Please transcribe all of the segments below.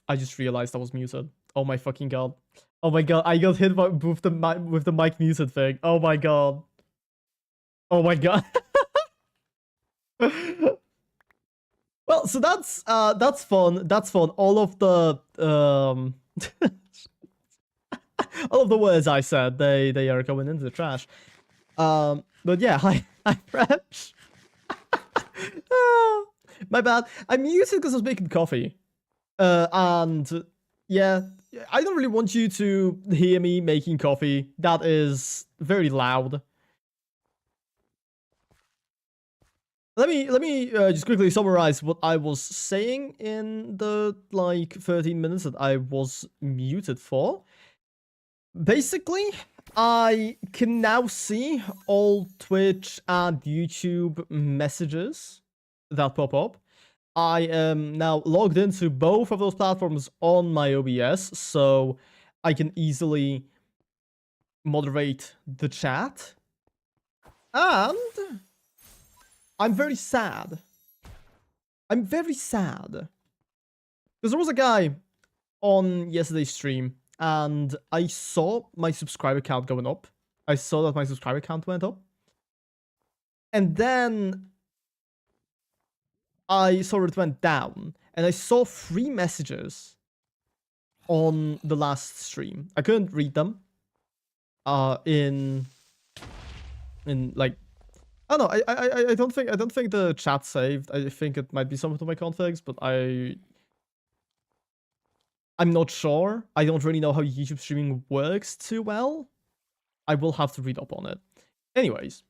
I just realized I was muted. Oh my fucking god. Oh my god, I got hit with the mic muted thing. Oh my god. Oh my god. Well, so that's fun. That's fun. All of the all of the words I said, they are going into the trash. But yeah, hi French. My bad. I muted because I was making coffee. And yeah, I don't really want you to hear me making coffee. That is very loud. Let me just quickly summarize what I was saying in the like 13 minutes that I was muted for. Basically, I can now see all Twitch and YouTube messages that pop up. I am now logged into both of those platforms on my OBS, so I can easily moderate the chat. And I'm very sad. I'm very sad. Because there was a guy on yesterday's stream, and I saw my subscriber count going up. I saw that my subscriber count went up. And then I saw it went down, and I saw 3 messages on the last stream. I couldn't read them. In like, I don't know. I don't think the chat saved. I think it might be some of my configs, but I'm not sure. I don't really know how YouTube streaming works too well. I will have to read up on it. Anyways,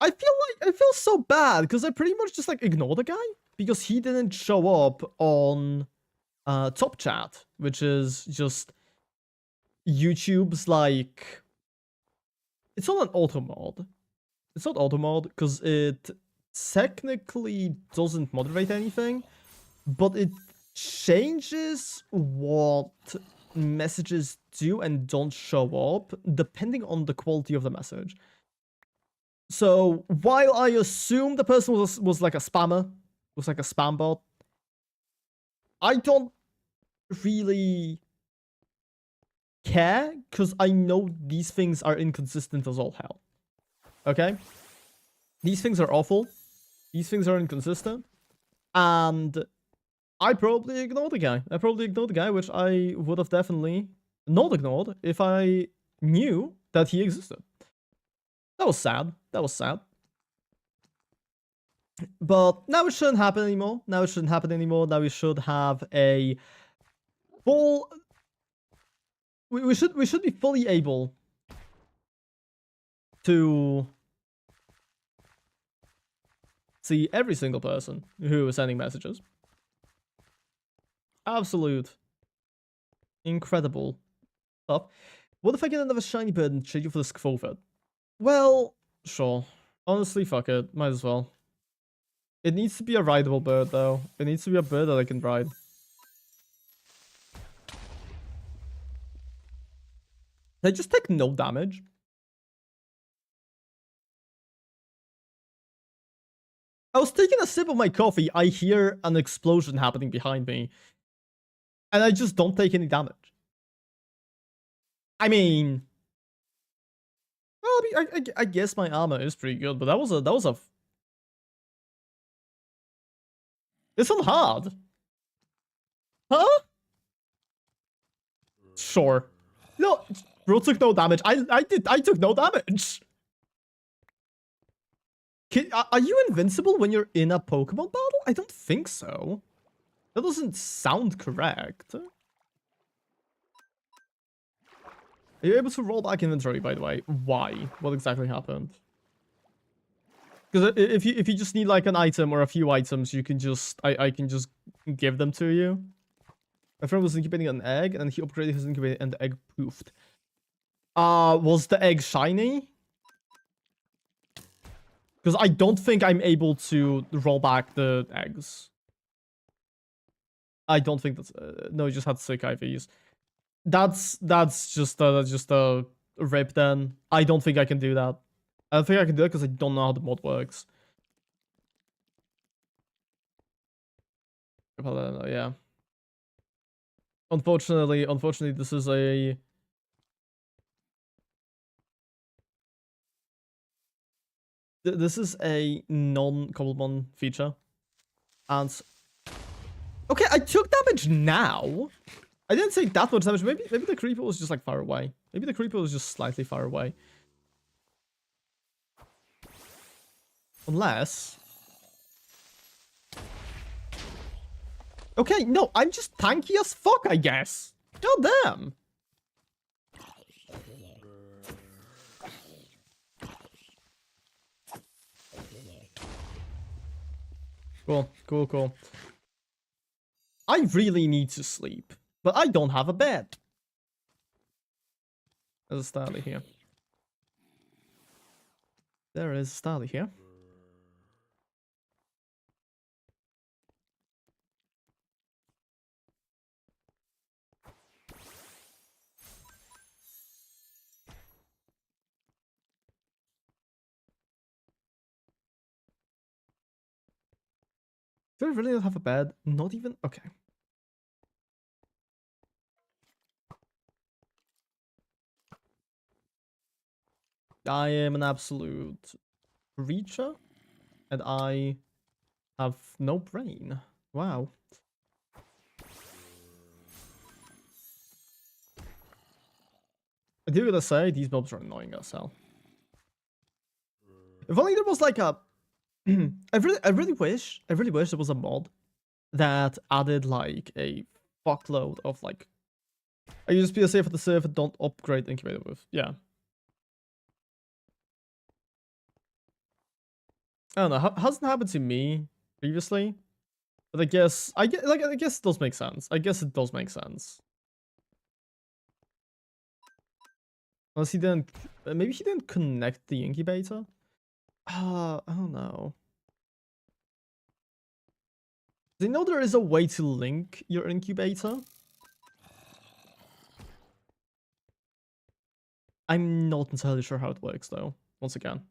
I feel so bad because I pretty much just like ignored the guy because he didn't show up on top chat, which is just YouTube's like, it's not an auto mod. It's not auto mod because it technically doesn't moderate anything, but it changes what messages do and don't show up depending on the quality of the message. So while I assume the person was like a spammer, was like a spam bot, I don't really care because I know these things are inconsistent as all hell. Okay? These things are awful. These things are inconsistent. And I probably ignored the guy. I probably ignored the guy, which I would have definitely not ignored if I knew that he existed. That was sad. That was sad. But now it shouldn't happen anymore. Now it shouldn't happen anymore. Now we should have a full... We should be fully able to see every single person who is sending messages. Absolute incredible stuff. What if I get another shiny bird and trade you for this Kvothed? Well, sure. Honestly, fuck it. Might as well. It needs to be a rideable bird, though. It needs to be a bird that I can ride. They just take no damage. I was taking a sip of my coffee. I hear an explosion happening behind me. And I just don't take any damage. I mean... Well, I guess my armor is pretty good, but that was a... It's not hard. Huh? Sure. No, bro took no damage. I took no damage. Are you invincible when you're in a Pokemon battle? I don't think so. That doesn't sound correct. Are you able to roll back inventory, by the way? Why? What exactly happened? Because if you just need like an item or a few items, you can just I can just give them to you. My friend was incubating an egg and he upgraded his incubator and the egg poofed. Was the egg shiny? Because I don't think I'm able to roll back the eggs. I don't think that's... no, you just had sick IVs. That's just a rip then. I don't think I can do that. I don't think I can do it because I don't know how the mod works. Yeah. Unfortunately, this is a... This is a non-Cobblemon feature. And... Okay, I took damage now. I didn't take that much damage. Maybe the creeper was just like far away. Maybe the creeper was just slightly far away. Unless... Okay, no, I'm just tanky as fuck, I guess. God damn. Cool. I really need to sleep, but I don't have a bed. There's a Starly here. There is a Starly here. Do I really not have a bed? Not even? Okay. I am an absolute creature, and I have no brain. Wow. I do gotta say, these mobs are annoying as hell. If only there was like a... I really wish there was a mod that added like a fuckload of like... I use PSA for the server, don't upgrade incubator with. Yeah. I don't know, hasn't happened to me previously. But I guess it does make sense. I guess it does make sense. Unless he didn't, maybe he didn't connect the incubator. I don't know. Do you know there is a way to link your incubator? I'm not entirely sure how it works though. Once again.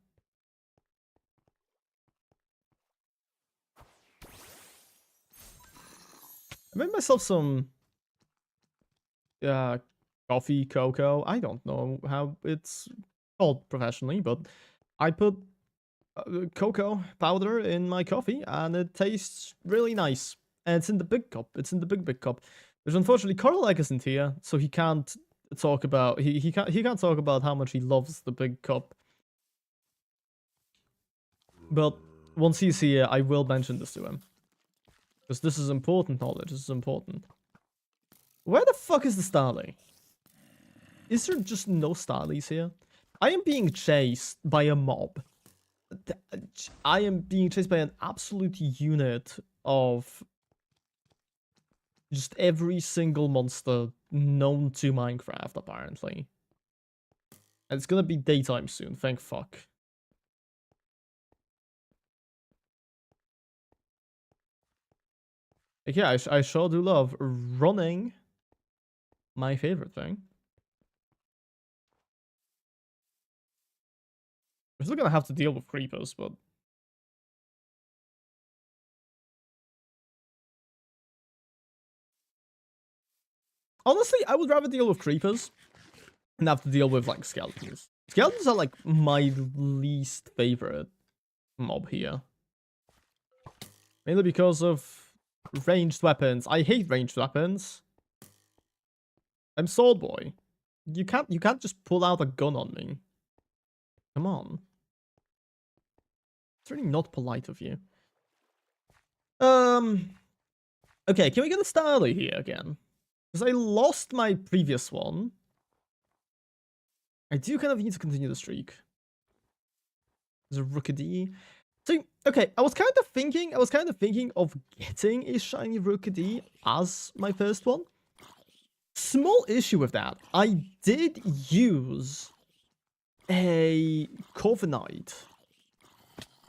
I made myself some coffee, cocoa. I don't know how it's called professionally, but I put cocoa powder in my coffee and it tastes really nice. And it's in the big cup. It's in the big cup. Which unfortunately Carl isn't here, so he can't talk about he can't talk about how much he loves the big cup. But once he's here, I will mention this to him. Because this is important knowledge. This is important. Where the fuck is the Starly? Is there just no Starlies here? I am being chased by a mob. I am being chased by an absolute unit of just every single monster known to Minecraft, apparently. And it's gonna be daytime soon, thank fuck. Like, yeah, I sure do love running. My favorite thing. We're still gonna have to deal with creepers, but... Honestly, I would rather deal with creepers than have to deal with, like, skeletons. Skeletons are, like, my least favorite mob here. Mainly because of ranged weapons. I hate ranged weapons. I'm Sword Boy. You can't just pull out a gun on me. Come on. It's really not polite of you. Okay, can we get a Starly here again? Because I lost my previous one. I do kind of need to continue the streak. There's a Rookady. So, okay, I was kind of thinking of getting a shiny Rookady as my first one. Small issue with that. I did use a Corviknight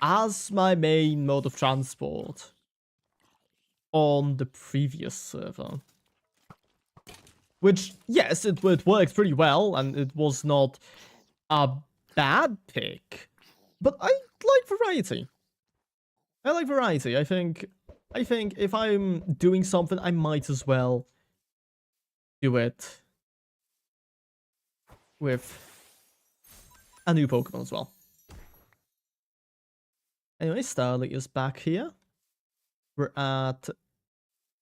as my main mode of transport on the previous server. Which, yes, it worked pretty well, and it was not a bad pick. But I like variety. I like variety. I think if I'm doing something, I might as well do it with a new Pokemon as well. Anyway, Starly is back here. We're at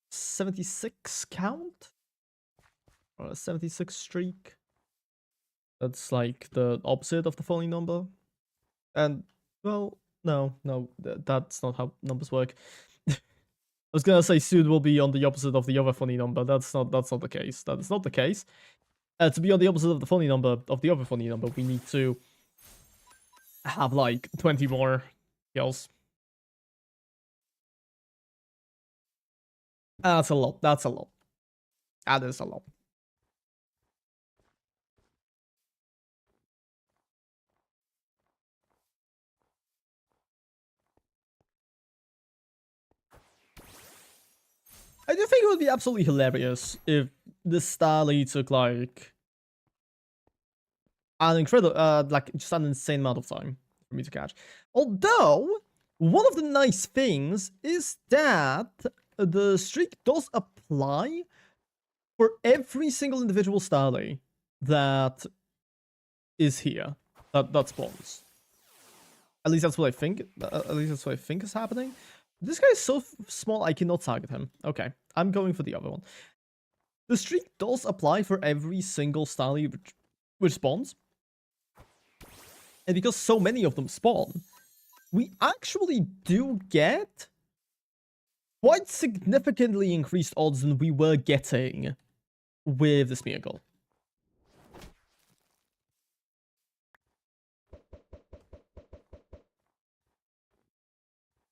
76 count? Or a 76 streak. That's like the opposite of the funny number. And, well, no, that's not how numbers work. I was gonna say soon will be on the opposite of the other funny number. That's not the case. That is not the case. To be on the opposite of the funny number, of the other funny number, we need to have like 20 more kills. That's a lot. That's a lot. That is a lot. I do think it would be absolutely hilarious if the Starly took like an incredible, like just an insane amount of time for me to catch. Although, one of the nice things is that the streak does apply for every single individual Starly that is here, that spawns. At least that's what I think. At least that's what I think is happening. This guy is so small, I cannot target him. Okay, I'm going for the other one. The streak does apply for every single Starly which spawns. And because so many of them spawn, we actually do get quite significantly increased odds than we were getting with this Smeargle.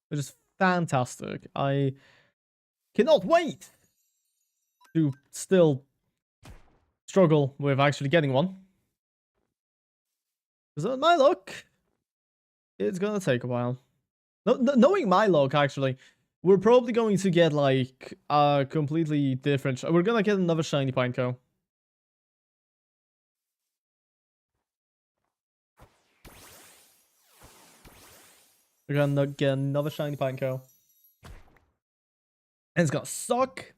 Which is fantastic. I cannot wait to still struggle with actually getting one. Because on my luck, it's gonna take a while. Knowing my luck, actually, we're probably going to get like a completely different. We're gonna get another shiny Pineco. We're gonna get another shiny Pineco. And it's gonna suck.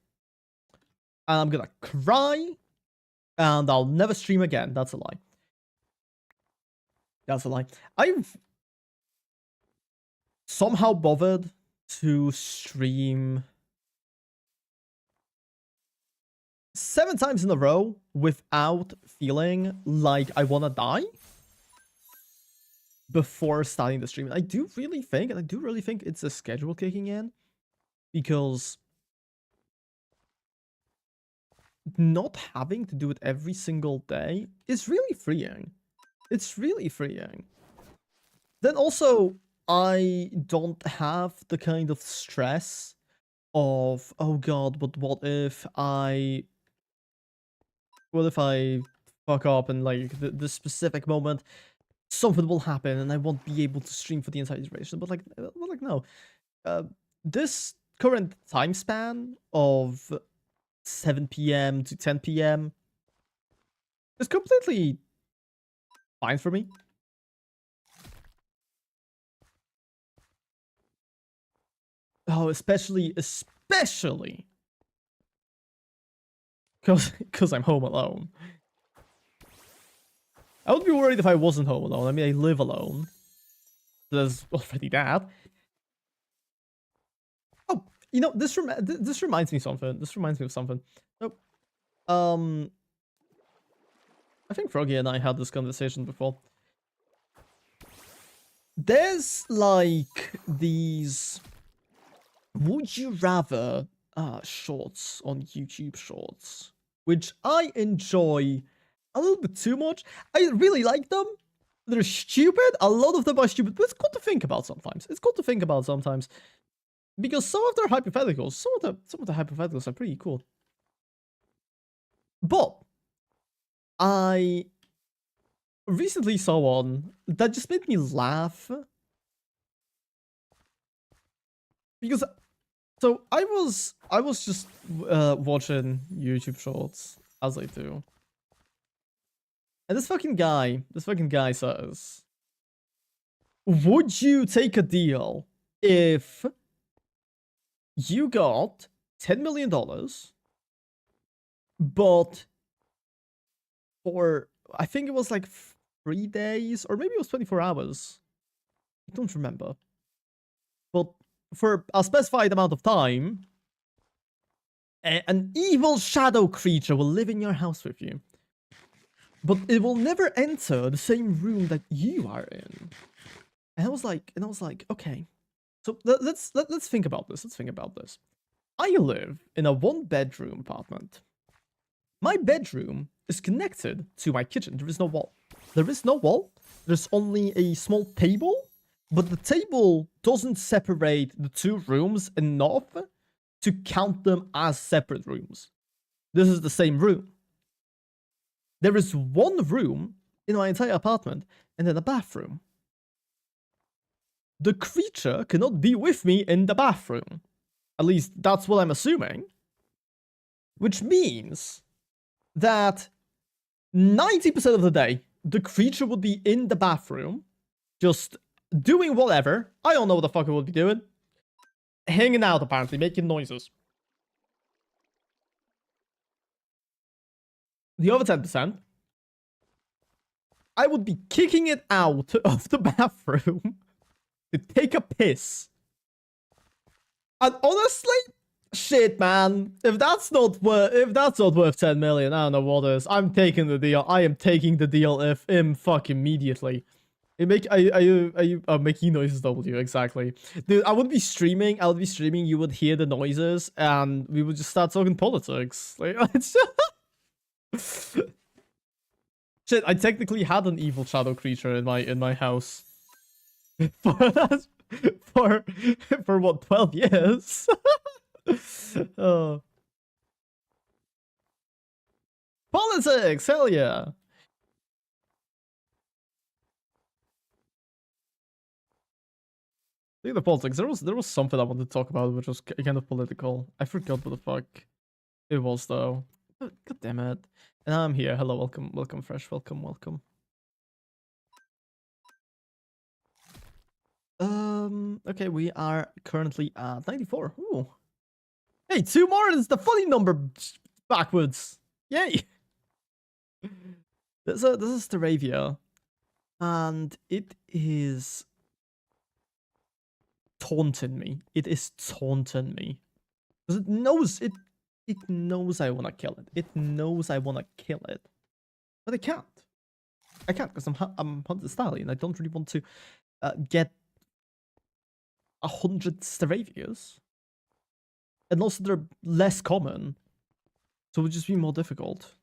And I'm gonna cry. And I'll never stream again. That's a lie. That's a lie. I've somehow bothered to stream 7 times in a row without feeling like I wanna die before starting the stream. And I do really think it's a schedule kicking in, because not having to do it every single day is really freeing. It's really freeing. Then also, I don't have the kind of stress of, oh god, but what if I fuck up and like the specific moment something will happen and I won't be able to stream for the entire duration. But like no. This current time span of 7 PM to 10 PM is completely fine for me. Oh, especially because I'm home alone. I would be worried if I wasn't home alone. I mean, I live alone. There's already that. Oh, you know, this reminds me of something. So, I think Froggy and I had this conversation before. There's like these would you rather shorts on YouTube Shorts, which I enjoy a little bit too much. I really like them. They're stupid. A lot of them are stupid, but it's good to think about sometimes. Because some of their hypotheticals, some of the hypotheticals are pretty cool. But I recently saw one that just made me laugh. Because so I was just watching YouTube Shorts, as I do. And this fucking guy says, would you take a deal if you got $10 million but for, I think it was like 3 days, or maybe it was 24 hours. I don't remember. But for a specified amount of time, an evil shadow creature will live in your house with you. But it will never enter the same room that you are in. And I was like, okay. So let's think about this. Let's think about this. I live in a 1-bedroom apartment. My bedroom is connected to my kitchen. There is no wall. There is no wall. There's only a small table, but the table doesn't separate the 2 rooms enough to count them as separate rooms. This is the same room. There is 1 room in my entire apartment and then a bathroom. The creature cannot be with me in the bathroom. At least that's what I'm assuming. Which means that 90% of the day, the creature would be in the bathroom, just doing whatever. I don't know what the fuck it would be doing. Hanging out, apparently, making noises. The other 10%, I would be kicking it out of the bathroom to take a piss. And honestly, shit, man. If that's not worth 10 million, I don't know what is. I'm taking the deal. I am taking the deal if fuck immediately. Are you making noises? W, exactly. Dude, I would be streaming. You would hear the noises, and we would just start talking politics. Like, it's shit. I technically had an evil shadow creature in my house for what, 12 years. Oh. Politics, hell yeah. Speaking of politics, there was something I wanted to talk about, which was kind of political. I forgot what the fuck it was though. God damn it. And I'm here. Hello, welcome, Fresh. Welcome. Okay, we are currently at 94. Ooh. Hey, 2 more is the funny number backwards. Yay. This is Staravia. And it is taunting me. It is taunting me. Because it knows I wanna kill it. It knows I wanna kill it. But I can't. I can't because I'm Hunter Stallion. I don't really want to get 100 Staravias. And also they're less common. So it would just be more difficult.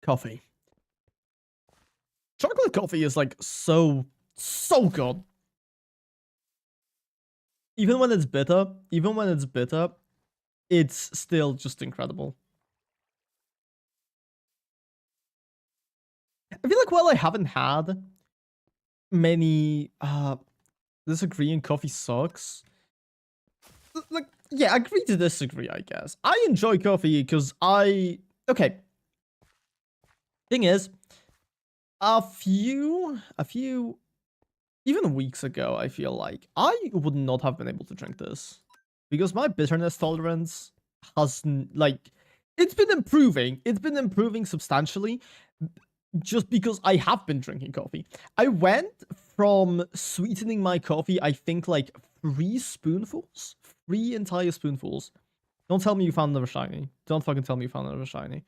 Coffee. Chocolate coffee is like so good. Even when it's bitter, it's still just incredible. I feel like while I haven't had many disagreeing coffee sucks. Like, yeah, agree to disagree, I guess. I enjoy coffee because okay. Thing is, a few even weeks ago, I feel like I would not have been able to drink this because my bitterness tolerance has it's been improving substantially just because I have been drinking coffee. I went from sweetening my coffee, I think like 3 entire spoonfuls. Don't tell me you found another shiny. Don't fucking tell me you found another shiny.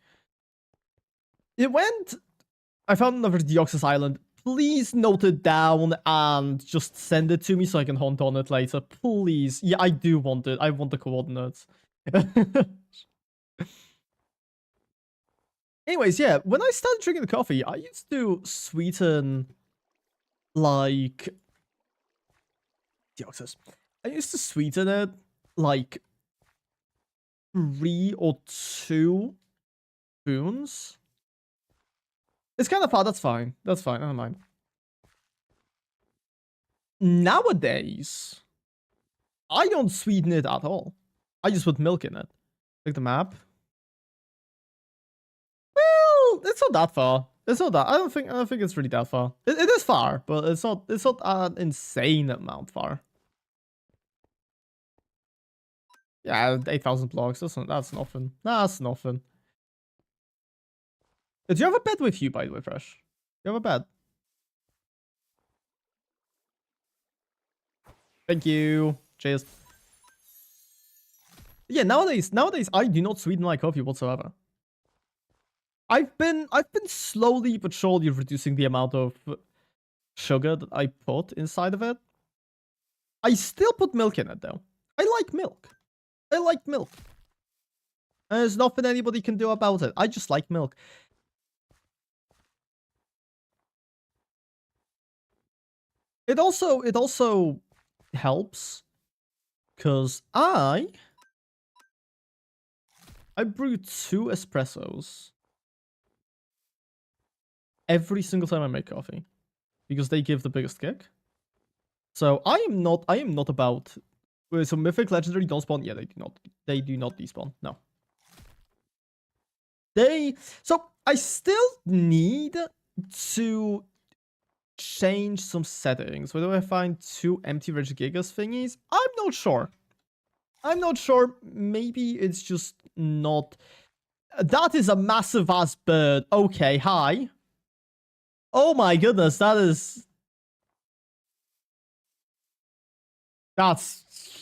I found another Deoxys Island. Please note it down and just send it to me so I can hunt on it later. Please. Yeah, I do want it. I want the coordinates. Anyways, yeah, when I started drinking the coffee, I used to sweeten like Deoxys. I used to sweeten it like 3 or 2 spoons. It's kind of hard. That's fine. I don't mind. Nowadays, I don't sweeten it at all. I just put milk in it. Like the map. Well, it's not that far. It's not that. I don't think it's really that far. It is far, but it's not an insane amount far. Yeah, 8,000 blocks. That's nothing. That's nothing. Do you have a bed with you, by the way, Fresh? Do you have a bed? Thank you. Cheers. Yeah, nowadays I do not sweeten my coffee whatsoever. I've been slowly but surely reducing the amount of sugar that I put inside of it. I still put milk in it though. I like milk. I like milk. And there's nothing anybody can do about it. I just like milk. It also helps because I brew 2 espressos every single time I make coffee because they give the biggest kick. So I am not about so mythic legendary don't spawn. Yeah, they do not despawn. No. So I still need to change some settings. Where do I find 2 empty Reg Gigas thingies? I'm not sure. Maybe it's just not. That is a massive ass bird. Okay, hi. Oh my goodness, that's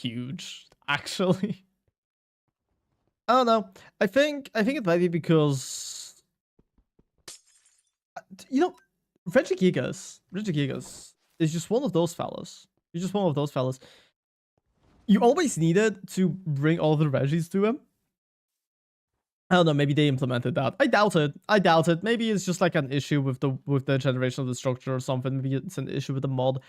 huge, actually. I don't know. I think it might be because Regigigas is just one of those fellas. He's just one of those fellas. You always needed to bring all the Regis to him. I don't know, maybe they implemented that. I doubt it. Maybe it's just like an issue with the generation of the structure or something. Maybe it's an issue with the mod.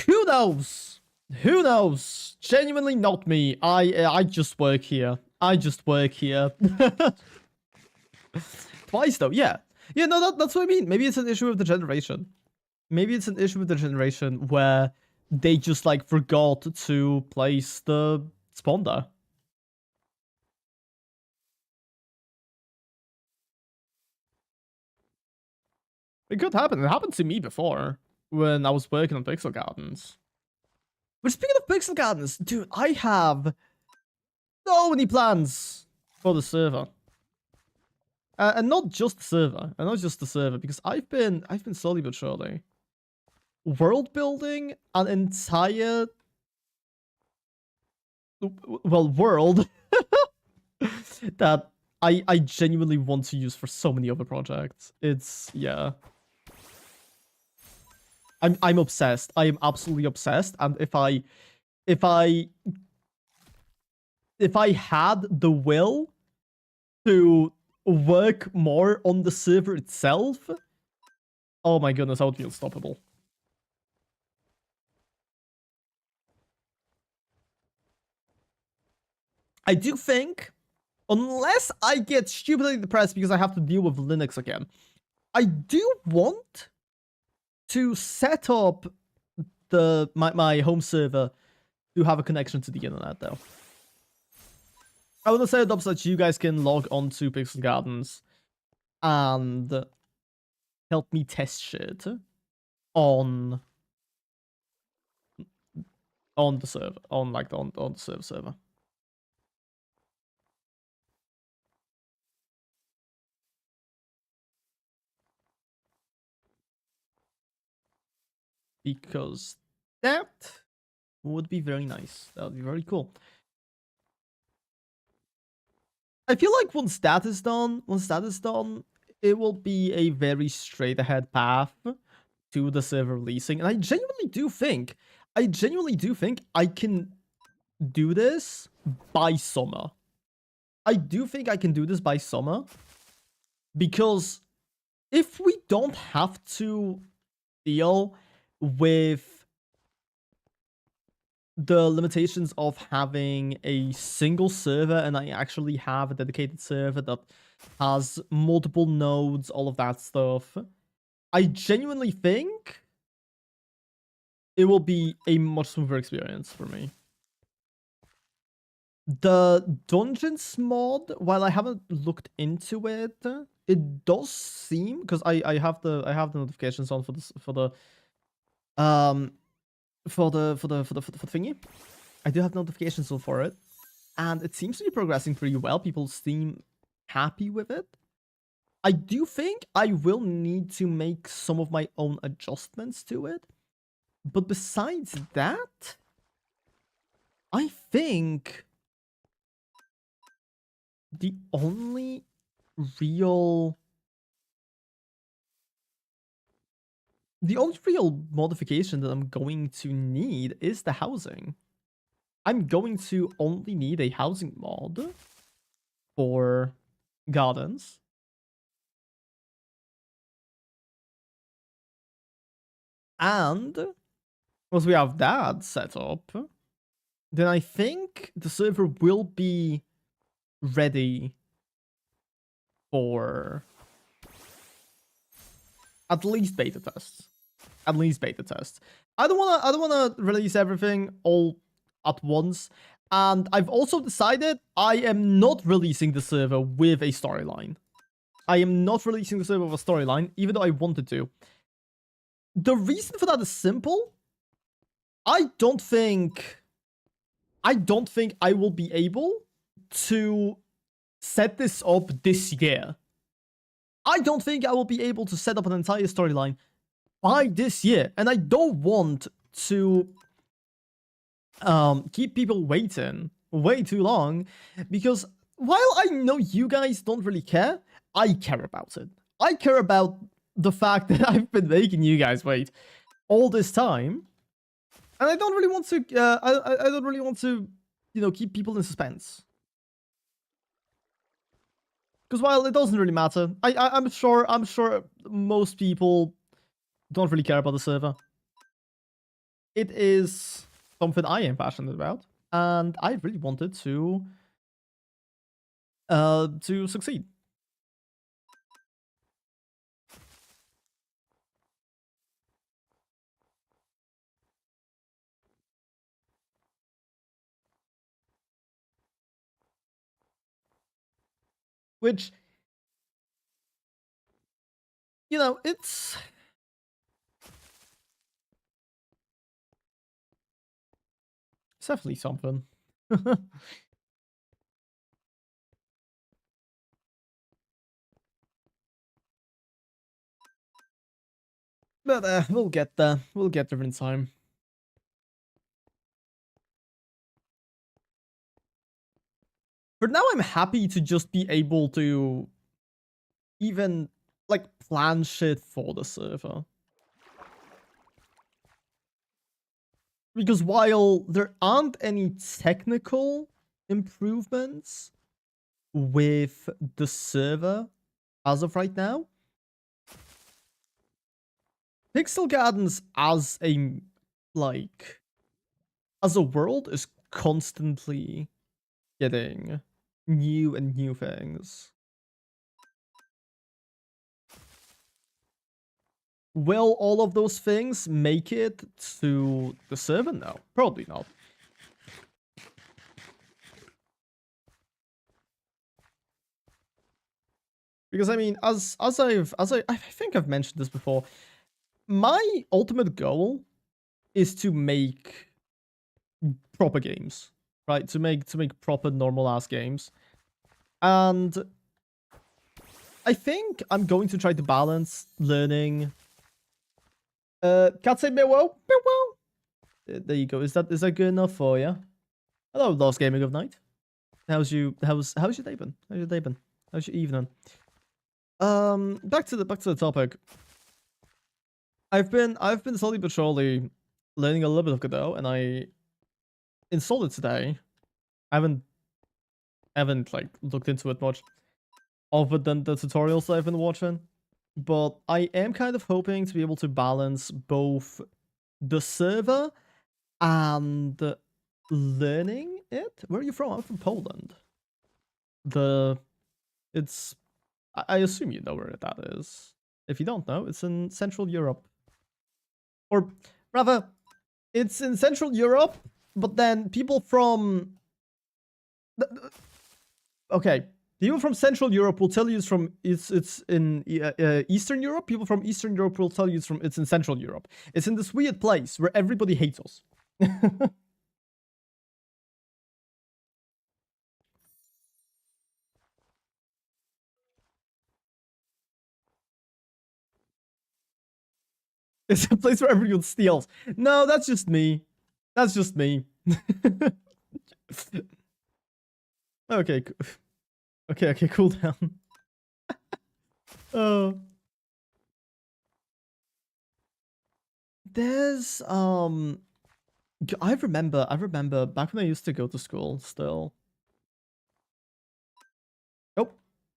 Who knows? Who knows? Genuinely not me. I just work here. Twice though, yeah. Yeah, no, that's what I mean. Maybe it's an issue with the generation. Maybe it's an issue with the generation where they just like forgot to place the spawner. It could happen. It happened to me before when I was working on Pixel Gardens. But speaking of Pixel Gardens, dude, I have so many plans for the server. And not just the server, because I've been slowly but surely world building an entire world that I genuinely want to use for so many other projects. It's yeah. I'm obsessed. I am absolutely obsessed. And if I had the will to work more on the server itself, oh my goodness, I would be unstoppable. I do think, unless I get stupidly depressed because I have to deal with Linux again, I do want to set up my home server to have a connection to the internet, though. I want to set it up so that you guys can log on to Pixel Gardens and help me test shit on the server, on the server. Because that would be very nice. That would be very cool. I feel like once that is done, it will be a very straight ahead path to the server releasing. And I genuinely do think I can do this by summer. I do think I can do this by summer. Because if we don't have to deal with the limitations of having a single server and I actually have a dedicated server that has multiple nodes, all of that stuff, I genuinely think it will be a much smoother experience for me. The dungeons mod, while I haven't looked into it, it does seem, because I have the notifications on for the thingy. I do have notifications on for it. and it seems to be progressing pretty well. People seem happy with it. I do think I will need to make some of my own adjustments to it. But besides that, I think the only real modification that I'm going to need is the housing. I'm going to only need a housing mod for gardens. And once we have that set up, then I think the server will be ready for at least beta tests. At least beta tests. I don't wanna release everything all at once. And I've also decided I am not releasing the server with a storyline. I am not releasing the server with a storyline, even though I wanted to. The reason for that is simple. I don't think I will be able to set this up this year. I don't think I will be able to set up an entire storyline by this year. And I don't want to keep people waiting way too long, because while I know you guys don't really care, I care about it. I care about the fact that I've been making you guys wait all this time. And I don't really want to, I don't really want to, you know, keep people in suspense. Because while it doesn't really matter, I'm sure most people don't really care about the server. It is something I am passionate about, and I really wanted to succeed. Which, you know, it's definitely something. But we'll get there. We'll get there in time. For now, I'm happy to just be able to even, like, plan shit for the server. Because while there aren't any technical improvements with the server as of right now, Pixel Gardens as a, like, as a world is constantly getting new and new things. Will all of those things make it to the server? No, probably not. Because I mean, as I think I've mentioned this before, my ultimate goal is to make proper games, right? To make proper normal ass games. And I think I'm going to try to balance learning. Can't say Meow. There you go. Is that good enough for you? Hello, Lost Gaming of Night. How's your day been? How's your evening? Back to the topic. I've been slowly but surely learning a little bit of Godot, and I installed it today. I haven't like looked into it much, other than the tutorials that I've been watching. But I am kind of hoping to be able to balance both the server and learning it. Where are you from? I'm from Poland. I assume you know where that is. If you don't know, it's in Central Europe. Or rather, it's in Central Europe, but then people from... Okay, people from Central Europe will tell you it's in Eastern Europe. People from Eastern Europe will tell you it's in Central Europe. It's in this weird place where everybody hates us. It's a place where everyone steals. No, that's just me. That's just me. Okay. Okay, cool down. Oh. There's I remember back when I used to go to school still. Oh,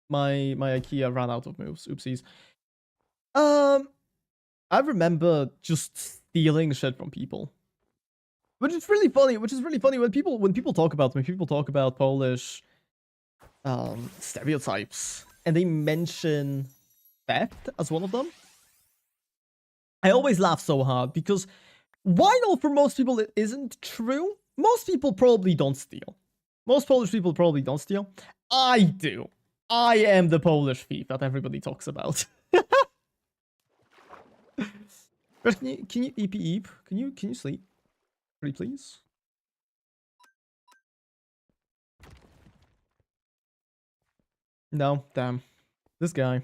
my IKEA ran out of moves. Oopsies. I remember just stealing shit from people. Which is really funny, when people talk about Polish stereotypes and they mention theft as one of them. I always laugh so hard because while for most people it isn't true, most people probably don't steal. Most Polish people probably don't steal. I do. I am the Polish thief that everybody talks about. Can you eep eep? Can you sleep? Pretty please? No, damn. This guy.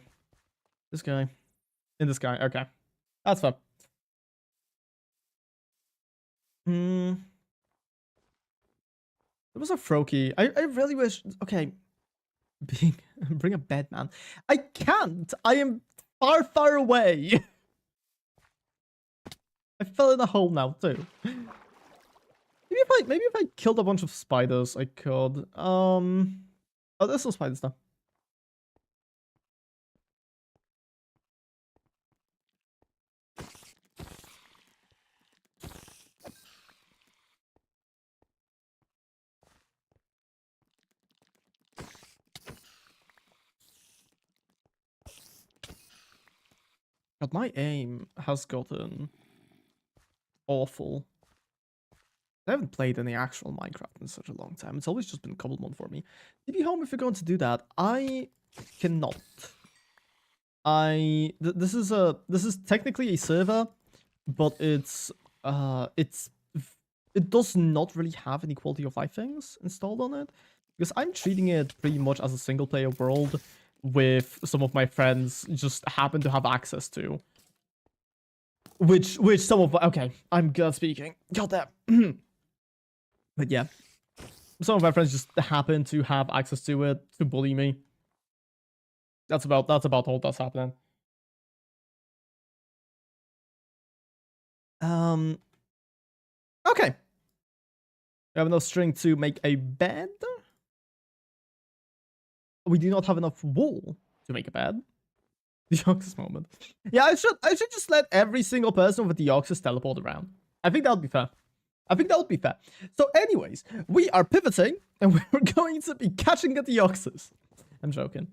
And this guy. Okay. That's fine. There was a Froakie. I really wish. Okay. Bring a bed, man. I can't. I am far away. I fell in a hole now too. Maybe if I killed a bunch of spiders, I could. Oh, there's some spiders now. But my aim has gotten awful. I haven't played any actual Minecraft in such a long time. It's always just been Cobblemon for me. TP home if you're going to do that. I cannot. This is technically a server, but it does not really have any quality of life things installed on it because I'm treating it pretty much as a single player world with some of my friends just happen to have access to. Which some of okay, I'm good at speaking. God damn. But yeah, some of my friends just happen to have access to it to bully me. That's about all that's happening. Okay. We have enough string to make a bed. We do not have enough wool to make a bed. The Oxus moment. Yeah, I should just let every single person with the Oxus teleport around. I think that would be fair. So anyways, we are pivoting and we're going to be catching at the Oxus. I'm joking.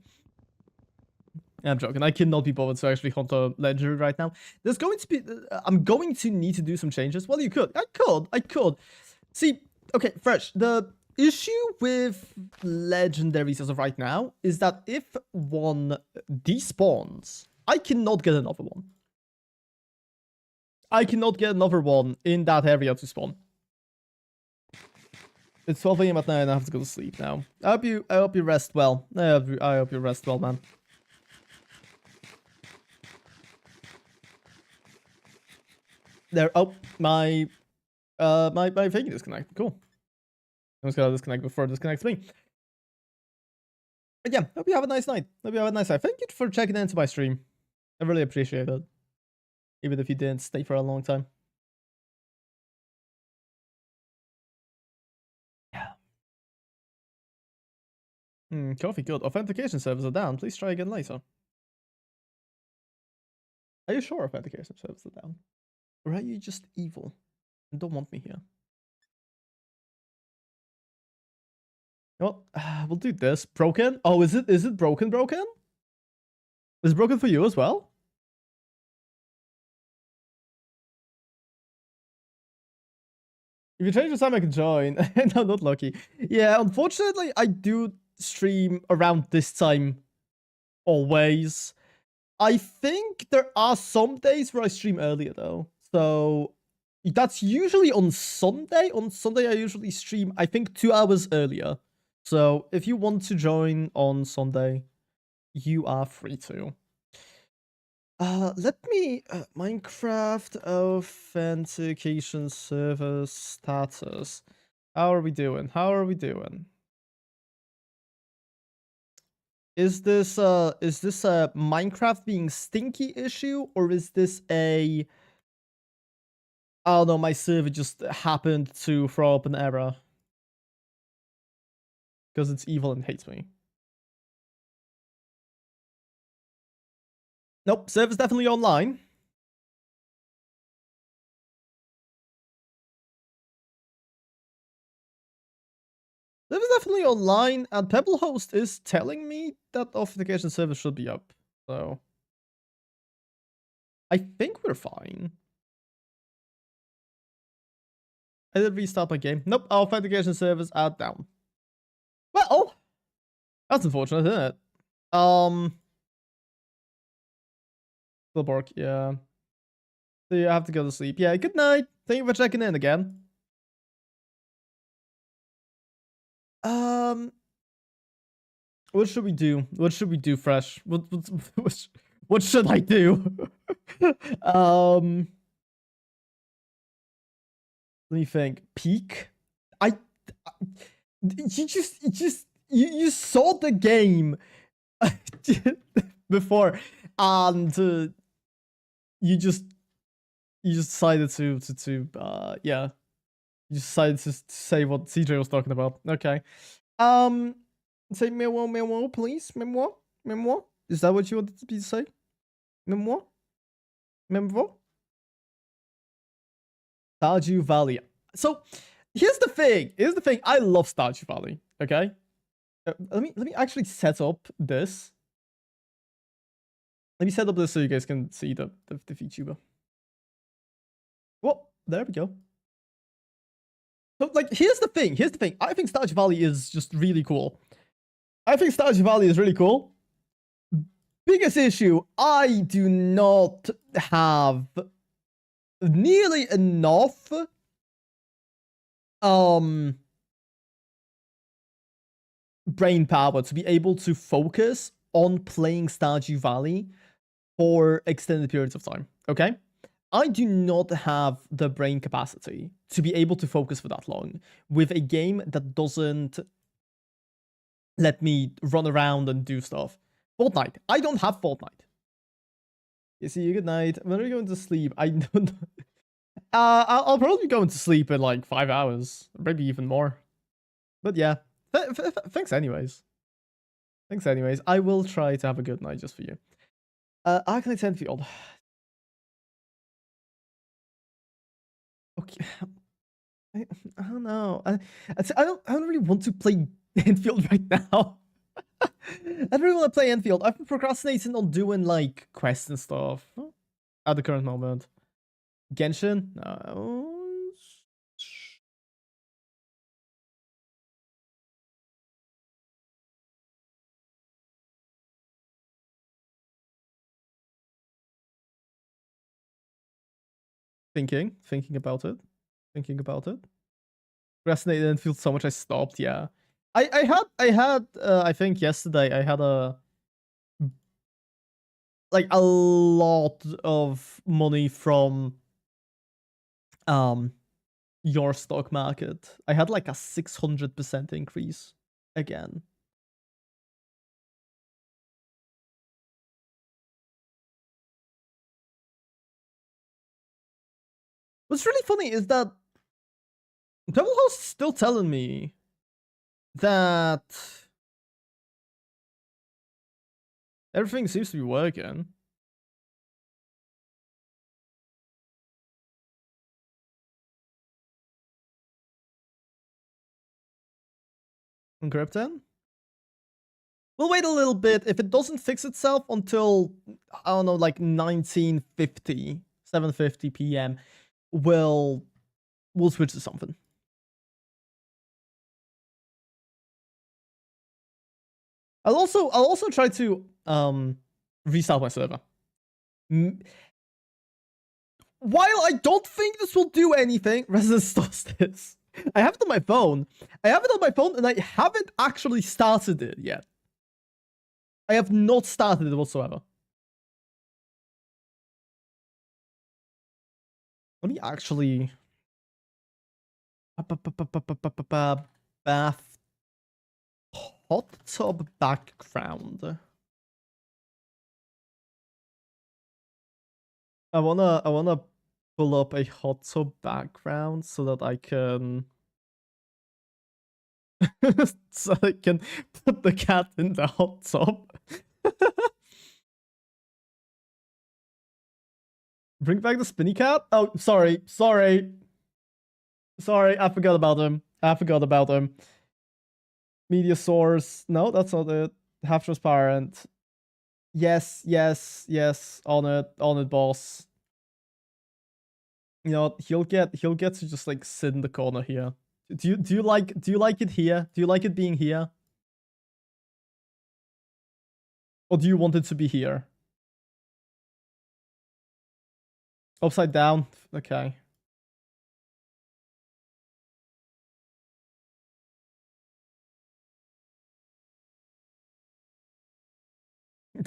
I cannot be bothered to actually hunt a legendary right now. There's going to be... I'm going to need to do some changes. Well, you could. I could. See, okay, Fresh. The issue with legendaries as of right now is that if one despawns, I cannot get another one. I cannot get another one in that area to spawn. It's 12 AM at night and I have to go to sleep now. I hope you rest well. I hope you rest well, man. There. Oh, my thingy disconnected. Cool. I'm just gonna disconnect before it disconnects me. But yeah, hope you have a nice night. Thank you for checking into my stream. I really appreciate it. Even if you didn't stay for a long time. Yeah. Coffee good. Authentication servers are down. Please try again later. Are you sure authentication servers are down? Or are you just evil and don't want me here? Well, we'll do this. Broken? Oh, is it broken? Is it broken for you as well? If you change the time, I can join. No, not lucky. Yeah, unfortunately, I do stream around this time always. I think there are some days where I stream earlier, though. So that's usually on Sunday. On Sunday, I usually stream, I think, 2 hours earlier. So if you want to join on Sunday, you are free to. Let me Minecraft authentication server status. How are we doing? How are we doing? Is this a Minecraft being stinky issue, or is this a, I don't know, my server just happened to throw up an error because it's evil and hates me? Nope, server's definitely online. Server's definitely online, and Pebblehost is telling me that authentication server should be up. So I think we're fine. I did restart my game. Nope, our authentication servers are down. Well, that's unfortunate, isn't it? Silborg, yeah. So you have to go to sleep. Yeah, good night. Thank you for checking in again. What should we do? What should we do, Fresh? What should I do? Let me think. Peak? You saw the game before, and you just decided to yeah, you decided to say what CJ was talking about. Okay. Say meow, please. Meow. Is that what you wanted to say? Meow. Stardew Valley. So here's the thing. I love Stardew Valley. Okay. Let me actually set up this. Let me set up this so you guys can see the VTuber. Well, there we go. So, like, here's the thing. I think Stardew Valley is just really cool. Biggest issue, I do not have nearly enough brain power to be able to focus on playing Stardew Valley for extended periods of time. Okay? I do not have the brain capacity to be able to focus for that long with a game that doesn't let me run around and do stuff. Fortnite. I don't have Fortnite. You see you, good night. When are you going to sleep? I don't know. I'll probably be going to sleep in like 5 hours, maybe even more. But yeah, thanks anyways. I will try to have a good night just for you. Arcanite Enfield. Okay. I don't know. I don't really want to play Enfield right now. I don't really want to play Enfield. I've been procrastinating on doing like quests and stuff at the current moment. Genshin? No. Thinking about it. Procrastinated and feel so much I stopped, yeah. I had I think yesterday I had a lot of money from your stock market. I had like a 600% increase again. What's really funny is that Doublehouse is still telling me that everything seems to be working. Encrypted? We'll wait a little bit. If it doesn't fix itself until, I don't know, like 1950, 7:50 p.m., we'll switch to something. I'll also try to restart my server. While I don't think this will do anything, Resident does this. I have it on my phone. And I haven't actually started it yet. I have not started it whatsoever. Let me actually bath hot tub background. I wanna pull up a hot tub background so that I can so I can put the cat in the hot tub. Bring back the spinny cat? Oh, sorry. I forgot about him. Media source. No, that's not it. Half transparent. Yes. On it, boss. You know, he'll get to just like sit in the corner here. Do you like it here? Do you like it being here? Or do you want it to be here? Upside down? Okay.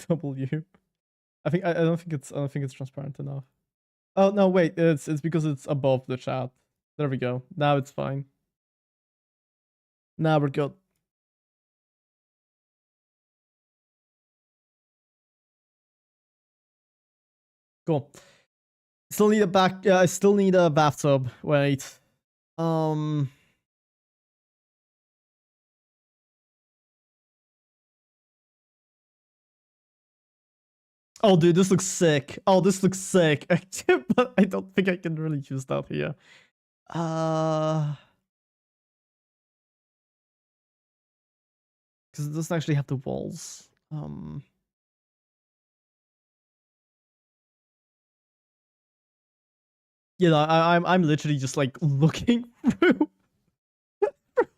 W. I don't think it's transparent enough. Oh no, wait, it's because it's above the chat. There we go. Now it's fine. Now we're good. Cool. Still need a I still need a bathtub. Wait. Oh dude, this looks sick. Oh, this looks sick. But I don't think I can really use that here. Because it doesn't actually have the walls. You know, I'm literally just like looking through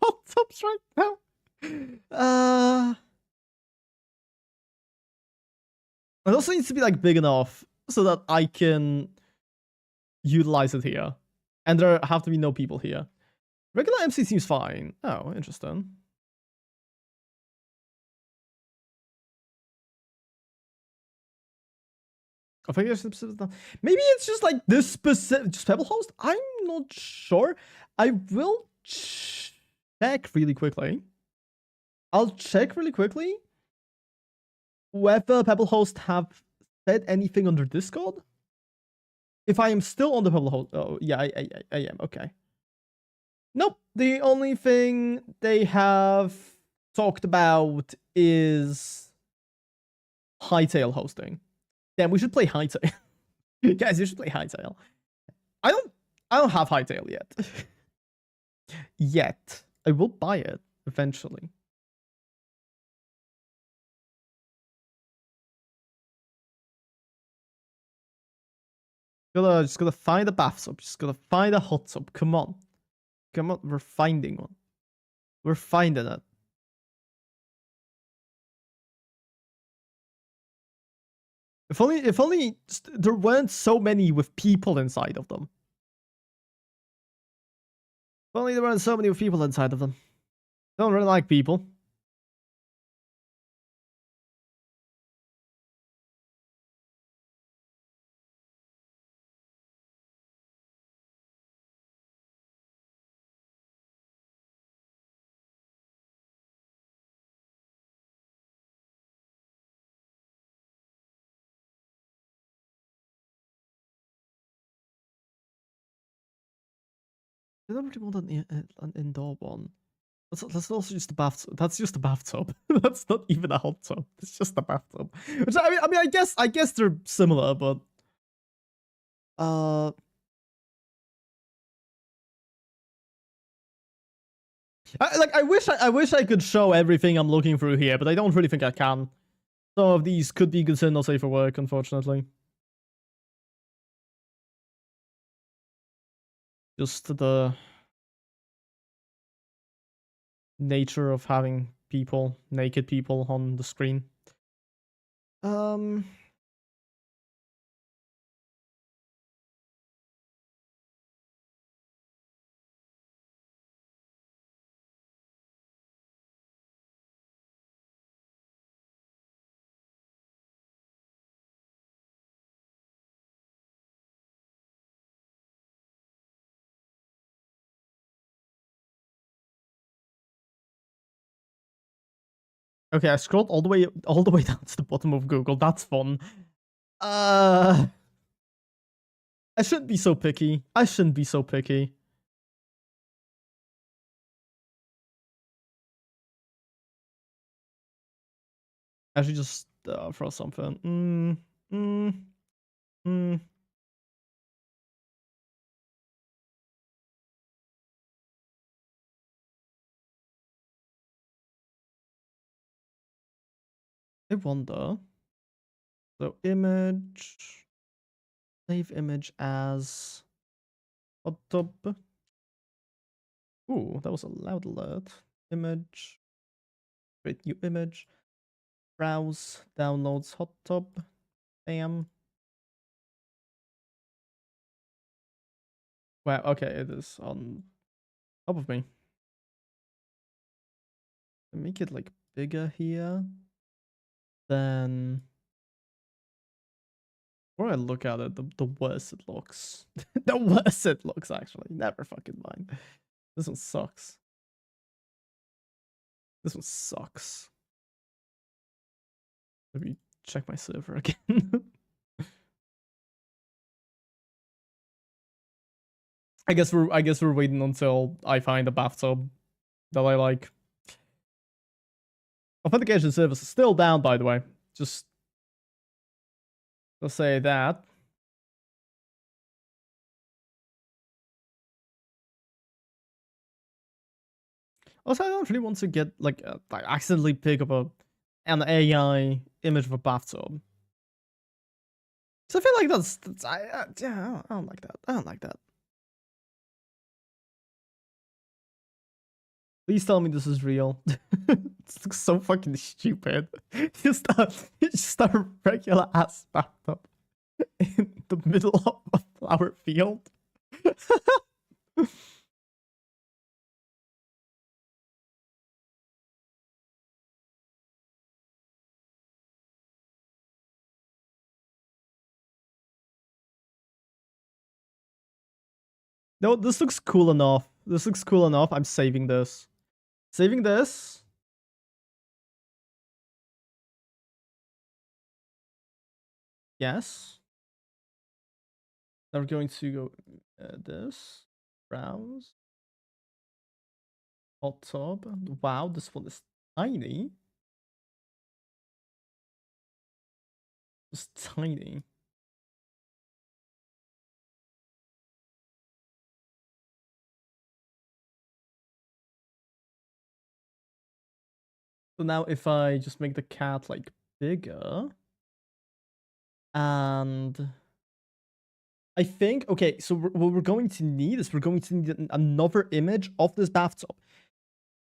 hot tubs right now. It also needs to be like big enough so that I can utilize it here. And there have to be no people here. Regular MC seems fine. Oh, interesting. Maybe it's just like this specific just Pebble host. I'm not sure. I will check really quickly. I'll check really quickly whether Pebble host have said anything under Discord. If I am still on the Pebble host, oh yeah, I am. Okay. Nope. The only thing they have talked about is Hightail hosting. Damn, we should play Hightail. Guys, you should play Hightail. I don't have Hightail yet. Yet. I will buy it eventually. Just gotta find a bathtub. Just gotta find a hot tub. Come on. We're finding one. We're finding it. If only there weren't so many with people inside of them. If only there weren't so many with people inside of them. Don't really like people. I don't really want an indoor one. That's also just a bathtub. That's just a bathtub. That's not even a hot tub. It's just a bathtub. Which I mean, I guess they're similar, but I wish I could show everything I'm looking through here, but I don't really think I can. Some of these could be considered not safe for work, unfortunately. Just the nature of having people, naked people on the screen. Okay, I scrolled all the way down to the bottom of Google. That's fun. I shouldn't be so picky. I shouldn't be so picky. I should just throw something. Mm. I wonder. So image, save image as hot tub. Ooh, that was a loud alert. Image, create new image, browse, downloads hot tub. Damn. Wow, okay, it is on top of me. Make it like bigger here. Then the more I look at it, the worse it looks. The worse it looks, actually. Never fucking mind. This one sucks. This one sucks. Let me check my server again. I guess we're waiting until I find a bathtub that I like. Authentication service is still down, by the way. Just to say that. Also, I don't really want to get like accidentally pick up an AI image of a bathtub. So I feel like that's yeah, I don't like that. I don't like that. Please tell me this is real. This looks so fucking stupid. Just a regular ass bathtub in the middle of a flower field. No, this looks cool enough. This looks cool enough. I'm saving this. Saving this. Yes. Now we're going to go this. Browse. Hot tub. Wow, this one is tiny. It's tiny. So now if I just make the cat like bigger and I think, okay, so what we're going to need is we're going to need another image of this bathtub.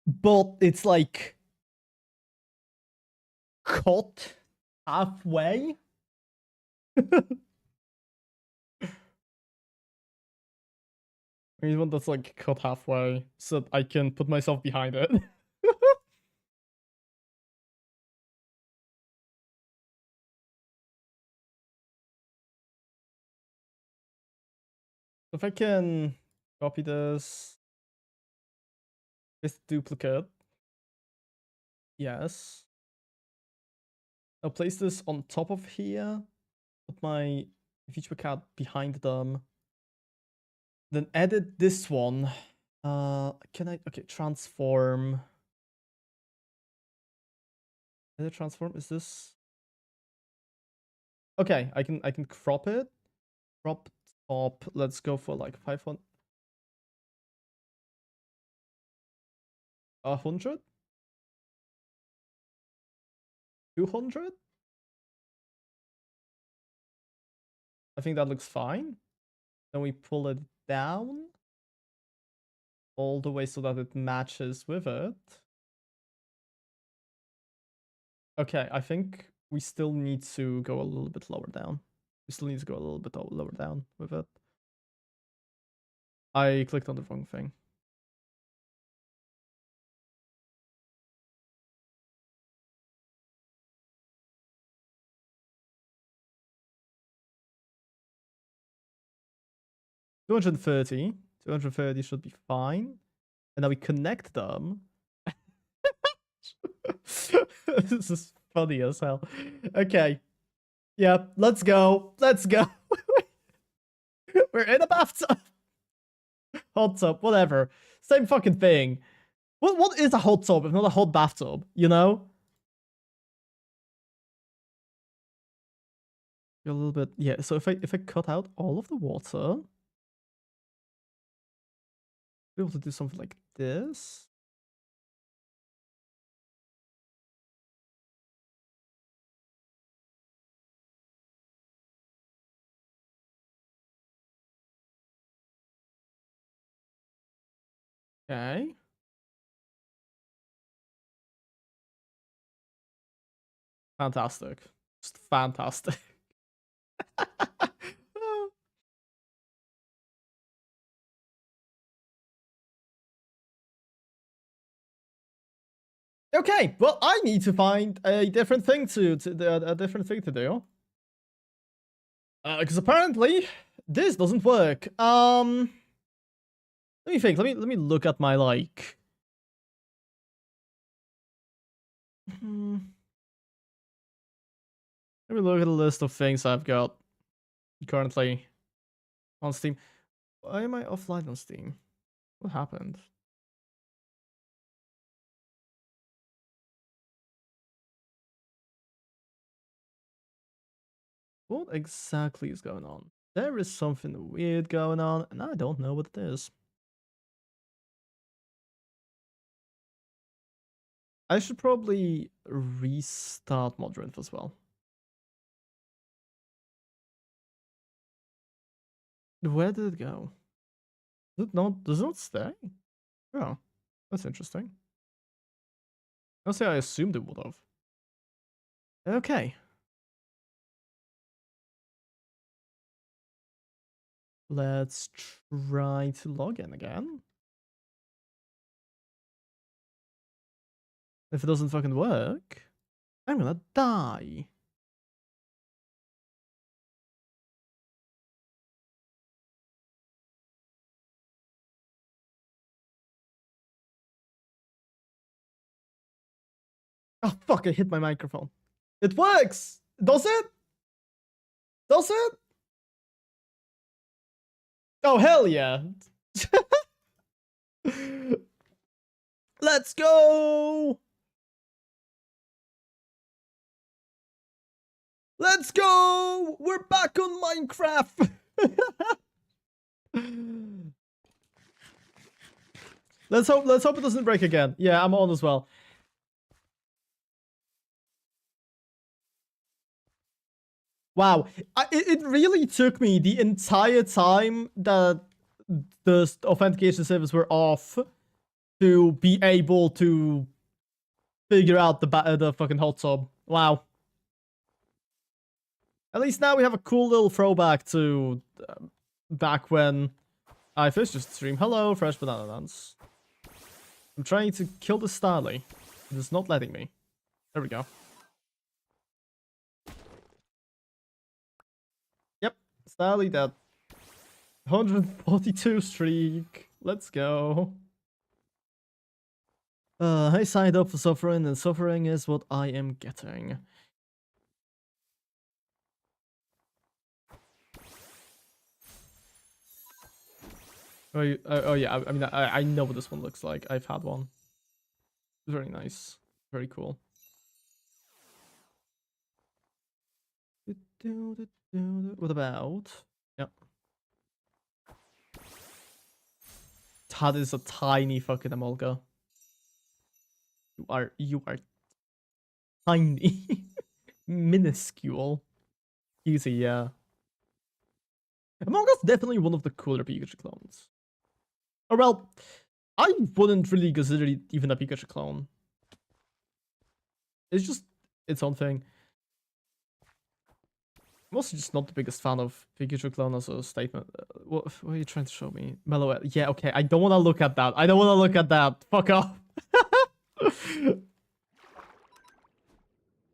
But it's like cut halfway. I need one that's like cut halfway so that I can put myself behind it. If I can copy this, this duplicate. Yes. I'll place this on top of here. Put my feature cat behind them. Then edit this one. Can I? Okay, transform. Edit transform. Is this? Okay, I can crop it. Crop top. Let's go for like 500. 100. 200. I think that looks fine. Then we pull it down all the way so that it matches with it. Okay, I think we still need to go a little bit lower down. We still need to go a little bit lower down with it. I clicked on the wrong thing. $230. 230 should be fine. And now we connect them. This is funny as hell. Okay. Yeah, let's go. Let's go. We're in a bathtub. Hot tub, whatever. Same fucking thing. What is a hot tub if not a hot bathtub, you know? A little bit, yeah, so if I cut out all of the water, be able to do something like this. Okay. Fantastic. Just fantastic. Okay, well, I need to find a different thing to a different thing to do. Because apparently this doesn't work. Let me think. Let me look at my like. Let me look at the list of things I've got currently on Steam. Why am I offline on Steam? What happened? What exactly is going on? There is something weird going on, and I don't know what it is. I should probably restart Modrinth as well. Where did it go? Does it not stay? Oh, that's interesting. I'll say I assumed it would have. Okay. Let's try to log in again. If it doesn't fucking work, I'm gonna die. Oh fuck, I hit my microphone. It works! Does it? Does it? Oh hell yeah. Let's go! Let's go! We're back on Minecraft! let's hope it doesn't break again. Yeah, I'm on as well. Wow, it really took me the entire time that the authentication servers were off to be able to figure out the fucking hot tub. Wow. At least now we have a cool little throwback to back when I first just streamed. Hello, Fresh Banana Dance. I'm trying to kill the Starly. It is not letting me. There we go. Yep, Starly dead. 142 streak. Let's go. I signed up for suffering, and suffering is what I am getting. Oh yeah, I mean, I know what this one looks like. I've had one. Very nice. Very cool. What about? Yep. That is a tiny fucking Emolga. You are tiny. Minuscule. Easy, yeah. Emolga's definitely one of the cooler Pikachu clones. Or well, I wouldn't really consider it even a Pikachu clone. It's just its own thing. I'm also just not the biggest fan of Pikachu clone as a statement. What are you trying to show me? Mellow. Yeah, okay. I don't want to look at that. I don't want to look at that. Fuck off.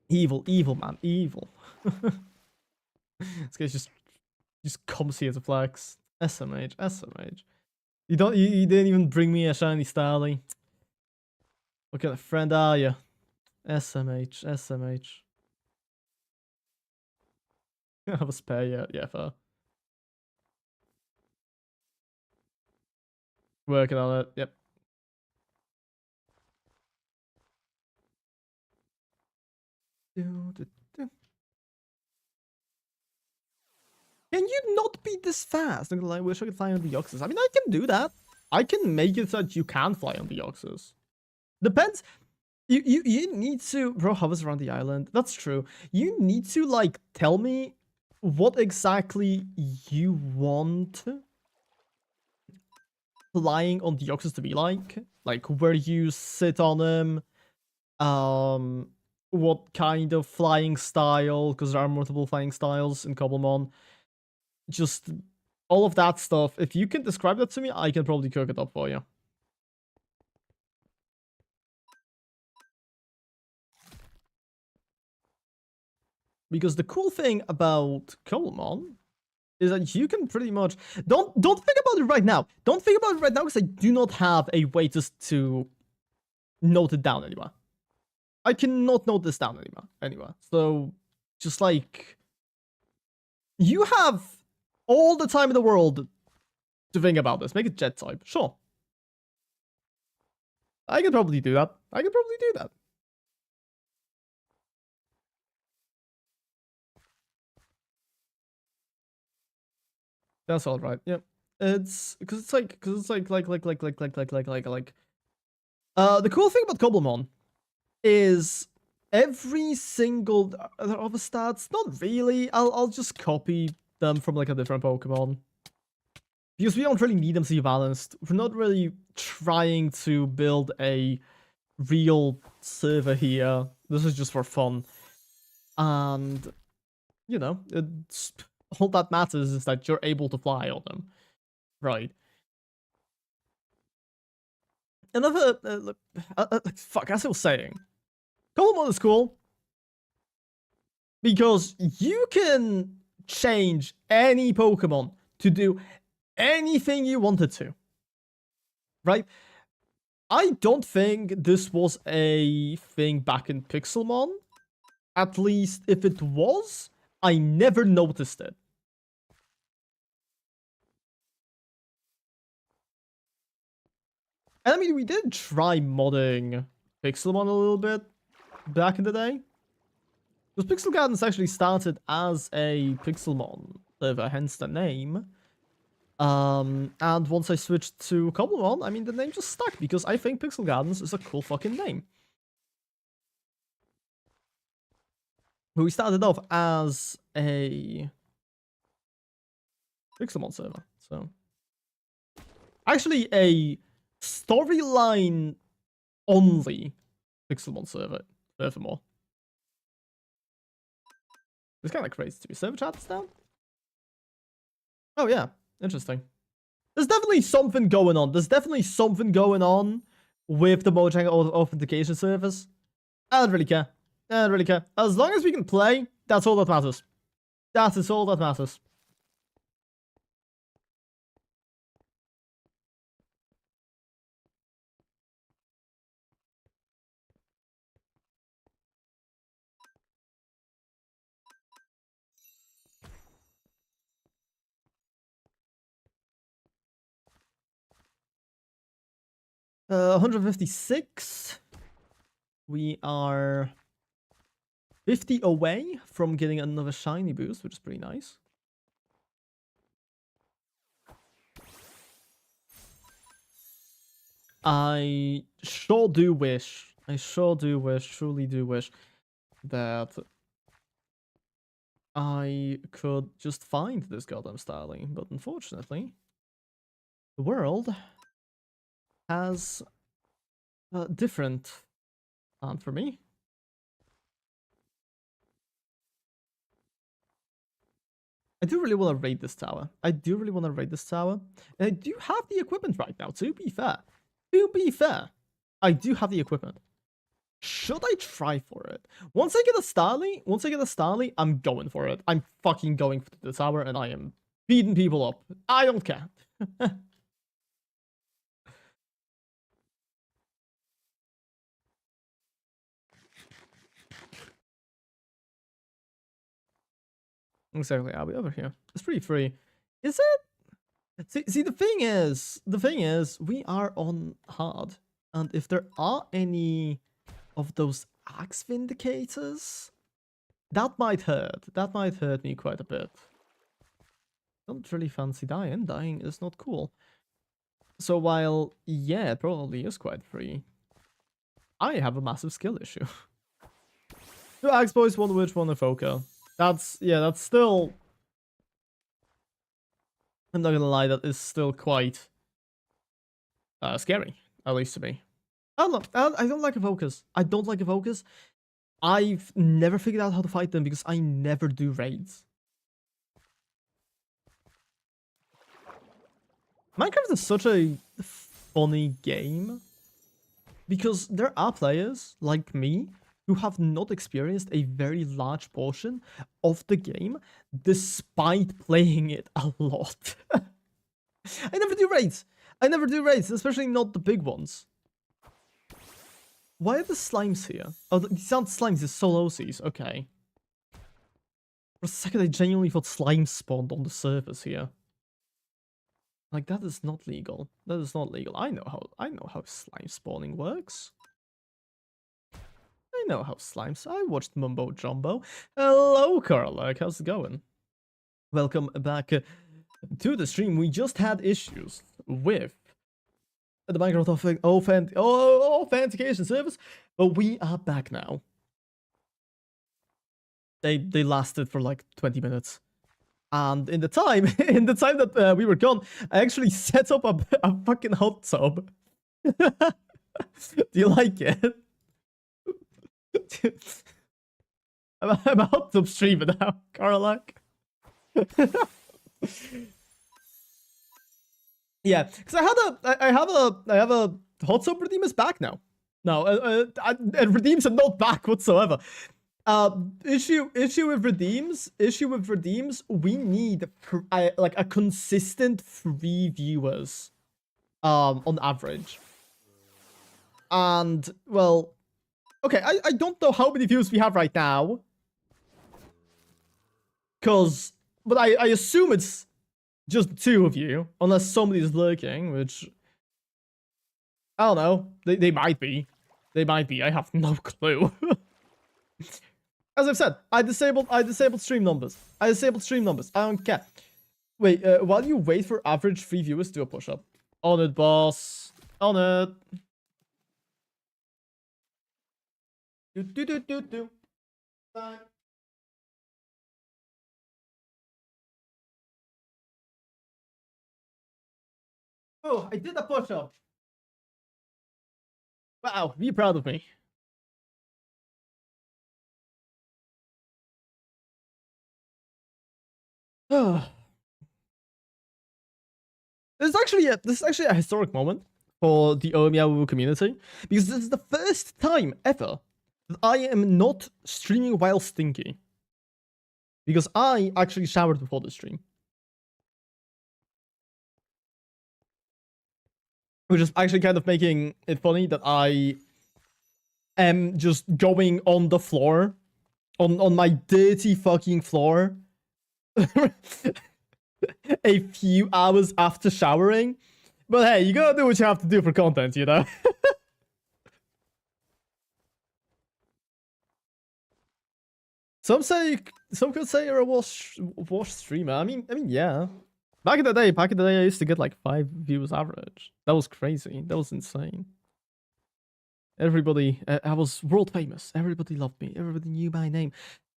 Evil, man. Evil. This guy just comes here to flex. SMH. You didn't even bring me a shiny Starly. What kind of friend are you? SMH, SMH. I have a spare, yeah, fair. Working on it, yep. Can you not be this fast? I'm gonna lie, I wish I could fly on the Yoxes. I mean, I can do that. I can make it so that you can fly on the Yoxes. Depends. You need to, bro, hovers around the island. That's true. You need to, like, tell me what exactly you want flying on the Yoxes to be like. Like, where you sit on them. What kind of flying style, because there are multiple flying styles in Cobblemon. Just all of that stuff. If you can describe that to me, I can probably cook it up for you. Because the cool thing about Cobblemon is that you can pretty much don't think about it right now. Don't think about it right now because I do not have a way to note it down anywhere. I cannot note this down anywhere. So just like you have all the time in the world to think about this. Make it jet type. Sure. I could probably do that. That's all right. Yep. It's because it's like the cool thing about Cobblemon is every single other stats. Not really. I'll just copy them from like a different Pokemon because we don't really need them to be balanced. We're not really trying to build a real server here. This is just for fun, and you know, it's all that matters is that you're able to fly on them, right? Another fuck, as I was saying, Cobblemon is cool because you can change any Pokemon to do anything you wanted to, right? I don't think this was a thing back in Pixelmon. At least if it was, I never noticed it. And I mean, we did try modding Pixelmon a little bit back in the day. Because Pixel Gardens actually started as a Pixelmon server, hence the name. And once I switched to Cobblemon, I mean, the name just stuck because I think Pixel Gardens is a cool fucking name. We started off as a Pixelmon server, so actually a storyline only Pixelmon server, furthermore. It's kind of crazy to be server chat is down. Oh yeah, interesting. There's definitely something going on. With the Mojang authentication service. I don't really care. As long as we can play, that's all that matters. That is all that matters. Uh, 156. We are 50 away from getting another shiny boost, which is pretty nice. I sure do wish, truly do wish that I could just find this goddamn Starling, but unfortunately, the world has a different plan for me. I do really want to raid this tower. And I do have the equipment right now, to be fair. I do have the equipment. Should I try for it? Once I get a Starly, I'm going for it. I'm fucking going for the tower and I am beating people up. I don't care. Exactly. I'll be over here. It's pretty free. Is it? See, the thing is, we are on hard, and if there are any of those axe vindicators, that might hurt. That might hurt me quite a bit. Don't really fancy dying. Dying is not cool. So while, yeah, it probably is quite free, I have a massive skill issue. 2 axe boys, 1 witch, 1 evoker. That's still... I'm not gonna lie, that is still quite scary, at least to me. I don't like evokers. I don't like evokers. I've never figured out how to fight them because I never do raids. Minecraft is such a funny game because there are players like me who have not experienced a very large portion of the game despite playing it a lot. I never do raids. I never do raids, especially not the big ones. Why are the slimes here? Oh, these aren't slimes, they're solosies. Okay. For a second, I genuinely thought slimes spawned on the surface here. Like, that is not legal. That is not legal. I know how slime spawning works. I know how slimes. I watched Mumbo Jumbo. Hello, Carlac. How's it going? Welcome back to the stream. We just had issues with the Minecraft authentication service, but we are back now. They lasted for like 20 minutes. And in the time that we were gone, I actually set up a fucking hot tub. Do you like it? I'm a hot tub streamer now, Carlac. Yeah, because I have a hot tub. Redeem is back now. No, redeems are not back whatsoever. Issue with redeems. We need like a consistent 3 viewers, on average. And well, okay, I don't know how many views we have right now, but I assume it's just 2 of you, unless somebody's lurking, which I don't know. They might be. I have no clue. As I've said, I disabled stream numbers. I don't care. Wait, while you wait for average 3 viewers, do a push-up. On it, boss. On it. Do. Bye. Oh, I did a push-up. Wow, be proud of me. This is actually a historic moment for the Meow community, because this is the first time ever that I am not streaming while stinky. Because I actually showered before the stream. Which is actually kind of making it funny that I am just going on the floor, on my dirty fucking floor, a few hours after showering. But hey, you gotta do what you have to do for content, you know? Some could say you're a wash streamer. I mean, yeah. Back in the day, I used to get like 5 views average. That was crazy. That was insane. Everybody, I was world famous. Everybody loved me. Everybody knew my name.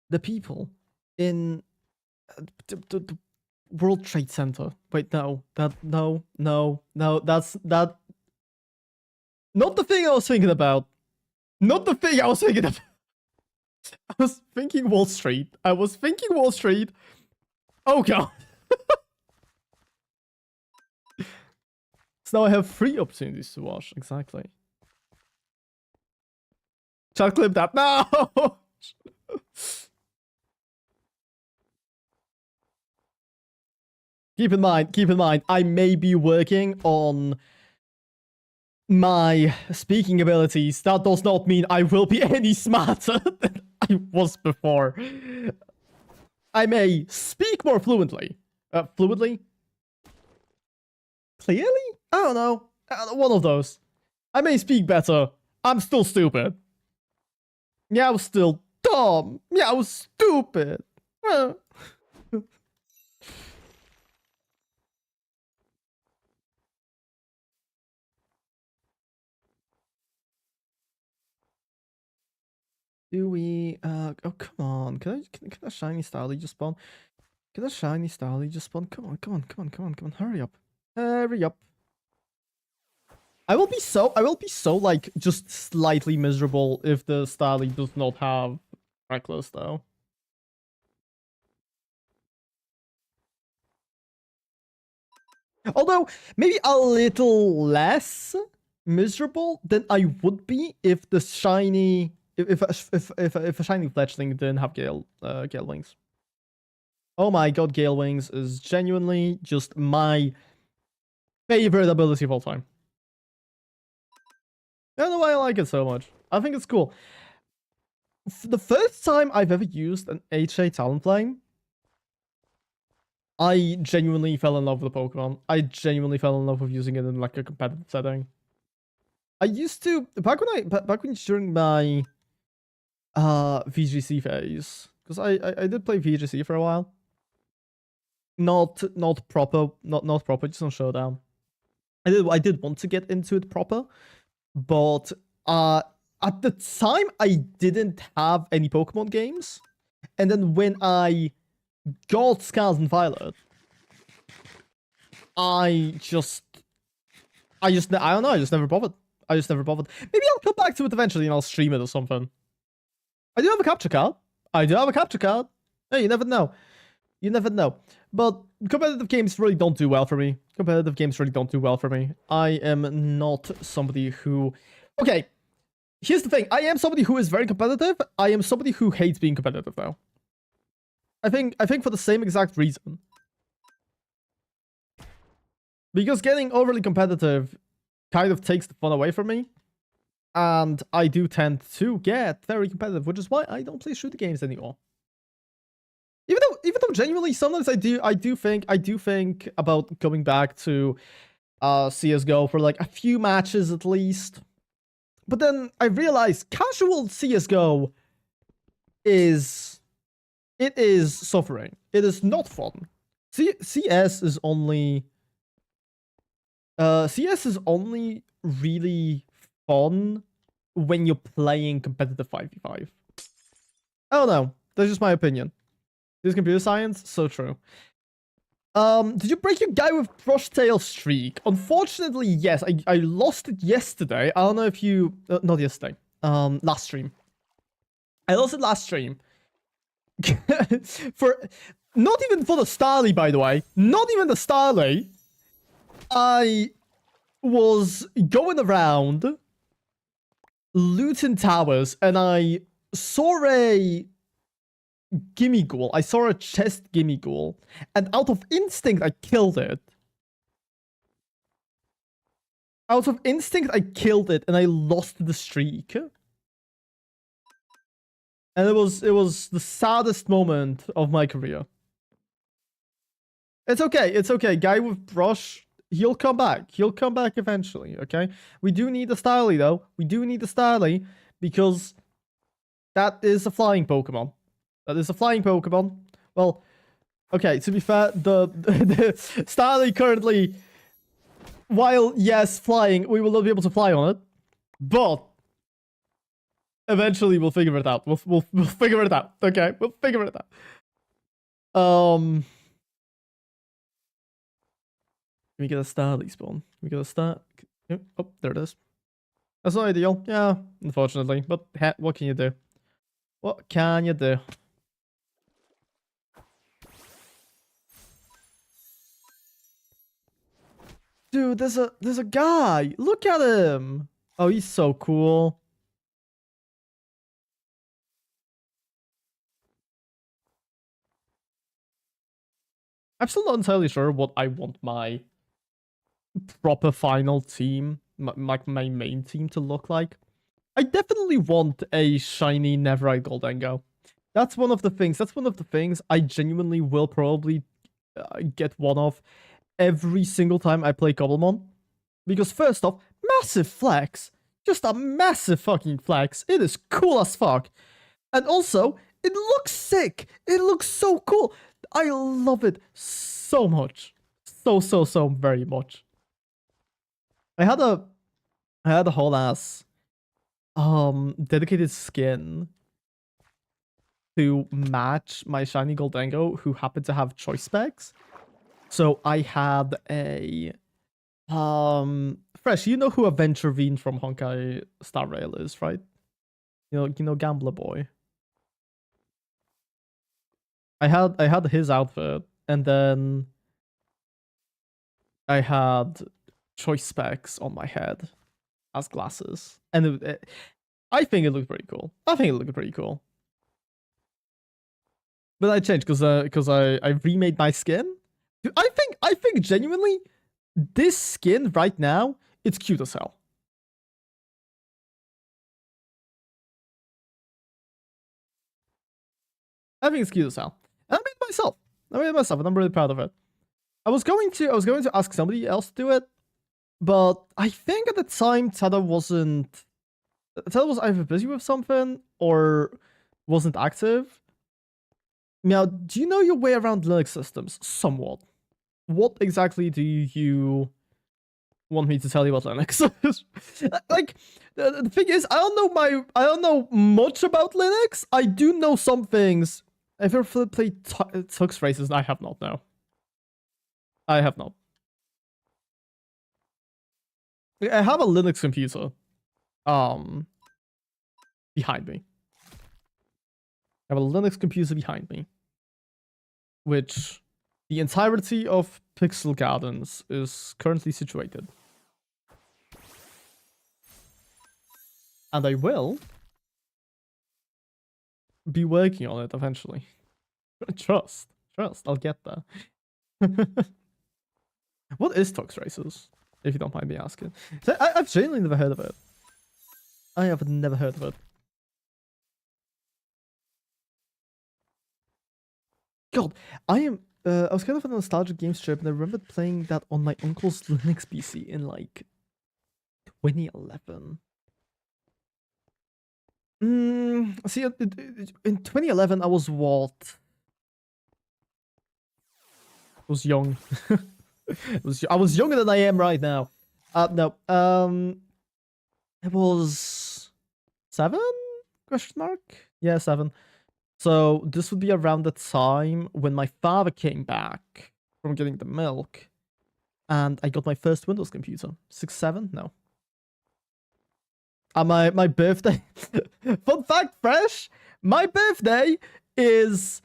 The people in the World Trade Center. Wait, no, that's not the thing I was thinking about. Not the thing I was thinking about. I was thinking Wall Street. Oh god. So now I have 3 opportunities to wash. Exactly. Shall I clip that? No! Keep in mind, I may be working on my speaking abilities. That does not mean I will be any smarter than I was before. I may speak more fluently. Fluently? Clearly? I don't know. One of those. I may speak better. I'm still stupid. Meow's still dumb. Meow's stupid. Do we, oh, come on. Can a shiny Starly just spawn? Can a shiny Starly just spawn? Come on, come on, come on, come on, come on. Hurry up. Hurry up. I will be so, like, just slightly miserable if the Starly does not have Reckless, though. Although, maybe a little less miserable than I would be if the shiny, if a shiny fledgling didn't have Gale Wings. Oh my god, Gale Wings is genuinely just my favorite ability of all time. I don't know why I like it so much. I think it's cool. The first time I've ever used an HA Talonflame, I genuinely fell in love with the Pokemon. I genuinely fell in love with using it in like a competitive setting. I used to back when during my VGC phase, because I did play VGC for a while. Not proper, not proper, just on Showdown. I did want to get into it proper, but at the time I didn't have any Pokemon games, and then when I got Scarlet and Violet, I don't know, I just never bothered. Maybe I'll come back to it eventually and I'll stream it or something. I do have a capture card. Hey, you never know. But competitive games really don't do well for me. I am not somebody who... Okay, here's the thing. I am somebody who is very competitive. I am somebody who hates being competitive, though. I think for the same exact reason. Because getting overly competitive kind of takes the fun away from me. And I do tend to get very competitive, which is why I don't play shooter games anymore. Even though genuinely sometimes I do think about going back to CS:GO for like a few matches at least. But then I realize casual CS:GO is suffering. It is not fun. CS is only really fun when you're playing competitive 5v5. I don't know. That's just my opinion. This computer science, so true. Did you break your guy with brush tail streak? Unfortunately, yes. I lost it yesterday. I don't know if you... not yesterday. Last stream. I lost it last stream. Not even for the Starly, by the way. Not even the Starly. I was going around looting towers and I saw a Gimmighoul. I saw a chest Gimmighoul, and out of instinct I killed it. And I lost the streak. And it was the saddest moment of my career. It's okay. Guy with brush, he'll come back. Eventually, okay? We do need the Starly, though. Because that is a flying Pokemon. Well, okay, to be fair, the Starly currently, while, yes, flying, we will not be able to fly on it. But eventually we'll figure it out. We'll figure it out, okay? We'll figure it out. Can we get a Starly spawn? Oh, there it is. That's not ideal. Yeah, unfortunately. But what can you do? Dude, there's a guy. Look at him. Oh, he's so cool. I'm still not entirely sure what I want my proper final team, my main team to look like. I definitely want a shiny Netherite Goldengo. That's one of the things. That's one of the things I genuinely will probably get one of every single time I play Cobblemon. Because first off, massive flex. Just a massive fucking flex. It is cool as fuck. And also, it looks sick. It looks so cool. I love it so much. So very much. I had a whole ass dedicated skin to match my shiny Goldango, who happened to have choice specs. So I had a Fresh, you know who Adventure Veen from Honkai Star Rail is, right? You know Gambler Boy. I had his outfit, and then I had choice specs on my head as glasses, and I think it looked pretty cool. But I changed because I remade my skin. I think genuinely this skin right now, it's cute as hell. I think it's cute as hell. And I made it myself. And I'm really proud of it. I was going to ask somebody else to do it, but I think at the time Tada was either busy with something or wasn't active. Now, do you know your way around Linux systems? Somewhat. What exactly do you want me to tell you about Linux? Like, the thing is, I don't know much about Linux. I do know some things. I've ever played Tux Races, I have not, no. I have not. I have a Linux computer behind me. I have a Linux computer behind me, which the entirety of Pixel Gardens is currently situated. And I will be working on it eventually. Trust, I'll get there. What is Tux Races, if you don't mind me asking? So I've genuinely never heard of it. I have never heard of it. God, I was kind of on a nostalgic games trip, and I remember playing that on my uncle's Linux PC in like 2011. See, in 2011, I was what? I was young. I was younger than I am right now. No. It was 7? Question mark? Yeah, 7. So this would be around the time when my father came back from getting the milk, and I got my first Windows computer. 6, 7? No. My birthday. Fun fact, Fresh. My birthday is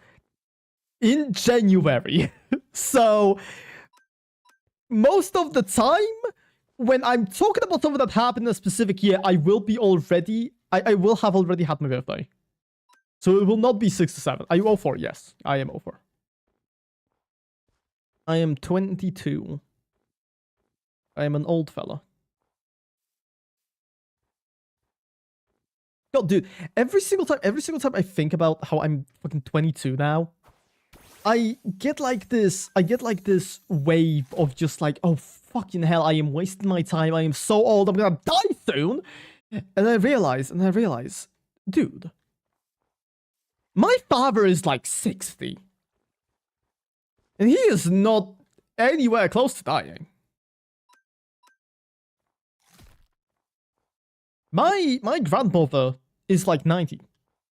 in January. So most of the time, when I'm talking about something that happened in a specific year, I will have already had my birthday. So it will not be 6 to 7. Are you 04? Yes, I am 04. I am 22. I am an old fella. God, dude, every single time I think about how I'm fucking 22 now, I get like this wave of just like, oh fucking hell, I am wasting my time. I am so old. I'm gonna die soon. And I realize, dude, my father is like 60. And he is not anywhere close to dying. My grandmother is like 90.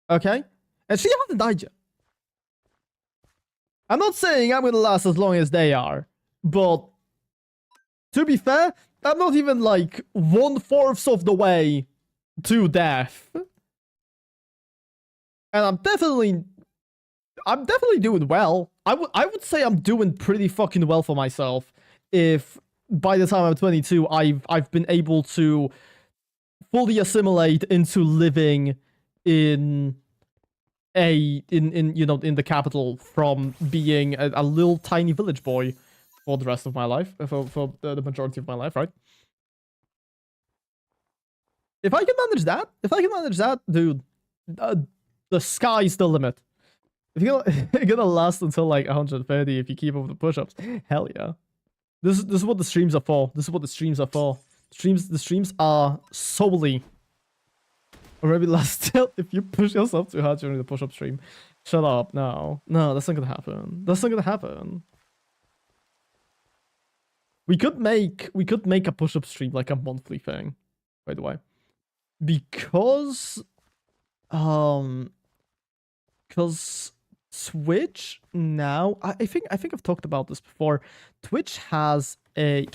Okay? And she hasn't died yet. I'm not saying I'm gonna last as long as they are, but to be fair, I'm not even like 1/4 of the way to death. And I'm definitely doing well. I would say I'm doing pretty fucking well for myself if by the time I'm 22 I've been able to fully assimilate into living in the capital from being a little tiny village boy for the rest of my life, for the majority of my life, right? If I can manage that, dude, The sky's the limit. If you're gonna last until like 130 if you keep up with the push-ups, hell yeah. This is what the streams are for. This is what the streams are for. The streams are solely, or maybe last till if you push yourself too hard during the push-up stream. Shut up. No, that's not gonna happen. That's not gonna happen. We could make a push-up stream like a monthly thing, by the way, because Twitch now, I think I've talked about this before. Twitch has a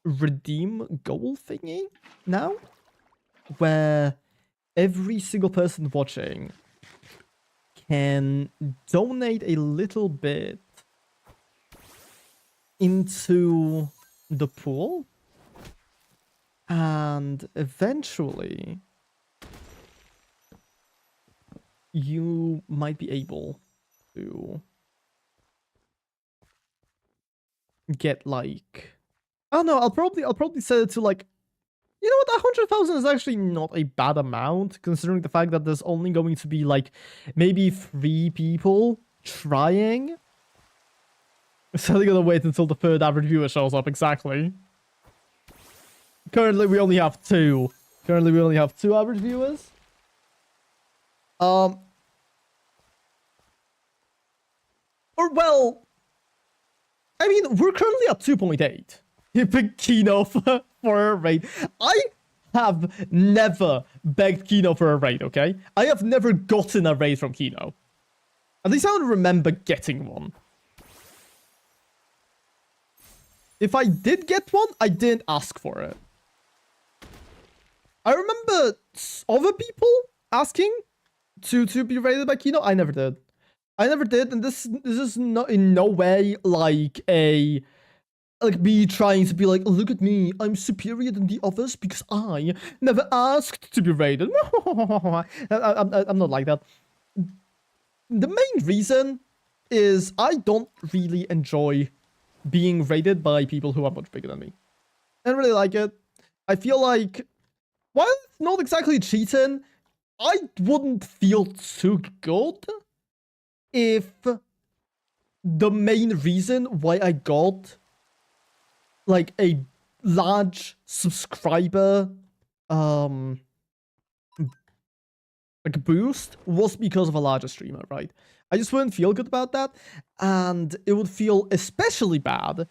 redeem goal thingy now, where every single person watching can donate a little bit into the pool, and eventually you might be able to get like, I don't know, I'll probably set it to like, you know what, 100,000 is actually not a bad amount, considering the fact that there's only going to be like maybe 3 people trying. So they're gonna wait until the third average viewer shows up, exactly. Currently we only have 2. Currently we only have 2 average viewers. Or well, I mean, we're currently at 2.8. You picked Kino for a raid. I have never begged Kino for a raid, okay? I have never gotten a raid from Kino. At least I don't remember getting one. If I did get one, I didn't ask for it. I remember other people asking to be raided by Kino. I never did. And this is not in no way like me trying to be like, look at me, I'm superior than the others because I never asked to be raided. I'm not like that. The main reason is I don't really enjoy being raided by people who are much bigger than me. I don't really like it. I feel like, while it's not exactly cheating, I wouldn't feel too good if the main reason why I got like a large subscriber like boost was because of a larger streamer, right? I just wouldn't feel good about that, and it would feel especially bad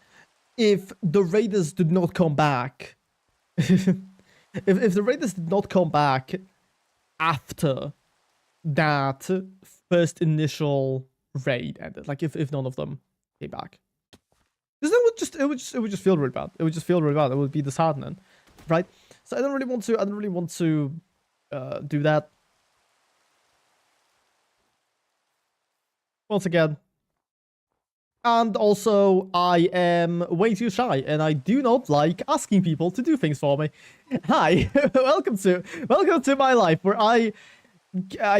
if the raiders did not come back. if the raiders did not come back after that first initial raid ended, like if none of them came back, because it would just feel really bad. It would just feel really bad. It would be disheartening, right? So I don't really want to do that. Once again. And also, I am way too shy, and I do not like asking people to do things for me. Hi, welcome to my life, where I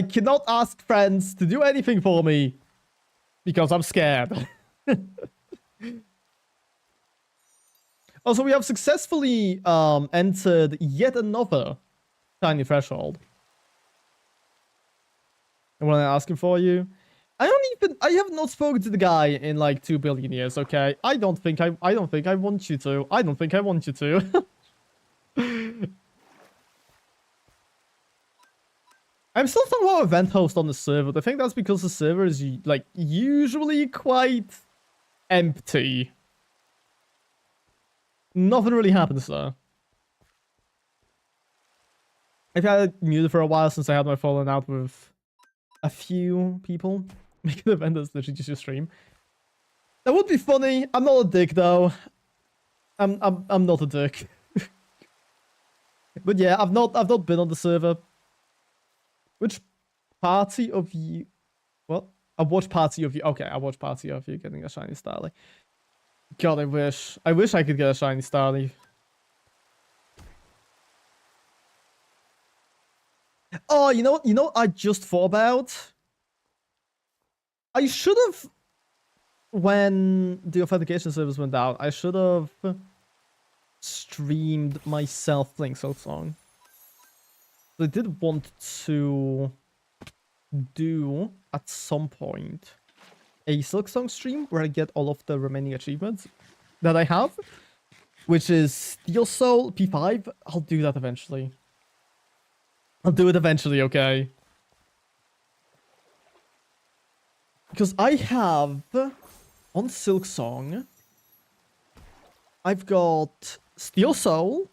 cannot ask friends to do anything for me because I'm scared. Also, we have successfully entered yet another tiny threshold. And what I'm asking for you, I have not spoken to the guy in like 2 billion years, okay? I don't think I want you to. I don't think I want you to. I'm still somehow event host on the server, but I think that's because the server is like usually quite empty. Nothing really happens there. I've had it muted for a while since I had my falling out with a few people. Make an event that's literally just your stream. That would be funny. I'm not a dick though. I'm not a dick. But yeah, I've not been on the server. Which party of you? Well, I watched party of you. Okay, I watched party of you getting a shiny starly. God, I wish I could get a shiny starly. Oh, you know, I just thought about. I should have, when the authentication service went down, I should have streamed myself playing Silk Song. I did want to do at some point a Silksong stream where I get all of the remaining achievements that I have, which is Steel Soul P5. I'll do that eventually. I'll do it eventually, okay? Because I have on Silksong, I've got Steel Soul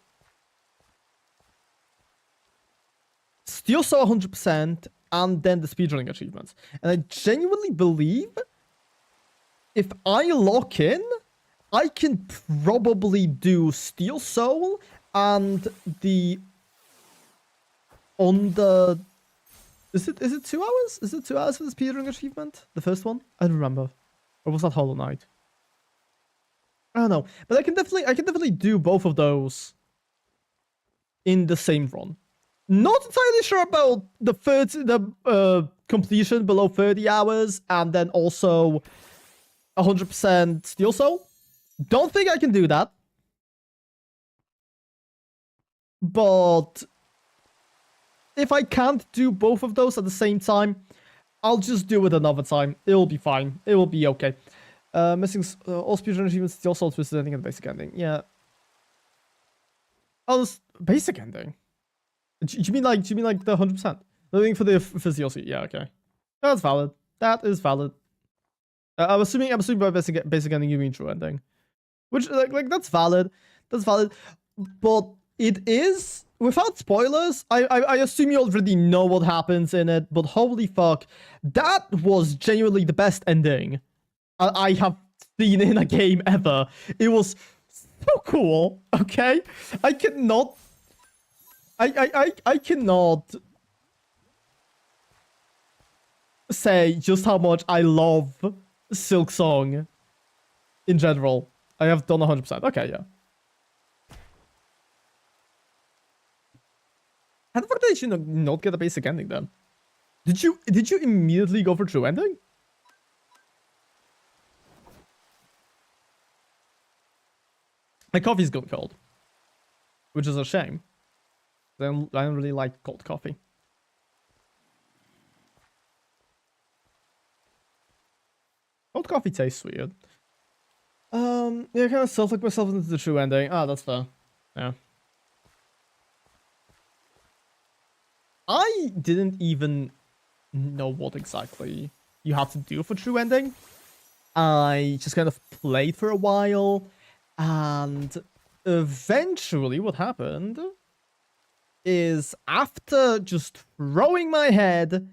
100%, and then the speedrunning achievements. And I genuinely believe if I lock in, I can probably do Steel Soul and the on the is it 2 hours? Is it 2 hours for the speedrunning achievement? The first one? I don't remember. Or was that Hollow Knight? I don't know. But I can definitely do both of those in the same run. Not entirely sure about the completion below 30 hours and then also 100% Steel Soul. Don't think I can do that. But if I can't do both of those at the same time, I'll just do it another time. It'll be fine. It will be okay. Missing all speedrun achievements, Steel Soul, twisted ending, and basic ending. Yeah. Oh, this basic ending. Do you mean like the 100%? Looking for the DLC. Yeah, okay. That's valid. That is valid. I'm assuming by basic ending you mean true ending, which like that's valid. That's valid. But it is without spoilers. I assume you already know what happens in it. But holy fuck, that was genuinely the best ending I have seen in a game ever. It was so cool. Okay, I cannot say just how much I love Silksong in general. I have done 100%. Okay, yeah. How the fuck did you not get a basic ending then? Did you immediately go for true ending? My coffee's gone cold, which is a shame. I don't really like cold coffee. Cold coffee tastes weird. Yeah, I kind of self-look myself into the true ending. Ah, that's fair. Yeah. I didn't even know what exactly you had to do for true ending. I just kind of played for a while, and eventually what happened is after just throwing my head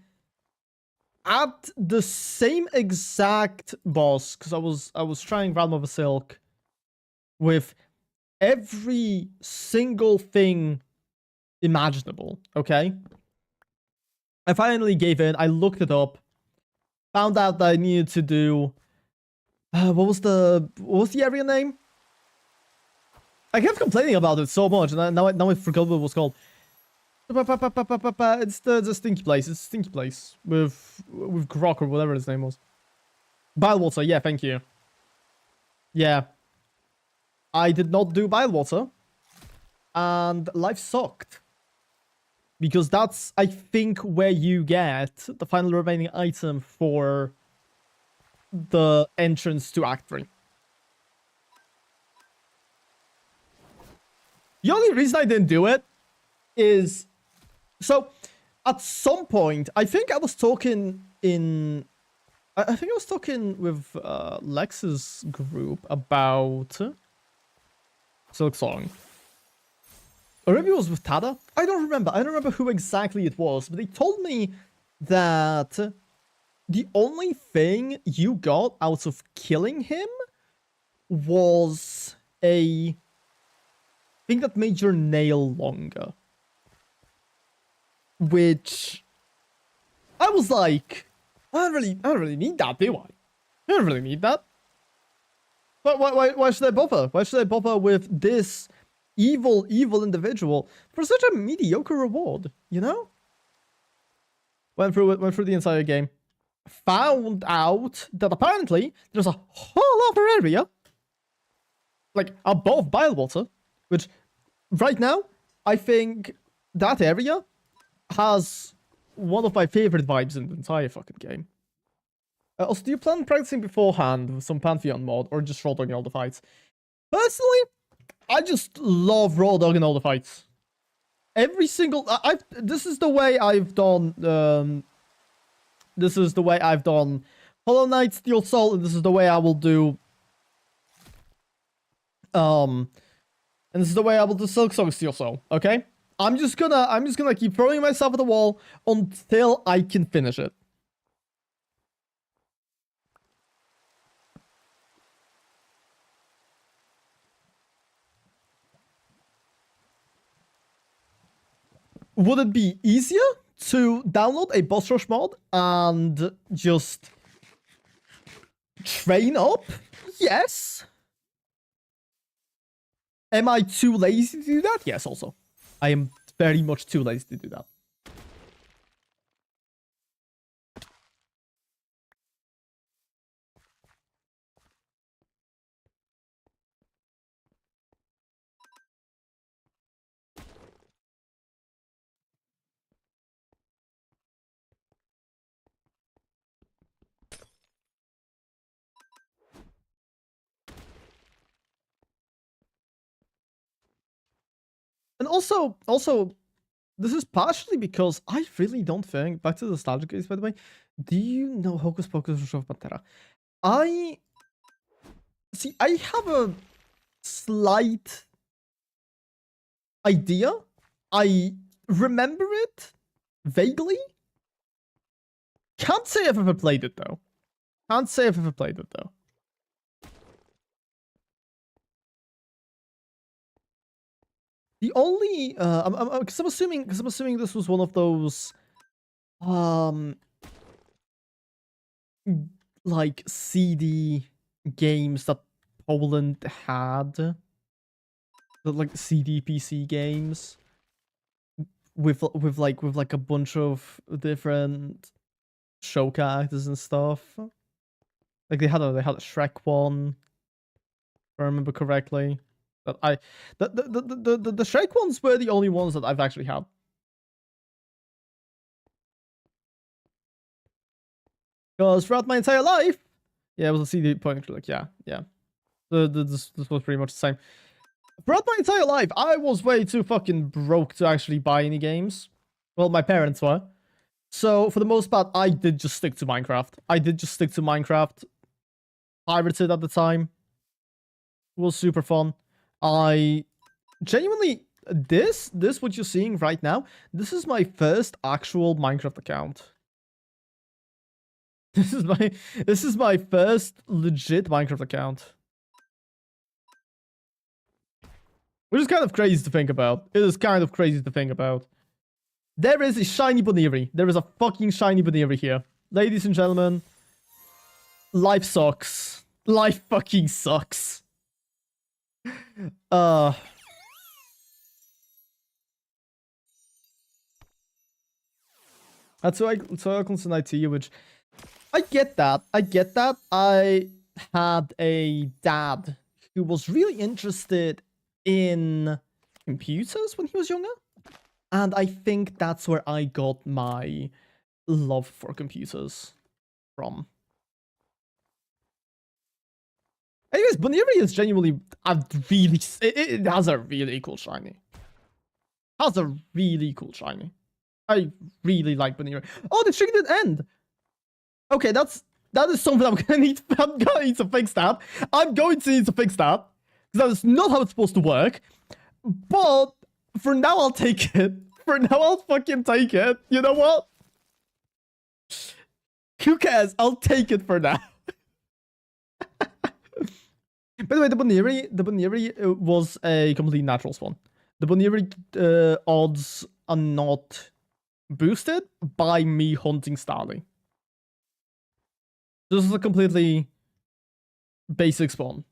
at the same exact boss, because I was trying Realm of a Silk with every single thing imaginable, okay? I finally gave in. I looked it up, found out that I needed to do what was the area name? I kept complaining about it so much, and now I forgot what it was called. It's the stinky place. It's stinky place with Grok or whatever his name was. Bilewater. Yeah, thank you. Yeah, I did not do Bilewater, and life sucked because that's I think where you get the final remaining item for the entrance to Act 3. The only reason I didn't do it is so at some point I think I was talking in I think I was talking with Lex's group about Silksong. Or maybe it was with Tada. I don't remember who exactly it was, but they told me that the only thing you got out of killing him was a thing that made your nail longer. Which I was like, I don't really need that, do I? I don't really need that. But why should I bother? Why should I bother with this evil individual for such a mediocre reward, you know? Went through the entire game. Found out that apparently there's a whole other area, like above Bilewater, which right now I think that area has one of my favorite vibes in the entire fucking game. Also, do you plan practicing beforehand with some Pantheon mod, or just raw dogging all the fights? Personally, I just love raw dogging all the fights. Every single... this is the way I've done... this is the way I've done Hollow Knight, Steel Soul, and this is the way I will do... and this is the way I will do Silk Song, Steel Soul, okay? I'm just gonna keep throwing myself at the wall until I can finish it. Would it be easier to download a boss rush mod and just train up? Yes. Am I too lazy to do that? Yes, also. I am very much too lazy to do that. And also, this is partially because I really don't think, back to the nostalgia case, by the way, do you know Hocus Pocus of Pantera? I have a slight idea. I remember it vaguely. Can't say I've ever played it, though. The only because I'm assuming this was one of those like CD games that Poland had, the like CD PC games with like a bunch of different show characters and stuff. Like they had a Shrek one, if I remember correctly. But the Shrek ones were the only ones that I've actually had. Because throughout my entire life, yeah, it was a CD point and click. Yeah. This was pretty much the same. Throughout my entire life, I was way too fucking broke to actually buy any games. Well, my parents were. So for the most part, I did just stick to Minecraft. Pirated at the time. It was super fun. I genuinely, this what you're seeing right now, this is my first actual Minecraft account. This is my first legit Minecraft account. Which is kind of crazy to think about. It is kind of crazy to think about. There is a shiny Boniri. There is a fucking shiny Boniri here. Ladies and gentlemen, life sucks. Life fucking sucks. That's why I constant to you, which I get that. I had a dad who was really interested in computers when he was younger, and I think that's where I got my love for computers from. Anyways, Boniri is genuinely it has a really cool shiny. I really like Boniri. Oh, the trigger didn't end. Okay, that is something I'm gonna need to fix that. I'm going to need to fix that. Because that is not how it's supposed to work. But for now, I'll take it. For now, I'll fucking take it. You know what? Who cares? I'll take it for now. By the way, the Boniri was a complete natural spawn. The Boniri odds are not boosted by me hunting Starly. This is a completely basic spawn.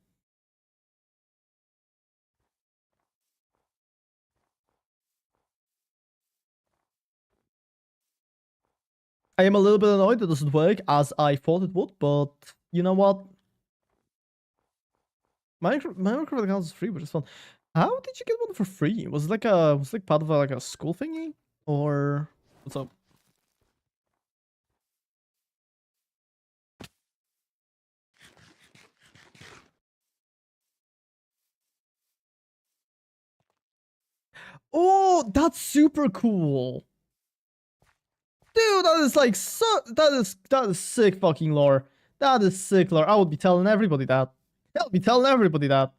I am a little bit annoyed that it doesn't work as I thought it would, but you know what? Minecraft account is free, which is fun. How did you get one for free? Was it like part of like a school thingy? Or what's up? Oh, that's super cool. Dude, that is like so that is sick fucking lore. That is sick lore. I would be telling everybody that. I'll be telling everybody that.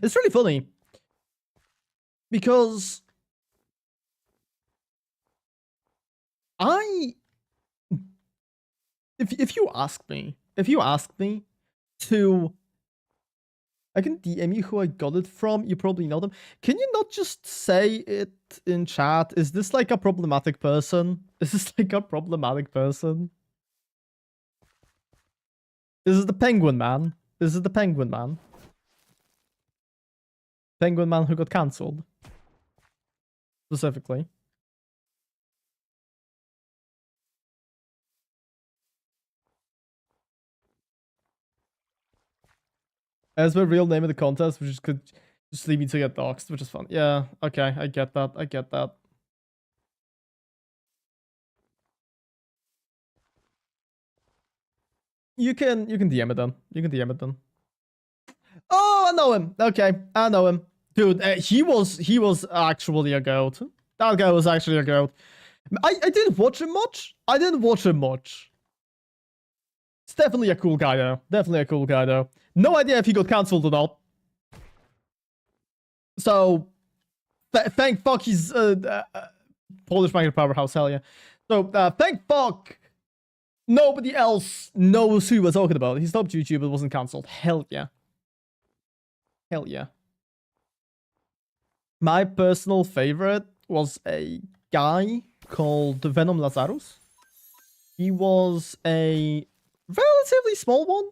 It's really funny because if you ask me to, I can DM you who I got it from. You probably know them. Can you not just say it in chat? Is this like a problematic person? Is this like a problematic person? This is the Penguin Man. This is the Penguin Man. Penguin Man who got cancelled. Specifically. As my real name of the contest, which could just lead me to get doxxed, which is fun. Yeah, okay, I get that. I get that. You can DM it then. You can DM it then. Oh, I know him. Okay, I know him. Dude, he was actually a goat. That guy was actually a goat. I didn't watch him much. I didn't watch him much. It's definitely a cool guy though. Definitely a cool guy though. No idea if he got cancelled or not. So, thank fuck he's Polish Minecraft powerhouse. Hell yeah. So, thank fuck nobody else knows who we're talking about. He stopped YouTube. It wasn't cancelled. Hell yeah. Hell yeah. My personal favorite was a guy called Venom Lazarus. He was a relatively small one.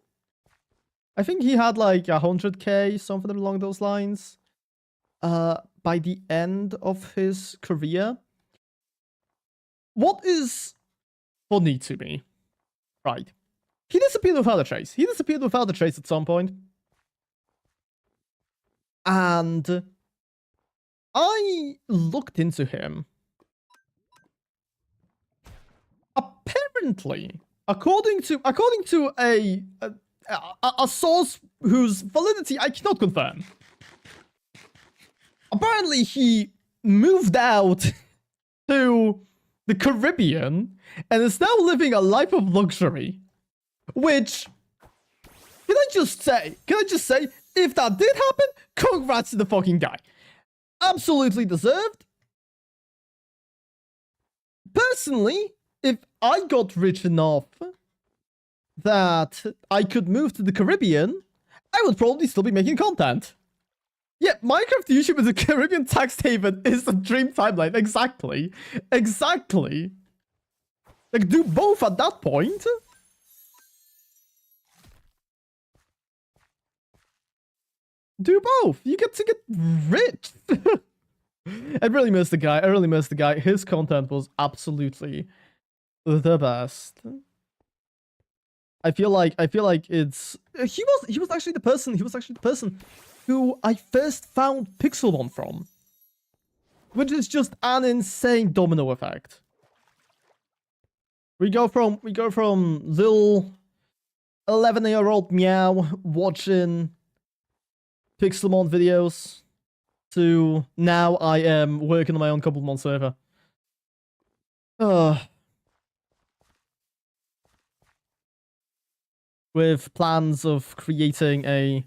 I think he had like 100k, something along those lines. By the end of his career. What is funny to me, right? He disappeared without a trace. He disappeared without a trace at some point. And I looked into him. Apparently, according to a source whose validity I cannot confirm, apparently he moved out to the Caribbean and is now living a life of luxury. Which, can I just say, if that did happen, congrats to the fucking guy. Absolutely deserved. Personally, if I got rich enough that I could move to the Caribbean, I would probably still be making content. Yeah, Minecraft YouTube as a Caribbean tax haven is the dream timeline. Exactly. Exactly. Like, do both at that point. Do both. You get to get rich. I really miss the guy. I really miss the guy. His content was absolutely the best. I feel like it's he was actually the person who I first found Pixelmon from. Which is just an insane domino effect. We go from little 11-year-old Meow watching Pixelmon videos to now I am working on my own Cobblemon server. With plans of creating a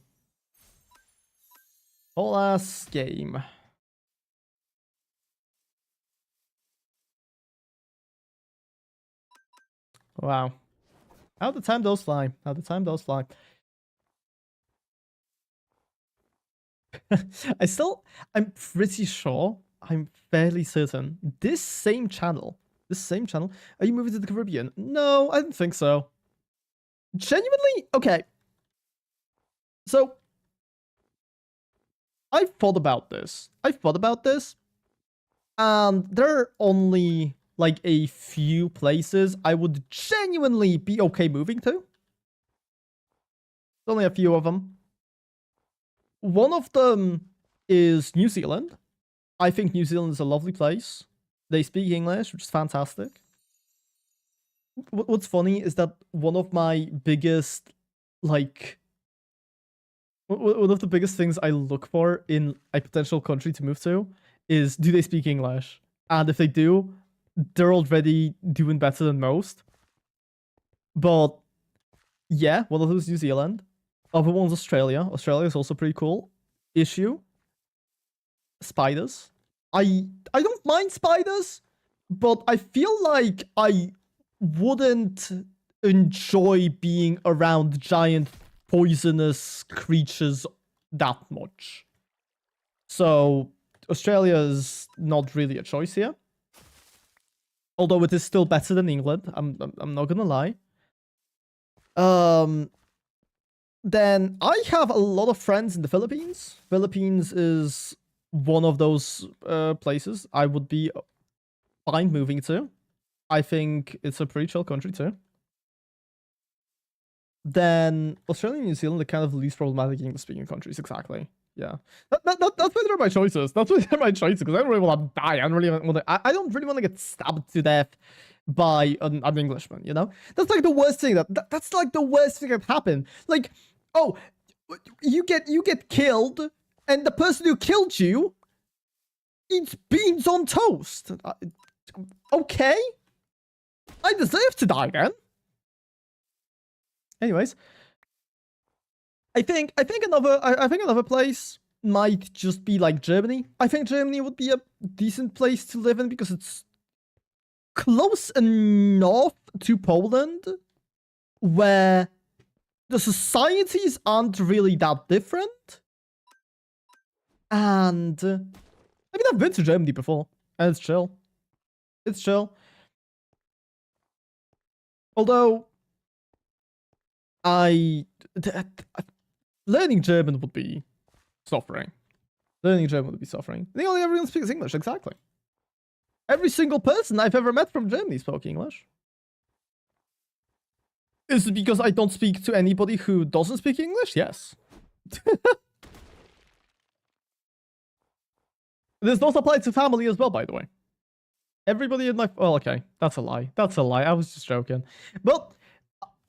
whole ass game. Wow. How the time does fly. How the time does fly. I'm pretty sure, I'm fairly certain, this same channel, are you moving to the Caribbean? No, I didn't think so. Genuinely? Okay. So, I've thought about this, and there are only, like, a few places I would genuinely be okay moving to. There's only a few of them. One of them is New Zealand. I think New Zealand is a lovely place. They speak English, which is fantastic. what's funny is that one of my biggest, like, one of the biggest things I look for in a potential country to move to is, do they speak English? And if they do, they're already doing better than most. But yeah, one of those is New Zealand. Other one's Australia. Australia is also pretty cool. Issue: spiders. I don't mind spiders, but I feel like I wouldn't enjoy being around giant poisonous creatures that much. So Australia is not really a choice here. Although it is still better than England. I'm not gonna lie. Then I have a lot of friends in the Philippines. Philippines is one of those places I would be fine moving to. I think it's a pretty chill country too. Then Australia and New Zealand are kind of the least problematic English-speaking countries. Exactly. Yeah. That's why they're my choices. That's why they're my choices, because I don't really want to die. I don't really want to. I don't really want to get stabbed to death by an Englishman. You know, that's like the worst thing. That's like the worst thing that happened. Like, oh, you get killed, and the person who killed you eats beans on toast. Okay, I deserve to die then. Anyways, I think another place might just be like Germany. I think Germany would be a decent place to live in because it's close enough to Poland where the societies aren't really that different. And I mean, I've been to Germany before, and it's chill. It's chill. Although learning German would be suffering. Learning German would be suffering. The only everyone speaks English, exactly. Every single person I've ever met from Germany spoke English. Is it because I don't speak to anybody who doesn't speak English? Yes. This does apply to family as well, by the way. Everybody in my... Well, okay. That's a lie. That's a lie. I was just joking. But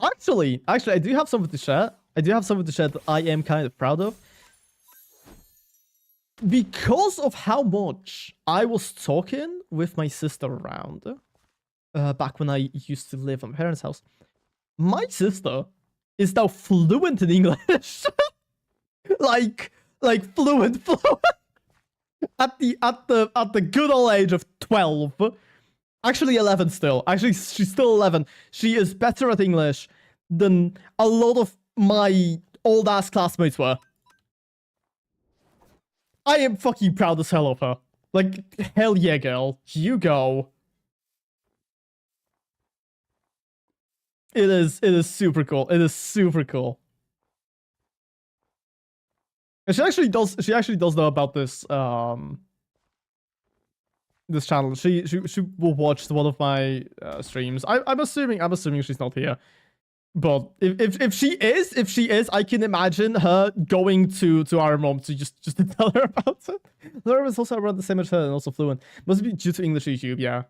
actually, I do have something to share. I do have something to share that I am kind of proud of. Because of how much I was talking with my sister around back when I used to live at my parents' house, my sister is now fluent in English. like fluent. At the good old age of 12. Actually 11 still. Actually, she's still 11. She is better at English than a lot of my old ass classmates were. I am fucking proud as hell of her. Like, hell yeah, girl. You go. It is super cool. It is super cool. And she actually does know about this this channel. She will watch one of my streams. I'm assuming she's not here. But if she is, I can imagine her going to our mom to just to tell her about it. Laura was also around the same as her and also fluent. Must be due to English YouTube, yeah.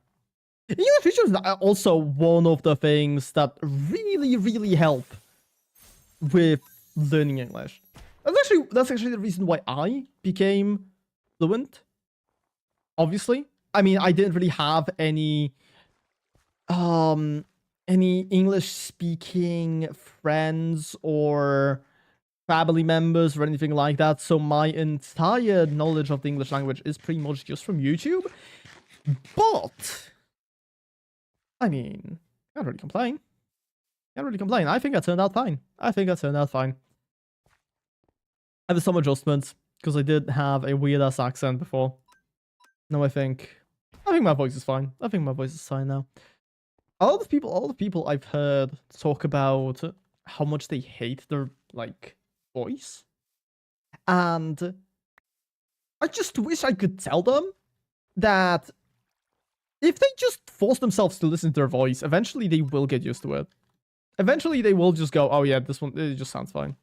English YouTube is also one of the things that really help with learning English. That's actually the reason why I became fluent. Obviously, I mean, I didn't really have any English speaking friends or family members or anything like that, so my entire knowledge of the English language is pretty much just from YouTube. But I mean, can't really complain. I think I turned out fine. I have some adjustments because I did have a weird ass accent before. No, I think my voice is fine. Now. All the people I've heard talk about how much they hate their like voice, and I just wish I could tell them that if they just force themselves to listen to their voice, eventually they will get used to it. Eventually they will just go, oh yeah, this one, it just sounds fine.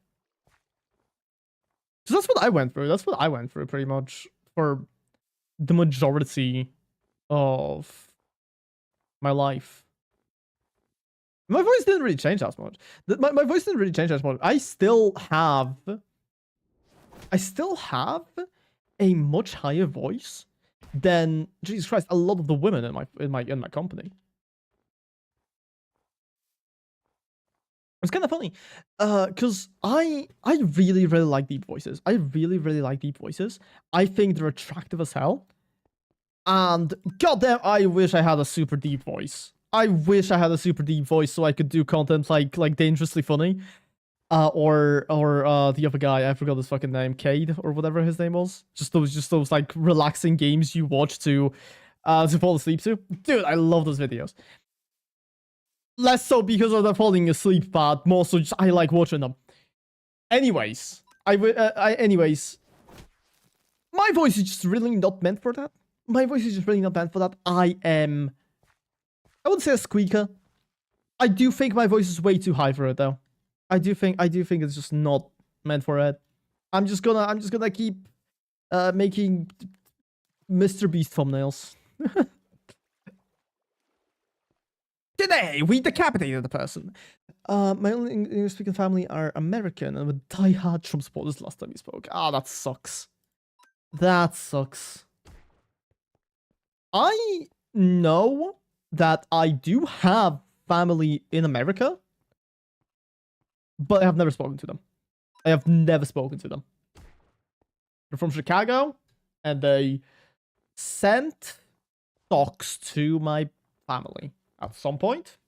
So that's what I went through. Pretty much for the majority of my life. My voice didn't really change as much. My voice didn't really change as much. I still have a much higher voice than, Jesus Christ, a lot of the women in my company. It's kind of funny, because I really like deep voices. I really like deep voices. I think they're attractive as hell. And goddamn, I wish I had a super deep voice. I wish I had a super deep voice so I could do content like Dangerously Funny, or the other guy, I forgot his fucking name, Cade or whatever his name was. Just those like relaxing games you watch to fall asleep to. Dude, I love those videos. Less so because of the falling asleep part, more so just I like watching them. Anyways, anyways, my voice is just really not meant for that. My voice is just really not meant for that. I wouldn't say a squeaker. I do think my voice is way too high for it though. I do think it's just not meant for it. I'm just gonna keep making Mr. Beast thumbnails. Today, we decapitated the person. My only English-speaking family are American and were diehard Trump supporters last time we spoke. Ah, that sucks. That sucks. I know that I do have family in America, but I have never spoken to them. I have never spoken to them. They're from Chicago, and they sent socks to my family at some point,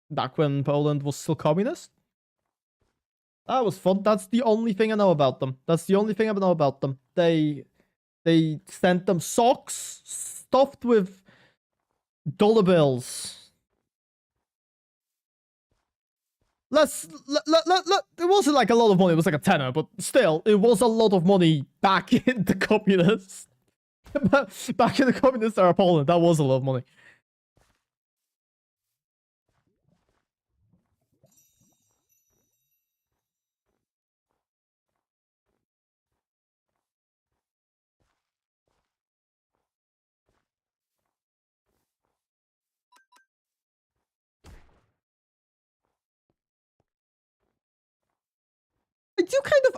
back when Poland was still communist. That was fun. That's the only thing I know about them. That's the only thing I know about them. They sent them socks stuffed with dollar bills. It wasn't like a lot of money. It was like a tenner, but still, it was a lot of money back in the communists. Back in the communist era Poland, that was a lot of money.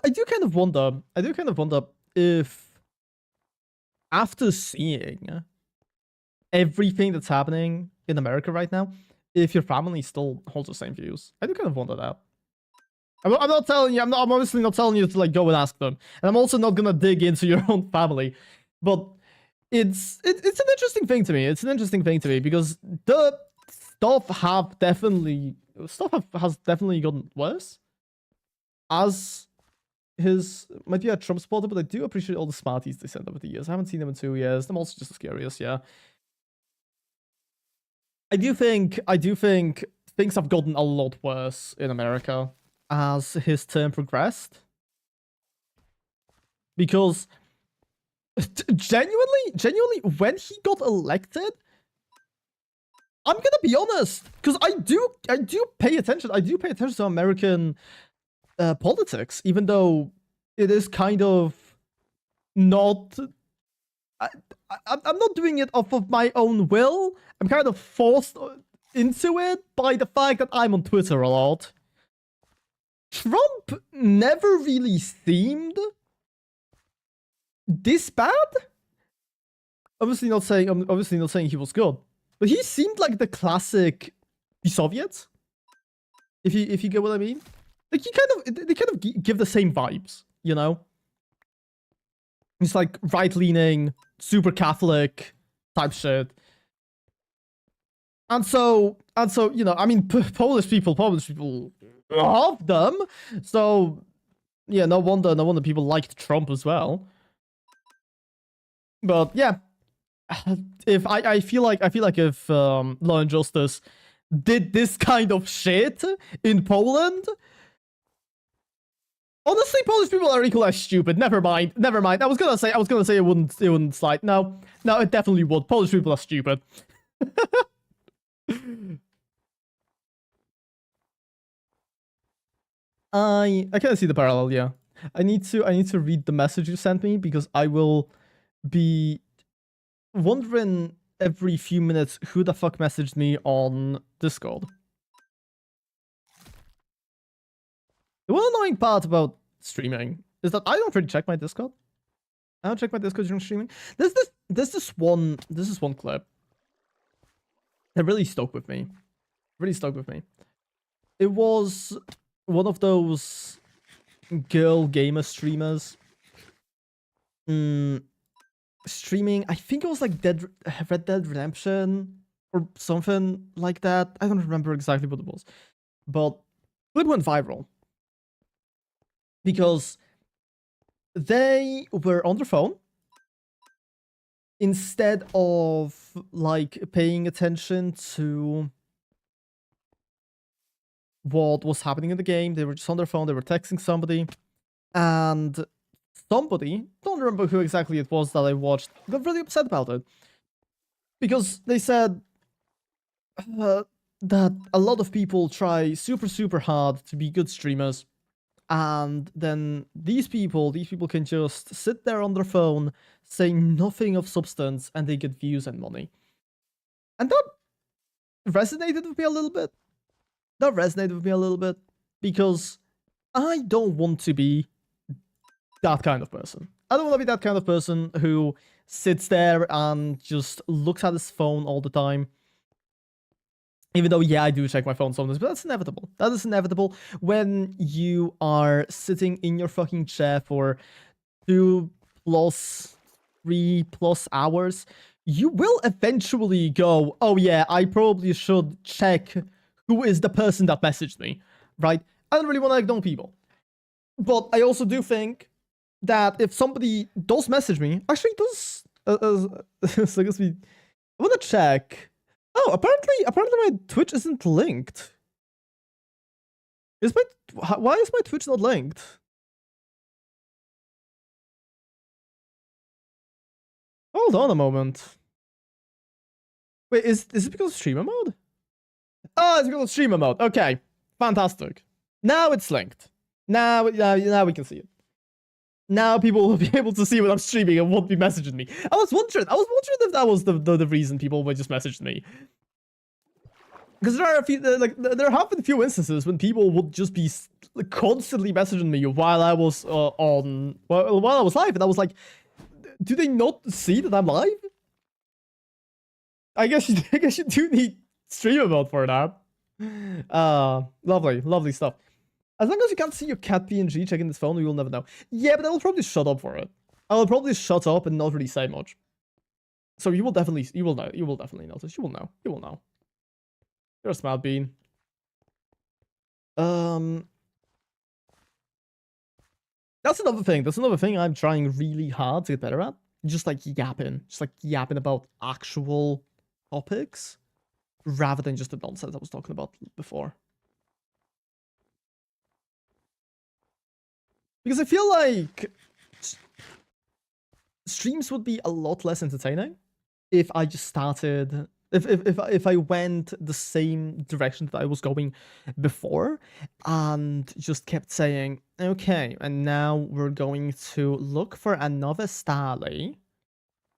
I do kind of wonder if, after seeing everything that's happening in America right now, if your family still holds the same views. I do kind of wonder that. I'm not telling you, I'm obviously not telling you to like go and ask them. And I'm also not gonna dig into your own family. But it's an interesting thing to me. It's an interesting thing to me because the stuff has definitely gotten worse. As his might be a Trump supporter, but I do appreciate all the smarties they sent over the years. I haven't seen them in 2 years. I'm also just as curious, yeah. I do think things have gotten a lot worse in America as his term progressed. Because genuinely, when he got elected, I'm gonna be honest, because I do pay attention. I do pay attention to American politics, even though it is kind of not. I'm not doing it off of my own will. I'm kind of forced into it by the fact that I'm on Twitter a lot. Trump never really seemed this bad. Obviously not saying he was good, but he seemed like the classic the Soviets. If you get what I mean. Like they kind of give the same vibes, you know? It's like right-leaning, super Catholic type shit. And so, you know, I mean, Polish people love them. So, yeah, no wonder people liked Trump as well. But yeah, if I feel like if Law and Justice did this kind of shit in Poland. Honestly, Polish people are equally as stupid. Never mind. I was gonna say it wouldn't slide. No, it definitely would. Polish people are stupid. I kind of see the parallel, yeah. I need to read the message you sent me because I will be wondering every few minutes who the fuck messaged me on Discord. The one annoying part about streaming is that I don't really check my Discord. I don't check my Discord during streaming. There's this one clip that really stuck with me. Really stuck with me. It was one of those girl gamer streamers. Streaming, I think it was like Red Dead Redemption or something like that. I don't remember exactly what it was. But it went viral. Because they were on their phone. Instead of like paying attention to what was happening in the game, they were just on their phone, they were texting somebody, and somebody, don't remember who exactly it was that I watched, got really upset about it. Because they said that a lot of people try super hard to be good streamers, and then these people can just sit there on their phone saying nothing of substance, and they get views and money. And that resonated with me a little bit. Because I don't want to be that kind of person. I don't want to be that kind of person who sits there and just looks at his phone all the time. Even though, yeah, I do check my phone sometimes, but that's inevitable. That is inevitable when you are sitting in your fucking chair for 2+, 3+ hours. You will eventually go, oh yeah, I probably should check who is the person that messaged me, right? I don't really want to ignore people. But I also do think that if somebody does message me, actually does, so I guess I want to check. Oh, apparently my Twitch isn't linked. Why is my Twitch not linked? Hold on a moment. Wait, is it because of streamer mode? Oh, it's because of streamer mode. Okay, fantastic. Now it's linked. Now we can see it. Now people will be able to see when I'm streaming and won't be messaging me. I was wondering if that was the reason people would just message me. Because there have been a few instances when people would just be constantly messaging me while I was while I was live, and I was like, do they not see that I'm live? I guess you do need streamer mode for that. Lovely stuff. As long as you can't see your cat PNG checking his phone, we will never know. Yeah, but I will probably shut up for it. I will probably shut up and not really say much. So you will definitely notice. You will know. You're a smart bean. That's another thing I'm trying really hard to get better at. Just like yapping about actual topics rather than just the nonsense I was talking about before. Because I feel like streams would be a lot less entertaining if I just started, if I went the same direction that I was going before and just kept saying, okay, and now we're going to look for another Starly,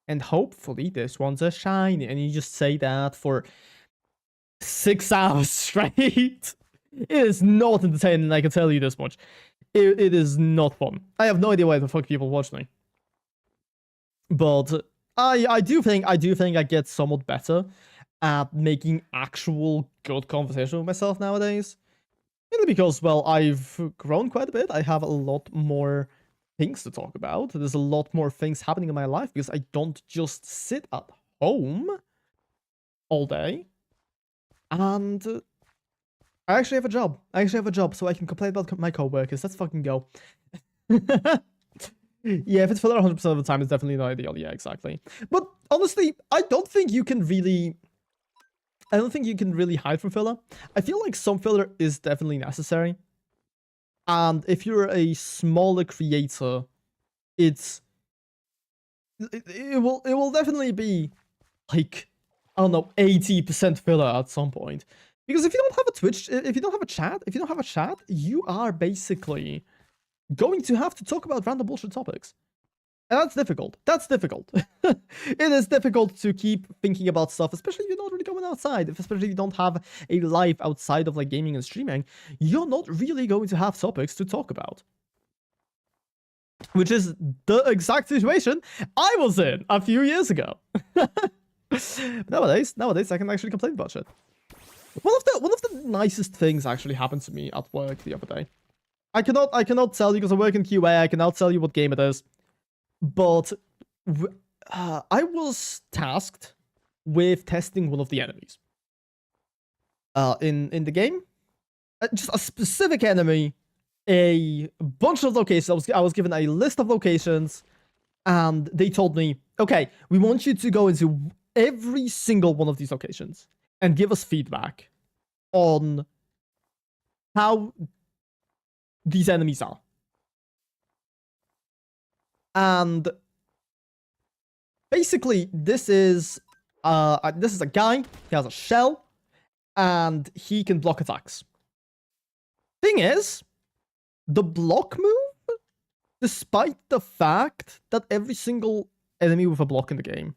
and hopefully this one's a shiny, and you just say that for 6 hours straight. It is not entertaining, I can tell you this much. It is not fun. I have no idea why the fuck people watch me. But I do think I get somewhat better at making actual good conversation with myself nowadays. Mainly because, well, I've grown quite a bit. I have a lot more things to talk about. There's a lot more things happening in my life because I don't just sit at home all day. And I actually have a job. So I can complain about my coworkers. Let's fucking go. Yeah, if it's filler 100% of the time, it's definitely not ideal. Yeah, exactly. But honestly, I don't think you can really hide from filler. I feel like some filler is definitely necessary. And if you're a smaller creator, it will definitely be like, I don't know, 80% filler at some point. Because if you don't have a Twitch, if you don't have a chat, you are basically going to have to talk about random bullshit topics. And that's difficult. That's difficult. It is difficult to keep thinking about stuff, especially if you're not really going outside. Especially if you don't have a life outside of like gaming and streaming, you're not really going to have topics to talk about. Which is the exact situation I was in a few years ago. Nowadays, I can actually complain about shit. One of the nicest things actually happened to me at work the other day. I cannot tell you because I work in QA. I cannot tell you what game it is. But I was tasked with testing one of the enemies in the game. Just a specific enemy, a bunch of locations. I was given a list of locations, and they told me, okay, we want you to go into every single one of these locations and give us feedback on how these enemies are. And basically, this is a guy. He has a shell, and he can block attacks. Thing is, the block move, despite the fact that every single enemy with a block in the game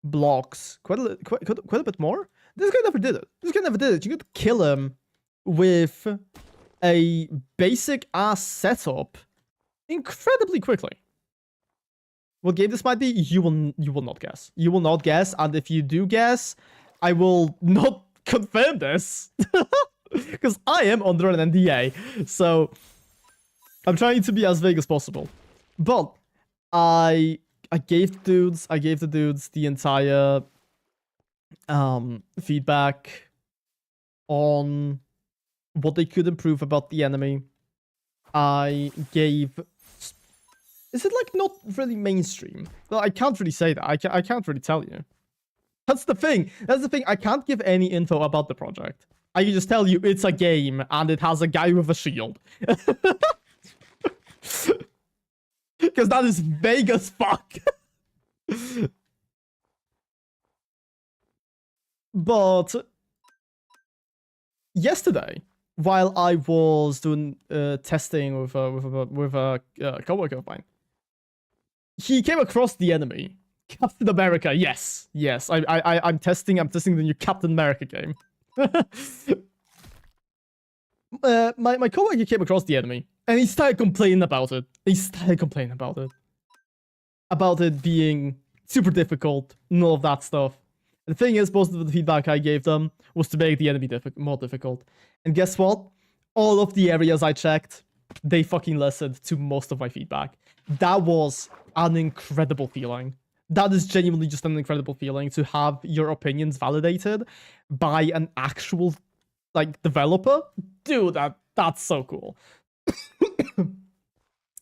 blocks quite a bit more, this guy never did it. This guy never did it. You could kill him with a basic ass setup incredibly quickly. What game this might be, you will not guess. You will not guess, and if you do guess, I will not confirm this. Because I am under an NDA. So I'm trying to be as vague as possible. But I gave the dudes the entire feedback on what they could improve about the enemy. I gave... Is it like not really mainstream? Well, I can't really say that. I can't really tell you. That's the thing. That's the thing. I can't give any info about the project. I can just tell you it's a game and it has a guy with a shield. Because that is vague as fuck. But yesterday, while I was doing testing with a coworker of mine, he came across the enemy. Captain America, yes. I'm testing the new Captain America game. My coworker came across the enemy, and he started complaining about it. About it being super difficult, and all of that stuff. The thing is, most of the feedback I gave them was to make the enemy more difficult. And guess what? All of the areas I checked, they fucking listened to most of my feedback. That was an incredible feeling. That is genuinely just an incredible feeling to have your opinions validated by an actual, like, developer. Dude, that's so cool.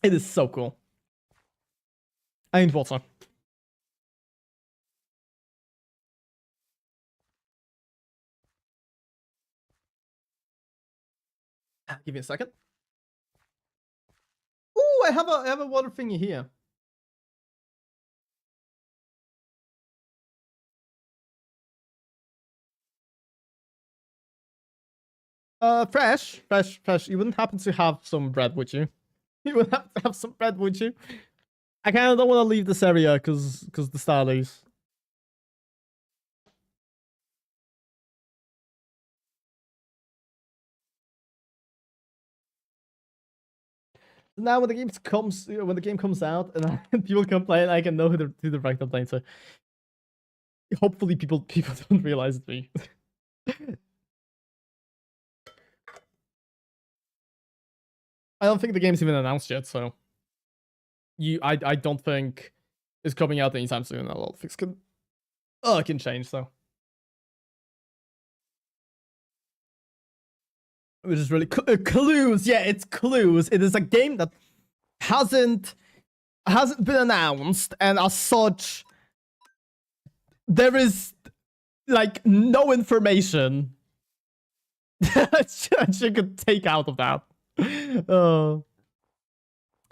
It is so cool. I need water. Give me a second. Ooh, I have a water thingy here. Fresh. You wouldn't happen to have some bread, would you? You would have to have some bread, would you? I kind of don't want to leave this area because the Starlies. Now when the game comes out and people complain, I can know who the right complaint to. Hopefully people don't realize it's me. I don't think the game's even announced yet, so I don't think it's coming out anytime soon. A lot of things can change, so. Which is really clues. Yeah, it's clues. It is a game that hasn't been announced, and as such, there is like no information that you could take out of that. At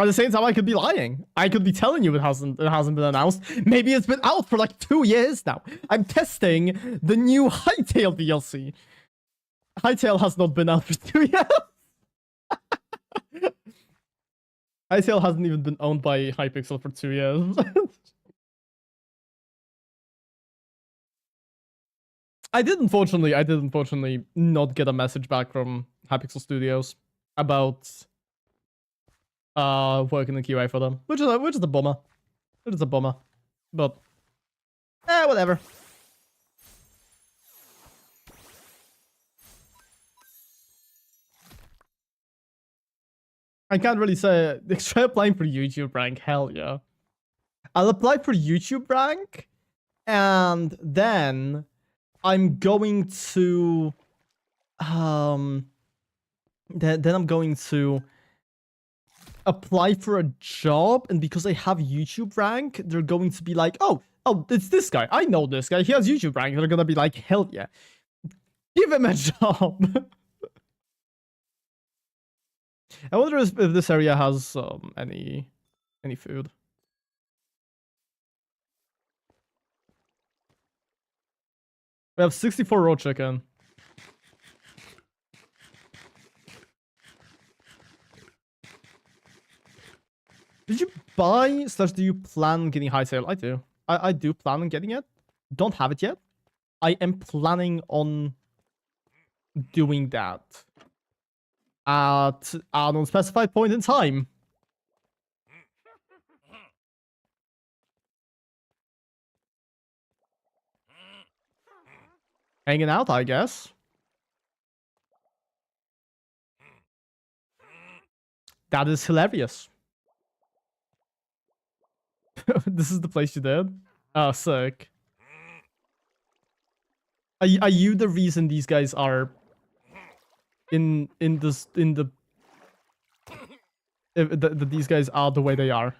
the same time, I could be lying. I could be telling you it hasn't been announced. Maybe it's been out for like 2 years now. I'm testing the new Hightail DLC. Hightail has not been out for 2 years. ICL hasn't even been owned by Hypixel for 2 years. I did unfortunately not get a message back from Hypixel Studios about working in QA for them, which is a bummer. It is a bummer, but whatever. I can't really say. Try applying for YouTube rank. Hell yeah. I'll apply for YouTube rank, and then I'm going to then I'm going to apply for a job, and because I have YouTube rank, they're going to be like, oh, it's this guy. I know this guy. He has YouTube rank. They're gonna be like, hell yeah, give him a job. I wonder if this area has any food. We have 64 raw chicken. Did you buy / do you plan on getting high sale? I do. I do plan on getting it. Don't have it yet. I am planning on doing that at an unspecified point in time. Hanging out, I guess. That is hilarious. This is the place you did? Oh, sick. Are you the reason these guys are in the these guys are the way they are?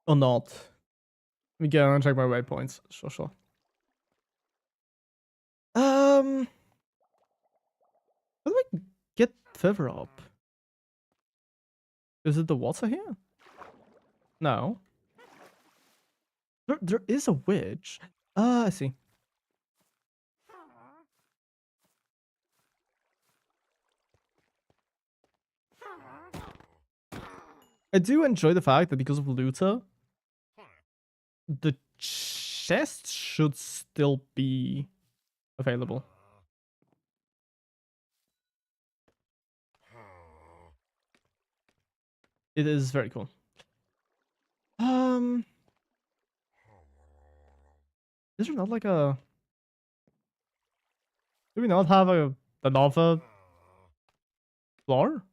Or not? Let me go and check my waypoints. Sure. How do I get further up? Is it the water here? No. There is a witch. I see. I do enjoy the fact that because of Looter, the chest should still be available. It is very cool. Is there not like a... Do we not have another floor?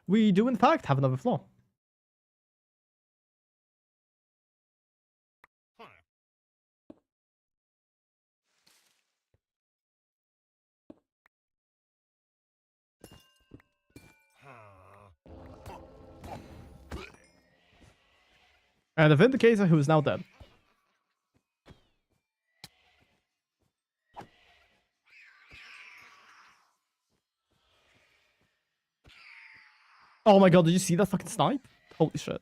We do in fact have another floor. And a Vindicator who is now dead. Oh my god, did you see that fucking snipe? Holy shit.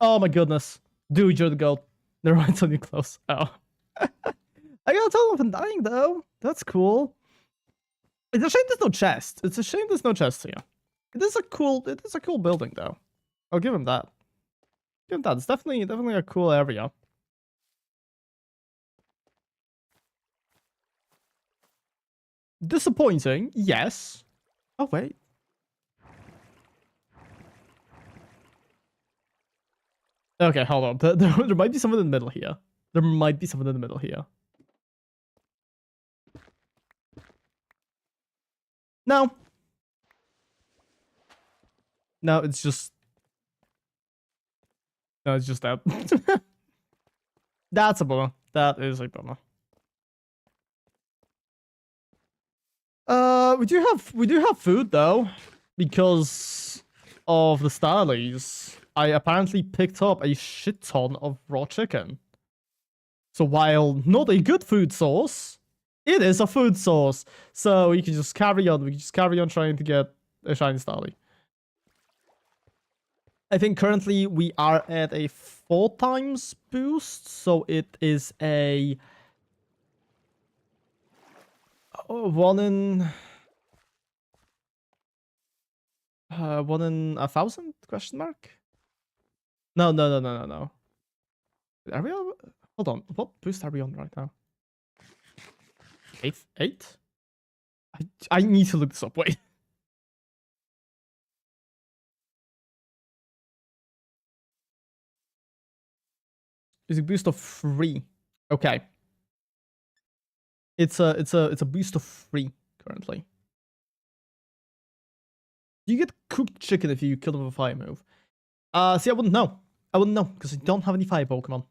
Oh my goodness. Dude, you're the goat. Never mind, it's on you close. Oh. I got a total of dying though. That's cool. It's a shame there's no chest. It's a shame there's no chest here. It is a cool building though. I'll give him that. Give him that. It's definitely a cool area. Disappointing, yes. Oh wait. Okay, hold on. There might be someone in the middle here. There might be someone in the middle here. No. No, it's just... No, it's just that. That's a bummer. That is a bummer. We do have food though, because of the Starlies. I apparently picked up a shit ton of raw chicken. So while not a good food source, It is a food source. So we can just carry on. We can just carry on trying to get a shiny Starly. I think currently we are at a 4 times boost. So it is a 1 in 1,000 question mark? No. Are we on? Hold on. What boost are we on right now? 8? I need to look this up. Wait. It's a boost of 3. Okay. It's a boost of 3 currently. You get cooked chicken if you kill them with a fire move. See, I wouldn't know. I wouldn't know because I don't have any fire Pokemon.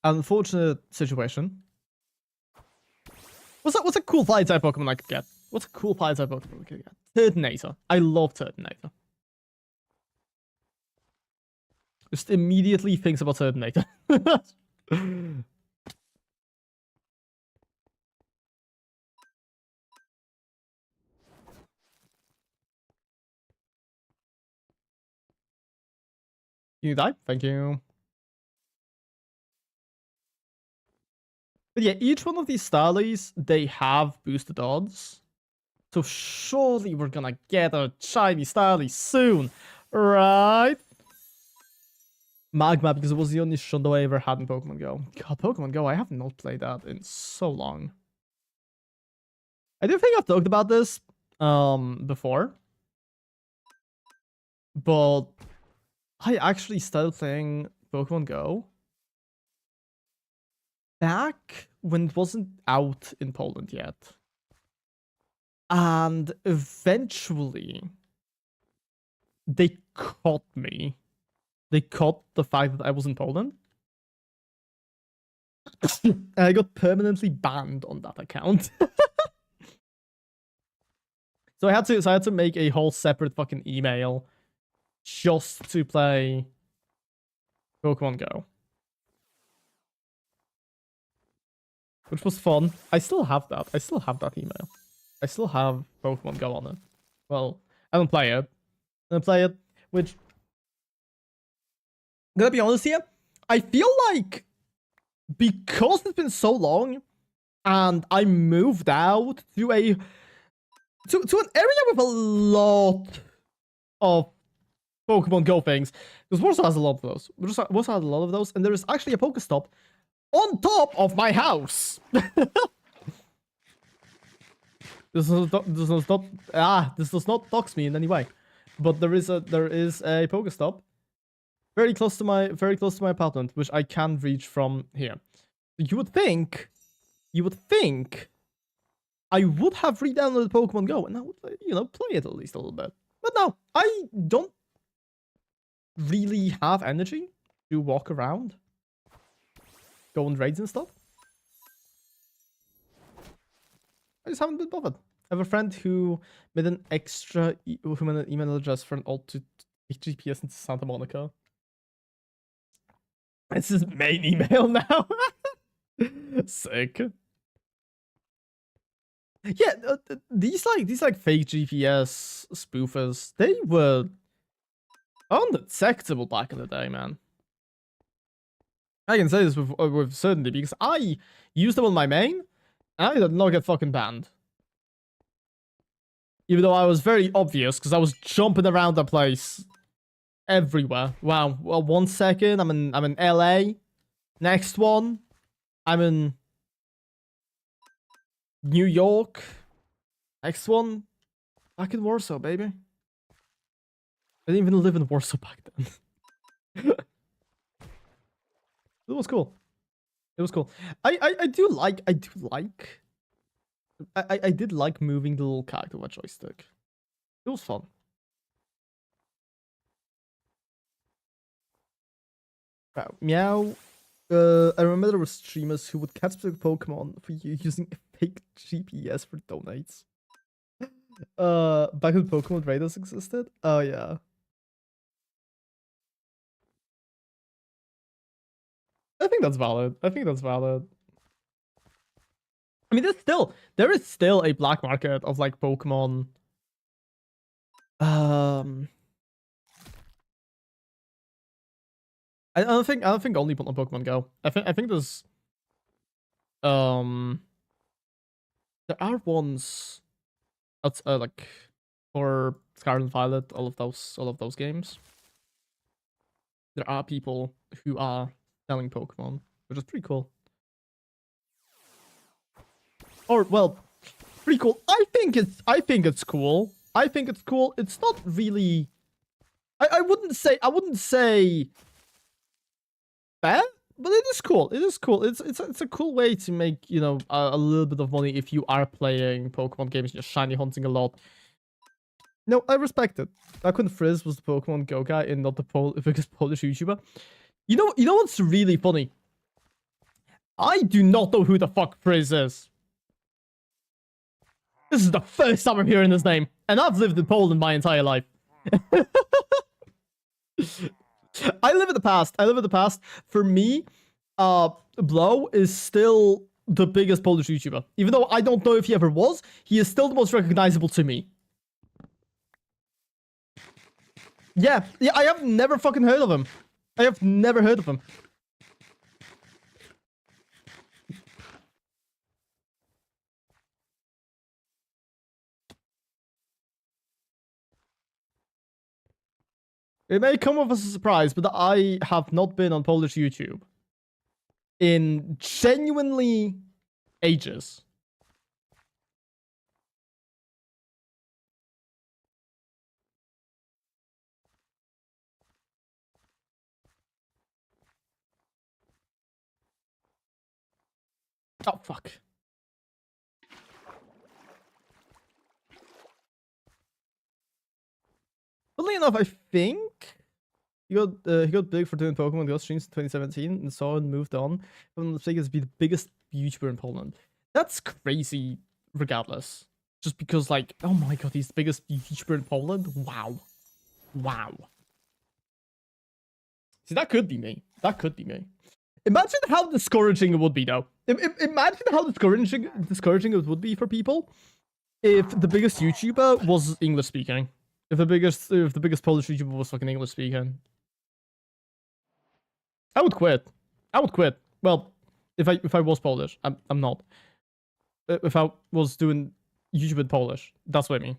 Unfortunate situation. What's a cool fire type Pokemon I could get? What's a cool fire type Pokemon I could get? Turtonator. I love Turtonator. Just immediately thinks about Turtonator. You die? Thank you. But yeah, each one of these Starlies, they have boosted odds. So surely we're gonna get a shiny Starly soon, right? Magma, because it was the only Shundo I ever had in Pokemon Go. God, Pokemon Go, I have not played that in so long. I do think I've talked about this before. But I actually started playing Pokemon Go back when it wasn't out in Poland yet. And eventually they caught me. They caught the fact that I was in Poland. And I got permanently banned on that account. So I had to make a whole separate fucking email just to play Pokemon Go. Which was fun. I still have that. I still have that email. I still have Pokemon Go on it. Well, I don't play it. I don't play it, which... I'm gonna be honest here. I feel like because it's been so long and I moved out to an area with a lot of Pokemon Go things. Because Warsaw has a lot of those. Warsaw has a lot of those, and there is actually a Pokestop on top of my house. This does not dox me in any way, but there is a Pokestop very close to my apartment, which I can reach from here. You would think I would have re-downloaded Pokemon Go and I would, play it at least a little bit. But no, I don't really have energy to walk around, go on raids and stuff. I just haven't been bothered. I have a friend who made an email address for an alt to take GPS into Santa Monica. It's his main email now. Sick. Yeah, these fake GPS spoofers, they were undetectable back in the day, man. I can say this with certainty because I used them on my main, and I did not get fucking banned. Even though I was very obvious because I was jumping around the place everywhere. Wow. Well, 1 second, I'm in LA. Next one, I'm in New York. Next one, back in Warsaw, baby. I didn't even live in Warsaw back then. It was cool. It was cool. I did like moving the little character with a joystick. It was fun. Wow. Meow. I remember there were streamers who would catch specific Pokemon for you using a fake GPS for donates. Back when Pokemon Raiders existed? Oh yeah. think that's valid. I think that's valid. I mean, there is still a black market of like Pokemon. I don't think only on Pokemon Go. I think there's there are ones like for Scarlet and Violet, all of those games. There are people who are selling Pokemon, which is pretty cool. Or well, pretty cool. I think it's cool. I think it's cool. It's not really. I wouldn't say bad, but it is cool. It is cool. It's a cool way to make, you know, a little bit of money if you are playing Pokemon games, just shiny hunting a lot. No, I respect it. Back when Frizz was the Pokemon Go guy and not the biggest Polish YouTuber. You know what's really funny? I do not know who the fuck Frizz is. This is the first time I'm hearing his name, and I've lived in Poland my entire life. I live in the past. For me, Blow is still the biggest Polish YouTuber. Even though I don't know if he ever was, he is still the most recognizable to me. Yeah, I have never fucking heard of him. I have never heard of him. It may come off as a surprise, but I have not been on Polish YouTube in genuinely ages. Oh, fuck. Funnily enough, I think he got big for doing Pokemon Go streams in 2017 and saw and moved on from the biggest to be the biggest YouTuber in Poland. That's crazy regardless. Just because, like, oh my god, he's the biggest YouTuber in Poland? Wow. Wow. See, that could be me. That could be me. Imagine how discouraging it would be, though. Imagine how discouraging it would be for people if the biggest YouTuber was English speaking. If the biggest Polish YouTuber was fucking English speaking. I would quit. I would quit. Well, if I was Polish, I'm not. If I was doing YouTube in Polish, that's what I mean.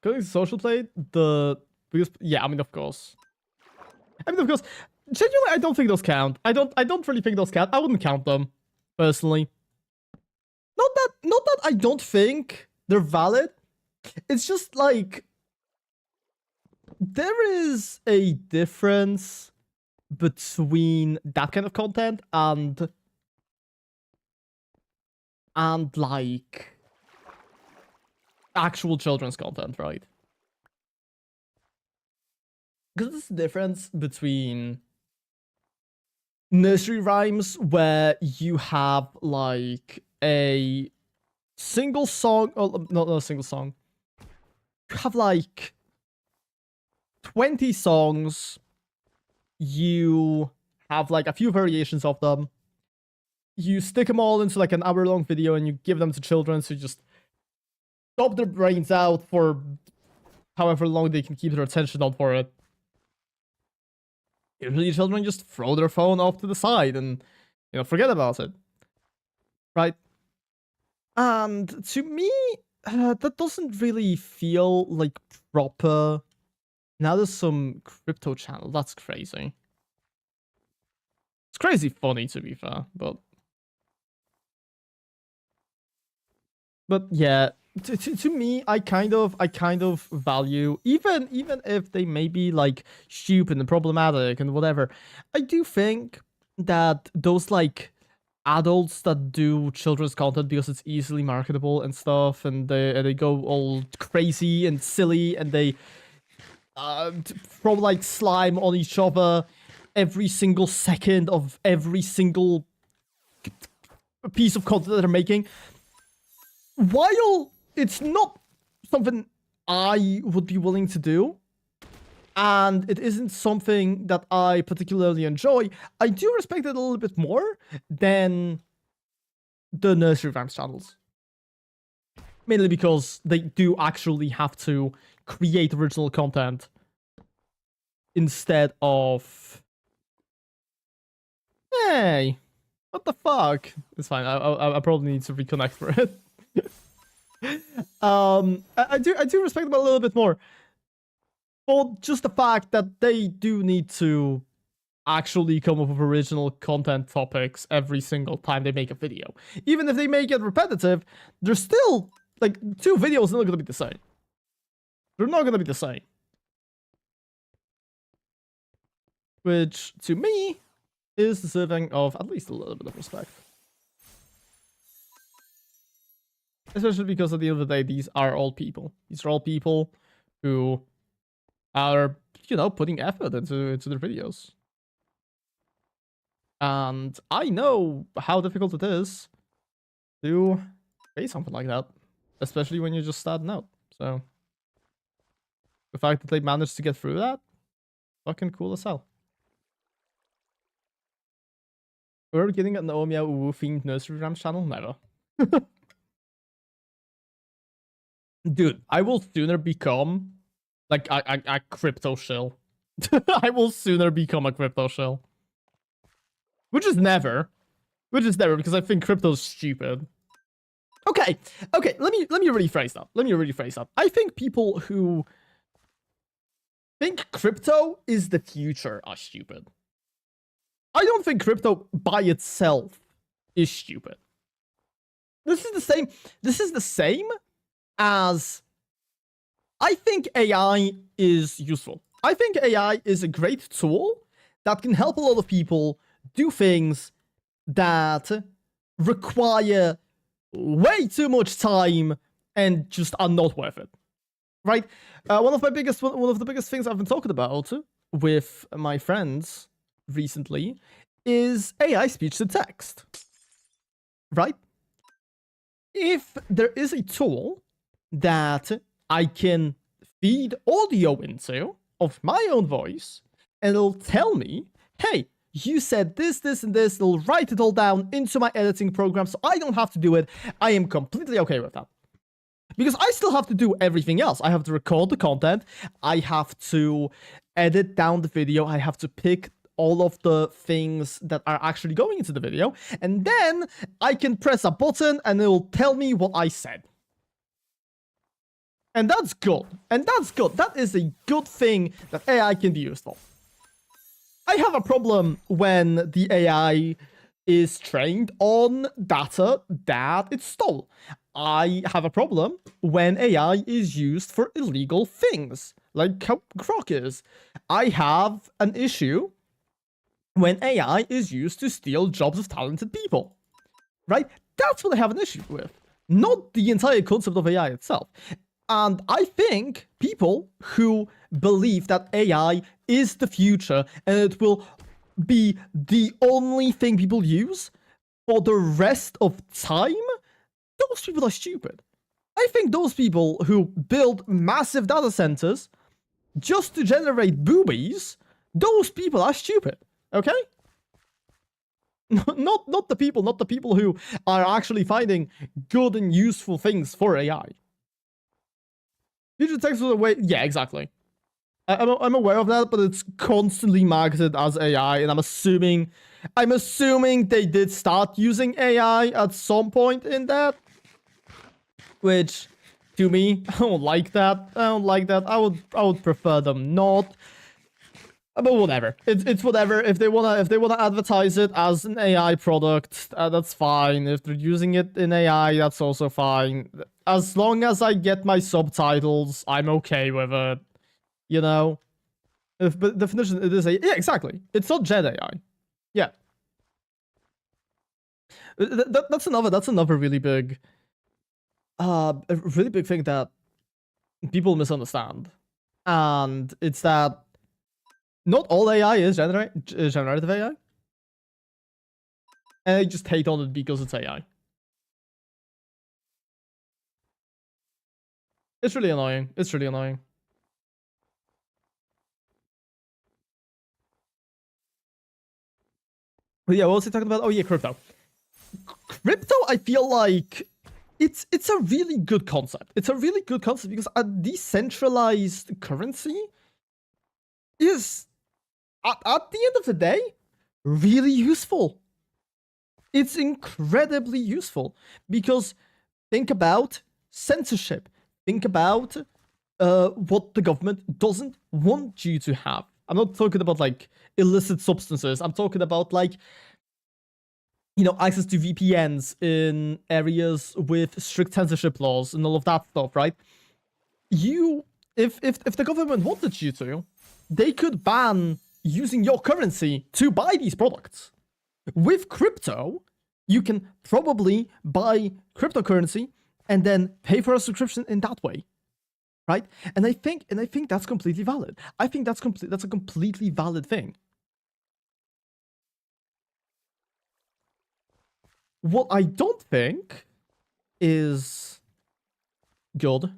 Going social play, the biggest, yeah, I mean, of course. Genuinely, I don't think those count. I don't really think those count. I wouldn't count them, personally. Not that I don't think they're valid. It's just like there is a difference between that kind of content and like actual children's content, right? Because there's a difference between nursery rhymes where you have like a single song, or not a single song. You have like 20 songs. You have like a few variations of them. You stick them all into like an hour-long video and you give them to children to just stop their brains out for however long they can keep their attention on for it. Usually children just throw their phone off to the side and, you know, forget about it. Right? And to me, that doesn't really feel like proper. Now there's some crypto channel. That's crazy. It's crazy funny, to be fair, but yeah, to me, I kind of value, even if they may be like stupid and problematic and whatever, I do think that those like adults that do children's content because it's easily marketable and stuff, and they go all crazy and silly and they throw like slime on each other every single second of every single piece of content that they're making. While it's not something I would be willing to do, and it isn't something that I particularly enjoy, I do respect it a little bit more than the nursery rhymes channels. Mainly because they do actually have to create original content instead of... Hey, what the fuck? It's fine. I probably need to reconnect for it. I do respect them a little bit more for just the fact that they do need to actually come up with original content topics every single time they make a video. Even if they make it repetitive, they're still like 2 videos are not gonna be the same. They're not gonna be the same. Which to me is deserving of at least a little bit of respect. Especially because at the end of the day, these are all people. These are all people who are, you know, putting effort into their videos. And I know how difficult it is to say something like that. Especially when you're just starting out. So the fact that they managed to get through that, fucking cool as hell. We're getting an Meow themed nursery rhymes channel? Never. Dude, I will sooner become like a crypto shill. I will sooner become a crypto shill. Which is never. Which is never, because I think crypto's stupid. Okay, let me rephrase that. I think people who think crypto is the future are stupid. I don't think crypto by itself is stupid. This is the same as I think AI is useful. I think AI is a great tool that can help a lot of people do things that require way too much time and just are not worth it. Right? One of the biggest things I've been talking about with my friends recently is AI speech to text. Right? If there is a tool that I can feed audio into of my own voice, and it'll tell me, hey, you said this, this, and this, it'll write it all down into my editing program so I don't have to do it, I am completely okay with that. Because I still have to do everything else. I have to record the content, I have to edit down the video, I have to pick all of the things that are actually going into the video, and then I can press a button and it will tell me what I said. And that's good. And that's good. That is a good thing that AI can be used for. I have a problem when the AI is trained on data that it stole. I have a problem when AI is used for illegal things, like how Grok is. I have an issue when AI is used to steal jobs of talented people. Right? That's what I have an issue with. Not the entire concept of AI itself. And I think people who believe that AI is the future and it will be the only thing people use for the rest of time, those people are stupid. I think those people who build massive data centers just to generate boobies, those people are stupid. Okay? Not the people who are actually finding good and useful things for AI. Future text was a way. Yeah, exactly. I'm aware of that, but it's constantly marketed as AI, and I'm assuming they did start using AI at some point in that. Which, to me, I don't like that. I would prefer them not. But whatever. It's whatever. If they wanna advertise it as an AI product, that's fine. If they're using it in AI, that's also fine. As long as I get my subtitles, I'm okay with it. You know? But definition, it is a... Yeah, exactly. It's not Gen AI. Yeah. That's another really big... a really big thing that people misunderstand. And it's that not all AI is generative AI. And I just hate on it because it's AI. It's really annoying. It's really annoying. But yeah, what was he talking about? Oh yeah, crypto. Crypto, I feel like it's a really good concept. It's a really good concept because a decentralized currency is at the end of the day really useful. It's incredibly useful because think about censorship. Think about what the government doesn't want you to have. I'm not talking about like illicit substances. I'm talking about like, you know, access to VPNs in areas with strict censorship laws and all of that stuff, right? If the government wanted you to, they could ban using your currency to buy these products. With crypto, you can probably buy cryptocurrency and then pay for a subscription in that way, right? And I think that's completely valid. I think that's a completely valid thing. What I don't think is good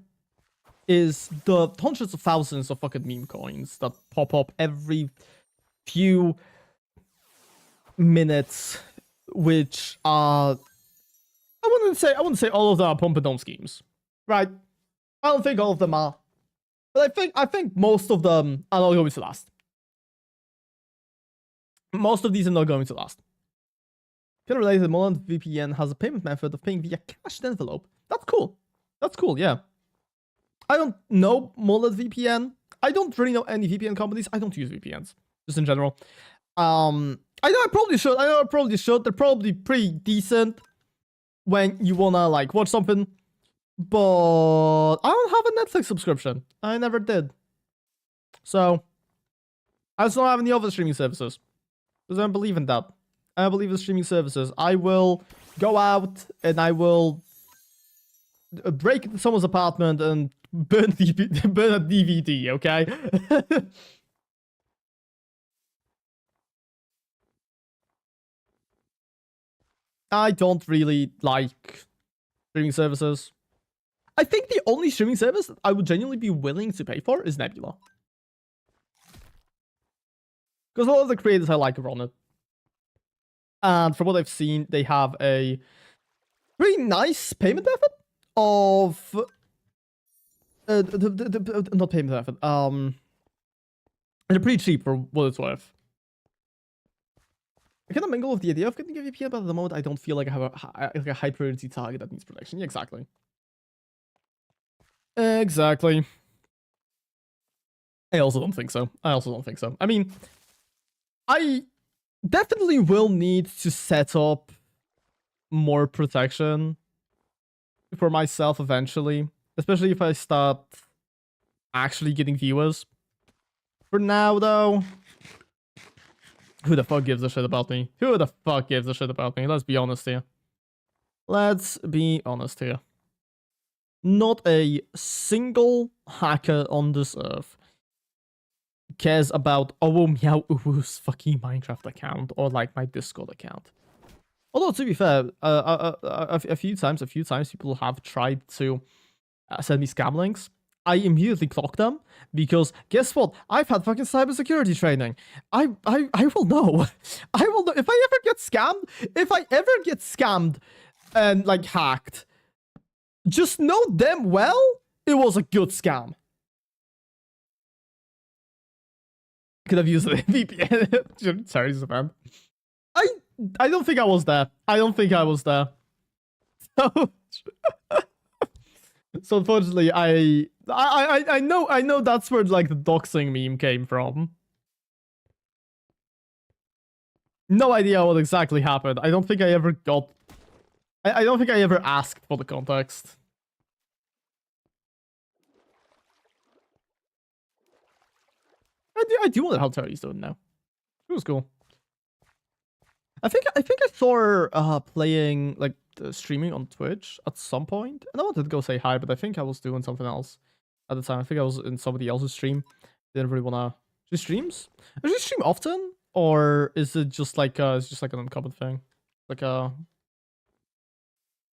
is the hundreds of thousands of fucking meme coins that pop up every few minutes, which are I wouldn't say all of them are pump and dump schemes, right? I don't think all of them are, but I think most of them are not going to last. Most of these are not going to last. Can relate that Moland VPN has a payment method of paying via cashed envelope. That's cool. That's cool, yeah. I don't know Moland VPN. I don't really know any VPN companies. I don't use VPNs, just in general. I know I probably should. They're probably pretty decent when you wanna like watch something. But I don't have a Netflix subscription. I never did. So I just don't have any other streaming services. Because I don't believe in that. I don't believe in streaming services. I will go out and I will break into someone's apartment and burn a DVD, okay? I don't really like streaming services. I think the only streaming service that I would genuinely be willing to pay for is Nebula. Because a lot of the creators I like are on it. And from what I've seen, they have a pretty nice payment method of... not payment method. They're pretty cheap for what it's worth. I kind of mingle with the idea of getting a VPN, but at the moment I don't feel like I have a high priority target that needs protection. Yeah, exactly. Exactly. I also don't think so. I mean, I definitely will need to set up more protection for myself eventually, especially if I start actually getting viewers. For now, though, who the fuck gives a shit about me? Who the fuck gives a shit about me? Let's be honest here. Let's be honest here. Not a single hacker on this earth cares about Meow's fucking Minecraft account or like my Discord account. Although to be fair, a few times people have tried to send me scam links. I immediately clock them because guess what? I've had fucking cybersecurity training. I will know. I will know if I ever get scammed. If I ever get scammed and like hacked, just know damn well it was a good scam. Could have used a VPN. Sorry, man. I don't think I was there. So unfortunately, I know that's where like the doxing meme came from. No idea what exactly happened. I don't think I ever got. I don't think I ever asked for the context. I do wonder how Terry's doing now. It was cool. I think I saw her playing like streaming on Twitch at some point, and I wanted to go say hi, but I think I was doing something else at the time. I think I was in somebody else's stream. Didn't really wanna. She streams? Does she stream often, or is it just like it's just like an uncommon thing, like a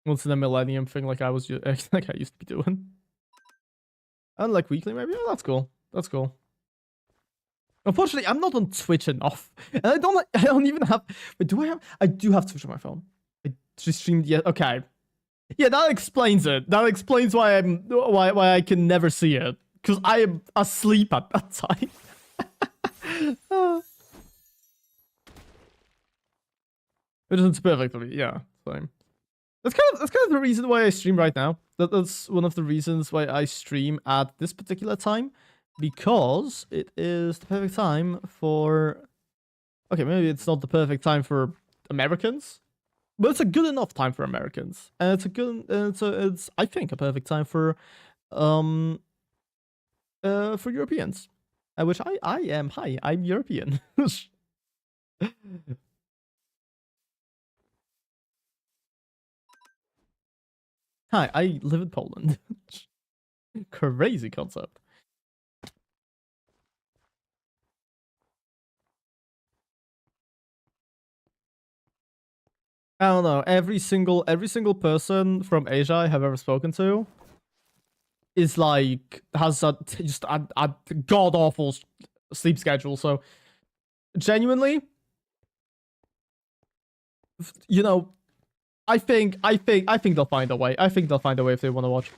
once in a millennium thing, like I was like I used to be doing? And like weekly, maybe. Oh, that's cool. That's cool. Unfortunately, I'm not on Twitch enough, and I don't even have. But do I have? I do have Twitch on my phone. I just streamed. Yeah. Okay. Yeah, that explains it. That explains why why I can never see it, because I am asleep at that time. Which is perfectly, yeah, same. That's kind of the reason why I stream right now. That's one of the reasons why I stream at this particular time, because it is the perfect time for. Okay, maybe it's not the perfect time for Americans, but it's a good enough time for Americans, and it's I think a perfect time for Europeans, which I am. Hi, I'm European. Hi, I live in Poland. Crazy concept. I don't know. Every single person from Asia I have ever spoken to is like has just a god awful sleep schedule. So genuinely, you know, I think they'll find a way. I think they'll find a way if they want to watch.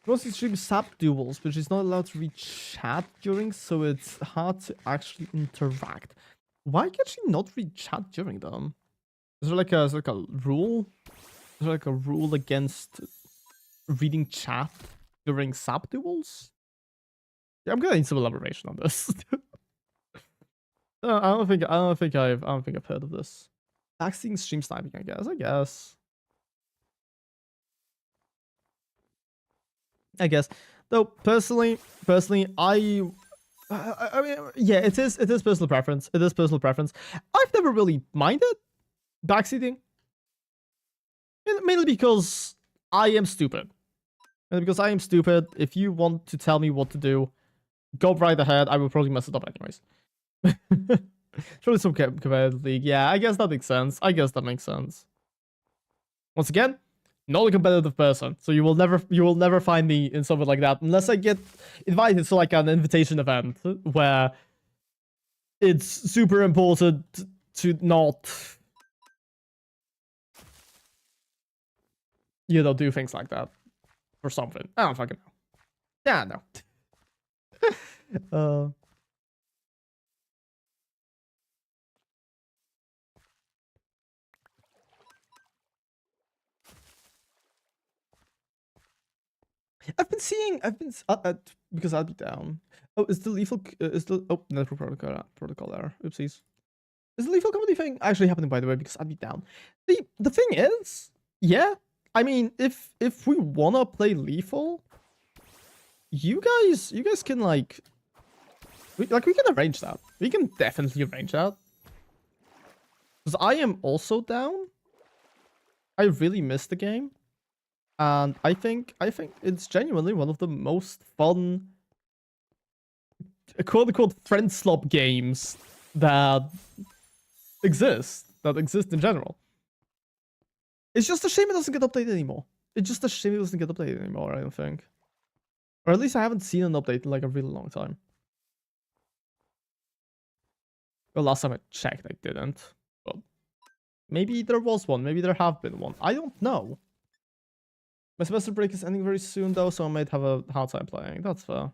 Mostly stream sap duels, which is not allowed to read chat during, so it's hard to actually interact. Why can she not read chat during them? Is there like a rule? Is there like a rule against reading chat during sap duels? Yeah, I'm gonna need some elaboration on this. I don't think I've heard of this. Backseating stream sniping, I guess. I guess. Though personally, I mean, yeah, it is personal preference. It is personal preference. I've never really minded backseating, mainly because I am stupid. And because I am stupid, if you want to tell me what to do, go right ahead. I will probably mess it up anyways. Surely some competitive league. Yeah, I guess that makes sense. Once again, not a competitive person, so you will never find me in something like that unless I get invited to like an invitation event where it's super important to not, do things like that for something. I don't fucking know. Yeah, no. I've been because I'll be down. Oh, is the lethal is the network protocol error? Oopsies. Is the lethal comedy thing actually happening, by the way? Because I'd be down. The thing is, yeah. I mean, if we wanna play lethal, you guys can like, we can arrange that. We can definitely arrange that. Because I am also down. I really miss the game. And I think it's genuinely one of the most fun, quote unquote, friend slop games that exist in general. It's just a shame it doesn't get updated anymore. It's just a shame it doesn't get updated anymore, I don't think. Or at least I haven't seen an update in like a really long time. Well, last time I checked, I didn't. But maybe there was one. Maybe there have been one. I don't know. My semester break is ending very soon, though, so I might have a hard time playing. That's fair.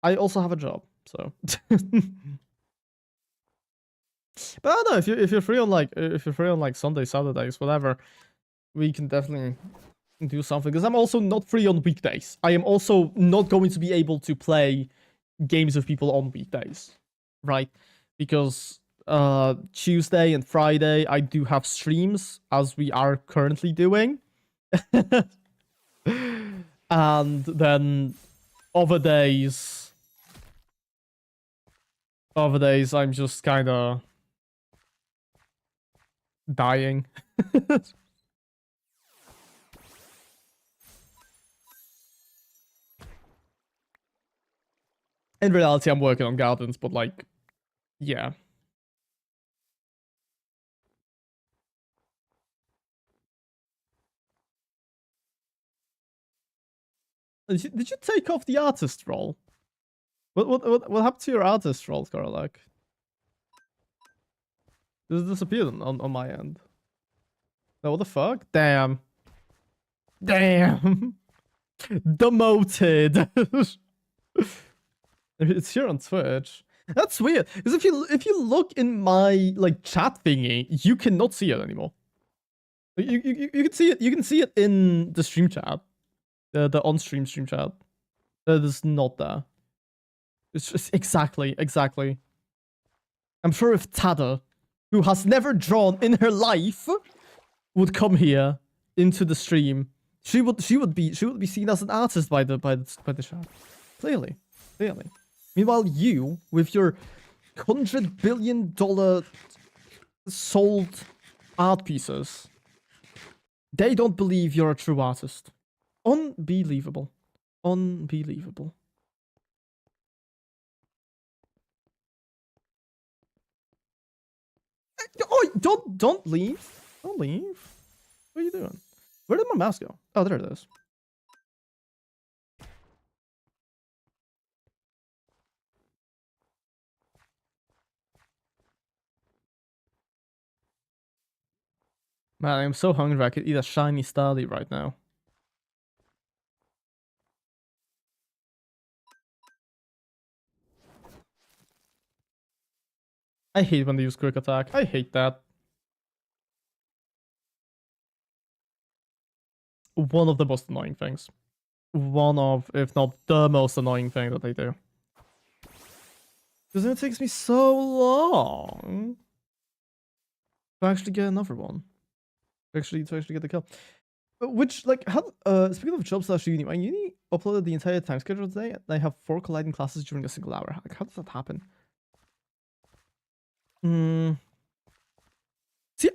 I also have a job, so. But I don't know, if you're free on like Sunday, Saturdays, whatever, we can definitely do something. Because I'm also not free on weekdays. I am also not going to be able to play games with people on weekdays, right? Because Tuesday and Friday I do have streams, as we are currently doing. And then other days I'm just kind of dying. In reality, I'm working on gardens, but like, yeah. Did you take off the artist role? What happened to your artist role, Karolak? This disappeared on my end. No, what the fuck? Damn. Damn. Demoted. It's here on Twitch. That's weird. Because if you look in my like chat thingy, you cannot see it anymore. You can see it. You can see it in the stream chat, the on stream chat. That is not there. It's just exactly. I'm sure if Tada, who has never drawn in her life, would come here into the stream, she would be seen as an artist by the chat. Clearly. Meanwhile, you with your $100 billion sold art pieces, they don't believe you're a true artist. Unbelievable. Oh, don't leave. Don't leave. What are you doing? Where did my mouse go? Oh, there it is. Man, I'm so hungry I could eat a shiny Starly right now. I hate when they use quick attack. I hate that. One of the most annoying things. One of, if not the most annoying thing that they do. Because it takes me so long to actually get another one. To actually get the kill. Which, like, how, speaking of job/uni, my uni uploaded the entire time schedule today, and I have 4 colliding classes during a single hour. Like, how does that happen? See,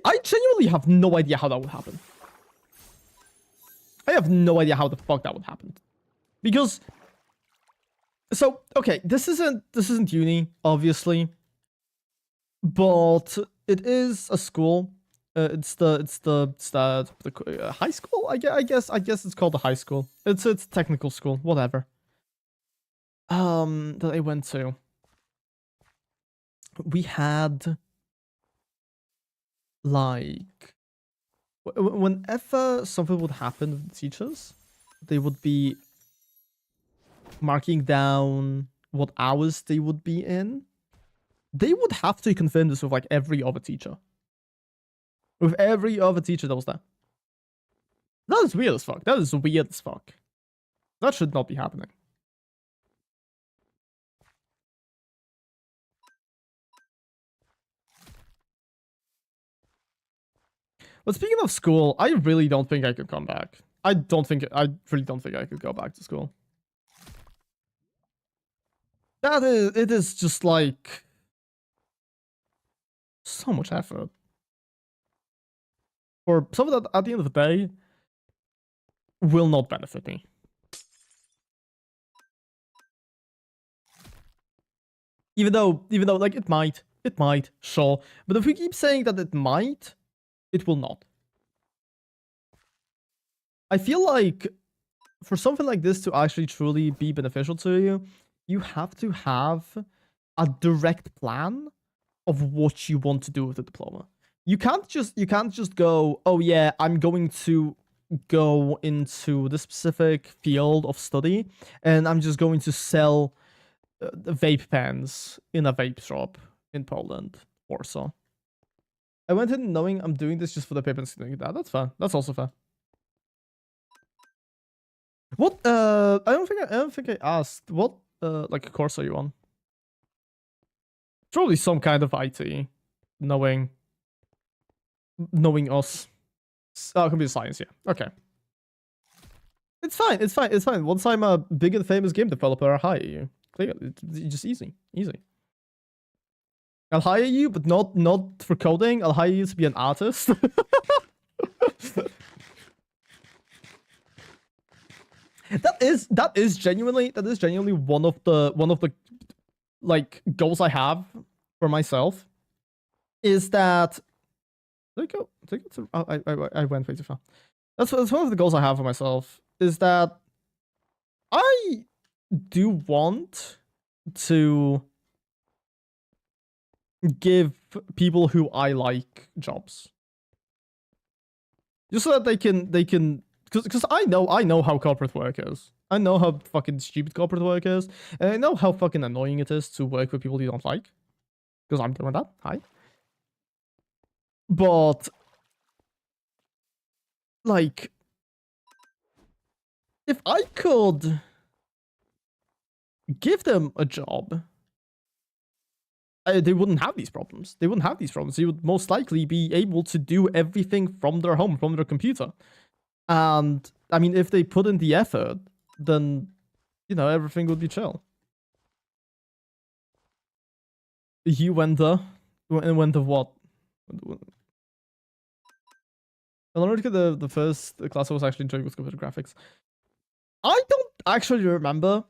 I genuinely have no idea how that would happen. I have no idea how the fuck that would happen. Because, so, okay, this isn't uni, obviously, but it is a school. It's the high school. I guess it's called the high school. It's technical school, whatever. That I went to. We had like whenever something would happen with the teachers, they would be marking down what hours they would be in. They would have to confirm this with like every other teacher. With every other teacher that was there. That is weird as fuck. That is weird as fuck. That should not be happening. But speaking of school, I really don't think I could come back. I really don't think I could go back to school. It is just like so much effort. For something that at the end of the day will not benefit me. Even though like it might, sure. But if we keep saying that it might, it will not. I feel like for something like this to actually truly be beneficial to you, you have to have a direct plan of what you want to do with the diploma. You can't just go, oh yeah, I'm going to go into the specific field of study and I'm just going to sell vape pens in a vape shop in Poland, Warsaw. I went in knowing I'm doing this just for the paper and doing that. That's fair. That's also fair. What? I don't think I asked. What? Like course are you on? Probably some kind of IT, knowing us. Oh, computer science. Yeah. Okay. It's fine. Once I'm a big and famous game developer, I'll hire you. Clearly, it's just easy. I'll hire you, but not for coding. I'll hire you to be an artist. That is genuinely one of the like goals I have for myself. Is that I went way too far. That's one of the goals I have for myself. Is that I do want to give people who I like jobs. Just so that they can because I know how corporate work is. I know how fucking stupid corporate work is, and I know how fucking annoying it is to work with people you don't like. Because I'm doing that. Hi. But like, if I could give them a job, they wouldn't have these problems. They wouldn't have these problems. They would most likely be able to do everything from their home, from their computer. And I mean, if they put in the effort, then everything would be chill. You went the what? I learned the first class I was actually enjoying was computer graphics. I don't actually remember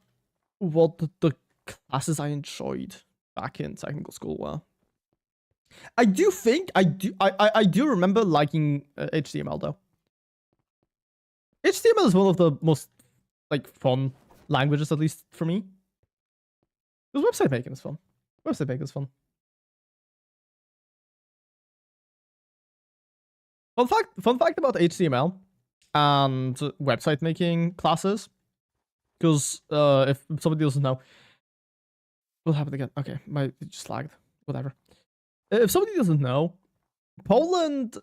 what the classes I enjoyed back in technical school were. I do think I do remember liking HTML though. HTML is one of the most fun languages, at least for me. Because website making is fun. Website making is fun. Fun fact about HTML and website making classes. Because if somebody doesn't know, what happened again? Okay, it just lagged. Whatever. If somebody doesn't know, Polish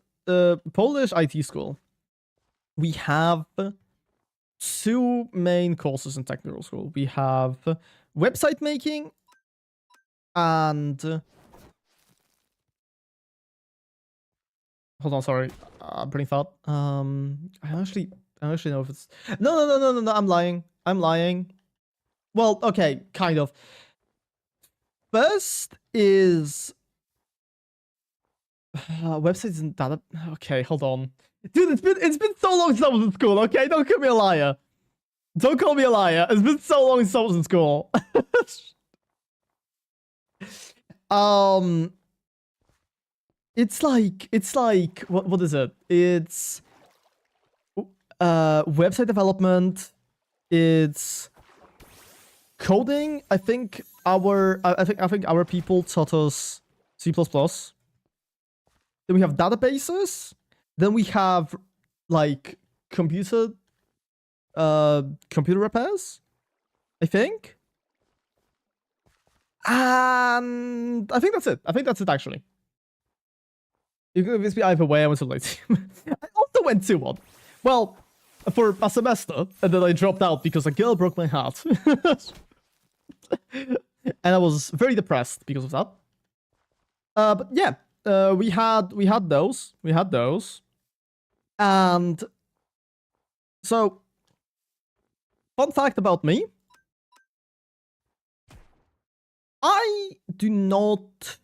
IT school, we have 2 main courses in technical school. We have website making and hold on, sorry. Brain thought. I actually know if it's no. I'm lying. Well, okay, kind of. First is websites and data. Okay, hold on, dude. It's been so long since I was in school. Okay, don't call me a liar. Don't call me a liar. It's been so long since I was in school. It's like what is it? It's website development. It's coding. I think our people taught us C++. Then we have databases. Then we have computer repairs, I think. And I think that's it actually. You can convince me either way. I was so late. I also went to one. Well, for a semester, and then I dropped out because a girl broke my heart. And I was very depressed because of that. But yeah, we had those. And so, fun fact about me. I do not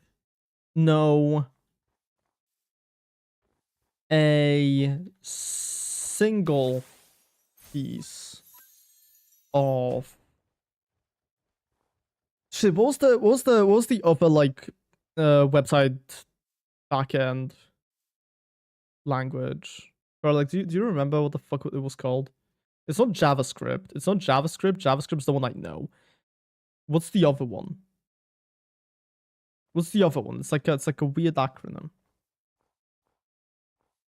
know a single piece of shit. What was the other website backend language? Or do you remember what the fuck it was called? It's not JavaScript. JavaScript's the one I know. What's the other one? It's like a weird acronym.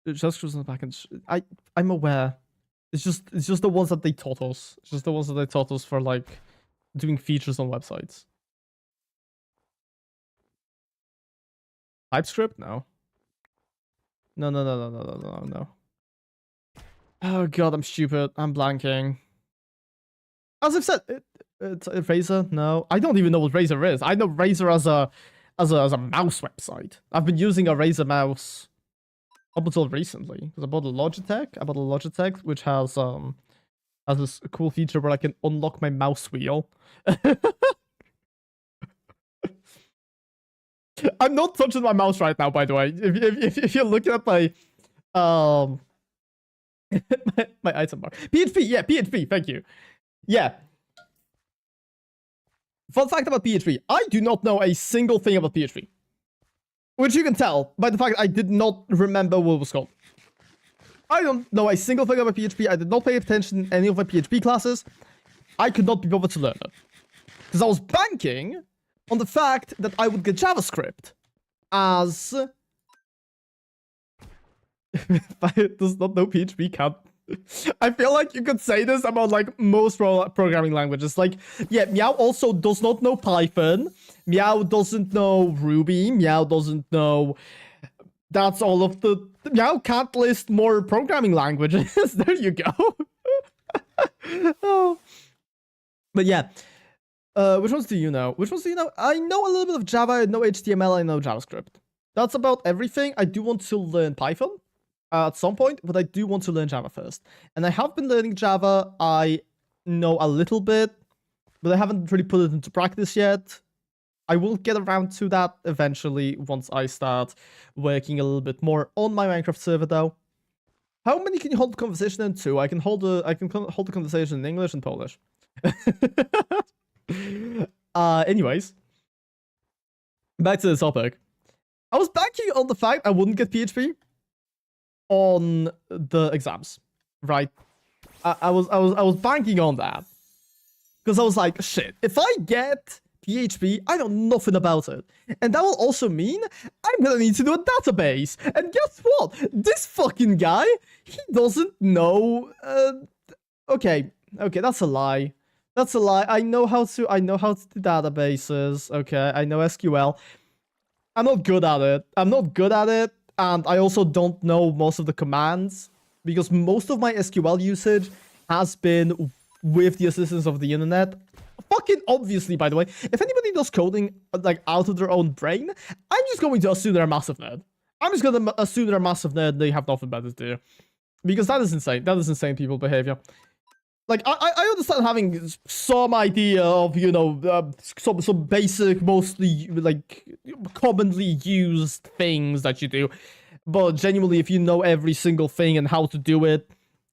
JavaScript's on the backend. I'm aware. It's just the ones that they taught us. It's just the ones that they taught us for doing features on websites. TypeScript? No. No. Oh god, I'm stupid. I'm blanking. As I've said, it's Razer. No, I don't even know what Razer is. I know Razer as a mouse website. I've been using a Razer mouse up until recently because I bought a Logitech. Which has this cool feature where I can unlock my mouse wheel. I'm not touching my mouse right now, by the way. If you're looking at my my item bar. PHP, yeah, PHP, thank you. Yeah. Fun fact about PHP. I do not know a single thing about PHP. Which you can tell by the fact I did not remember what it was called. I don't know a single thing about PHP. I did not pay attention in any of my PHP classes. I could not be bothered to learn it. Because I was banking on the fact that I would get JavaScript as... does not know PHP count. I feel like you could say this about like most programming languages. Like, yeah, Meow also does not know Python. Meow doesn't know Ruby. Meow doesn't know... That's all of the... Meow can't list more programming languages. There you go. Oh. But yeah. Which ones do you know? Which ones do you know? I know a little bit of Java. I know HTML. I know JavaScript. That's about everything. I do want to learn Python at some point, but I do want to learn Java first. And I have been learning Java. I know a little bit, but I haven't really put it into practice yet. I will get around to that eventually once I start working a little bit more on my Minecraft server, though. How many can you hold the conversation in? 2. I can hold the conversation in English and Polish. Anyways, back to the topic. I was banking on the fact I wouldn't get PHP on the exams, right? I was banking on that because I was like, shit, if I get PHP, I know nothing about it, and that will also mean I'm gonna need to do a database. And guess what? This fucking guy, he doesn't know. Okay, that's a lie. That's a lie. I know how to do databases. Okay, I know SQL. I'm not good at it. And I also don't know most of the commands because most of my SQL usage has been with the assistance of the internet. Fucking obviously, by the way, if anybody does coding like out of their own brain, I'm just going to assume they're a massive nerd. I'm just going to assume they're a massive nerd. They have nothing better to do. Because that is insane. That is insane people behavior. Like, I understand having some idea of, you know, some basic, mostly, like, commonly used things that you do. But genuinely, if you know every single thing and how to do it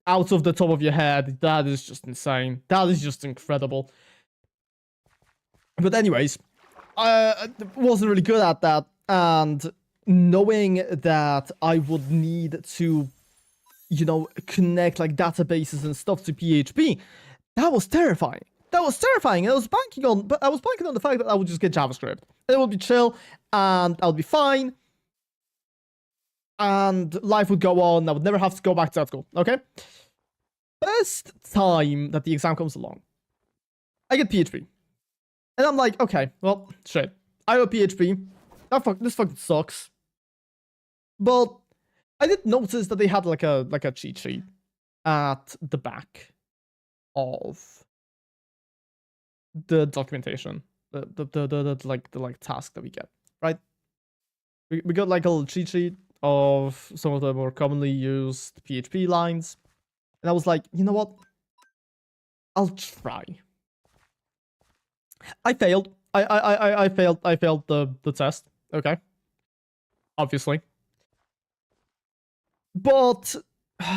out of the top of your head, that is just insane. That is just incredible. But anyways, I wasn't really good at that. And knowing that I would need to, you know, connect like databases and stuff to PHP, that was terrifying. That was terrifying. And I was banking on the fact that I would just get JavaScript. It would be chill, and I would be fine, and life would go on. I would never have to go back to that school. Okay. First time that the exam comes along, I get PHP, and I'm like, okay, well, shit. I got PHP. This fucking sucks. But I did notice that they had like a cheat sheet at the back of the documentation, the task that we get, right? We got like a little cheat sheet of some of the more commonly used PHP lines, and I was like, you know what? I'll try. I failed. I failed the test. Okay. Obviously. But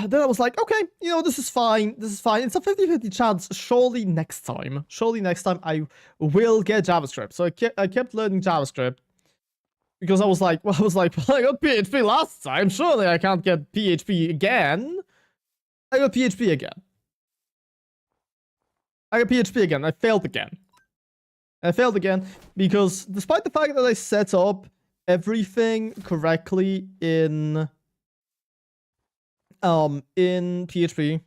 then I was like, okay, you know, this is fine. This is fine. It's a 50-50 chance. Surely next time I will get JavaScript. So I kept learning JavaScript because I was like, well, I got PHP last time. Surely I can't get PHP again. I got PHP again. I failed again. Because despite the fact that I set up everything correctly in PHP,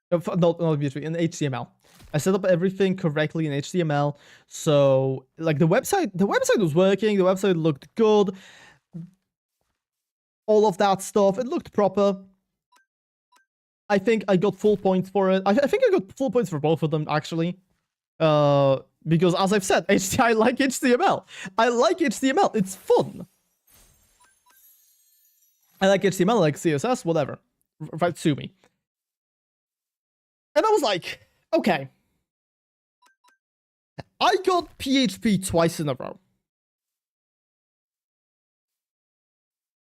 not PHP, in HTML. I set up everything correctly in HTML, so like the website was working, the website looked good, all of that stuff, it looked proper. I think I got full points for it. I think I got full points for both of them, actually. Because as I've said, I like HTML. I like HTML, it's fun. I like HTML, I like CSS, whatever. Right, sue me. And I was like, okay. I got PHP twice in a row.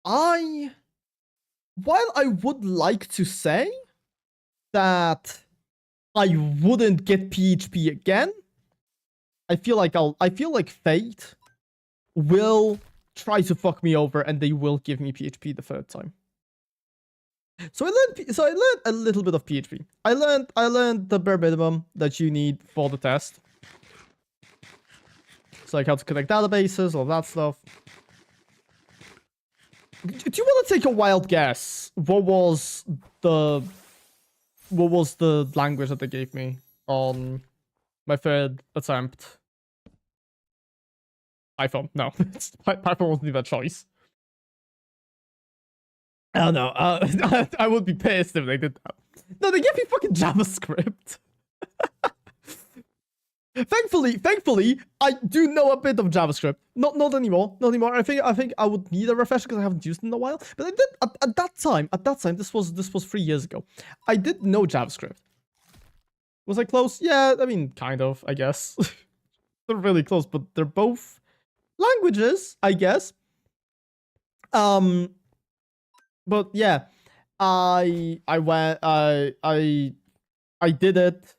While I would like to say that I wouldn't get PHP again, I feel like fate will try to fuck me over and they will give me PHP the third time. So I learned a little bit of PHP. I learned the bare minimum that you need for the test. So like how to connect databases, all that stuff. Do you want to take a wild guess? What was the language that they gave me on my third attempt? Python. No, Python wasn't even a choice. I don't know. I would be pissed if they did that. No, they gave me fucking JavaScript. Thankfully, I do know a bit of JavaScript. Not anymore. Not anymore. I think I would need a refresher because I haven't used it in a while. But I did at that time. This was 3 years ago. I did know JavaScript. Was I close? Yeah, I mean, kind of. I guess. They're really close, but they're both languages, I guess. But yeah, I did it.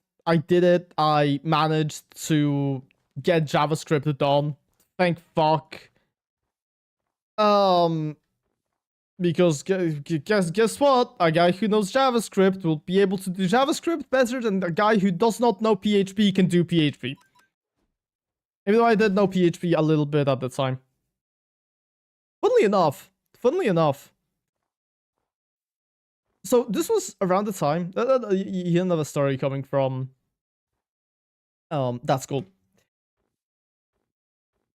I managed to get JavaScript done. Thank fuck. Because guess what? A guy who knows JavaScript will be able to do JavaScript better than a guy who does not know PHP can do PHP. Even though I did know PHP a little bit at the time. Funnily enough. So this was around the time. You hear another story coming from that school.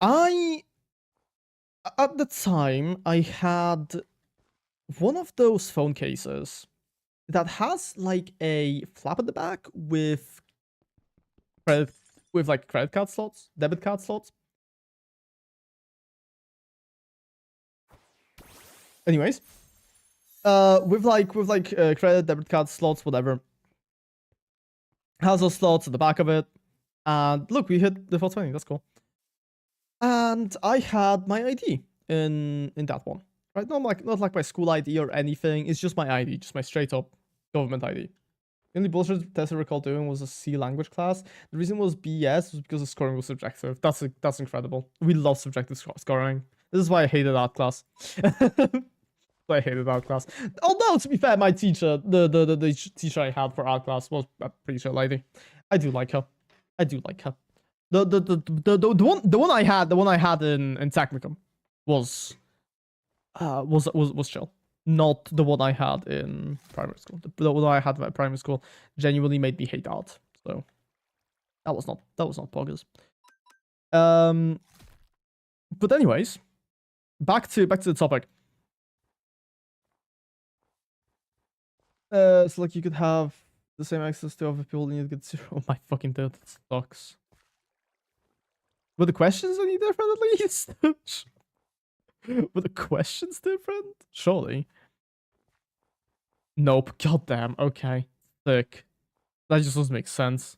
At the time, I had one of those phone cases that has like a flap at the back with like credit card slots, debit card slots. Anyways, with credit, debit card slots, whatever. Has those slots at the back of it. And look, we hit the 420. That's cool. And I had my ID in that one, right? Not like my school ID or anything. It's just my ID, just my straight up government ID. The only bullshit test I recall doing was a C language class. The reason it was BS was because the scoring was subjective. That's incredible. We love subjective scoring. This is why I hated art class. I hated art class. Although to be fair, my teacher, the teacher I had for art class was a pretty chill lady. I do like her. The one I had in Technicum was chill. Not the one I had in primary school. The one I had in primary school genuinely made me hate art. So that was not poggers. But anyways, back to the topic. So like you could have the same access to other people and you get 0. Oh my fucking god, that sucks. Were the questions any different at least? Were the questions different? Surely. Nope. Goddamn. Okay. Sick. That just doesn't make sense.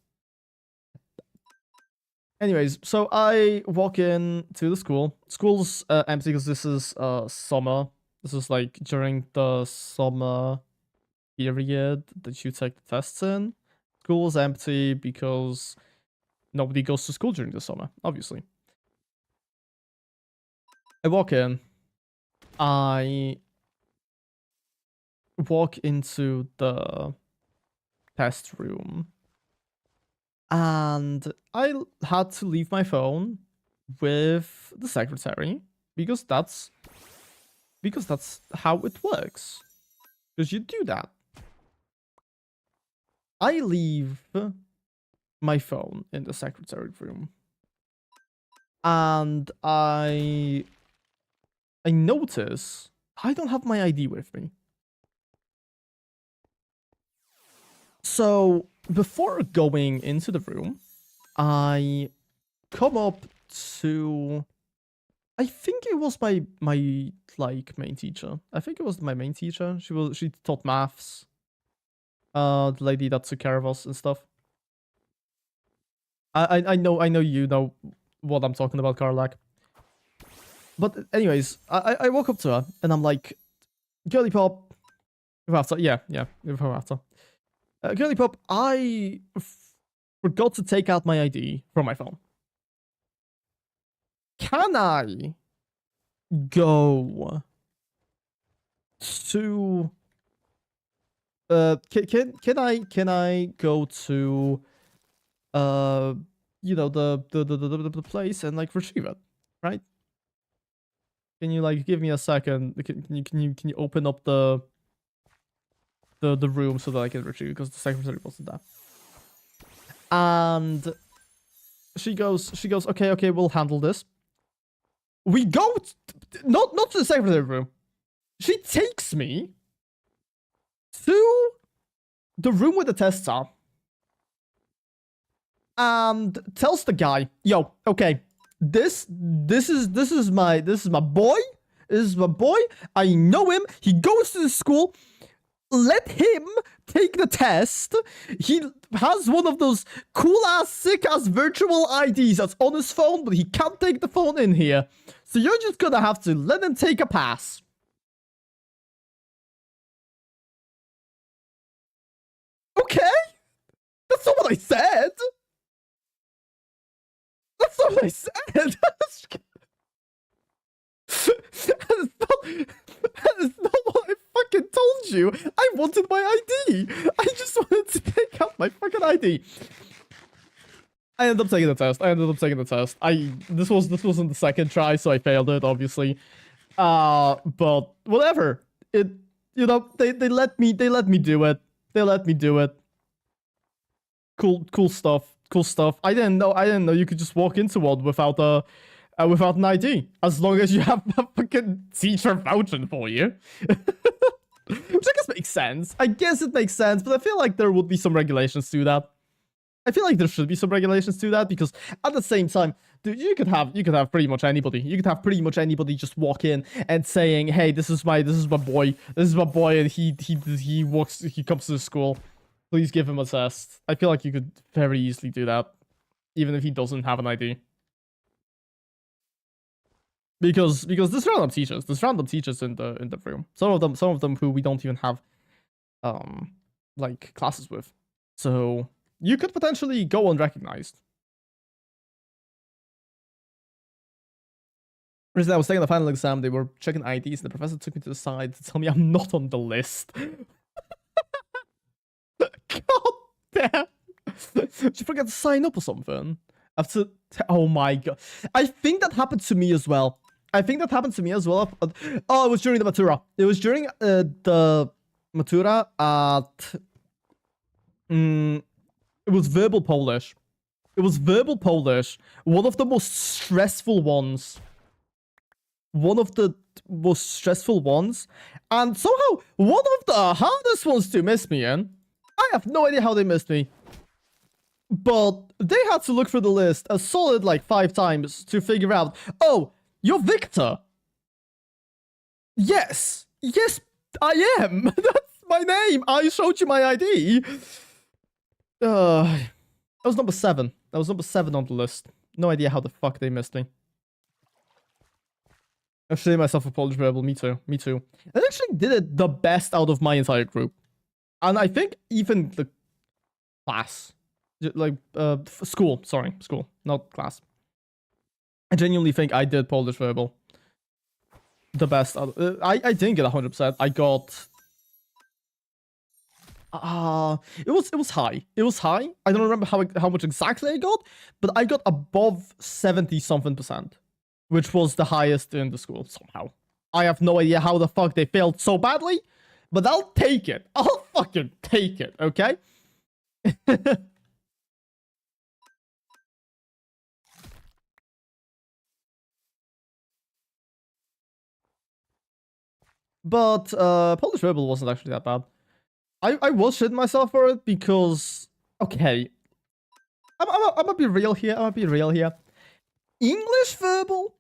Anyways, so I walk in to the school. School's empty because this is summer. This is like during the summer period that you take the tests in. School is empty because nobody goes to school during the summer, obviously. I walk in. I walk into the test room. And I had to leave my phone with the secretary because that's how it works. Because you do that. I leave my phone in the secretary room. And I notice I don't have my ID with me. So before going into the room, I come up to, I think it was my like main teacher. I think it was my main teacher. She taught maths. The lady that took care of us and stuff. I know you know what I'm talking about, Karlak. But anyways, I walk up to her and I'm like, girly pop. Yeah, girly pop, I forgot to take out my ID from my phone. Can I go to can I go to you know, the place and like retrieve it, right? Can you like give me a second? Can you open up the room so that I can retrieve it, because the secretary wasn't there. And she goes, okay, we'll handle this. We go not to the secretary room. She takes me to the room where the tests are and tells the guy, yo, okay, this is my boy. This is my boy. I know him. He goes to the school. Let him take the test. He has one of those cool-ass, sick-ass virtual IDs that's on his phone, but he can't take the phone in here. So you're just gonna have to let him take a pass. Okay? That's not what I said. That's not what I said. That is not what I fucking told you. I wanted my ID. I just wanted to take out my fucking ID. I ended up taking the test. This wasn't the second try, so I failed it, obviously. But whatever. It, you know, they let me do it. They let me do it. Cool stuff. I didn't know you could just walk into one without an ID, as long as you have a fucking teacher vouching for you. Which I guess makes sense. I guess it makes sense, but I feel like there would be some regulations to that. I feel like there should be some regulations to that, because at the same time, dude, you could have pretty much anybody. You could have pretty much anybody just walk in and saying, "Hey, this is my boy, and he comes to the school. Please give him a test." I feel like you could very easily do that, even if he doesn't have an ID. Because there's random teachers in the room. Some of them who we don't even have like classes with. So you could potentially go unrecognized. Recently, I was taking the final exam. They were checking IDs, and the professor took me to the side to tell me I'm not on the list. God damn! Did you forget to sign up or something? Oh my god! I think that happened to me as well. Oh, it was during the Matura. It was during the Matura at... it was verbal Polish. One of the most stressful ones. And somehow, one of the hardest ones to miss me in. I have no idea how they missed me. But they had to look through the list a solid like 5 times to figure out, oh, you're Victor. Yes, I am. That's my name. I showed you my ID. That was number 7. That was number 7 on the list. No idea how the fuck they missed me. I'm shitting myself for Polish verbal. Me too. I actually did it the best out of my entire group. And I think even the class, like, school, not class. I genuinely think I did Polish verbal the best. I didn't get 100%. I got... it was high. I don't remember how much exactly I got, but I got above 70-something%, which was the highest in the school somehow. I have no idea how the fuck they failed so badly, but I'll take it. I'll fucking take it, okay? But Polish Rebel wasn't actually that bad. I was shitting myself for it because, okay, I'm gonna be real here. English verbal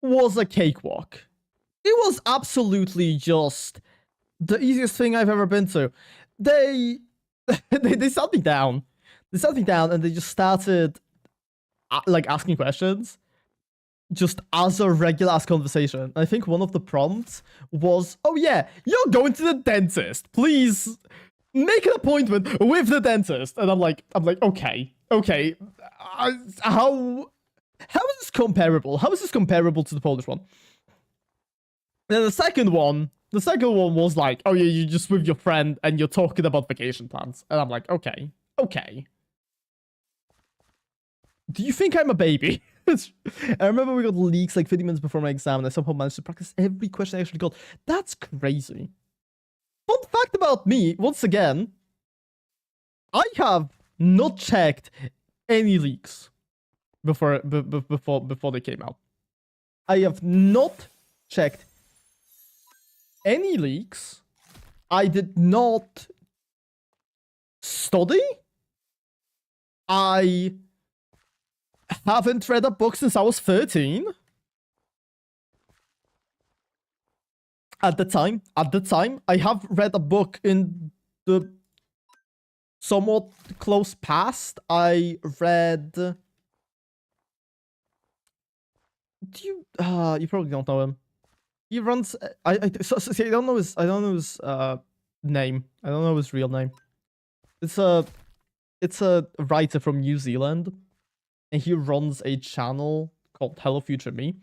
was a cakewalk. It was absolutely just the easiest thing I've ever been to. They sat me down. And they just started like asking questions. Just as a regular ass conversation. I think one of the prompts was, oh yeah, you're going to the dentist. Please make an appointment with the dentist. And I'm like, okay. How is this comparable? How is this comparable to the Polish one? And then the second one The second one was like, oh yeah, you're just with your friend and you're talking about vacation plans. And I'm like, okay. Do you think I'm a baby? I remember we got leaks like 50 minutes before my exam and I somehow managed to practice every question I actually got. That's crazy. Fun fact about me, once again, I have not checked any leaks before they came out. I have not checked any leaks. I did not study. I haven't read a book since I was 13. At the time, I have read a book in the somewhat close past. I read. Do you? You probably don't know him. He runs. See, I don't know his name. I don't know his real name. It's a writer from New Zealand, and he runs a channel called Hello Future Me,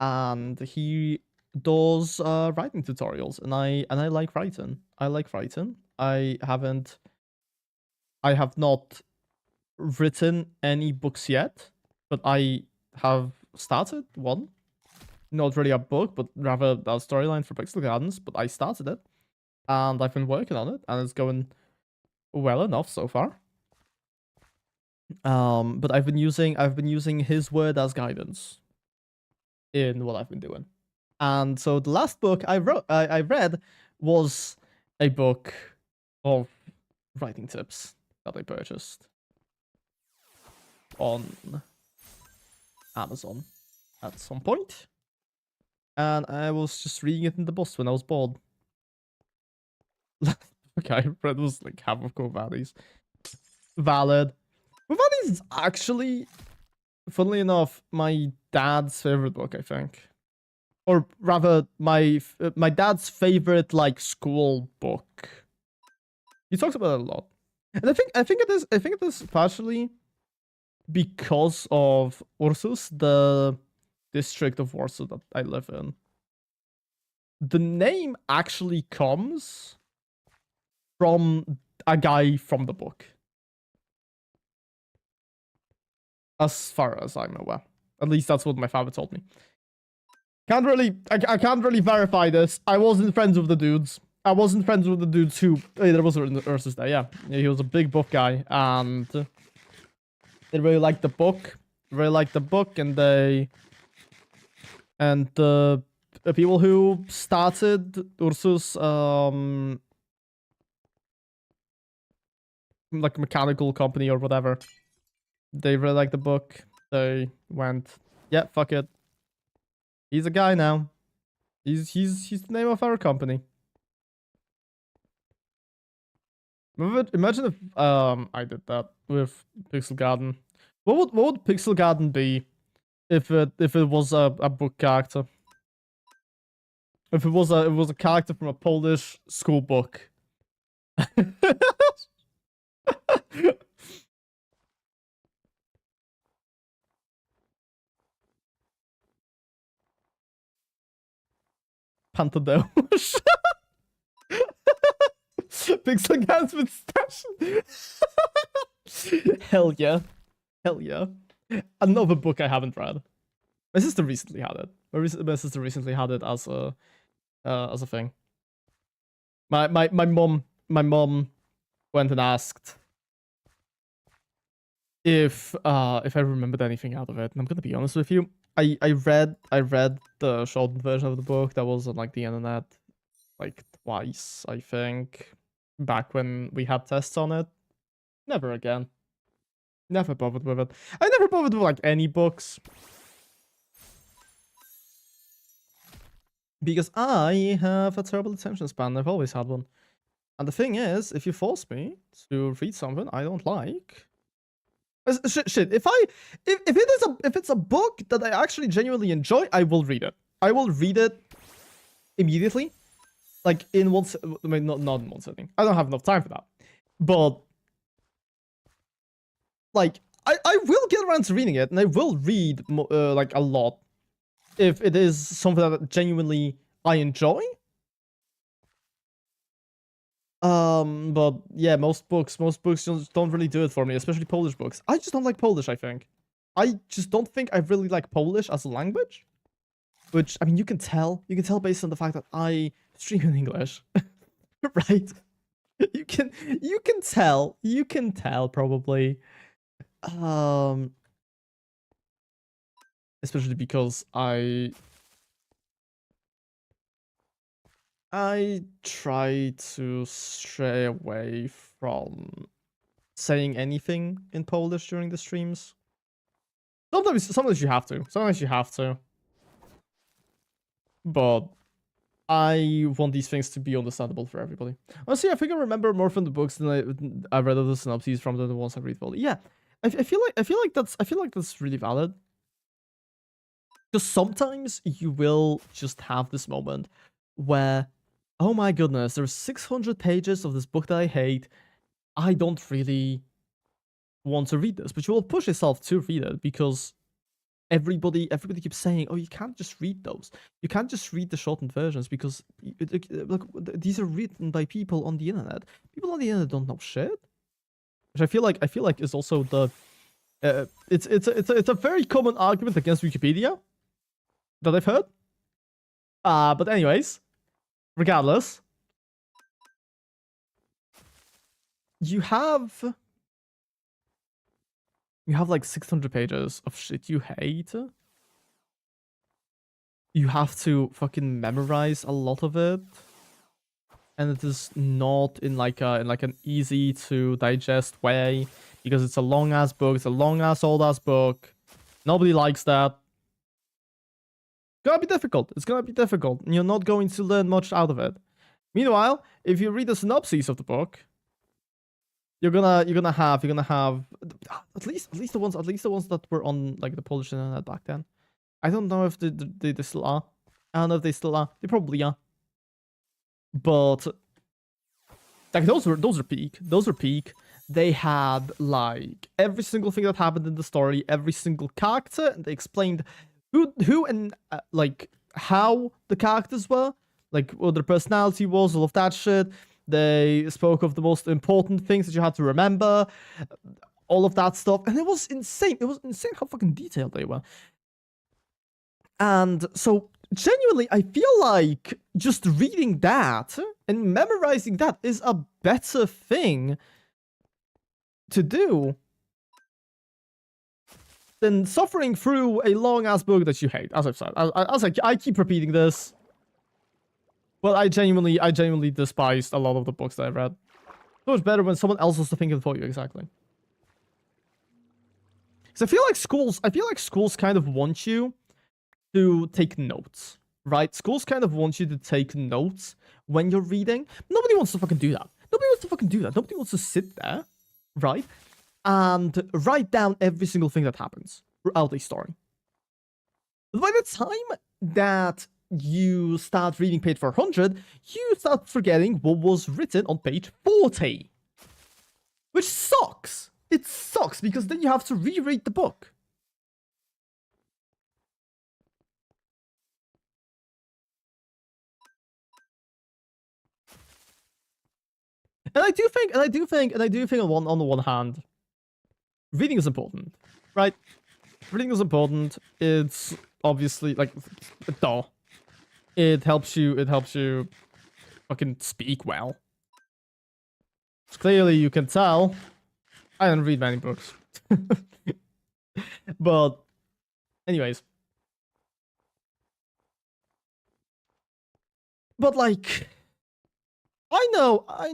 and he does writing tutorials, and I like writing. I have not written any books yet, but I have started one. Not really a book, but rather a storyline for Pixel Gardens, but I started it, and I've been working on it, and it's going well enough so far. But I've been using his word as guidance in what I've been doing. And so the last book I read was a book of writing tips that I purchased on Amazon at some point. And I was just reading it in the bus when I was bored. Okay, I read was like half of Core Valleys. Valid. Core Valleys is actually, funnily enough, my dad's favorite book, I think. Or rather, my dad's favorite like school book. He talks about it a lot, and I think it is partially because of Ursus, the district of Warsaw that I live in. The name actually comes from a guy from the book, as far as I'm aware. At least that's what my father told me. I can't really verify this. I wasn't friends with the dudes. I wasn't friends with the dudes who... Hey, there was Ursus there, yeah. He was a big buff guy, and they really liked the book. And the people who started Ursus, like mechanical company or whatever, they really liked the book. They went, yeah, fuck it. He's a guy now. He's the name of our company. Imagine if I did that with Pixel Garden. What would Pixel Garden be if it was a book character? If it was a character from a Polish school book. Pantadeusz. Pixel Garden's been stashed. Hell yeah. Another book I haven't read. My sister recently had it. My sister recently had it as a thing. My mom went and asked if I remembered anything out of it, and I'm gonna be honest with you. I read the shortened version of the book that was on like the internet like twice, I think, back when we had tests on it. Never again. Never bothered with it. I never bothered with like any books. Because I have a terrible attention span. I've always had one. And the thing is, if you force me to read something I don't like, shit. If it's a book that I actually genuinely enjoy, I will read it. I will read it immediately, like in one. I mean, not in one sitting. I don't have enough time for that. But like, I will get around to reading it, and I will read like a lot if it is something that genuinely I enjoy. But yeah, most books just don't really do it for me, especially Polish books. I just don't like Polish, I think. I just don't think I really like Polish as a language. Which, I mean, you can tell. You can tell based on the fact that I stream in English. Right? You can tell. You can tell probably. Especially because I try to stray away from saying anything in Polish during the streams. Sometimes you have to. Sometimes you have to. But I want these things to be understandable for everybody. Honestly, I think I remember more from the books than I read the synopses from the ones I read. Yeah, I feel like that's really valid. Because sometimes you will just have this moment where, oh my goodness, there's 600 pages of this book that I hate. I don't really want to read this, but you will push yourself to read it because everybody keeps saying, oh, you can't just read those. You can't just read the shortened versions because look, these are written by people on the internet. People on the internet don't know shit. Which I feel like is also the it's a very common argument against Wikipedia that I've heard. But anyways, regardless, you have like 600 pages of shit you hate. You have to fucking memorize a lot of it, and it is not in like an easy to digest way because it's a long ass book. It's a long ass old ass book. Nobody likes that. It's gonna be difficult. It's gonna be difficult. You're not going to learn much out of it. Meanwhile, if you read the synopses of the book, you're gonna have at least the ones that were on like the Polish internet back then. I don't know if they still are. I don't know if they still are. They probably are. But like those are peak. Those are peak. They had like every single thing that happened in the story, every single character, and they explained who and like how the characters were, like what their personality was, all of that shit. They spoke of the most important things that you had to remember, all of that stuff, and it was insane. It was insane how fucking detailed they were. And so, genuinely, I feel like just reading that and memorizing that is a better thing to do than suffering through a long-ass book that you hate, as I've said. I keep repeating this. But I genuinely despised a lot of the books that I've read. So much better when someone else was to think it for you, exactly. Because I feel like schools kind of want you to take notes, right? Schools kind of want you to take notes when you're reading. Nobody wants to fucking do that. Nobody wants to fucking do that. Nobody wants to sit there, right? And write down every single thing that happens throughout a story. But by the time that you start reading page 400, you start forgetting what was written on page 40. Which sucks. It sucks because then you have to reread the book. And I do think on the one hand, reading is important, right? Reading is important. It's obviously like, duh. It helps you fucking speak well. Clearly, you can tell I don't read many books. But, anyways. But, like, I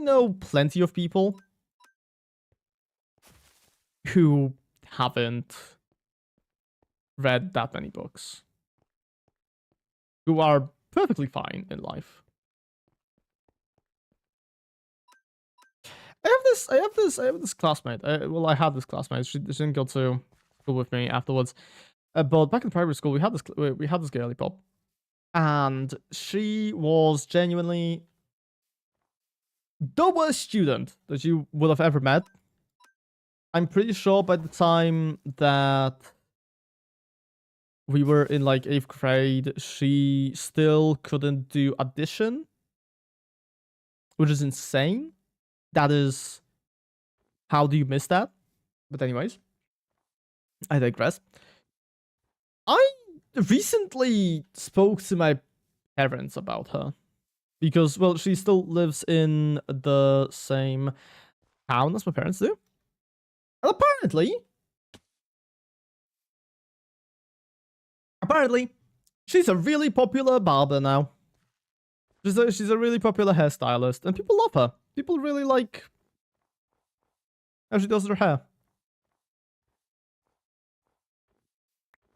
know plenty of people who haven't read that many books, who are perfectly fine in life. I have this classmate. I had this classmate. She didn't go to school with me afterwards. But back in primary school, we had this girly pop, and she was genuinely the worst student that you would have ever met. I'm pretty sure by the time that we were in like 8th grade, she still couldn't do addition, which is insane. that is, how do you miss that? But anyways, I digress. I recently spoke to my parents about her because, well, she still lives in the same town as my parents do. And apparently, she's a really popular barber now. She's a really popular hairstylist, and people love her. People really like how she does her hair.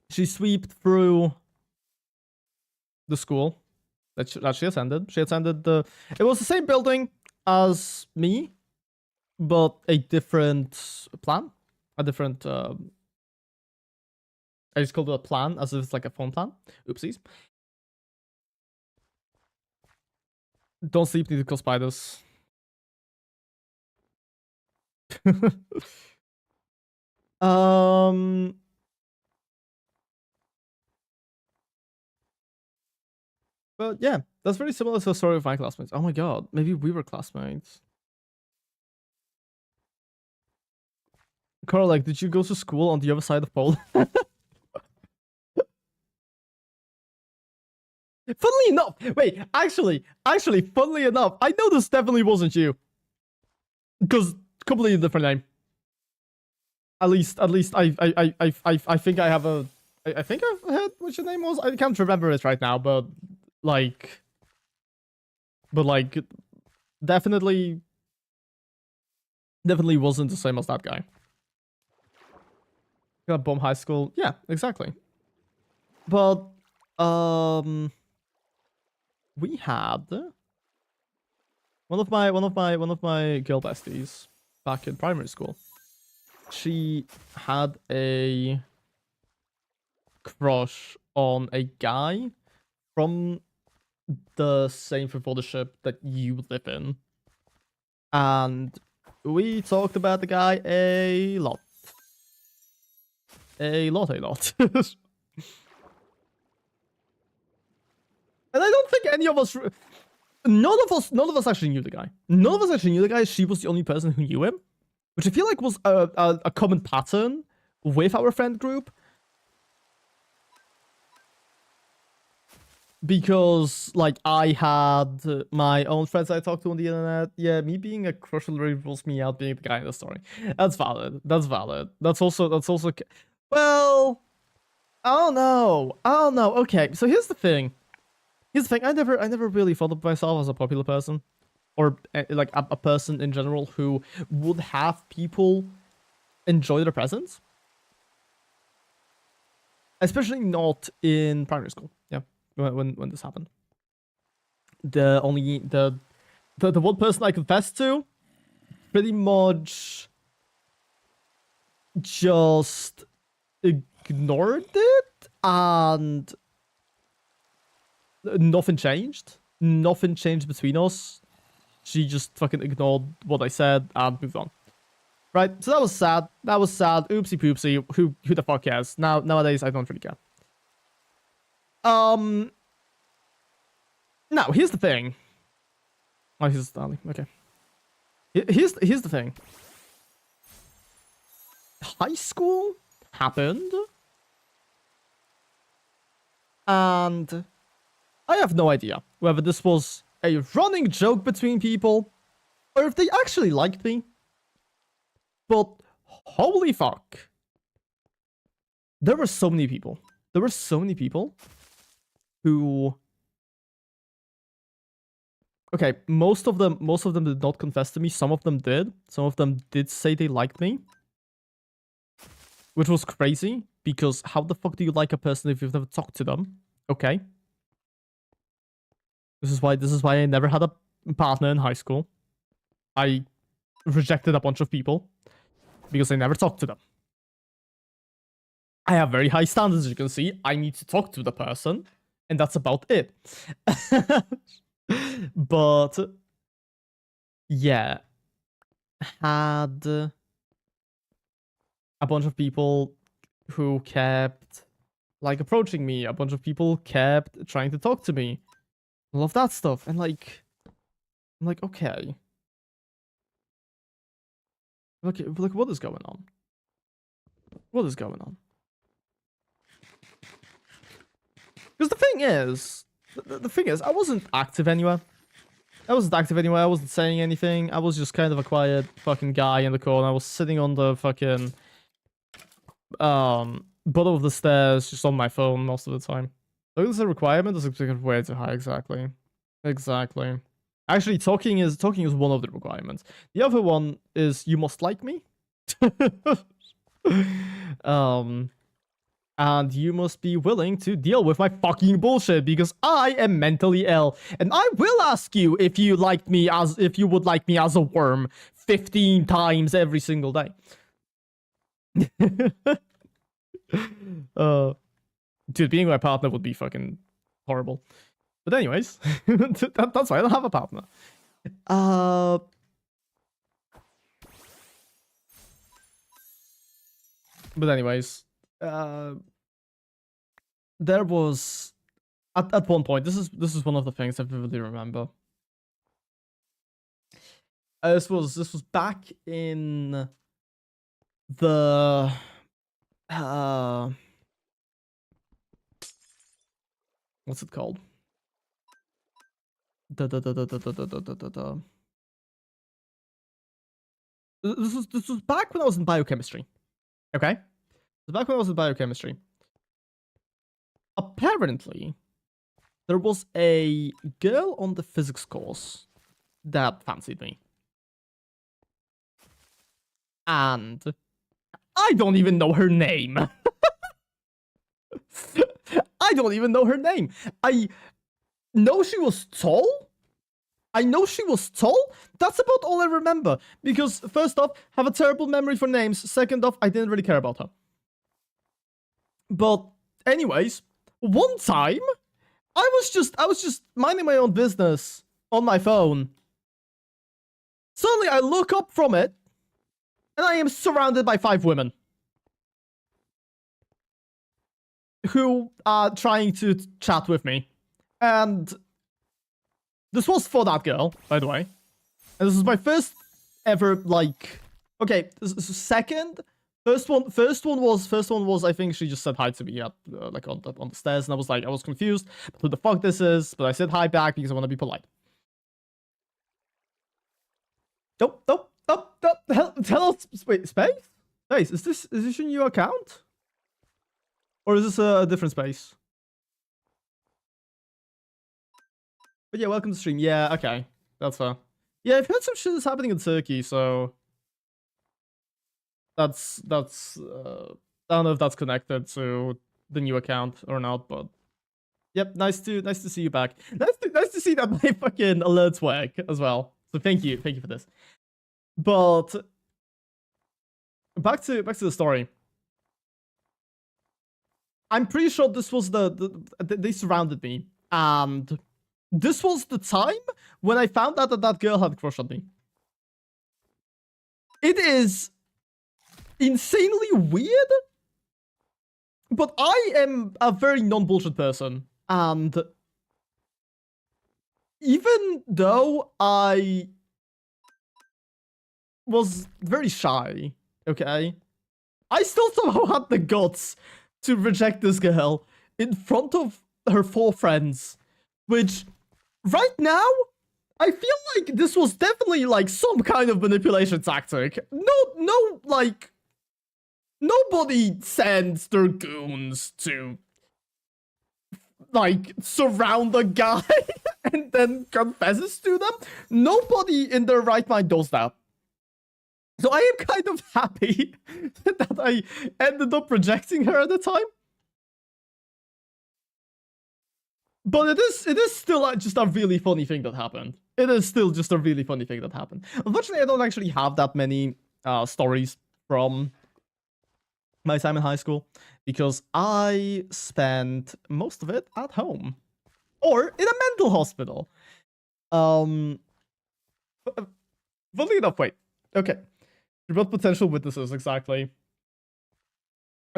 She swept through the school that she attended. She attended it was the same building as me, but a different plan. A different, I just called it a plan as if it's like a phone plan. Oopsies. Don't sleep, need to kill spiders. But yeah, that's very similar to the story of my classmates. Oh my god, maybe we were classmates. Carl, like, did you go to school on the other side of Poland? Funnily enough, wait, actually, funnily enough, I know this definitely wasn't you. Because completely different name. At least, I think I have a, I think I've heard what your name was. I can't remember it right now, but like, definitely wasn't the same as that guy. Got bomb high school, yeah, exactly. But we had one of my girl besties back in primary school. She had a crush on a guy from the same footballership that you live in, and we talked about the guy a lot. And I don't think any of us, none of us actually knew the guy. None of us actually knew the guy. She was the only person who knew him, which I feel like was a common pattern with our friend group. Because, like, I had my own friends I talked to on the internet. Yeah, me being a crush really rules me out being the guy in the story. That's valid. That's valid. That's also, well, I don't know. Okay, so here's the thing. I never really thought of myself as a popular person, or like a person in general who would have people enjoy their presence. Especially not in primary school. Yeah, when this happened. The one person I confessed to pretty much just ignored it, and nothing changed. Nothing changed between us. She just fucking ignored what I said and moved on. Right? So that was sad. Oopsie poopsie. Who the fuck cares? Nowadays I don't really care. Now here's the thing. Oh, here's Stanley. Okay. Here's the thing. High school happened, and I have no idea whether this was a running joke between people or if they actually liked me. But holy fuck. There were so many people. Who, okay, most of them did not confess to me. Some of them did. Some of them did say they liked me, which was crazy, because how the fuck do you like a person if you've never talked to them? Okay. This is why I never had a partner in high school. I rejected a bunch of people because I never talked to them. I have very high standards, as you can see. I need to talk to the person, and that's about it. But yeah, had a bunch of people who kept like approaching me. A bunch of people kept trying to talk to me. All of that stuff, and like, I'm like, okay. Okay, like, what is going on? What is going on? Because the thing is, I wasn't active anywhere. I wasn't saying anything. I was just kind of a quiet fucking guy in the corner. I was sitting on the fucking bottom of the stairs, just on my phone most of the time. So this is a requirement. This is way too high. Exactly. Exactly. Actually, talking is one of the requirements. The other one is you must like me. And you must be willing to deal with my fucking bullshit because I am mentally ill. And I will ask you if you would like me as a worm 15 times every single day. Dude, being my partner would be fucking horrible. But anyways, that's why I don't have a partner. But anyways, there was at one point. This is one of the things I vividly remember. This was back in the what's it called? This was back when I was in biochemistry. Okay? Back when I was in biochemistry. Apparently, there was a girl on the physics course that fancied me. And I don't even know her name. I don't even know her name. I know she was tall. That's about all I remember. Because first off, have a terrible memory for names. Second off, I didn't really care about her. But anyways, one time, I was just minding my own business on my phone. Suddenly I look up from it, and I am surrounded by 5 women. Who are trying to chat with me. And this was for that girl, by the way. And this is my first ever, like... Okay, First one was, I think she just said hi to me at, like, on the stairs. And I was confused who the fuck this is. But I said hi back because I want to be polite. Nope. Tell us... Wait, Space, is this your new account? Or is this a different space? But yeah, welcome to stream. Yeah, okay. That's fair. Yeah, I've heard some shit is happening in Turkey, so... That's I don't know if that's connected to the new account or not, but... Yep, nice to see you back. Nice to see that my fucking alerts work as well. So thank you for this. But... Back to the story. I'm pretty sure this was they surrounded me, and this was the time when I found out that girl had a crush on me. It is insanely weird, but I am a very non-bullshit person, and even though I was very shy, okay, I still somehow had the guts to reject this girl in front of her 4 friends, which right now I feel like this was definitely like some kind of manipulation tactic. No, like nobody sends their goons to like surround a guy and then confesses to them. Nobody in their right mind does that. So I am kind of happy that I ended up rejecting her at the time. But it is still just a really funny thing that happened. It is still just a really funny thing that happened. Unfortunately, I don't actually have that many stories from my time in high school because I spent most of it at home or in a mental hospital. Funnily enough, wait. Okay. What potential witnesses exactly?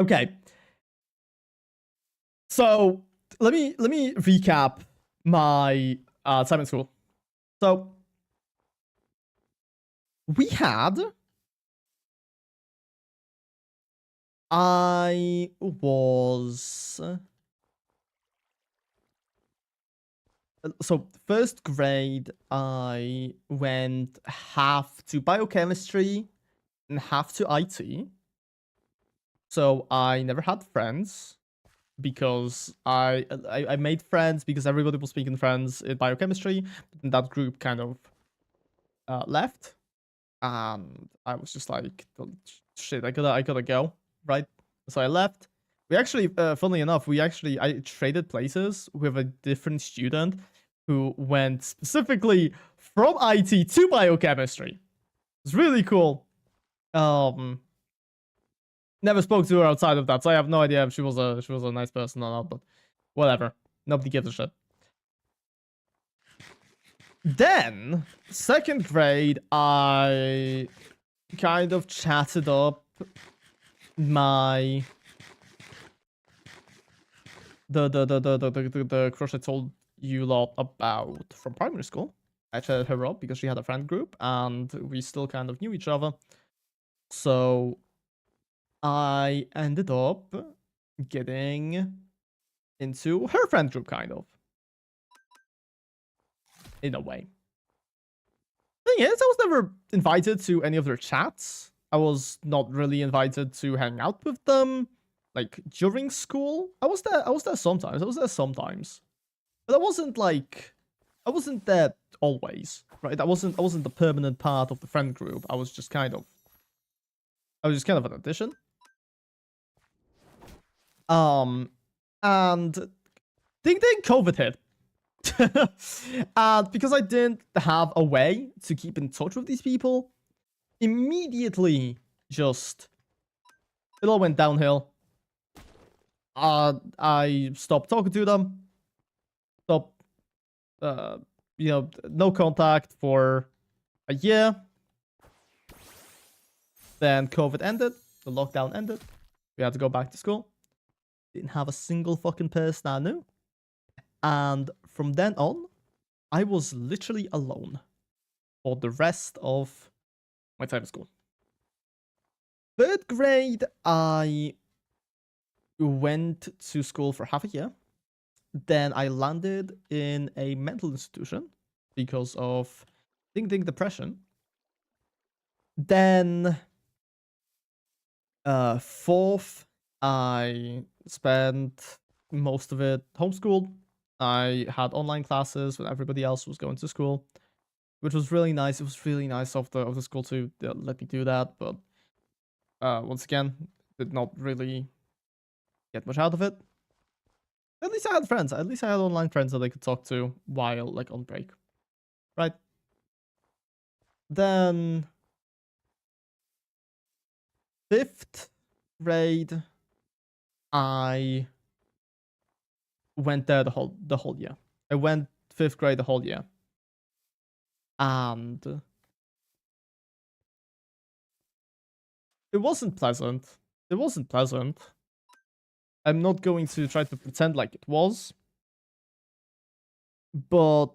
Okay. So let me recap my time in school. So we had I was so first grade I went half to biochemistry and half to IT. So I never had friends because I made friends because everybody was making friends in biochemistry, and that group kind of left, and I was just like, shit, I gotta go, right? So I left. We actually, funnily enough, I traded places with a different student who went specifically from IT to biochemistry. It's really cool. Never spoke to her outside of that, so I have no idea if she was a nice person or not, but whatever. Nobody gives a shit. Then, second grade, I kind of chatted up my the crush I told you lot about from primary school. I chatted her up because she had a friend group and we still kind of knew each other. So I ended up getting into her friend group, kind of. In a way. Thing is, I was never invited to any of their chats. I was not really invited to hang out with them, like during school. I was there sometimes. But I wasn't there always, right? I wasn't the permanent part of the friend group. I was just kind of an addition. And ding ding, COVID hit. And because I didn't have a way to keep in touch with these people, immediately just it all went downhill. I stopped talking to them. Stopped, no contact for a year. Then COVID ended. The lockdown ended. We had to go back to school. Didn't have a single fucking person I knew. And from then on, I was literally alone for the rest of my time at school. Third grade, I went to school for half a year. Then I landed in a mental institution because of ding depression. Then fourth, I spent most of it homeschooled. I had online classes when everybody else was going to school, which was really nice. It was really nice of the school to let me do that, but once again, did not really get much out of it. At least I had friends. At least I had online friends that I could talk to while like on break, right? Then fifth grade, I went there the whole year. I went fifth grade the whole year. And it wasn't pleasant. It wasn't pleasant. I'm not going to try to pretend like it was. But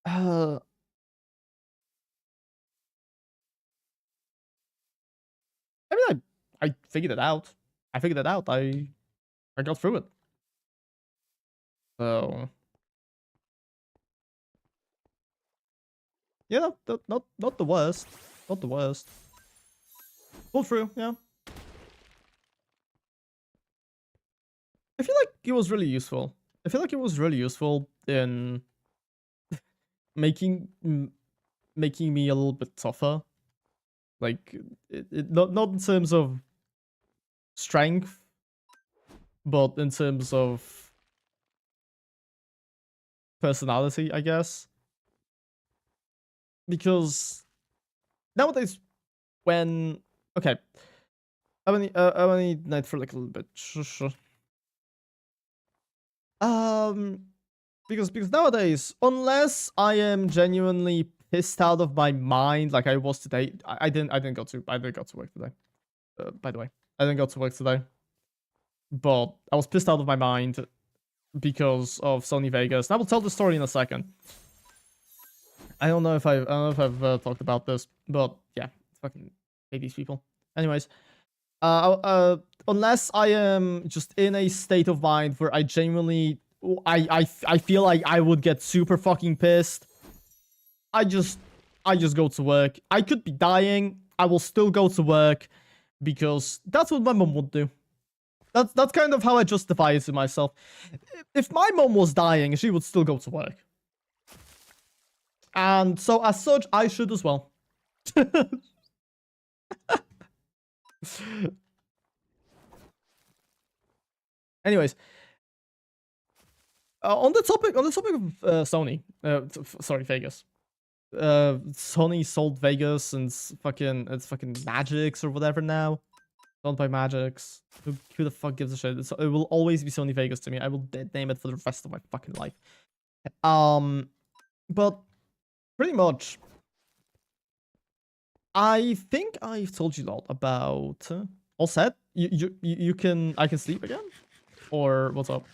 I mean, I figured it out. I got through it. So yeah, not the worst. Not the worst. Pull through, yeah. I feel like it was really useful. I feel like it was really useful in making me a little bit tougher. Like not in terms of strength, but in terms of personality, I guess. Because nowadays, when okay, I need night for like a little bit. Sure. Because nowadays, unless I am genuinely pissed out of my mind, like I was today, I didn't go to work today. By the way, I didn't go to work today, but I was pissed out of my mind because of Sony Vegas. And I will tell the story in a second. I don't know if I've talked about this, but yeah, fucking hate these people. Anyways, Unless I am just in a state of mind where I genuinely, I feel like I would get super fucking pissed. I just go to work. I could be dying. I will still go to work because that's what my mom would do. That's kind of how I justify it to myself. If my mom was dying, she would still go to work. And so as such, I should as well. Anyways, on the topic of Sony, sorry, Vegas. Sony sold Vegas and it's fucking Magix or whatever now. Owned by Magix. Who the fuck gives a shit? It will always be Sony Vegas to me. I will dead name it for the rest of my fucking life. But pretty much, I think I've told you a lot about. All set? You can I can sleep again, or what's up?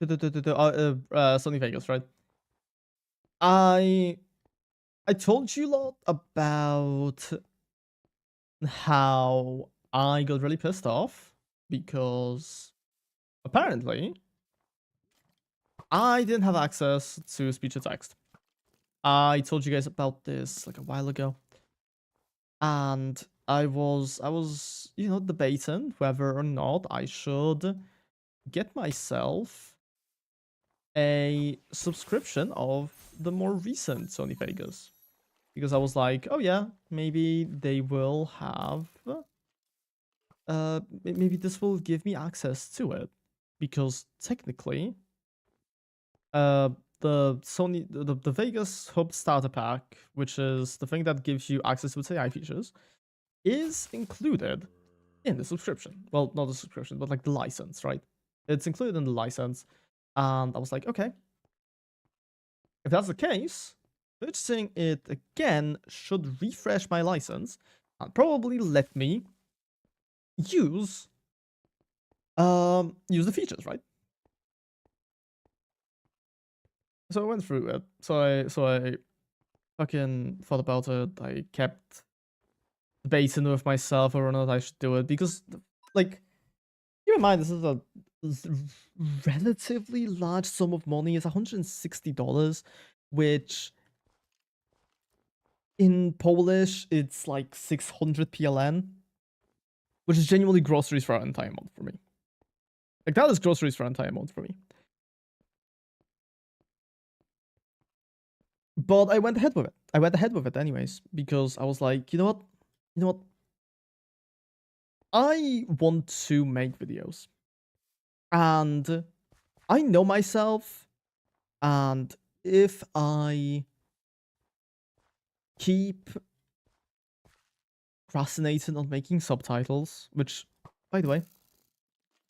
Sony Vegas, right? I told you a lot about how I got really pissed off because apparently I didn't have access to speech to text. I told you guys about this like a while ago, and I was debating whether or not I should get myself a subscription of the more recent Sony Vegas, because I was like, oh yeah, maybe they will have maybe this will give me access to it, because technically the Vegas Hub starter pack, which is the thing that gives you access to its AI features, is included in the subscription. Well, not the subscription, but like the license, right? It's included in the license. And I was like, okay, if that's the case, purchasing it again should refresh my license and probably let me use the features, right? So I went through it. So I fucking thought about it. I kept debating with myself whether or not I should do it, because like, keep in mind, this is a relatively large sum of money. It's $160, which in Polish it's like 600 PLN, which is genuinely groceries for an entire month for me. Like, that is groceries for an entire month for me. But I went ahead with it. I went ahead with it anyways, because I was like, you know what? I want to make videos. And I know myself, and if I keep procrastinating on making subtitles, which, by the way,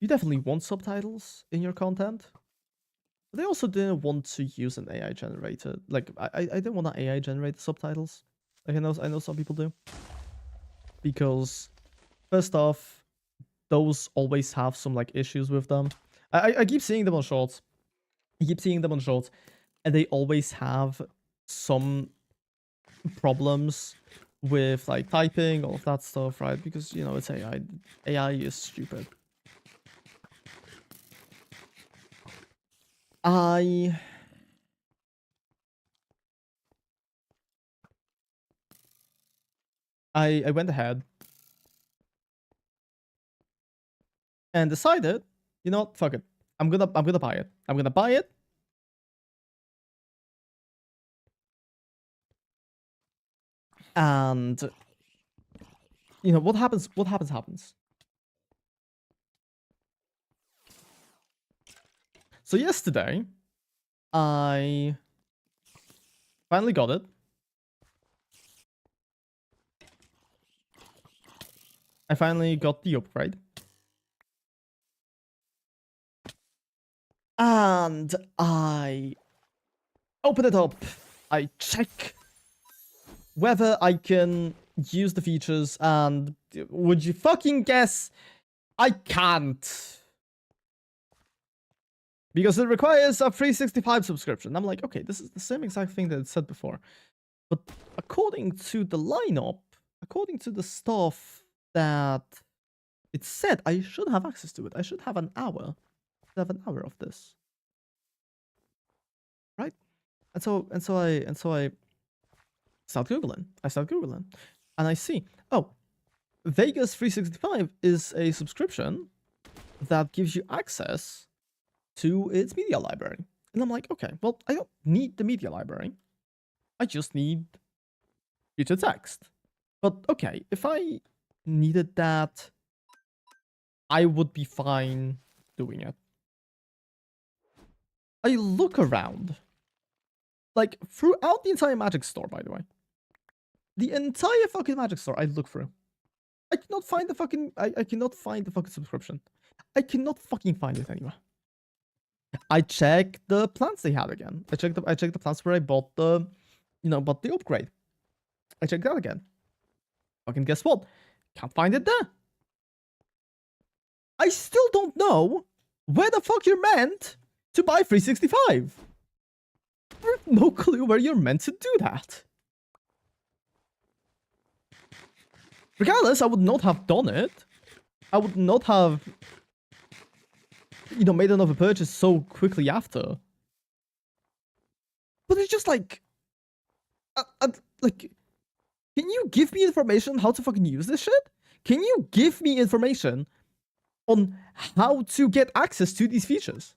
you definitely want subtitles in your content. But I also didn't want to use an AI generator. Like, I didn't want an AI generated subtitles. Like, I know some people do. Because first off, those always have some like issues with them. I keep seeing them on shorts. And they always have some problems with like typing, all of that stuff, right? Because, you know, it's AI. AI is stupid. I went ahead and decided, you know what, fuck it. I'm gonna buy it. I'm gonna buy it. And you know what happens? What happens. So yesterday, I finally got it. I finally got the upgrade. And I open it up. I check whether I can use the features, and would you fucking guess? I can't. Because it requires a 365 subscription. I'm like, okay, this is the same exact thing that it said before. But according to the lineup, according to the stuff that it said, I should have access to it. I should have an hour. Of this. Right? And so I start Googling. And I see, oh, Vegas 365 is a subscription that gives you access to its media library. And I'm like, okay, well, I don't need the media library. I just need future text. But okay, if I needed that, I would be fine doing it. I look around. Like, throughout the entire Magic store, by the way. The entire fucking Magic store I look through. I cannot find the fucking... I cannot find the fucking subscription. I cannot fucking find it anywhere. I checked the plans they had again. I checked the plans where I bought the... bought the upgrade. I checked that again. Fucking guess what? Can't find it there. I still don't know where the fuck you're meant to buy 365. I have no clue where you're meant to do that. Regardless, I would not have done it. I would not have, made another purchase so quickly after. But it's just like, can you give me information on how to fucking use this shit? Can you give me information on how to get access to these features?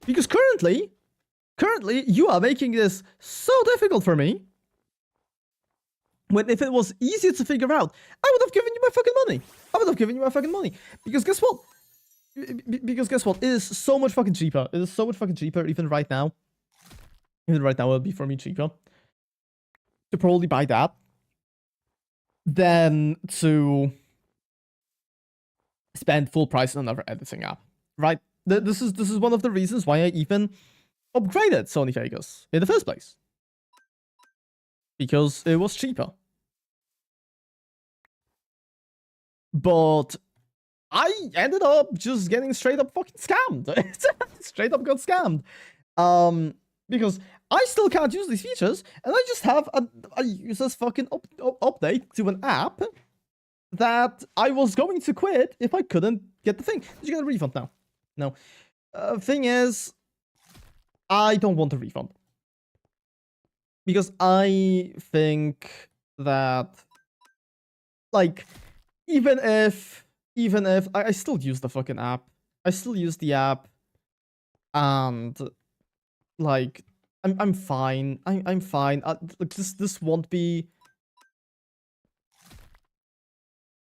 Because currently, you are making this so difficult for me. When if it was easier to figure out, I would have given you my fucking money. Because guess what? It is so much fucking cheaper. It is so much fucking cheaper even right now. Even right now, it would be for me cheaper to probably buy that than to spend full price on another editing app. Right? This is one of the reasons why I even upgraded Sony Vegas in the first place. Because it was cheaper. But I ended up just getting straight up fucking scammed. Straight up got scammed. Because I still can't use these features, and I just have a user's fucking update to an app that I was going to quit if I couldn't get the thing. Did you get a refund now? No. Thing is, I don't want a refund. Because I think that, like, even if I still use the fucking app. I still use the app. And, like, I'm fine. I'm fine. Like, this won't be...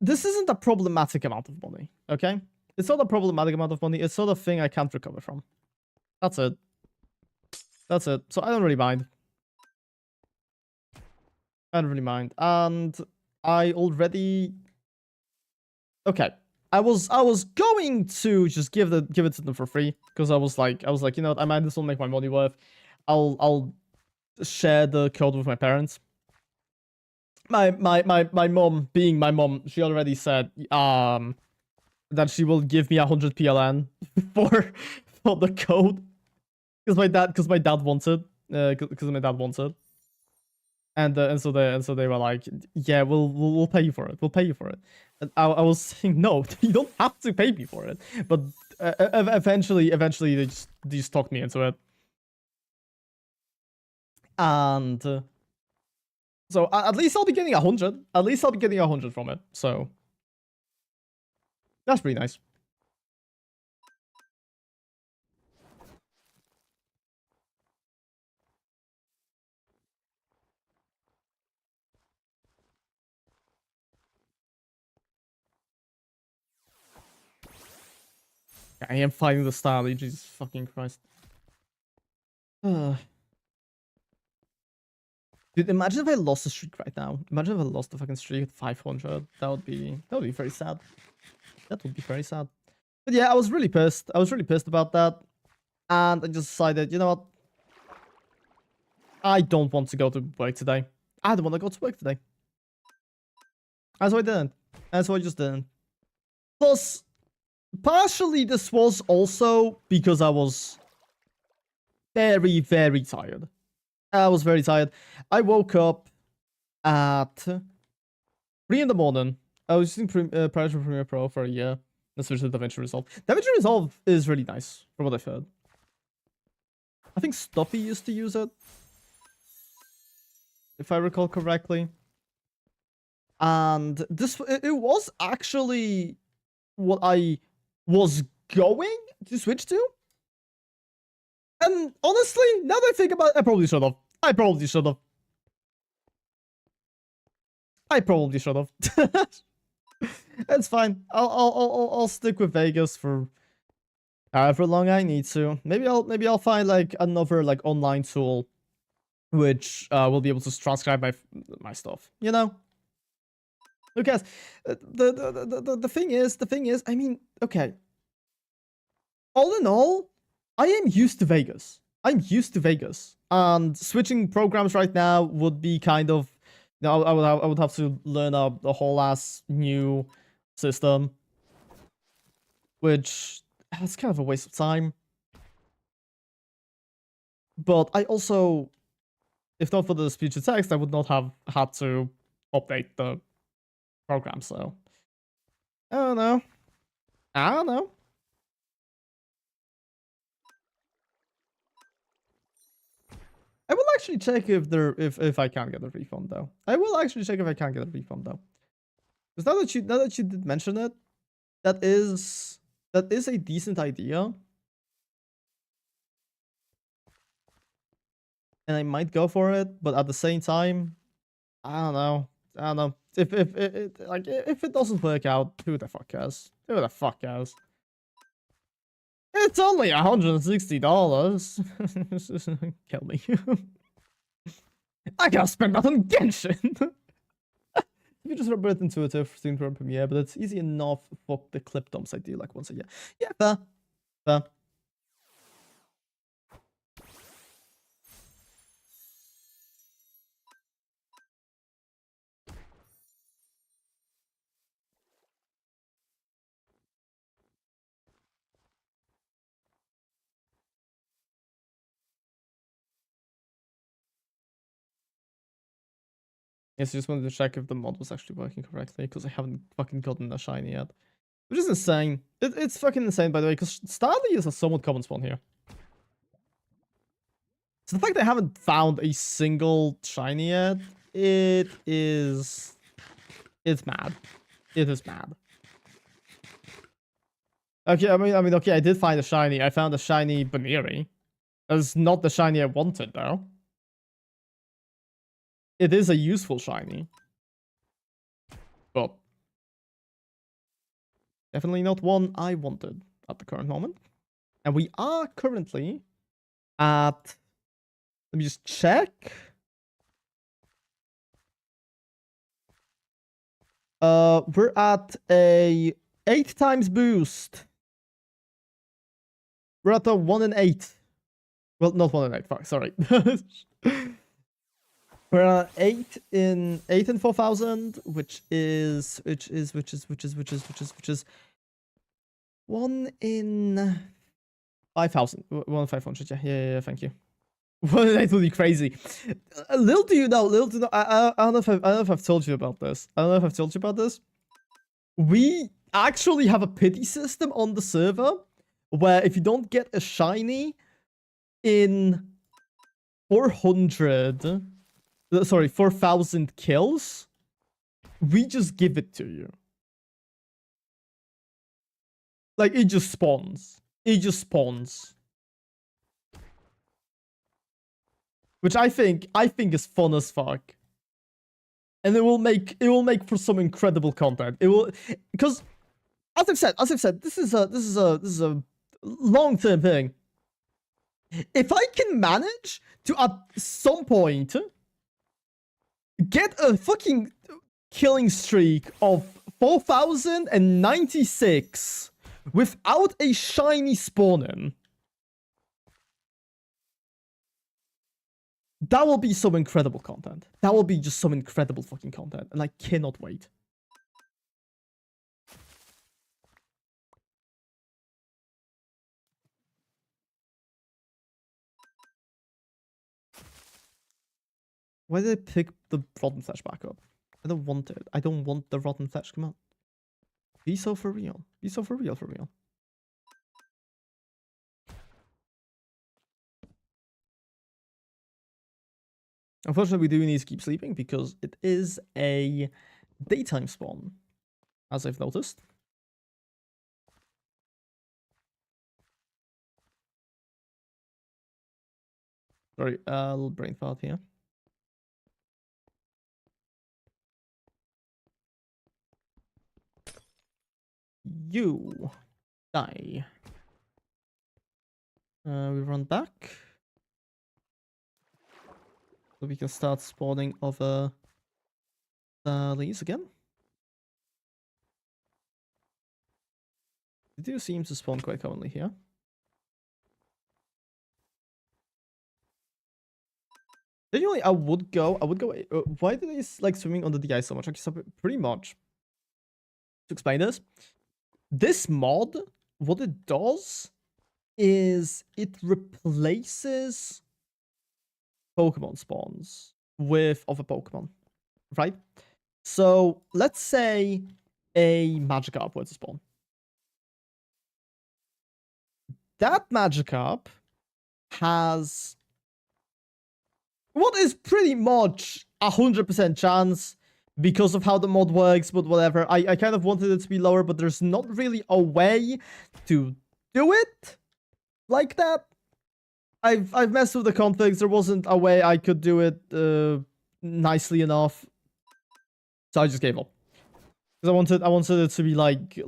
This isn't a problematic amount of money, okay? It's not a problematic amount of money. It's not a thing I can't recover from. That's it. That's it. So I don't really mind. I don't really mind. And I already... Okay. I was going to just give it to them for free. Because I was like, you know what, I might as well make my money worth. I'll share the code with my parents. My mom, being my mom, she already said that she will give me 100 PLN for the code. Because my dad wanted. Because my dad wanted. And so they were like, yeah, we'll pay you for it. We'll pay you for it. And I was saying, no, you don't have to pay me for it. But eventually they just talked me into it. And so at least I'll be getting 100. At least I'll be getting 100 from it. So that's pretty nice. I am fighting the style, Jesus fucking Christ. Dude, imagine if I lost the streak right now. Imagine if I lost the fucking streak at 500. That would be very sad. That would be very sad. But yeah, I was really pissed. I was really pissed about that. And I just decided, you know what? I don't want to go to work today. I don't want to go to work today. That's why I didn't. That's why I just didn't. Plus, partially this was also because I was very, very tired. I was very tired. I woke up at 3 in the morning. I was using Premiere Pro for a year. Let's switch to DaVinci Resolve. DaVinci Resolve is really nice, from what I've heard. I think Stuffy used to use it, if I recall correctly. And it was actually what I was going to switch to. And honestly, now that I think about it, I probably should have. I probably should have. It's fine. I'll stick with Vegas for however long I need to. Maybe I'll find like another like online tool which will be able to transcribe my stuff. You know? Who cares? The thing is, I mean, okay. All in all, I am used to Vegas. I'm used to Vegas, and switching programs right now would be kind of, you know, I would have to learn a whole ass new system, which is kind of a waste of time. But I also, if not for the speech to text, I would not have had to update the program. So I don't know. I will actually check if I can get a refund though. I will actually check if I can get a refund though. Because now that you did mention it, that is a decent idea. And I might go for it, but at the same time, I don't know. If it doesn't work out, who the fuck cares? Who the fuck cares? It's only $160. Kill me. I can't spend that on Genshin. You just remember it intuitive to run Premiere, but it's easy enough. Fuck the clip dumps I do like once a year. Yeah, fair. Yes, I just wanted to check if the mod was actually working correctly, because I haven't fucking gotten a shiny yet. Which is insane. It's fucking insane, by the way, because Starly is a somewhat common spawn here. So the fact that I haven't found a single shiny yet, it's mad. It is mad. Okay, I mean, okay, I did find a shiny. I found a shiny Baneri. That's not the shiny I wanted, though. It is a useful shiny. But definitely not one I wanted at the current moment. And we are currently at... Let me just check. We're at a 8 times boost. We're at a 1 in 8. Well, not 1 in 8. Fuck, sorry. We're at 8 in 4,000, which is 1 in 5,000. 1 in 500. Yeah. Thank you. 1 in 8 would be crazy. Little do you know. I don't know if I've told you about this. We actually have a pity system on the server where if you don't get a shiny in 4,000 kills, we just give it to you. Like, it just spawns. Which I think is fun as fuck. And it will make for some incredible content. It will, because as I've said, this is a long-term thing. If I can manage to at some point get a fucking killing streak of 4,096 without a shiny spawning, That will be some incredible content. That will be just some incredible fucking content, and I cannot wait. Why did I pick the rotten flesh back up? I don't want it. I don't want the rotten flesh. Come on. Be so for real. Be so for real, for real. Unfortunately, we do need to keep sleeping because it is a daytime spawn, as I've noticed. Sorry, a little brain fart here. You die. We run back. So we can start spawning other leaves again. They do seem to spawn quite commonly here. Genuinely, I would go. Why do they like swimming under the ice so much? Okay, so pretty much. To explain this mod, what it does is it replaces Pokemon spawns with other Pokemon, right? So let's say a Magikarp were to spawn. That Magikarp has what is pretty much 100% chance because of how the mod works, but whatever. I kind of wanted it to be lower, but there's not really a way to do it like that. I've messed with the configs. There wasn't a way I could do it nicely enough, so I just gave up. Because I wanted it to be like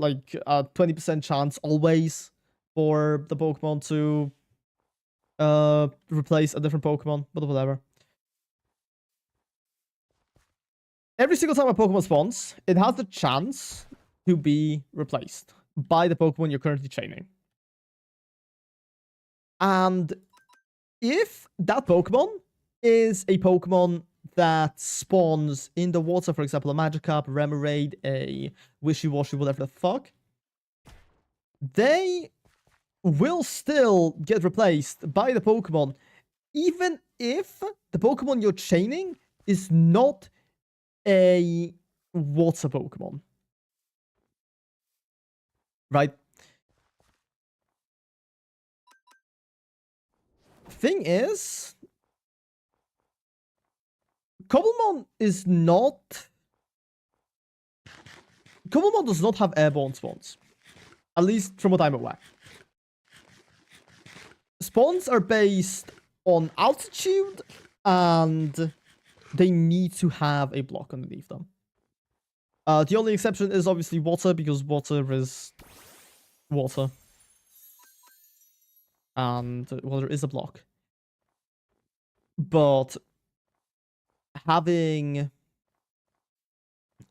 a 20% chance always for the Pokemon to replace a different Pokemon, but whatever. Every single time a Pokemon spawns, it has the chance to be replaced by the Pokemon you're currently chaining. And if that Pokemon is a Pokemon that spawns in the water, for example, a Magikarp, Remoraid, a Wishy-Washy, whatever the fuck, they will still get replaced by the Pokemon, even if the Pokemon you're chaining is not a water Pokemon. Right? Thing is, Cobblemon is not... Cobblemon does not have airborne spawns. At least from what I'm aware. Spawns are based on altitude, and they need to have a block underneath them. The only exception is obviously water, because water is water. And water is a block. But having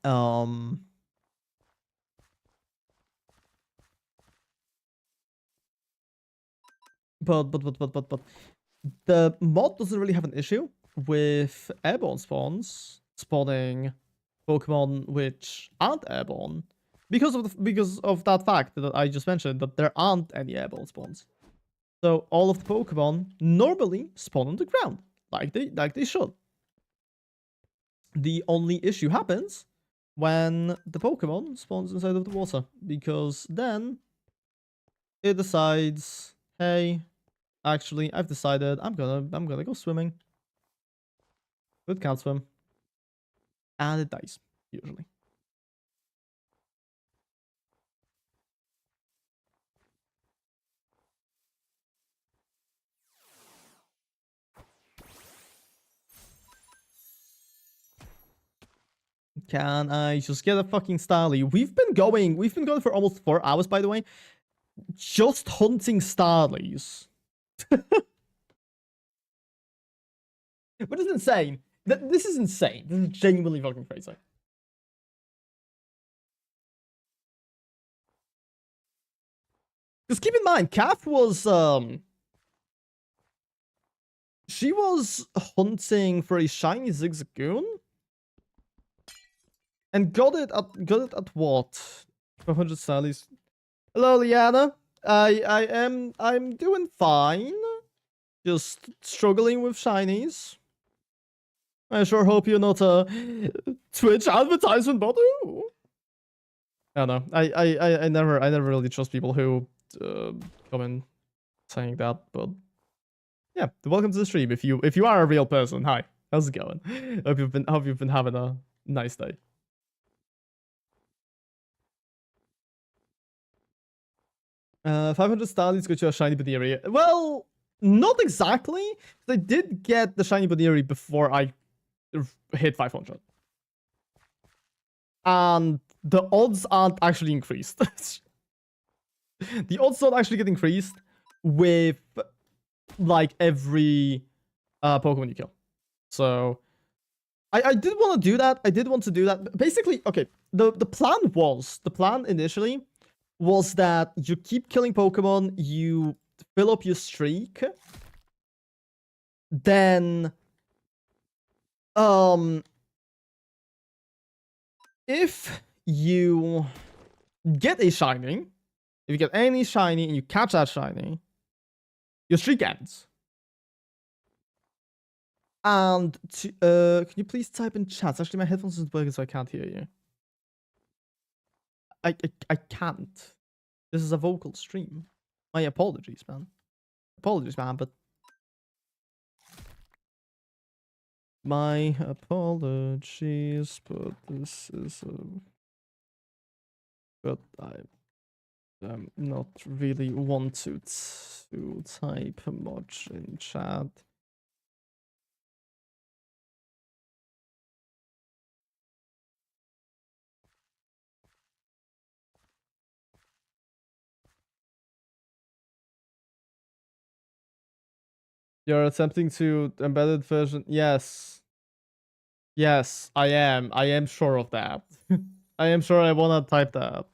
but the mod doesn't really have an issue with airborne spawns spawning Pokemon which aren't airborne because of that fact that I just mentioned, that there aren't any airborne spawns. So all of the Pokemon normally spawn on the ground, like they should. The only issue happens when the Pokemon spawns inside of the water, because then it decides, hey, actually, I've decided I'm gonna go swimming. It can't swim, and it dies usually. Can I just get a fucking Starly? We've been going for almost 4 hours, by the way, just hunting Starlies. Which is insane. This is insane. This is genuinely fucking crazy. Because keep in mind, Calf was She was hunting for a shiny Zigzagoon and got it at what? 500 sallies. Hello, Liana. I'm doing fine. Just struggling with shinies. I sure hope you're not a Twitch advertisement bot. I don't know. I never really trust people who come in saying that, but yeah, welcome to the stream. If you are a real person, hi. How's it going? Hope you've been having a nice day. Uh, 500 stallions got you a shiny Baneri. Well, not exactly. I did get the shiny Baneri before I hit 500. And the odds aren't actually increased. The odds don't actually get increased with like every Pokemon you kill. So I did want to do that. I did want to do that. Basically, okay, the plan initially was that you keep killing Pokemon, you fill up your streak, then if you get a shiny, if you get any shiny and you catch that shiny, your streak ends. And can you please type in chat? Actually, my headphones aren't working, so I can't hear you. I can't. This is a vocal stream. My apologies, man. Apologies, man, but my apologies, but this is a... But I not really want to type much in chat. You're attempting to embedded version? Yes. Yes, I am. I am sure of that. I am sure I wanna type that.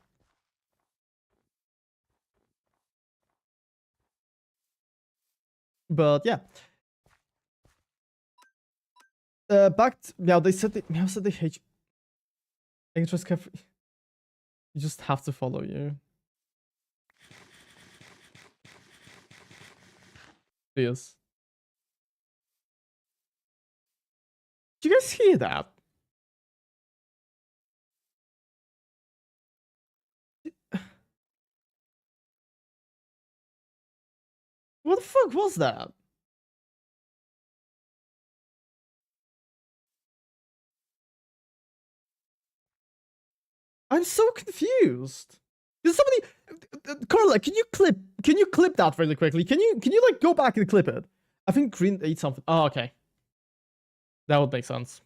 But yeah. Meow, Meow said they hate you. You just have to follow you. Yes. Did you guys hear that? What the fuck was that? I'm so confused. Is somebody, Carla, can you clip that really quickly? Can you like go back and clip it? I think Green ate something. Oh, okay. That would make sense.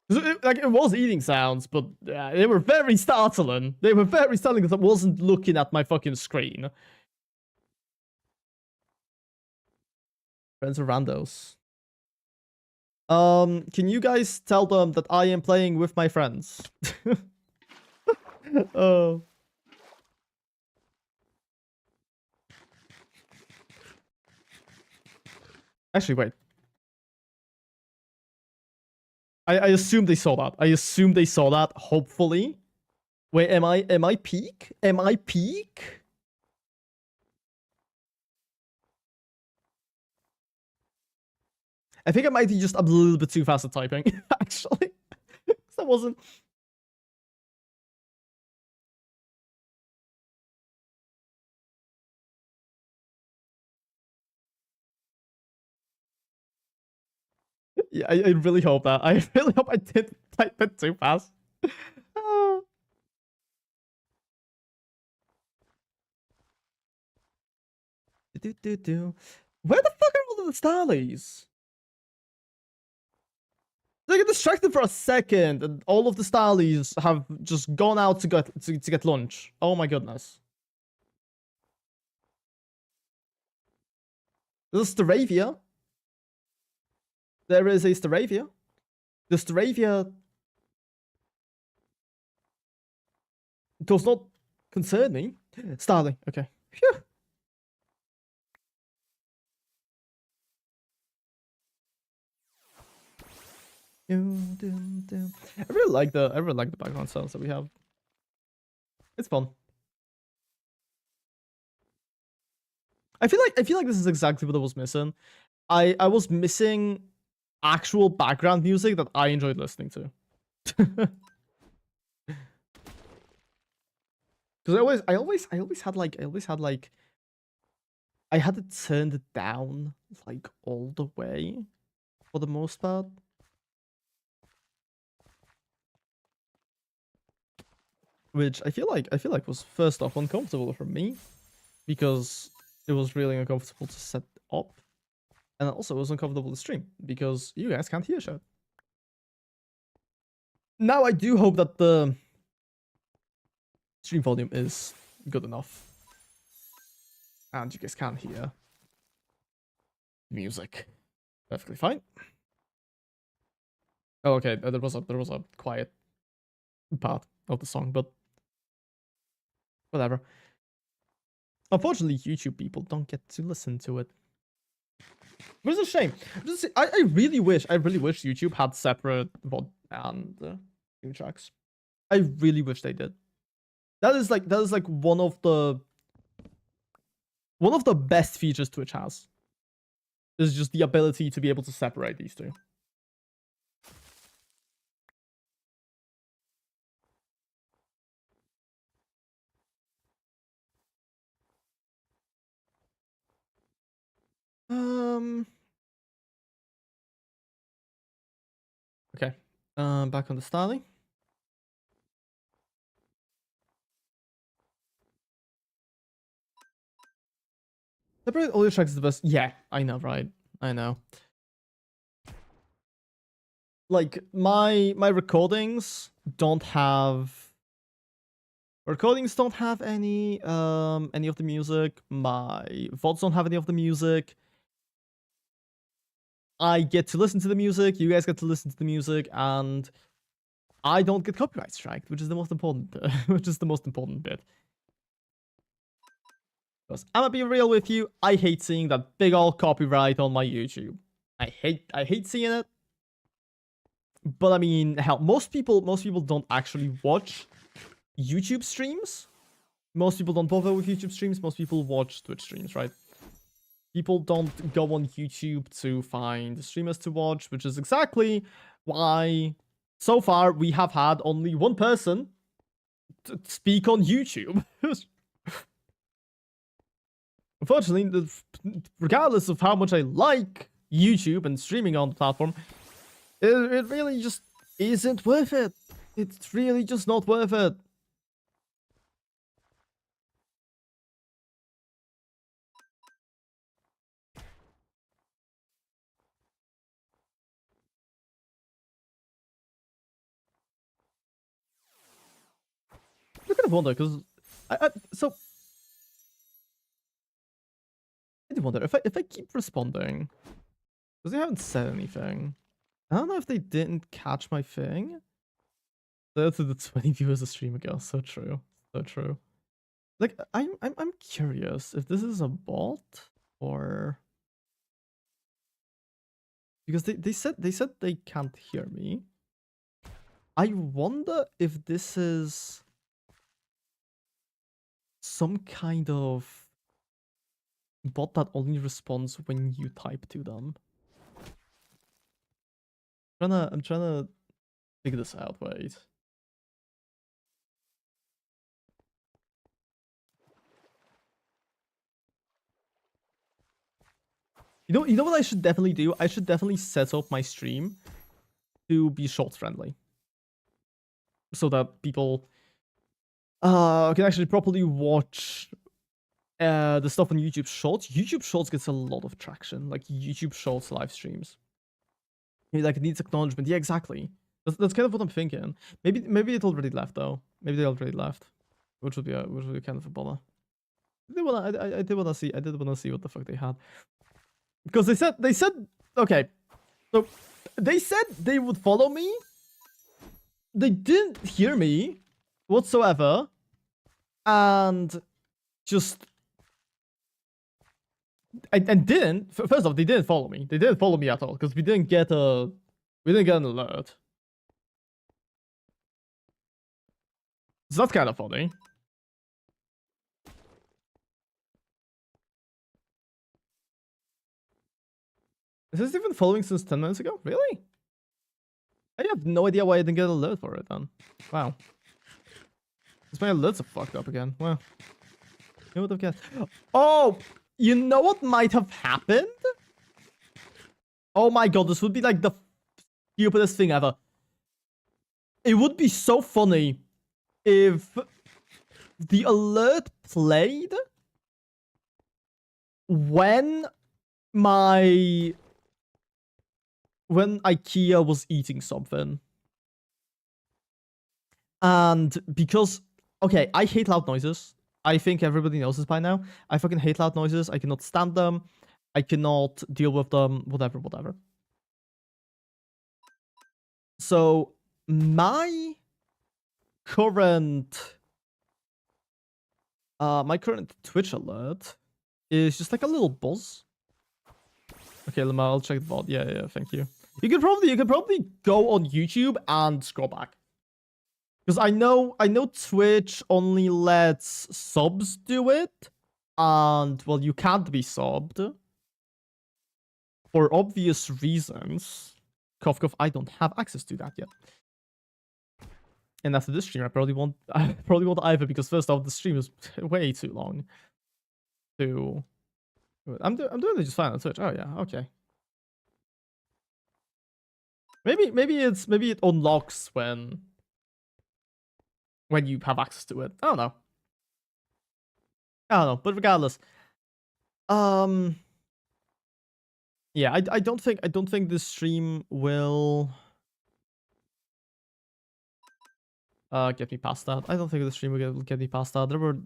Like it was eating sounds, but they were very startling. They were very startling because I wasn't looking at my fucking screen. Friends are randos. Can you guys tell them that I am playing with my friends? Oh. Actually, wait. I assume they saw that. I assume they saw that. Hopefully. Wait, am I peak? Am I peak? I think I might be just a little bit too fast at typing, actually. That wasn't... Yeah, I really hope that. I really hope I didn't type it too fast. Where the fuck are all of the Starlies? They get distracted for a second, and all of the Starlies have just gone out to get lunch. Oh my goodness. There's Staravia. There is a Staravia. The Staravia does not concern me. Starling, okay. Phew. I really like the background sounds that we have. It's fun. I feel like this is exactly what I was missing. I was missing actual background music that I enjoyed listening to. Because I always had like I had to turn it down like all the way for the most part. Which I feel like was first off uncomfortable for me because it was really uncomfortable to set up. And also it was uncomfortable to stream because you guys can't hear shit. Now I do hope that the stream volume is good enough. And you guys can hear music. Perfectly fine. Oh, okay, there was a quiet part of the song, but whatever. Unfortunately, YouTube people don't get to listen to it. Which is a shame. I really wish YouTube had separate VOD and stream tracks. I really wish they did. That is like one of the best features Twitch has. Is just the ability to be able to separate these two. Okay. Back on the styling. Separate audio tracks is the best. Yeah, I know, right? I know. Like my recordings don't have any of the music. My VODs don't have any of the music. I get to listen to the music, you guys get to listen to the music, and I don't get copyright striked, which is the most important bit. Because I'm gonna be real with you, I hate seeing that big old copyright on my YouTube. I hate seeing it. But I mean, hell, most people don't actually watch YouTube streams. Most people don't bother with YouTube streams. Most people watch Twitch streams, right? People don't go on YouTube to find streamers to watch, which is exactly why so far we have had only one person to speak on YouTube. Unfortunately, regardless of how much I like YouTube and streaming on the platform, it really just isn't worth it. It's really just not worth it. I kind of wonder, because I do wonder if I keep responding, because they haven't said anything. I don't know if they didn't catch my thing. That's the 20 viewers a stream ago. So true. So true. Like I'm curious if this is a bot or because they said they can't hear me. I wonder if this is some kind of bot that only responds when you type to them. I'm trying to figure this out. Wait. You know what I should definitely do? I should definitely set up my stream to be short friendly, so that people can actually properly watch the stuff on YouTube Shorts. YouTube Shorts gets a lot of traction, like YouTube Shorts live streams. Like it needs acknowledgement. Yeah, exactly. That's kind of what I'm thinking. Maybe it already left though. Maybe they already left, which would be kind of a bummer. I did wanna see what the fuck they had, because they said okay, so they said they would follow me. They didn't hear me whatsoever, and just and didn't. First off, they didn't follow me. They didn't follow me at all because we didn't get a We didn't get an alert. So that's kind of funny. Is this even following since 10 minutes ago? Really? I have no idea why I didn't get an alert for it then. Wow. This my alerts are fucked up again. Well, you would have guessed. Oh, you know what might have happened? Oh my god, this would be like the stupidest thing ever. It would be so funny if the alert played when IKEA was eating something. And because, okay, I hate loud noises. I think everybody knows this by now. I fucking hate loud noises. I cannot stand them. I cannot deal with them. Whatever. So my current Twitch alert is just like a little buzz. Okay, Lamar, I'll check the VOD. Yeah, thank you. You could probably go on YouTube and scroll back. Because I know Twitch only lets subs do it. And well, you can't be subbed. For obvious reasons. Cough cough, I don't have access to that yet. And after this stream, I probably won't either, because first off, the stream is way too long. I'm doing it just fine on Twitch. Oh yeah, okay. Maybe it unlocks when you have access to it. I don't know. But regardless. Yeah, I don't think this stream will get me past that. I don't think the stream will get me past that. There were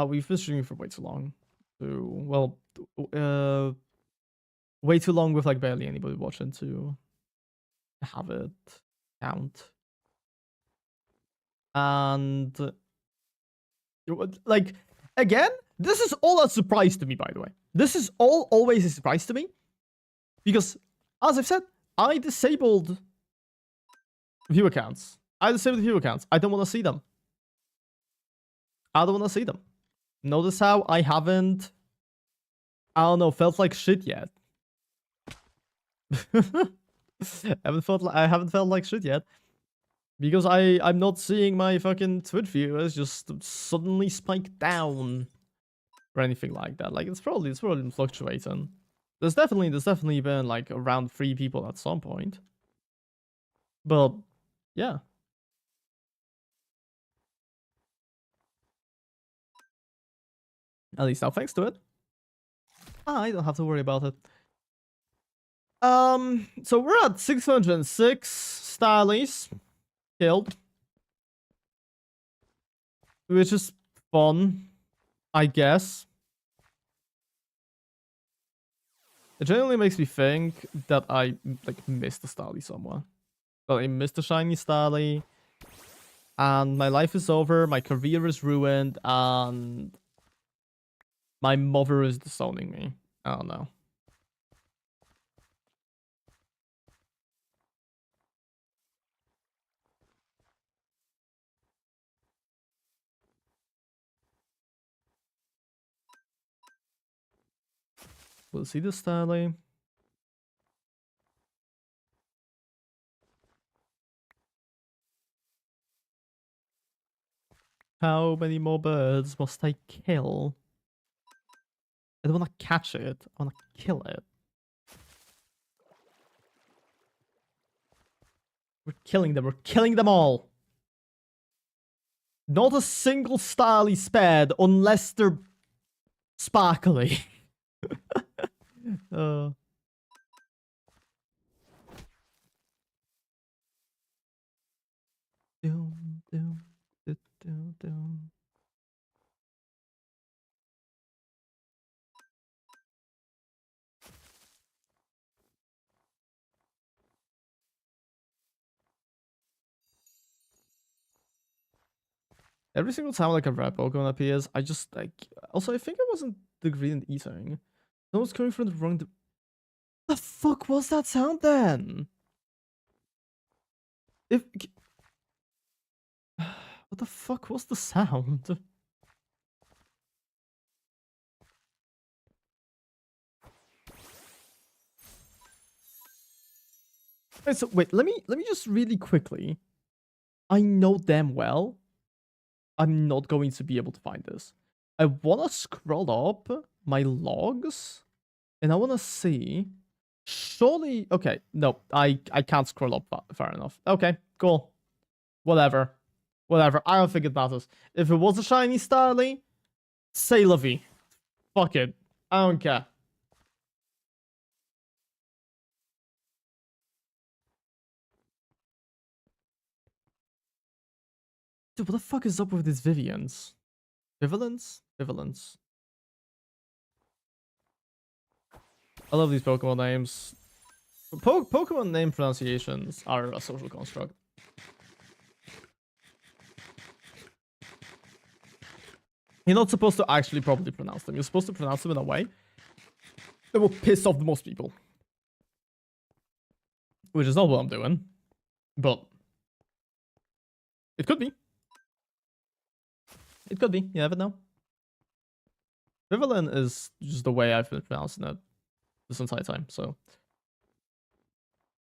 we've been streaming for way too long. Way too long with like barely anybody watching to have it count. And like, again, this is all a surprise to me, by the way. This is always a surprise to me. Because, as I've said, I disabled view accounts. I don't want to see them. Notice how I haven't, I don't know, felt like shit yet. I haven't felt like shit yet. Because I'm not seeing my fucking Twitch viewers just suddenly spike down or anything like that. Like, it's probably been fluctuating. There's definitely been like around 3 people at some point. But yeah. At least now thanks to it, I don't have to worry about it. So we're at 606 stylies killed, which is fun, I guess. It genuinely makes me think that I like missed the stylie somewhere. That I missed the shiny stylie, and my life is over, my career is ruined, and my mother is disowning me. I don't know. We'll see the stylie. How many more birds must I kill? I don't want to catch it. I want to kill it. We're killing them. We're killing them all. Not a single stylie spared unless they're sparkly. Doom. Every single time like a rare Pokemon appears, I just like. Also, I think it wasn't the green eating. No, it's coming from the wrong. The fuck was that sound then? If what the fuck was the sound? Wait, so wait, let me just really quickly. I know damn well I'm not going to be able to find this. I wanna scroll up my logs and I wanna see. Surely, okay, no, I can't scroll up far enough. Okay, cool. Whatever. Whatever. I don't think it matters. If it was a shiny Starly, say la vie. Fuck it. I don't care. Dude, what the fuck is up with these Vivians? Bivalence? Bivalence. I love these Pokemon names. Pokemon name pronunciations are a social construct. You're not supposed to actually properly pronounce them. You're supposed to pronounce them in a way that will piss off the most people. Which is not what I'm doing. But it could be. It could be. You never know. Vivillin is just the way I've been pronouncing it this entire time, so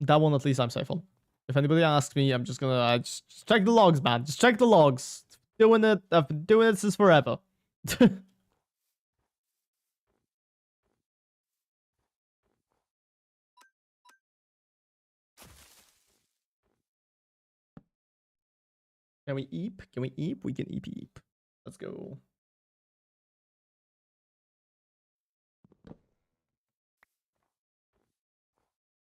that one at least I'm safe on. If anybody asks me, I'm just gonna just check the logs, man. Just check the logs. Doing it. I've been doing it since forever. Can we eep? Can we eep? We can eep eep. Let's go.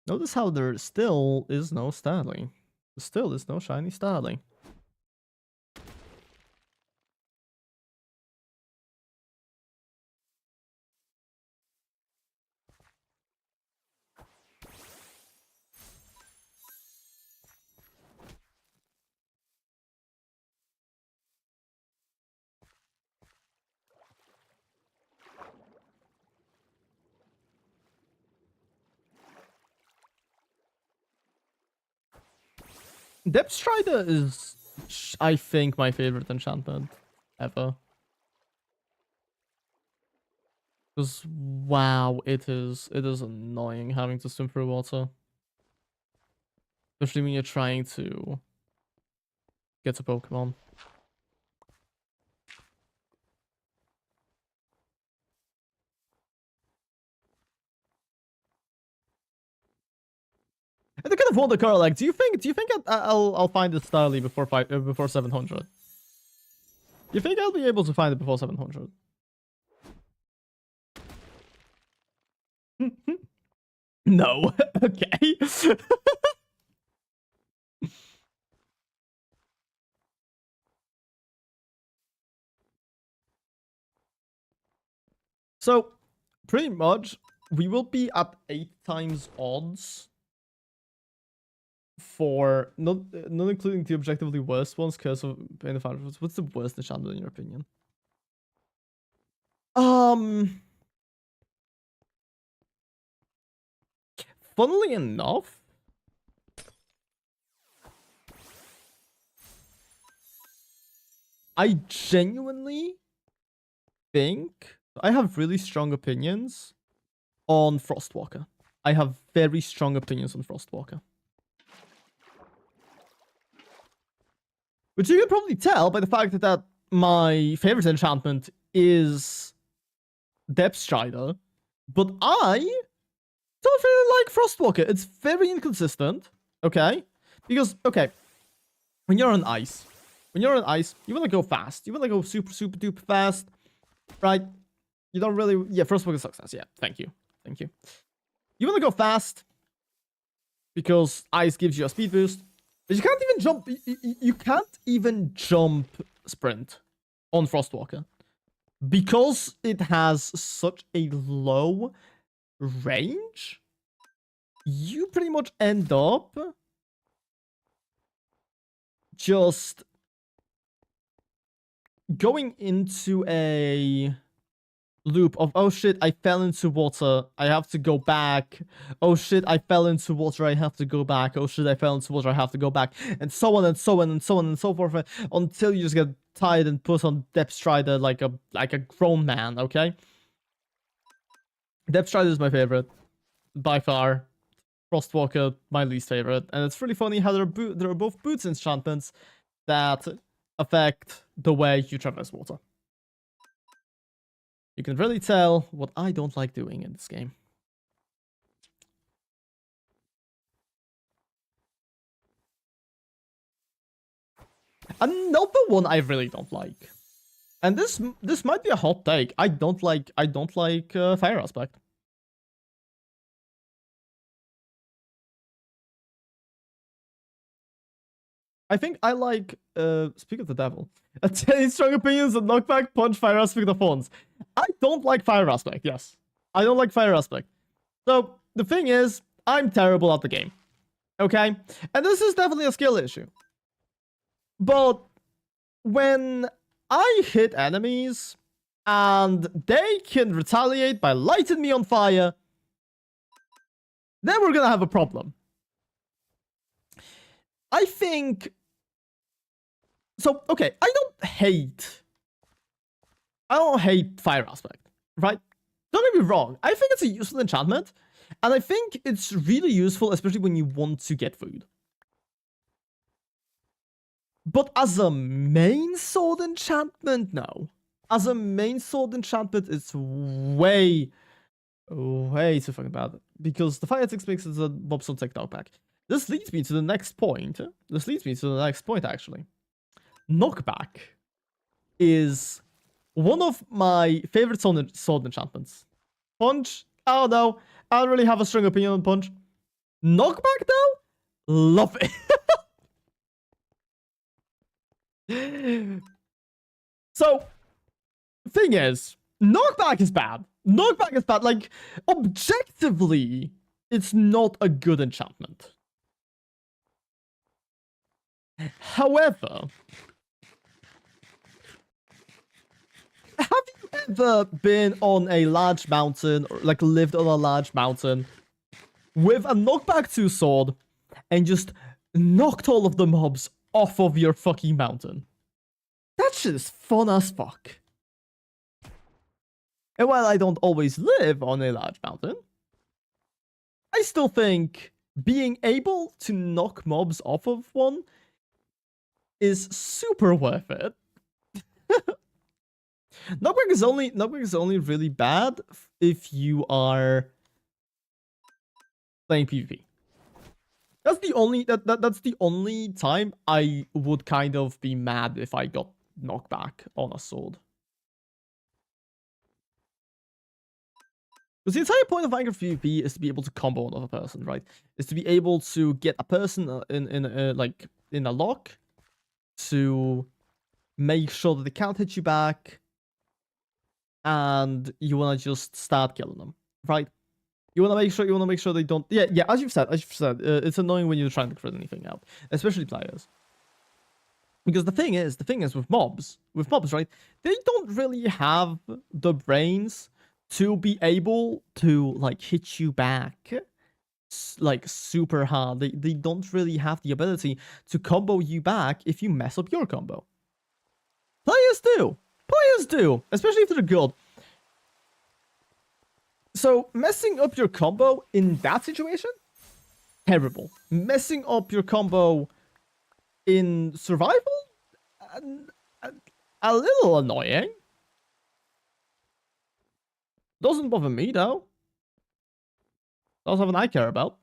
Notice how there still is no Starly. There still is no shiny Starly. Depth Strider is, I think, my favorite enchantment ever. Because, wow, it is annoying having to swim through water. Especially when you're trying to get to Pokemon. And I kind of wonder, Carl, like, do you think I'll find this Starly before 700? You think I'll be able to find it before 700? No. Okay. So, pretty much, we will be at 8 times odds for not including the objectively worst ones. Curse of Pain of Founders. What's the worst enchantment in your opinion? Funnily enough, I genuinely think I have really strong opinions on Frostwalker. I have very strong opinions on Frostwalker. Which you can probably tell by the fact that my favorite enchantment is Depth Strider, but I don't really like Frostwalker. It's very inconsistent, okay? Because, okay, when you're on ice, you want to go fast. You want to go super, super duper fast, right? You don't really... Yeah, Frostwalker success. Yeah, thank you. Thank you. You want to go fast because ice gives you a speed boost. But you can't even jump. You can't even jump sprint on Frostwalker because it has such a low range. You pretty much end up just going into a loop of, oh shit, I fell into water, I have to go back. Oh shit, I fell into water, I have to go back. Oh shit, I fell into water, I have to go back. And so on and so on and so on and so forth, until you just get tired and put on Depth Strider like a grown man, okay? Depth Strider is my favorite, by far. Frostwalker, my least favorite. And it's really funny how there are both boots enchantments that affect the way you traverse water. You can really tell what I don't like doing in this game. Another one I really don't like, and this might be a hot take. I don't like fire aspect. I think I like speak of the devil. Any strong opinions on knockback, punch, fire aspect of pawns? I don't like fire aspect. Yes, I don't like fire aspect. So the thing is, I'm terrible at the game. Okay, and this is definitely a skill issue. But when I hit enemies and they can retaliate by lighting me on fire, then we're gonna have a problem. I think... So, okay, I don't hate fire aspect, right? Don't get me wrong, I think it's a useful enchantment, and I think it's really useful, especially when you want to get food. But as a main sword enchantment, no. As a main sword enchantment, it's way too fucking bad. Because the fire attacks makes it a mobs don't take knockback. This leads me to the next point. Actually. Knockback is one of my favorite sword enchantments. Punch, I don't know. I don't really have a strong opinion on punch. Knockback, though? Love it. So, thing is, knockback is bad. Knockback is bad. Like, objectively, it's not a good enchantment. However, have you ever been on a large mountain, or like lived on a large mountain, with a knockback 2 sword, and just knocked all of the mobs off of your fucking mountain? That shit is fun as fuck. And while I don't always live on a large mountain, I still think being able to knock mobs off of one is super worth it. Knockback is only really bad if you are playing PvP. That's the only that's the only time I would kind of be mad if I got knockback on a sword. Because the entire point of Minecraft PvP is to be able to combo another person, right? Is to be able to get a person in a lock to make sure that they can't hit you back, and you want to just start killing them, right? You want to make sure they don't. Yeah. As you've said, it's annoying when you're trying to crit anything out, especially players. Because the thing is with mobs, right? They don't really have the brains to be able to like hit you back like super hard. They don't really have the ability to combo you back if you mess up your combo. Players do, especially if they're good. So messing up your combo in that situation, terrible. Messing up your combo in survival, a little annoying. Doesn't bother me though. That's something I care about.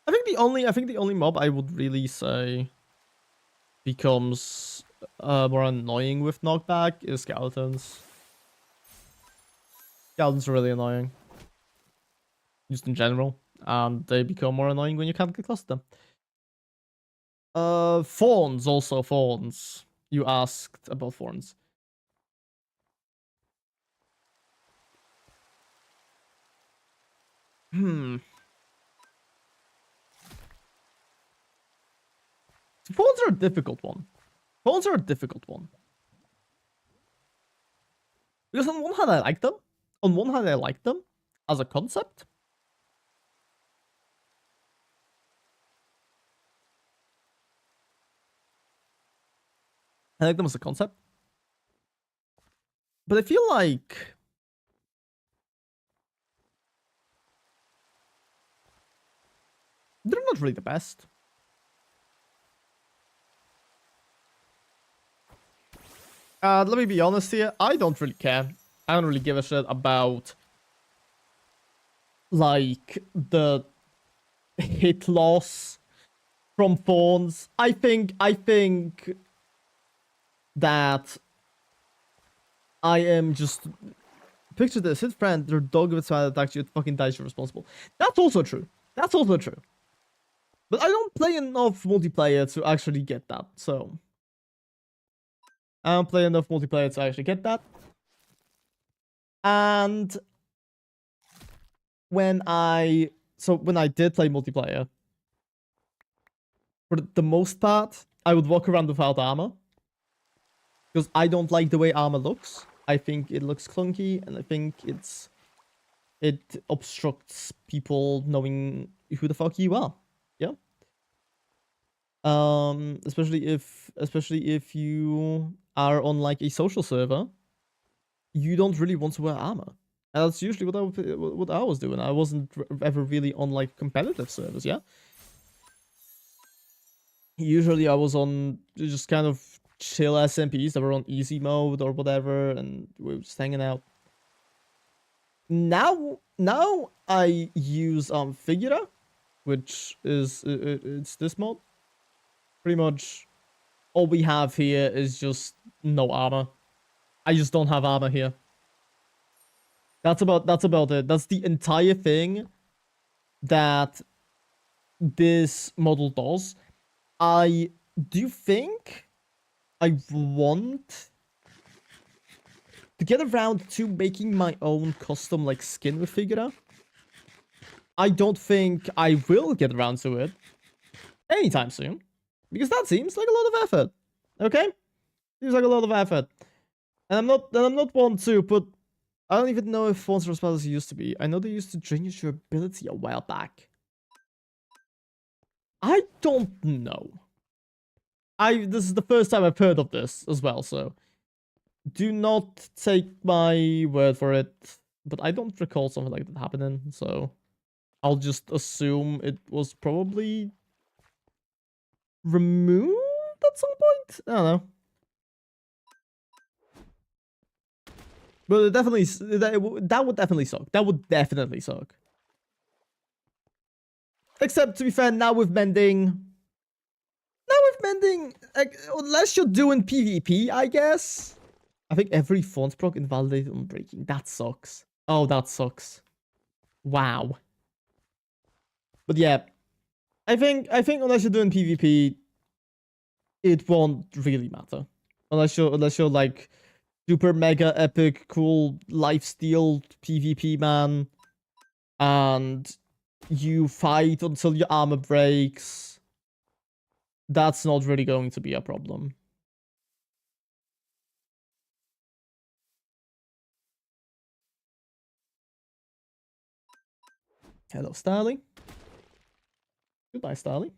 I think the only mob I would really say becomes more annoying with knockback is skeletons. Skeletons are really annoying, just in general, and they become more annoying when you can't get close to them. Fawns, also fawns. You asked about fawns. Phones are a difficult one. Phones are a difficult one. Because on one hand, I like them. On one hand, I like them as a concept. I like them as a concept. But I feel like they're not really the best. Let me be honest here. I don't really care. I don't really give a shit about like the hit loss from phones. I think that I am just picture this. Hit friend, their dog with side attacks you, it fucking dies, you're responsible. That's also true. That's also true. But I don't play enough multiplayer to actually get that, so I don't play enough multiplayer to actually get that. And when I did play multiplayer, for the most part, I would walk around without armor. Because I don't like the way armor looks. I think it looks clunky, and I think it obstructs people knowing who the fuck you are. Yeah. Especially if you are on like a social server, you don't really want to wear armor. And that's usually what I was doing. I wasn't ever really on like competitive servers. Yeah. Usually I was on just kind of chill SMPs that were on easy mode or whatever, and we were just hanging out. Now I use Figura, which is it's this mod. Pretty much all we have here is just no armor. I just don't have armor here. That's about it. That's the entire thing that this model does. I do think I want to get around to making my own custom like skin with Figura. I don't think I will get around to it anytime soon, because that seems like a lot of effort. Okay, seems like a lot of effort, and I'm not one to put. I don't even know if phones are as bad as it used to be. I know they used to drain your durability a while back. I don't know. This is the first time I've heard of this as well, so do not take my word for it. But I don't recall something like that happening, so I'll just assume it was probably removed at some point. I don't know. But it definitely that would definitely suck. That would definitely suck. Except to be fair, now with mending, like, unless you're doing PvP, I guess. I think every font proc invalidated on breaking. That sucks. Oh, that sucks. Wow. But yeah, I think unless you're doing PvP, it won't really matter. Unless you're like super mega epic cool lifesteal PvP man, and you fight until your armor breaks. That's not really going to be a problem. Hello, Starling. Goodbye, Starling.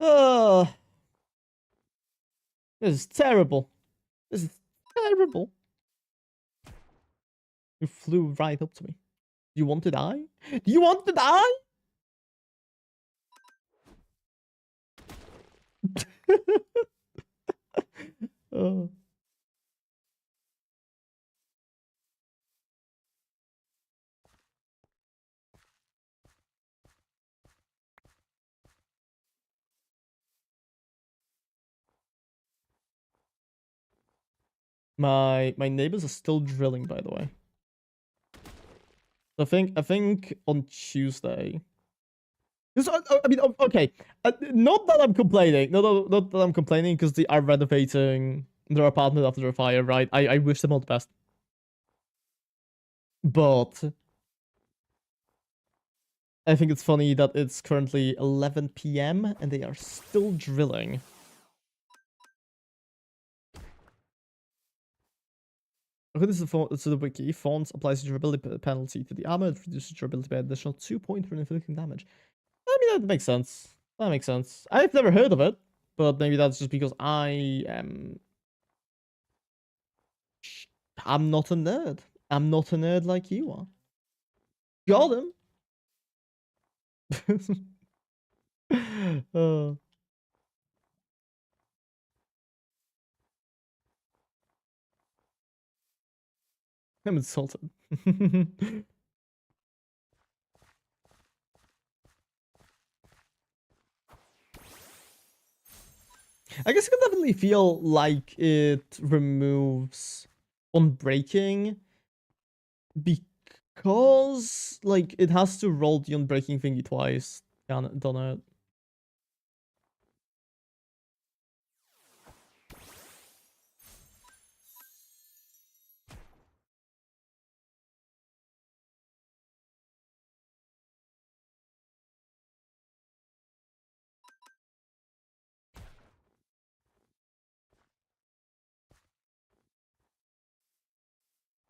Oh, this is terrible. This is terrible. You flew right up to me. Do you want to die? Do you want to die? Oh. My neighbors are still drilling, by the way. I think on Tuesday. Because I mean, okay, not that I'm complaining, not that I'm complaining, because they are renovating their apartment after a fire, right? I wish them all the best. But I think it's funny that it's currently 11 p.m. and they are still drilling. According to the wiki, Fawns applies a durability penalty to the armor. It reduces durability by an additional 2 points when inflicting damage. I mean, that makes sense. That makes sense. I've never heard of it, but maybe that's just because I am... I'm not a nerd. I'm not a nerd like you are. Got him! I'm insulted. I guess I can definitely feel like it removes unbreaking because like it has to roll the unbreaking thingy twice. Done it.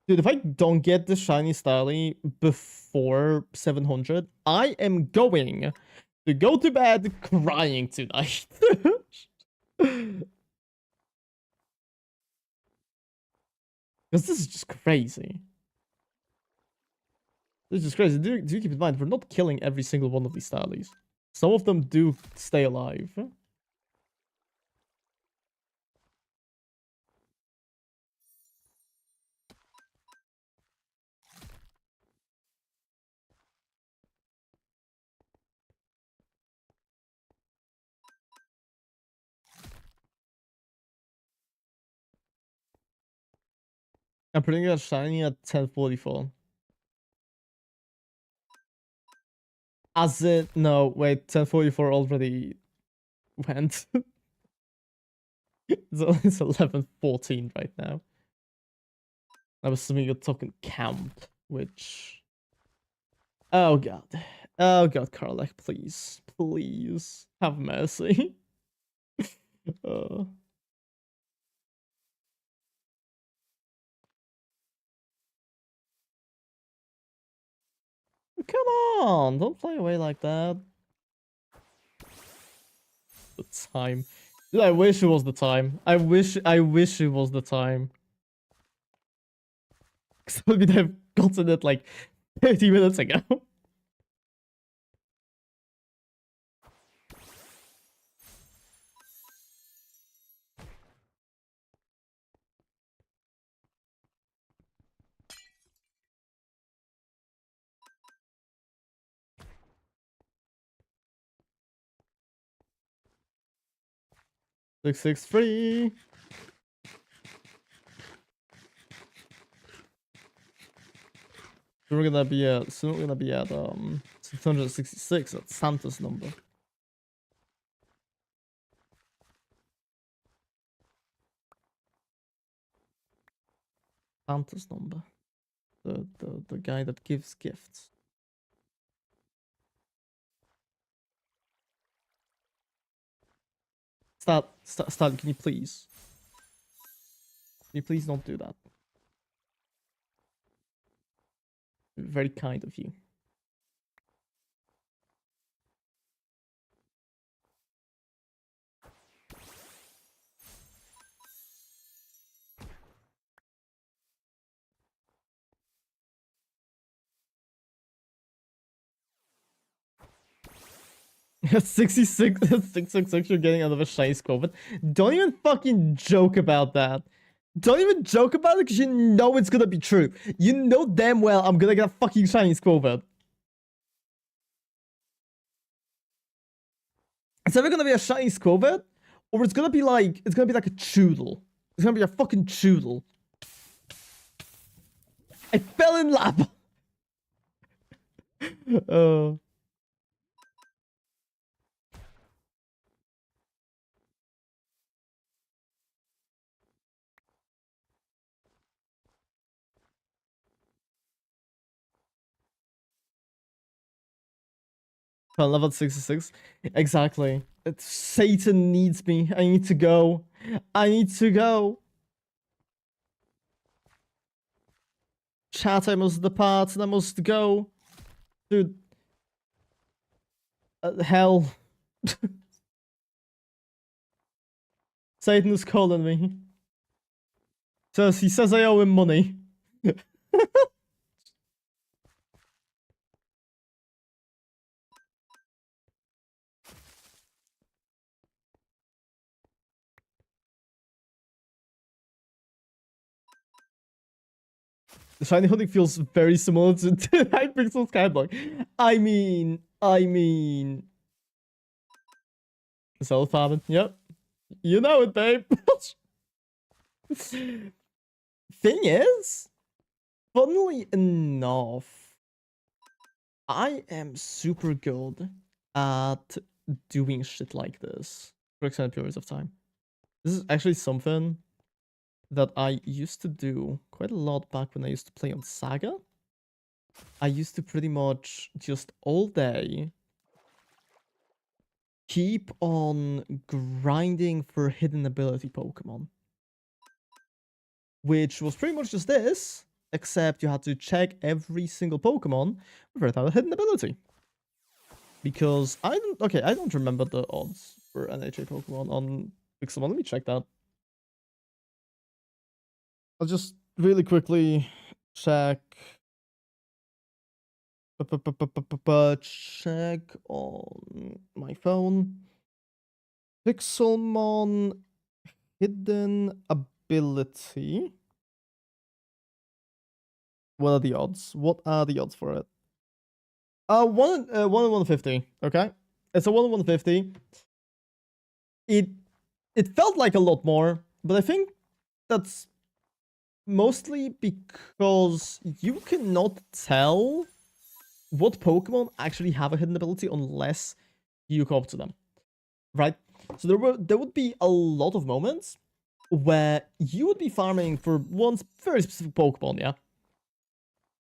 Dude, if I don't get the shiny Starly before 700, I am going to go to bed crying tonight. Because this is just crazy. This is just crazy. Do keep in mind, we're not killing every single one of these Starlies. Some of them do stay alive. I'm putting a shiny at 1044. As it... No, wait, 1044 already went. It's 1114 right now. I'm assuming you're talking count, which... Oh god. Oh god, Karlach, please. Please. Have mercy. uh... Come on! Don't play away like that. The time. Dude, I wish it was the time. I wish it was the time. Because I would have gotten it like 30 minutes ago. 663. Soon we're gonna be at 666. That's Santa's number. Santa's number. The guy that gives gifts. Start, can you please? Can you please not do that? Very kind of you. At 66, 666, you're getting another shiny scope. Don't even fucking joke about that. Don't even joke about it because you know it's gonna be true. You know damn well I'm gonna get a fucking shiny scope. It's either gonna be a shiny scope, or it's gonna be like a choodle. It's gonna be a fucking choodle. I fell in lava. Oh. Level 66. Exactly. Satan needs me. I need to go. I need to go. Chat, I must depart and I must go. Dude. Hell. Satan is calling me. He says I owe him money. The shiny hoodie feels very similar to Hypixel Skyblock. I mean... Self farming, yep. You know it, babe. Thing is, funnily enough, I am super good at doing shit like this for extended periods of time. This is actually something that I used to do quite a lot back when I used to play on Saga. I used to pretty much just all day keep on grinding for hidden ability Pokemon. Which was pretty much just this, except you had to check every single Pokemon without a hidden ability. Because I don't remember the odds for NHA Pokemon on Pixelmon. Let me check that. I'll just really quickly check. Check on my phone. Pixelmon hidden ability. What are the odds? What are the odds for it? 1 in 150. Okay, it's a 1 in 150. It felt like a lot more, but I think that's mostly because you cannot tell what Pokemon actually have a hidden ability unless you go up to them, right? So there would be a lot of moments where you would be farming for one very specific Pokemon, yeah,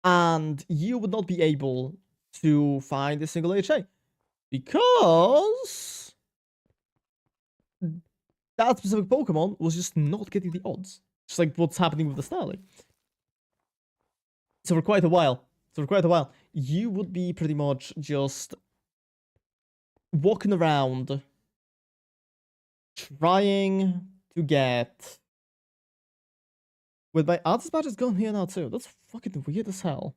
and you would not be able to find a single HA because that specific Pokemon was just not getting the odds, just like what's happening with the Starly. So for quite a while, you would be pretty much just walking around trying to get... With my artist badge is gone here now too. That's fucking weird as hell.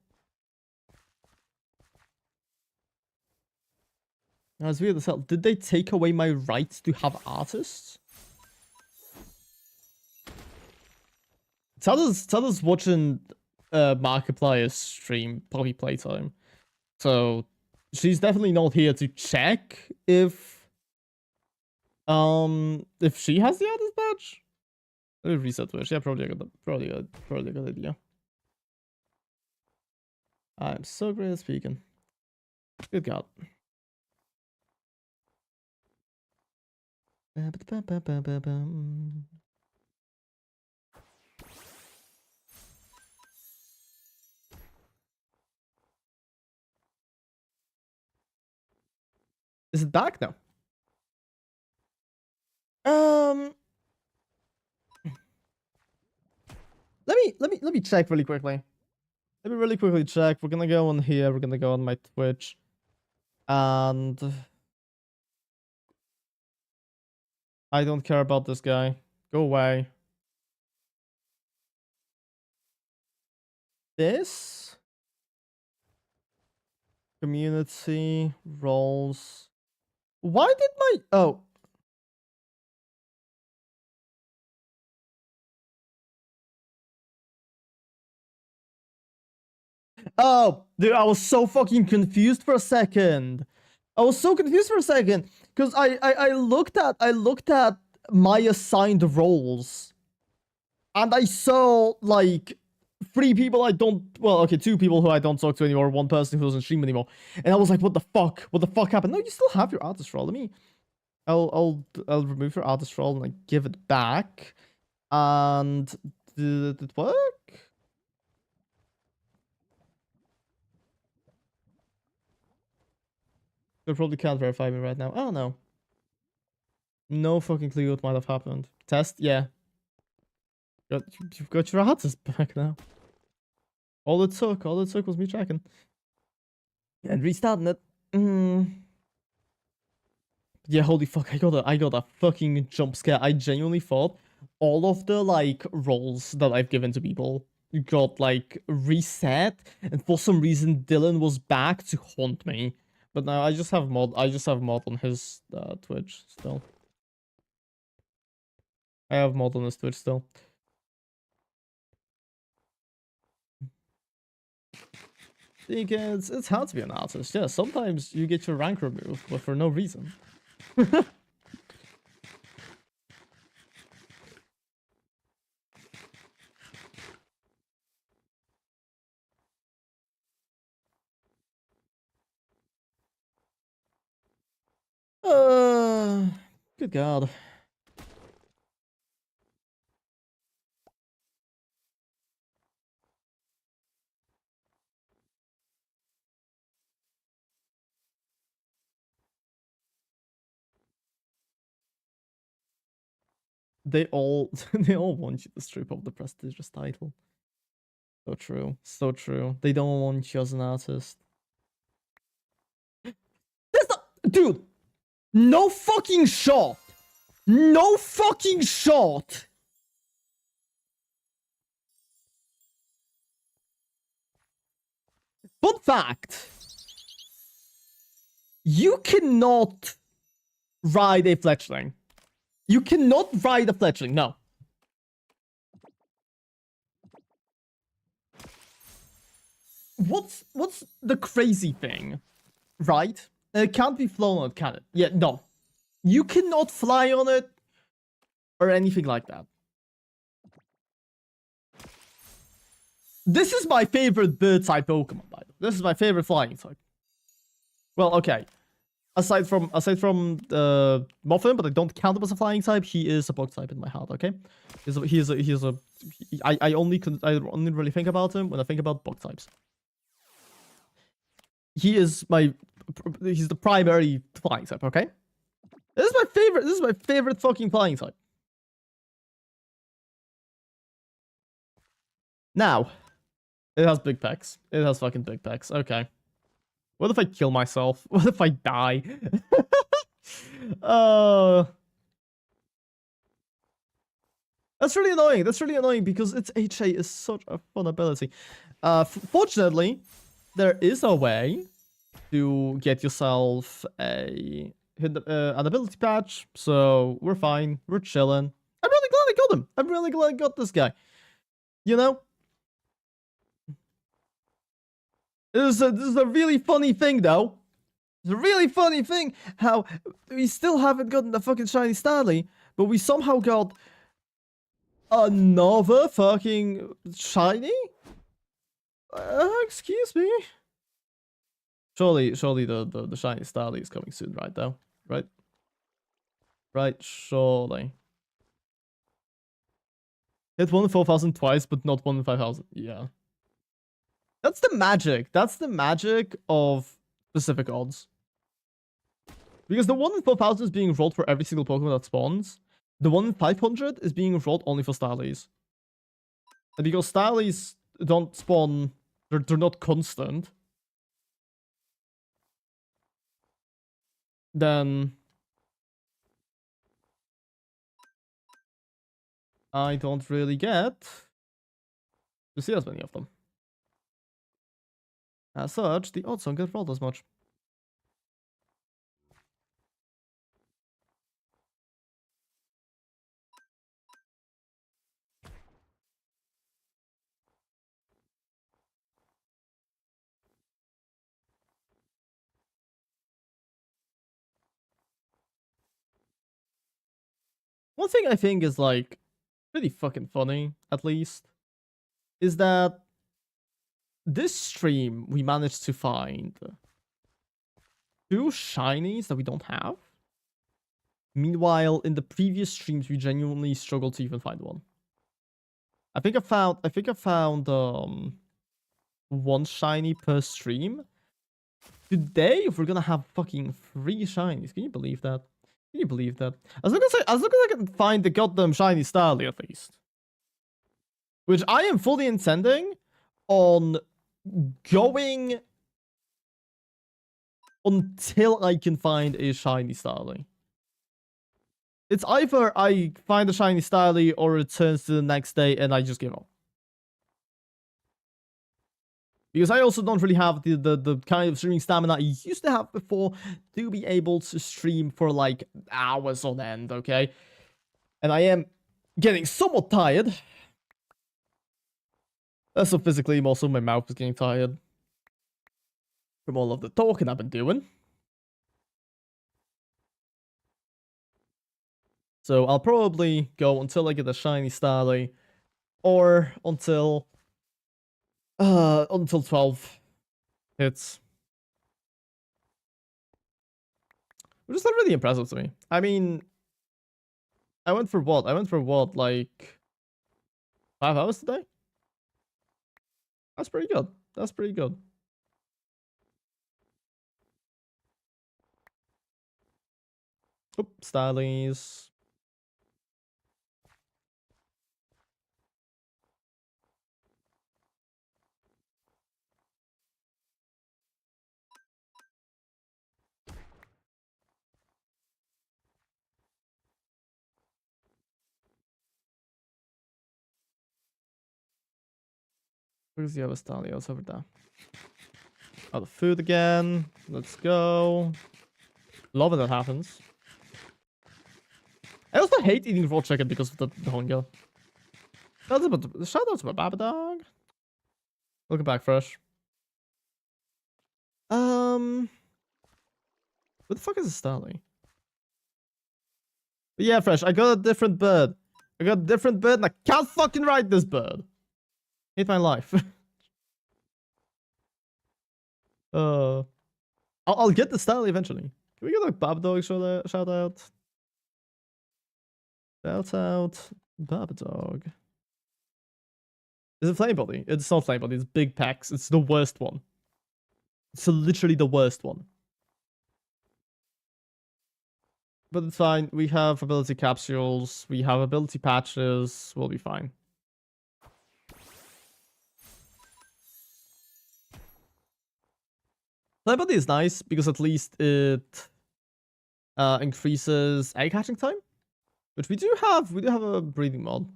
That's weird as hell. Did they take away my right to have artists? Tada's watching Markiplier's stream, probably playtime. So she's definitely not here to check if she has the artist badge. Let me reset Twitch. Yeah, probably a good idea. I'm so great at speaking. Good God. Is it back now? Let me check really quickly. Let me really quickly check. We're gonna go on here. We're gonna go on my Twitch, and I don't care about this guy. Go away. This community roles. Why did my Oh, dude, I was so fucking confused for a second. I was so confused for a second because I looked at my assigned roles, and I saw like 3 people I don't, well, okay, 2 people who I don't talk to anymore, 1 person who doesn't stream anymore, and I was like, what the fuck happened? No, you still have your artist role. I'll remove your artist role and like give it back. And did it work? They probably can't verify me right now. Oh no. No fucking clue what might have happened. Test? Yeah. You've got your artist back now. All it took was me checking. And restarting it. Yeah, holy fuck, I got a fucking jump scare. I genuinely thought all of the like roles that I've given to people got like reset, and for some reason Dylan was back to haunt me. But now I just have mod on his Twitch still. I have mod on his Twitch still. Because it's hard to be an artist. Yeah, sometimes you get your rank removed, but for no reason. Good God. They all want you to strip off the prestigious title. So true. So true. They don't want you as an artist. That's not, dude. No fucking shot. No fucking shot. Fun fact. You cannot ride a fletchling. You cannot ride a fletchling. No. What's the crazy thing? Right? It can't be flown on, can it? Yeah, no. You cannot fly on it or anything like that. This is my favorite bird type Pokemon, by the way. This is my favorite flying type. Well, okay. Aside from Muffin, but I don't count him as a flying type, he is a bug type in my heart, okay? I only really think about him when I think about bug types. He's the primary flying type, okay? This is my favorite fucking flying type. Now, it has big pecs. It has fucking big pecs. Okay. What if I kill myself? What if I die? That's really annoying. That's really annoying because its HA is such a fun ability. Fortunately, there is a way to get yourself an ability patch, so we're fine. We're chilling. I'm really glad I got him. I'm really glad I got this guy. You know? This is a really funny thing, though. It's a really funny thing how we still haven't gotten the fucking shiny Starly, but we somehow got another fucking shiny? Excuse me? Surely the shiny Starly is coming soon, right, though? Right? Right, surely. Hit 1 in 4,000 twice, but not 1 in 5,000. Yeah. That's the magic. That's the magic of specific odds. Because the 1 in 4,000 is being rolled for every single Pokemon that spawns. The 1 in 500 is being rolled only for Starlies. And because Starlies don't spawn, they're not constant, then I don't really get to see as many of them. As such, the odds don't get rolled as much. One thing I think is like pretty fucking funny, at least, is that this stream we managed to find 2 shinies that we don't have. Meanwhile, in the previous streams, we genuinely struggled to even find one. I think I found 1 shiny per stream, Today, we're gonna have fucking 3 shinies. Can you believe that? Can you believe that? As long as I can find the goddamn shiny Starly at least. Which I am fully intending on going until I can find a shiny Starly. It's either I find a shiny Starly or it turns to the next day and I just give up. Because I also don't really have the kind of streaming stamina I used to have before to be able to stream for like hours on end, okay? And I am getting somewhat tired. So physically, also my mouth is getting tired from all of the talking I've been doing. So I'll probably go until I get a shiny Starly or until 12 hits. Which is not really impressive to me. I mean, I went for what? Like 5 hours today? That's pretty good. That's pretty good. Oop, Starlies. Where's the other Starlios over there? Oh, the food again. Let's go. Love when that happens. I also hate eating raw chicken because of the hunger. Shout out to my Baba Dog. Welcome back, Fresh. Where the fuck is a Starly? But yeah, Fresh, I got a different bird. I got a different bird and I can't fucking ride this bird. Hate my life. I'll get the Starly eventually. Can we get like Baba Dog shout out? Shout out Baba Dog. Is it Flame Body? It's not Flame Body, it's Big Pecs. It's the worst one. It's literally the worst one. But it's fine. We have ability capsules. We have ability patches. We'll be fine. Flame Body is nice because at least it increases egg hatching time. Which we do have. We do have a breeding mod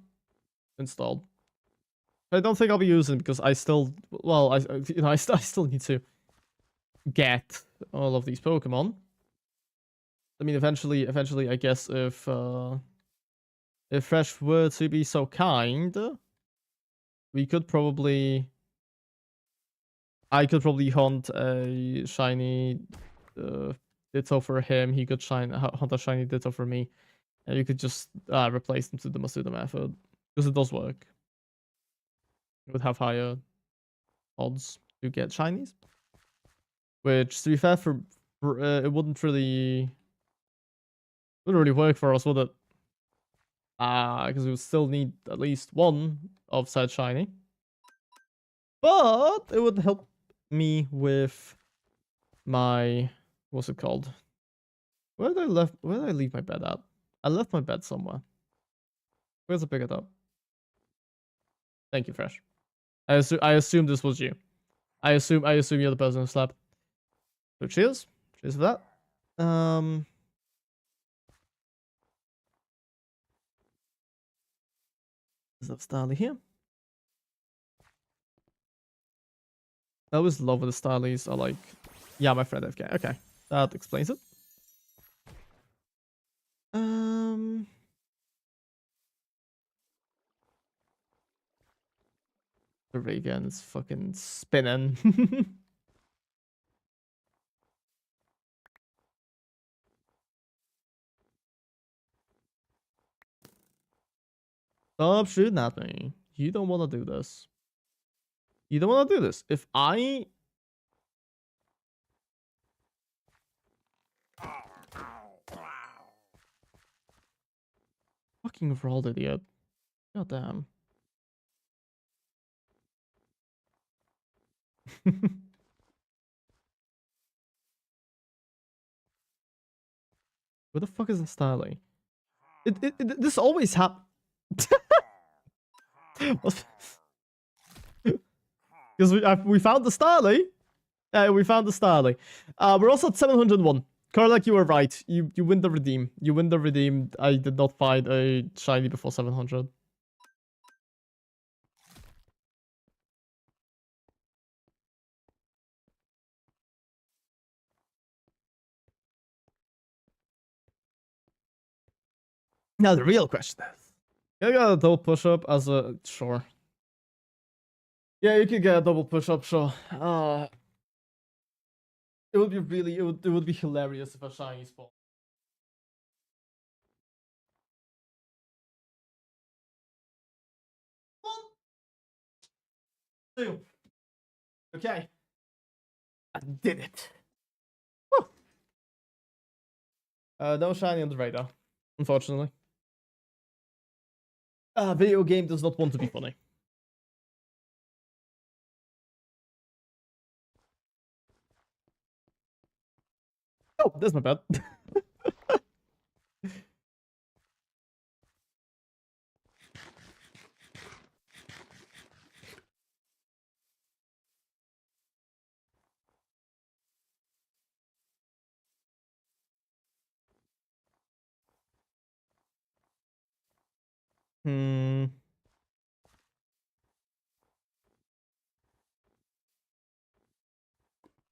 installed. I don't think I'll be using because I still, well, I still need to get all of these Pokemon. I mean, eventually, I guess if Fresh were to be so kind, we could probably, I could probably hunt a shiny Ditto for him. He could hunt a shiny Ditto for me, and you could just replace them to the Masuda method because it does work. It would have higher odds to get shinies. Which, to be fair, for it wouldn't really work for us, would it? Because we would still need at least one of said shiny. But it would help me with my, what's it called? Where did I leave my bed at? I left my bed somewhere. Where's the pick it up? Thank you, Fresh. I assume this was you. I assume you're the person who slept. So cheers. Cheers for that. Is that Starly here? I always love when the Starlies are like, yeah, my friend FK. Okay, that explains it. The ray gun is fucking spinning. Stop shooting at me. You don't want to do this. You don't want to do this. If I... Fucking rolled, idiot. God damn. Where the fuck is the Starly? This always happens. Because we found the Starly. We found the Starly. We're also at 701. Karlak, you were right. You win the redeem. You win the redeem. I did not find a shiny before 700. Now the real question is, can I get a double push-up as a... Sure. Yeah, you can get a double push-up, sure. It would be really... It would be hilarious if a shiny spawn. One, two. Okay. I did it. Woo. No shiny on the radar, unfortunately. Video game does not want to be funny. Oh, that's my bad.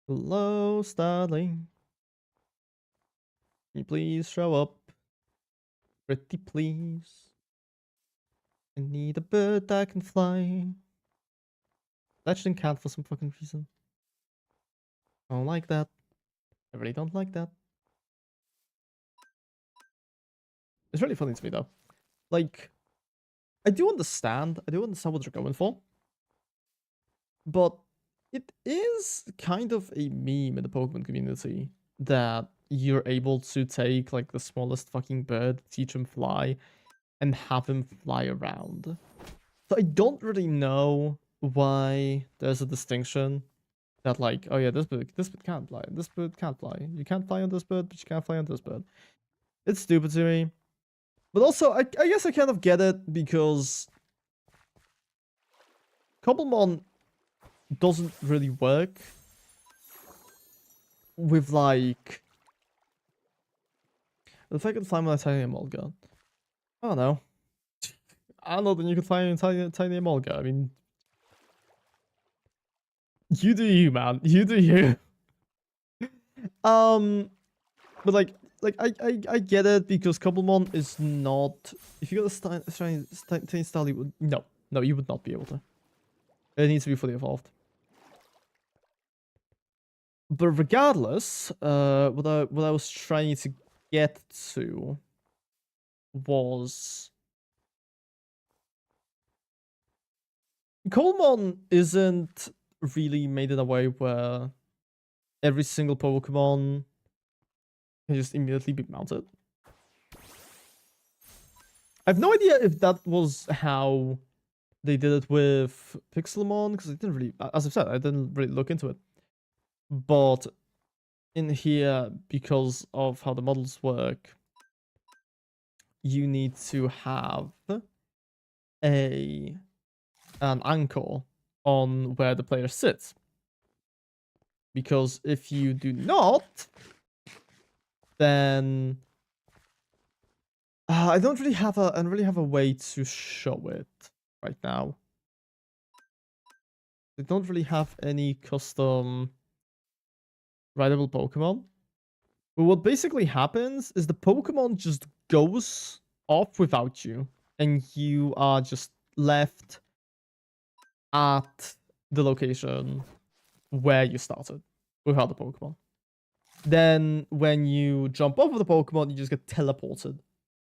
Hello, Starling. Can you please show up? Pretty please. I need a bird that can fly. That shouldn't count for some fucking reason. I don't like that. I really don't like that. It's really funny to me though. Like, I do understand what they're going for. But it is kind of a meme in the Pokemon community that you're able to take like the smallest fucking bird, teach him fly, and have him fly around. So I don't really know why there's a distinction that like, oh yeah, this bird can't fly, this bird can't fly. You can't fly on this bird, but you can't fly on this bird. It's stupid to me. But also, I guess I kind of get it because Cobblemon doesn't really work with like... If I can fly my tiny Emolga. I don't know. I don't know, then you could fly a tiny Emolga. I mean... You do you, man. You do you. But like I get it because Cobblemon is not... If you got a tiny style, you would... No, you would not be able to. It needs to be fully evolved. But regardless, what I was trying to get to was... Cobblemon isn't really made in a way where every single Pokemon can just immediately be mounted. I have no idea if that was how they did it with Pixelmon, because I didn't really, as I've said, I didn't really look into it. But in here, because of how the models work, you need to have an anchor on where the player sits. Because if you do not, then I don't really have a way to show it right now. They don't really have any custom rideable Pokemon. But what basically happens is the Pokemon just goes off without you, and you are just left at the location where you started without the Pokemon. Then when you jump off of the Pokemon, you just get teleported.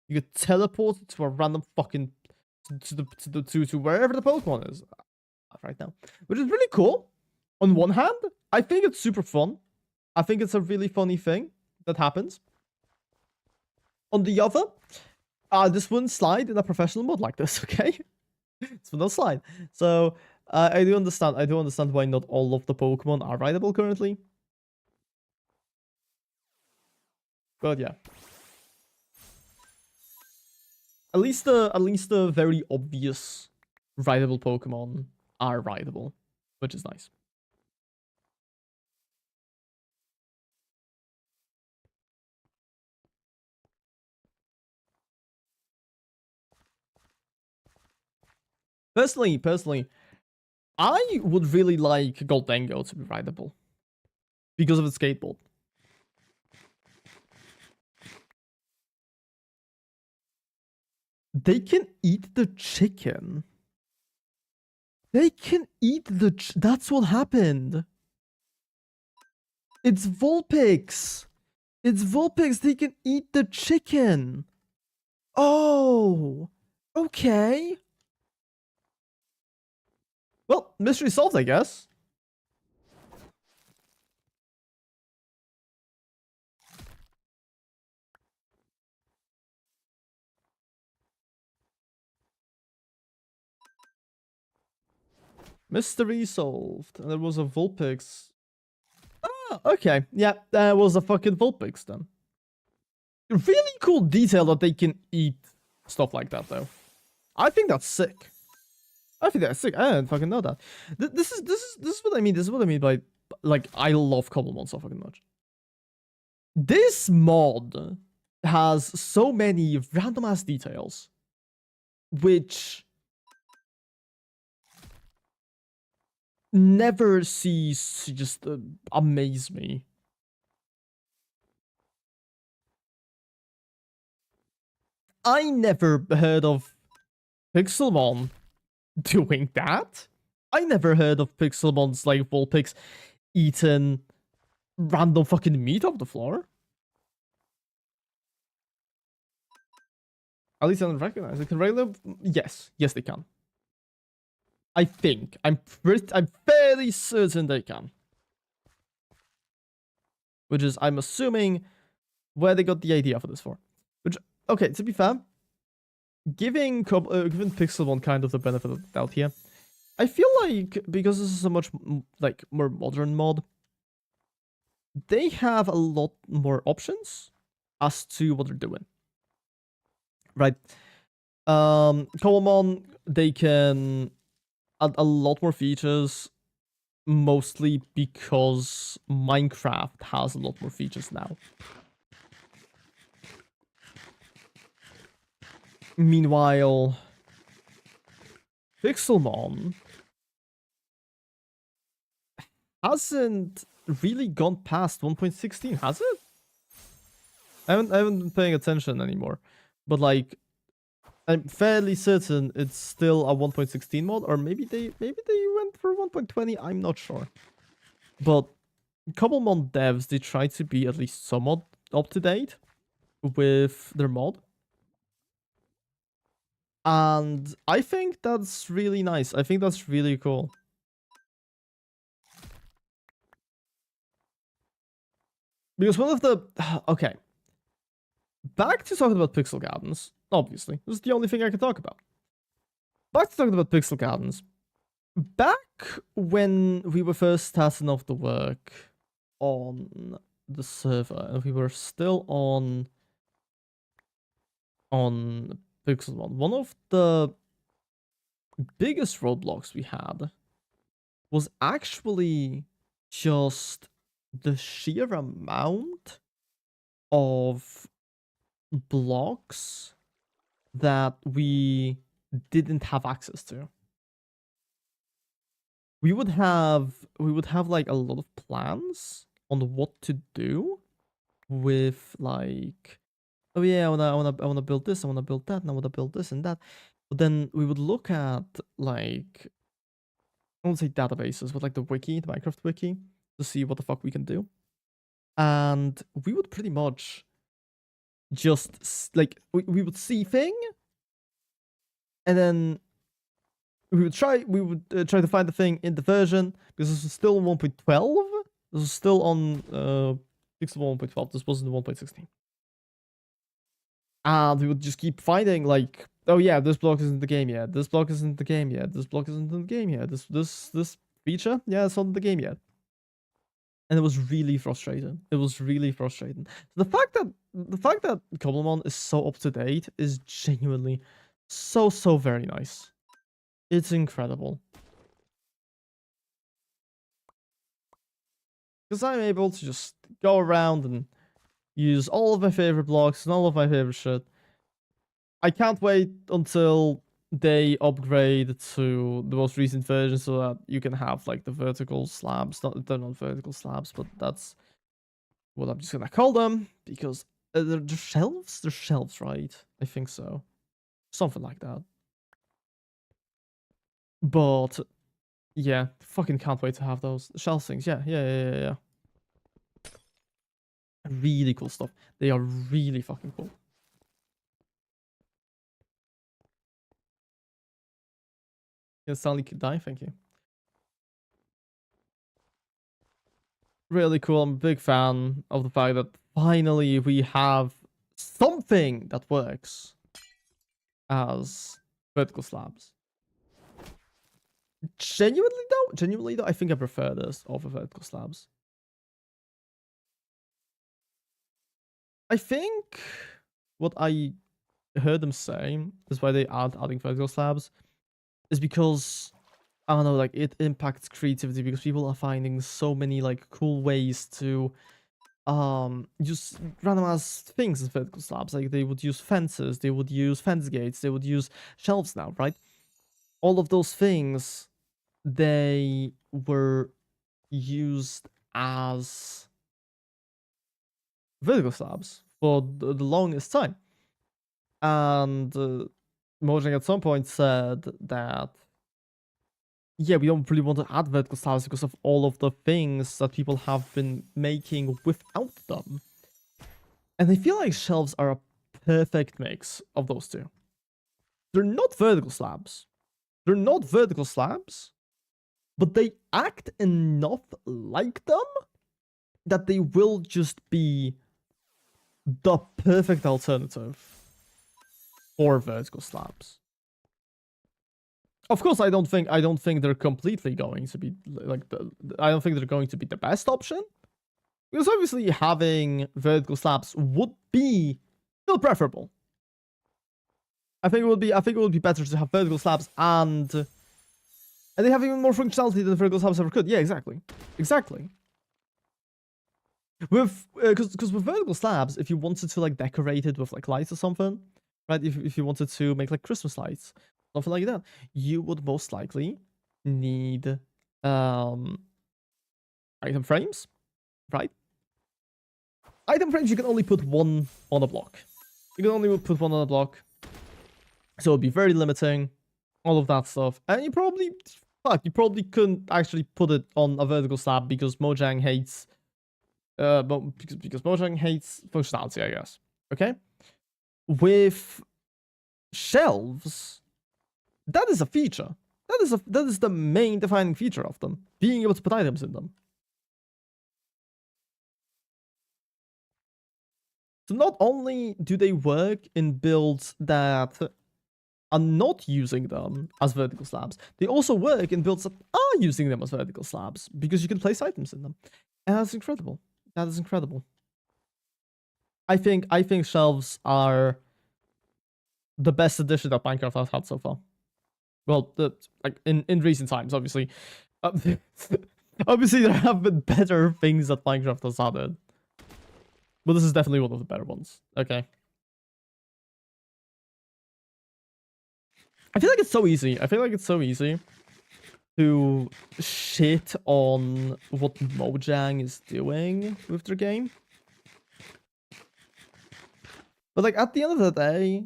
You get teleported to a random fucking to wherever the Pokemon is right now, which is really cool. On one hand, I think it's super fun. I think it's a really funny thing that happens. On the other, this wouldn't slide in a professional mode like this, okay? This would not slide. So I do understand why not all of the Pokemon are rideable currently. But yeah. At least the very obvious rideable Pokemon are rideable, which is nice. Personally, I would really like Goldengo to be rideable because of its skateboard. They can eat the chicken. They can eat the that's what happened. It's Vulpix. It's Vulpix. They can eat the chicken. Oh. Okay. Well, mystery solved, I guess. Mystery solved. And there was a Vulpix. Ah, okay. Yeah, there was a fucking Vulpix then. Really cool detail that they can eat stuff like that, though. I think that's sick. I think that's sick. I didn't fucking know that. This is what I mean. This is what I mean by, like, I love Cobblemon so fucking much. This mod has so many random ass details, which never cease to just amaze me. I never heard of Pixelmon doing that. I never heard of Pixelmon's like Vulpix eating random fucking meat off the floor. At least I don't recognize it. Can regular? Yes, they can. I think. I'm fairly certain they can. Which is, I'm assuming, where they got the idea for this for. Which, okay, to be fair, giving Pixelmon kind of the benefit of the doubt here, I feel like because this is a much like more modern mod, they have a lot more options as to what they're doing. Right. Cobblemon, they can add a lot more features, mostly because Minecraft has a lot more features now. Meanwhile, Pixelmon hasn't really gone past 1.16, has it? I haven't been paying attention anymore. But like, I'm fairly certain it's still a 1.16 mod, or maybe they went for 1.20. I'm not sure. But Cobblemon devs, they try to be at least somewhat up to date with their mod. And I think that's really nice. I think that's really cool. Because one of the... Okay. Back to talking about Pixel Gardens. Obviously. This is the only thing I can talk about. Back to talking about Pixel Gardens. Back when we were first starting off the work on the server, and we were still on Pixelmon, one of the biggest roadblocks we had was actually just the sheer amount of blocks that we didn't have access to. We would have like a lot of plans on what to do with like, oh yeah, I wanna build this, I wanna build that, and I wanna build this and that. But then we would look at like, I won't say databases, but like the wiki, the Minecraft wiki, to see what the fuck we can do. And we would pretty much just like we would see thing, and then we would try to find the thing in the version, because this was still on 1.12. This was still on Pixel 1.12. This wasn't 1.16. And we would just keep finding like, oh yeah, this block isn't the game yet. This block isn't the game yet. This block isn't in the game yet. This feature, yeah, it's not in the game yet. And it was really frustrating. It was really frustrating. The fact that Cobblemon is so up to date is genuinely so very nice. It's incredible. Because I'm able to just go around and use all of my favorite blocks and all of my favorite shit. I can't wait until they upgrade to the most recent version so that you can have like the vertical slabs. They're not vertical slabs, but that's what I'm just gonna call them because they're shelves. They're shelves, right? I think so, something like that. But yeah, fucking can't wait to have those shelf things. Yeah. Really cool stuff. They are really fucking cool. Yeah, Stanley could die. Thank you. Really cool. I'm a big fan of the fact that finally we have something that works as vertical slabs. Genuinely though, I think I prefer this over vertical slabs. I think what I heard them say is why they aren't adding vertical slabs is because I don't know, like it impacts creativity because people are finding so many like cool ways to use random ass things as vertical slabs. Like they would use fences, they would use fence gates, they would use shelves now, right? All of those things they were used as vertical slabs for the longest time. And Mojang at some point said that yeah, we don't really want to add vertical slabs because of all of the things that people have been making without them. And I feel like shelves are a perfect mix of those two. They're not vertical slabs. They're not vertical slabs, but they act enough like them that they will just be the perfect alternative for vertical slabs. Of course, I don't think they're completely going to be like I don't think they're going to be the best option. Because obviously having vertical slabs would be still preferable. I think it would be better to have vertical slabs and they have even more functionality than vertical slabs ever could. Yeah, exactly. With because with vertical slabs, if you wanted to like decorate it with like lights or something, right? If you wanted to make like Christmas lights, something like that, you would most likely need item frames, right? Item frames you can only put one on a block. You can only put one on a block, so it'd be very limiting. All of that stuff, and you probably couldn't actually put it on a vertical slab because Mojang hates. But because Mojang hates functionality, I guess. Okay? With shelves, that is a feature. That is the main defining feature of them. Being able to put items in them. So not only do they work in builds that are not using them as vertical slabs, they also work in builds that are using them as vertical slabs because you can place items in them. And that's incredible. That is incredible. I think shelves are the best addition that Minecraft has had so far. Well, like in recent times, obviously. Obviously, there have been better things that Minecraft has added, but this is definitely one of the better ones. Okay. I feel like it's so easy. To shit on what Mojang is doing with their game. But like at the end of the day,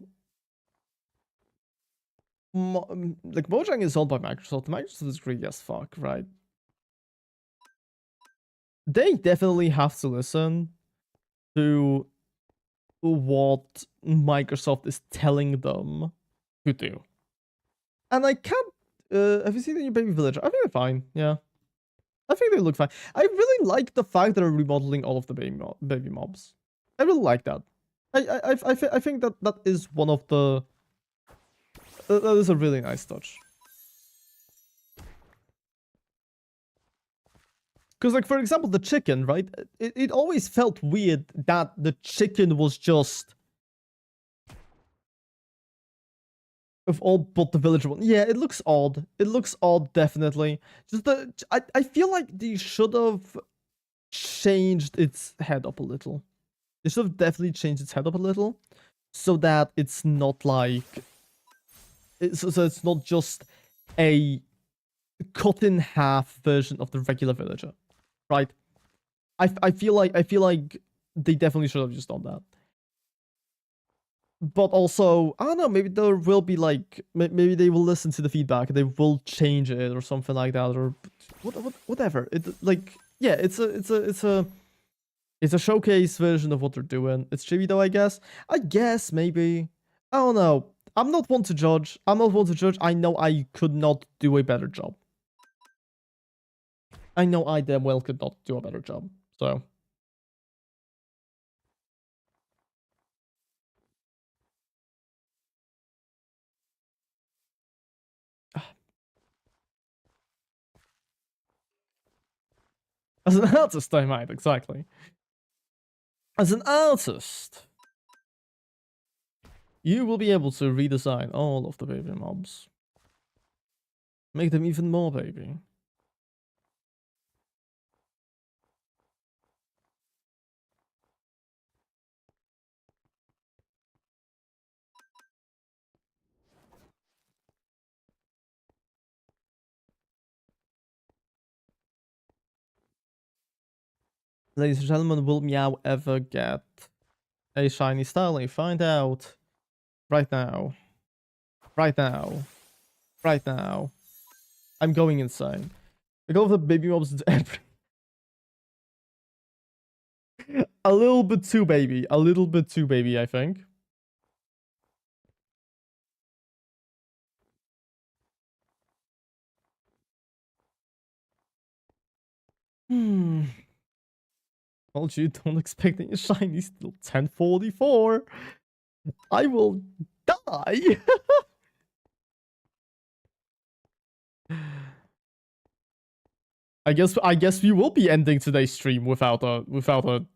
like Mojang is owned by Microsoft. Microsoft is greedy as fuck, right? They definitely have to listen to what Microsoft is telling them to do. And I can't. Have you seen the new baby villager? I think they're fine. Yeah, I think they look fine. I really like the fact that they're remodeling all of the baby mobs. I really like that. I think that is one of the. That is a really nice touch. Because, like, for example, the chicken, right? It always felt weird that the chicken was just of all but the villager one. Yeah, it looks odd. It looks odd, definitely. Just I feel like they should have changed its head up a little. They should have definitely changed its head up a little, so that it's not like so it's not just a cut in half version of the regular villager, right? I feel like they definitely should have just done that. But also, I don't know, maybe there will be like maybe they will listen to the feedback, they will change it or something like that, or whatever. It like yeah, it's a showcase version of what they're doing. It's chibi though, I guess. I guess maybe. I don't know. I'm not one to judge. I'm not one to judge. I know I could not do a better job. I know I damn well could not do a better job. So. As an artist, I might, exactly. As an artist, you will be able to redesign all of the baby mobs. Make them even more baby. Ladies and gentlemen, will Meow ever get a shiny Starling? Find out right now. Right now. Right now. I'm going insane. I go for the baby mobs into every... A little bit too baby. A little bit too baby, I think. Hmm. Well, you don't expect any shinies till 1044. I will die. I guess we will be ending today's stream without a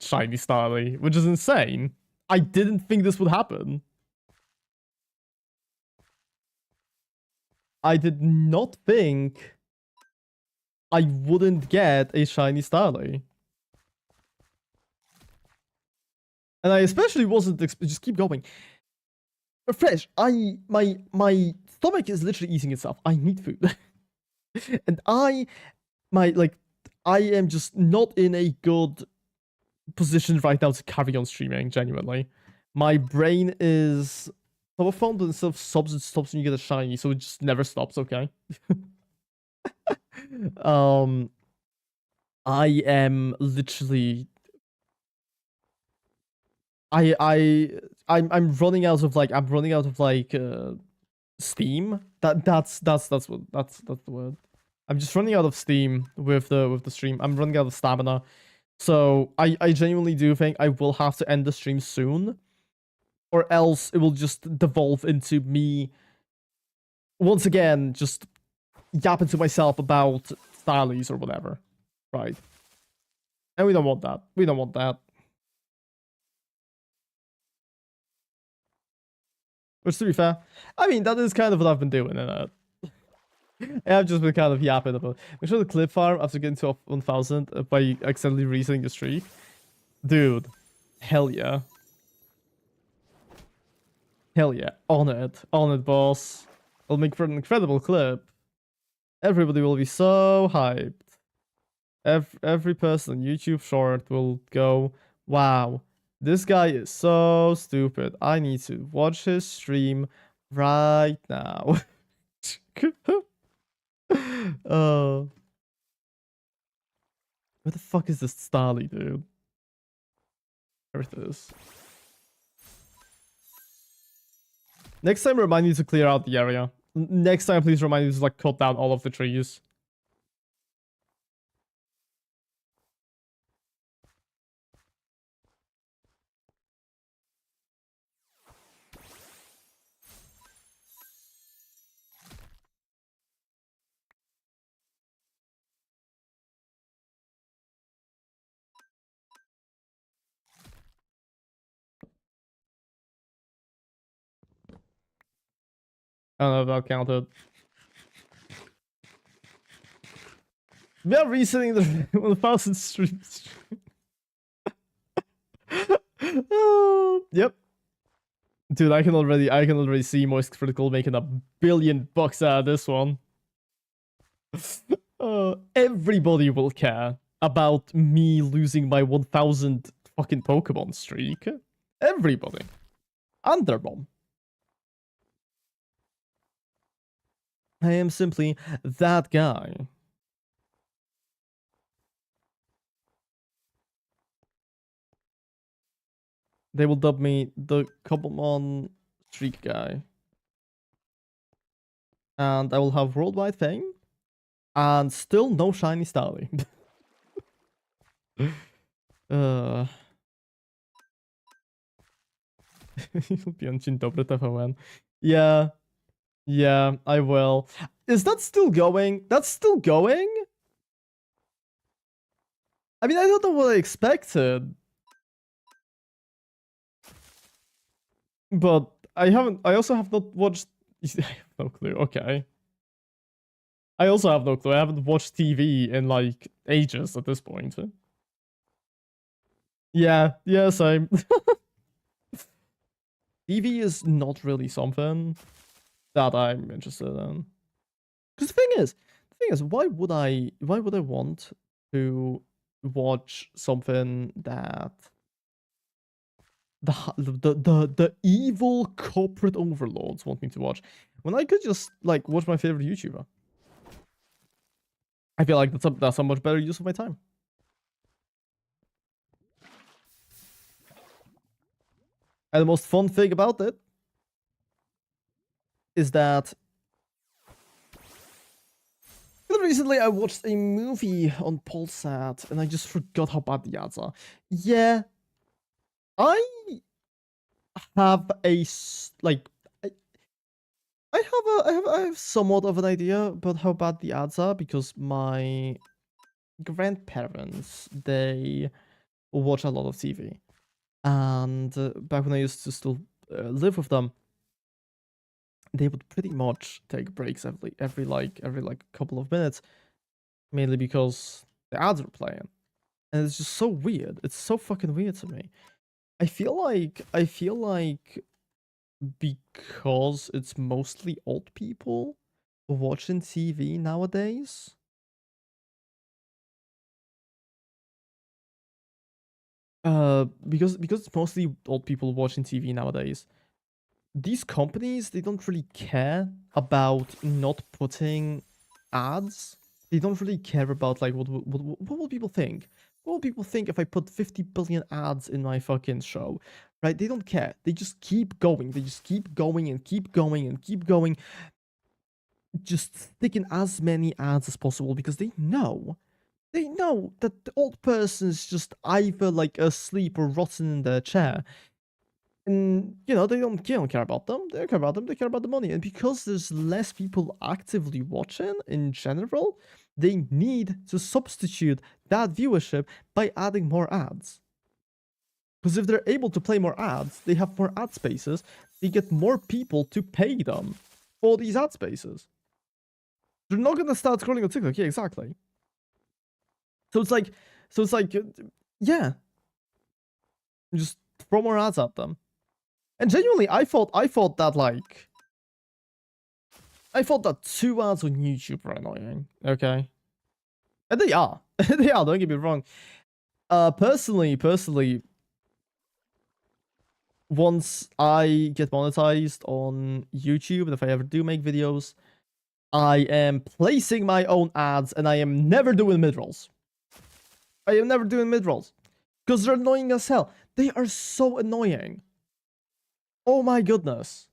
shiny Starly, which is insane. I didn't think this would happen. I did not think I wouldn't get a shiny Starly. And I especially wasn't just keep going. Fresh, my stomach is literally eating itself. I need food. And I am just not in a good position right now to carry on streaming, genuinely. My brain is so fond and stuff stops, it stops when you get a shiny, so it just never stops, okay? um I am literally I'm running out of like steam. That's the word. I'm just running out of steam with the stream. I'm running out of stamina. So I genuinely do think I will have to end the stream soon, or else it will just devolve into me once again just yapping to myself about stylies or whatever, right? And we don't want that. We don't want that. Which, to be fair, I mean, that is kind of what I've been doing, and I've just been kind of yapping about. Make sure the clip farm after getting to 1000 by accidentally resetting the streak. Dude, hell yeah. Hell yeah. On it, boss. It'll make for an incredible clip. Everybody will be so hyped. Every person on YouTube short will go, wow, this guy is so stupid. I need to watch his stream right now. Oh. Where the fuck is this Starly, dude? There it is. Next time, remind me to clear out the area. Next time, please remind me to like cut down all of the trees. I don't know if that counted. We are resetting the 1,000 streams. Yep. Dude, I can already see Moist Critical making $1 billion out of this one. Everybody will care about me losing my 1,000 fucking Pokemon streak. Everybody. Underbomb. I am simply that guy. They will dub me the Cobblemon streak guy. And I will have worldwide fame. And still no shiny Starly. You'll be on Dzień Dobry TVN. Yeah. Yeah, I will. Is that still going? That's still going? I mean, I don't know what I expected. But I also have not watched... I have no clue, okay. I also have no clue. I haven't watched TV in, like, ages at this point. Yeah, same. TV is not really something that I'm interested in. Because the thing is, why would I want to watch something that the evil corporate overlords want me to watch when I could just like watch my favorite YouTuber? I feel like that's a much better use of my time. And the most fun thing about it is that recently I watched a movie on Polsat and I just forgot how bad the ads are. Yeah, I have a like I have somewhat of an idea about how bad the ads are because my grandparents, they watch a lot of TV, and back when I used to still live with them, they would pretty much take breaks every couple of minutes, mainly because the ads were playing, and it's just so weird. It's so fucking weird to me. I feel like because it's mostly old people watching TV nowadays. Because it's mostly old people watching TV nowadays. These companies, they don't really care about not putting ads. They don't really care about like what will people think? What will people think if I put 50 billion ads in my fucking show? Right? They don't care. They just keep going. They just keep going and keep going and keep going. Just sticking as many ads as possible because they know that the old person's just either like asleep or rotten in their chair. And they don't care about them. They don't care about them. They care about the money. And because there's less people actively watching in general, they need to substitute that viewership by adding more ads. Because if they're able to play more ads, they have more ad spaces. They get more people to pay them for these ad spaces. They're not gonna start scrolling on TikTok. Yeah, exactly. So it's like, yeah, just throw more ads at them. And genuinely, I thought that 2 ads on YouTube are annoying. Okay, and they are. They are. Don't get me wrong. Personally, once I get monetized on YouTube, and if I ever do make videos, I am placing my own ads, and I am never doing mid-rolls. I am never doing mid-rolls. Because they're annoying as hell. They are so annoying. Oh my goodness.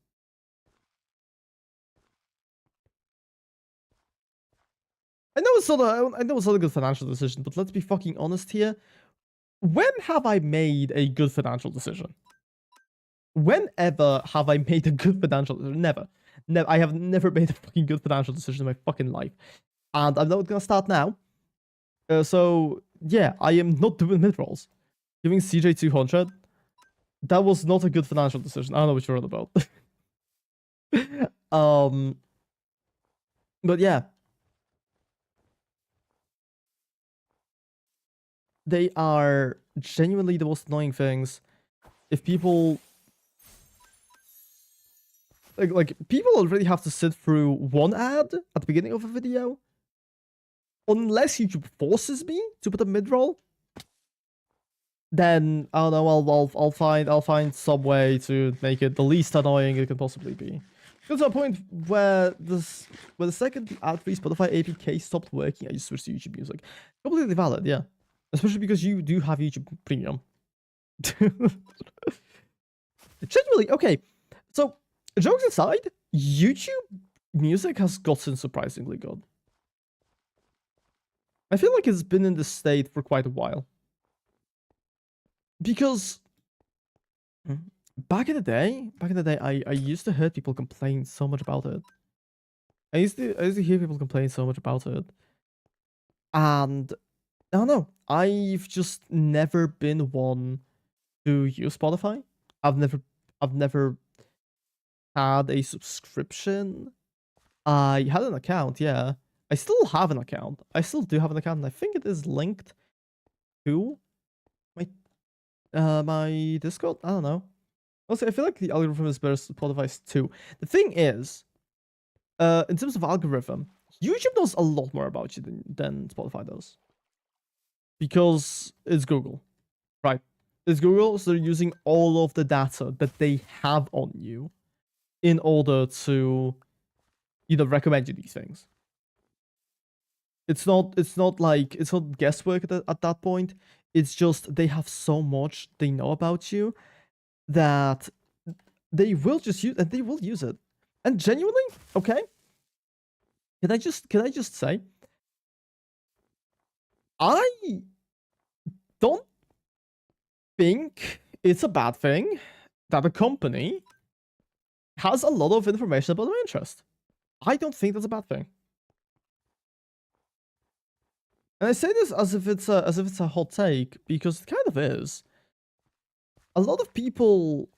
I know it's not a good financial decision, but let's be fucking honest here. When have I made a good financial decision? Whenever have I made a good financial decision? Never. I have never made a fucking good financial decision in my fucking life. And I'm not gonna start now. So, yeah, I am not doing mid-rolls. Giving CJ 200, that was not a good financial decision. I don't know what you're on about. But yeah, they are genuinely the most annoying things. If people like people already have to sit through one ad at the beginning of a video, unless YouTube forces me to put a mid-roll, then I don't know. I'll find some way to make it the least annoying it can possibly be. There's a point where the second the ad-free Spotify APK stopped working, I just switched to YouTube Music. Completely valid, yeah. Especially because you do have YouTube Premium. Genuinely, okay. So, jokes aside, YouTube Music has gotten surprisingly good. I feel like it's been in this state for quite a while. Because back in the day, I used to hear people complain so much about it. I used to hear people complain so much about it. And I don't know. I've just never been one to use Spotify. I've never had a subscription. I had an account, yeah. I still have an account. I still do have an account, and I think it is linked to my Discord. I don't know. Also, I feel like the algorithm is better Spotify's too. The thing is, in terms of algorithm, YouTube knows a lot more about you than Spotify does. Because it's Google, right? It's Google, so they're using all of the data that they have on you in order to, recommend you these things. It's not guesswork at that point. It's just they have so much they know about you that they will just use and they will use it. And genuinely, okay? Can I just say I don't think it's a bad thing that a company has a lot of information about their interest. I don't think that's a bad thing. And I say this as if it's a hot take because it kind of is. A lot of people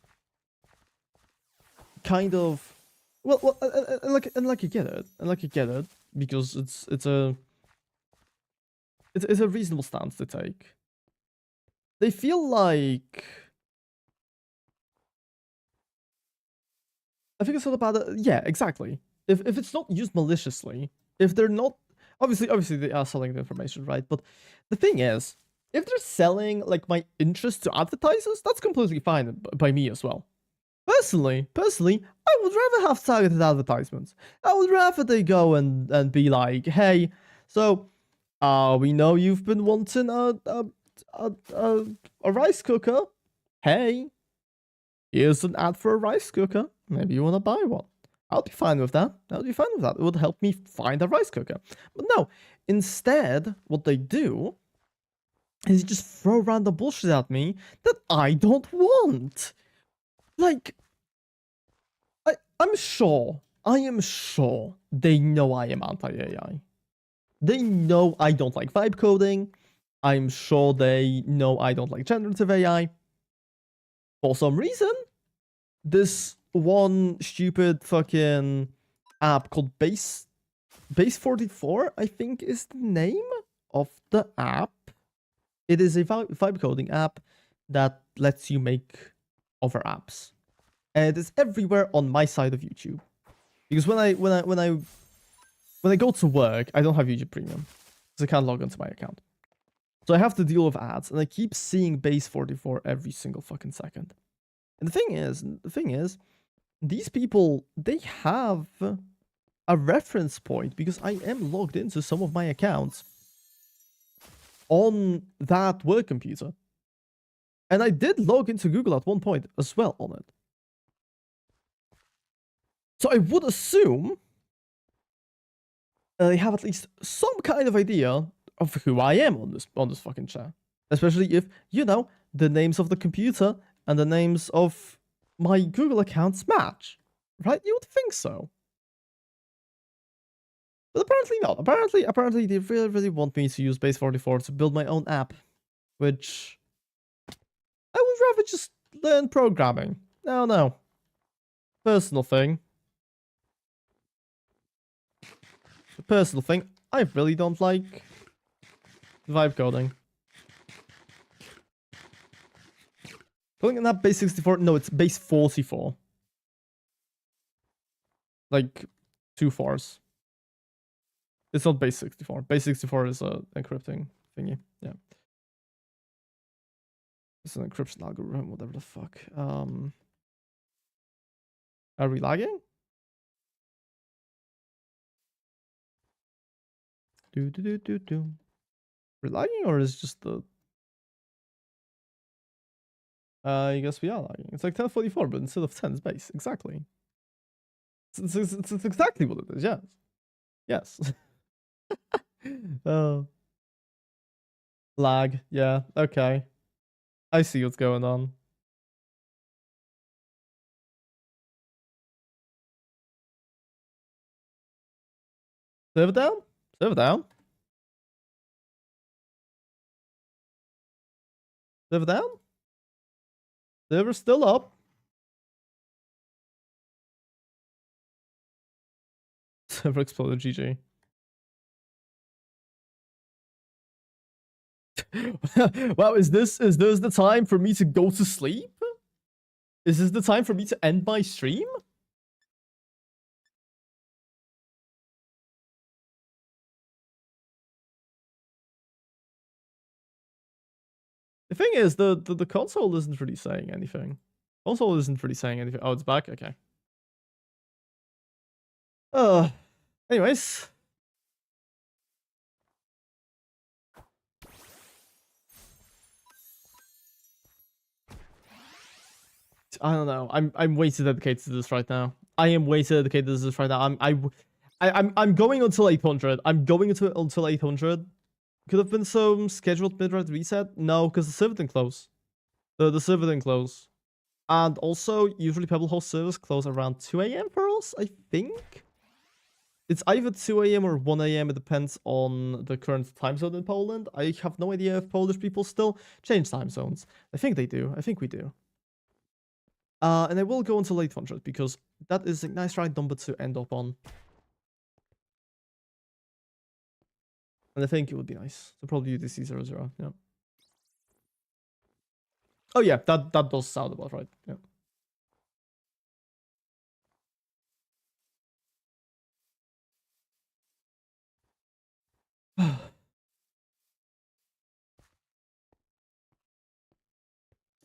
kind of and like you get it because it's a reasonable stance to take. They feel like I think it's not about yeah, exactly. If it's not used maliciously, if they're not obviously they are selling the information, right? But the thing is, if they're selling like my interest to advertisers, that's completely fine by me as well. Personally, I would rather have targeted advertisements. I would rather they go and be like, hey, so we know you've been wanting a rice cooker. Hey, here's an ad for a rice cooker. Maybe you want to buy one. I'll be fine with that. It would help me find a rice cooker. But no, instead, what they do is just throw random bullshit at me that I don't want. Like, I am sure they know I am anti-AI. They know I don't like vibe coding. I'm sure they know I don't like generative AI. For some reason, this one stupid fucking app called Base 44, I think is the name of the app. It is a vibe coding app that lets you make other apps. And it is everywhere on my side of YouTube. Because when I go to work, I don't have YouTube Premium. Because I can't log into my account. So I have to deal with ads, and I keep seeing Base 44 every single fucking second. And the thing is, these people, they have a reference point because I am logged into some of my accounts on that work computer. And I did log into Google at one point as well on it. So I would assume they have at least some kind of idea of who I am on this fucking chat. Especially if, the names of the computer and the names of my Google accounts match. Right? You would think so. But apparently not. Apparently they really, really want me to use Base 44 to build my own app. Which I would rather just learn programming. No. Personal thing. personal thing. I really don't like vibe coding. Calling it that base 64? No, it's base 44. Like, 2 fours. It's not base 64. Base 64 is a encrypting thingy. Yeah. It's an encryption algorithm, whatever the fuck. Are we lagging? Do. We're lagging, or is it just the... I guess we are lagging. It's like 1044, but instead of 10, it's base. Exactly. It's exactly what it is, yes. Yes. Oh. Lag, yeah, okay. I see what's going on. Server down? Server down? Server down? Server still up? Server exploded, GG. Wow, is this the time for me to go to sleep? Is this the time for me to end my stream? The thing is, the console isn't really saying anything. Console isn't really saying anything. Oh, it's back? Okay. Anyways. I don't know. I'm way too dedicated to this right now. I am way too dedicated to this right now. I'm going until 800. I'm going until 800. Could have been some scheduled mid-rate reset. No, because the server didn't close. The server didn't close. And also, usually Pebble host servers close around 2 a.m. for us, I think. It's either 2 a.m. or 1 a.m. It depends on the current time zone in Poland. I have no idea if Polish people still change time zones. I think they do. I think we do. And I will go until 800 because that is a nice right number to end up on. And I think it would be nice to probably UTC 00. Yeah. Oh yeah, that does sound about right. Yeah.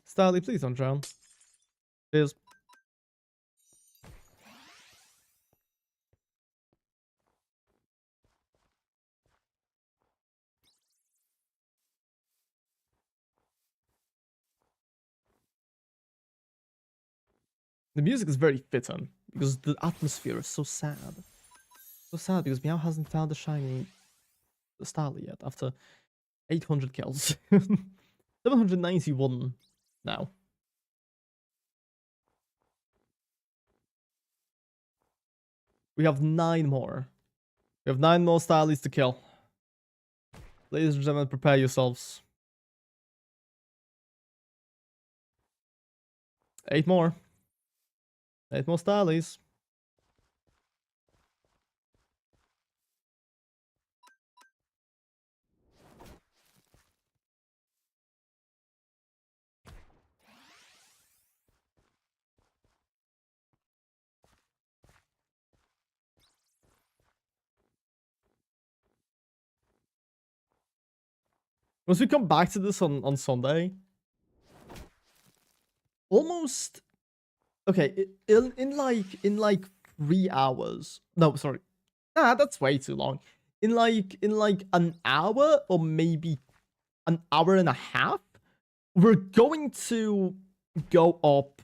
Starly, please don't drown. Cheers. The music is very fitting because the atmosphere is so sad. So sad because Meow hasn't found the shiny Starly yet after 800 kills. 791 now. We have 9 more. We have 9 more Starlies to kill. Ladies and gentlemen, prepare yourselves. 8 more. 8 more Starlies. Once we come back to this on Sunday, almost okay. In like 3 hours. No, sorry. That's way too long. In like an hour or maybe an hour and a half, we're going to go up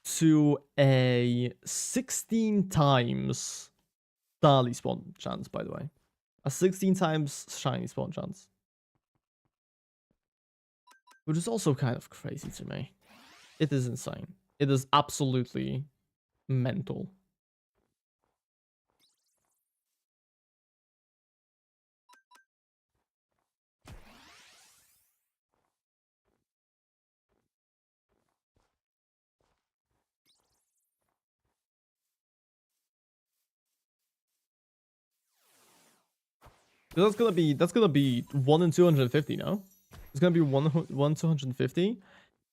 to a 16 times Starly spawn chance. By the way, a 16 times shiny spawn chance. Which is also kind of crazy to me. It is insane. It is absolutely mental. That's gonna be 1 in 250, no? It's gonna be 1 250.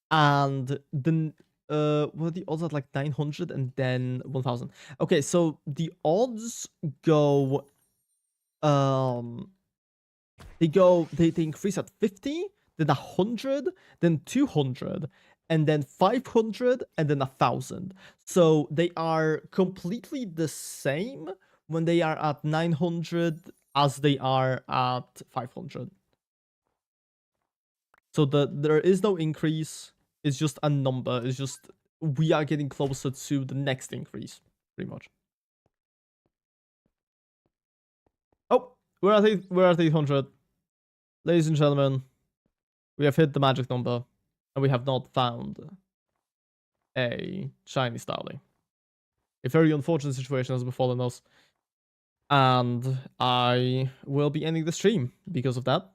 And then what are the odds at like 900 and then 1000? Okay, so the odds go they increase at 50, then 100, then 200, and then 500, and then 1000. So they are completely the same when they are at 900 as they are at 500. So there is no increase. It's just a number. It's just we are getting closer to the next increase, pretty much. Oh, we're at 800. Ladies and gentlemen, we have hit the magic number, and we have not found a shiny starling. A very unfortunate situation has befallen us, and I will be ending the stream because of that.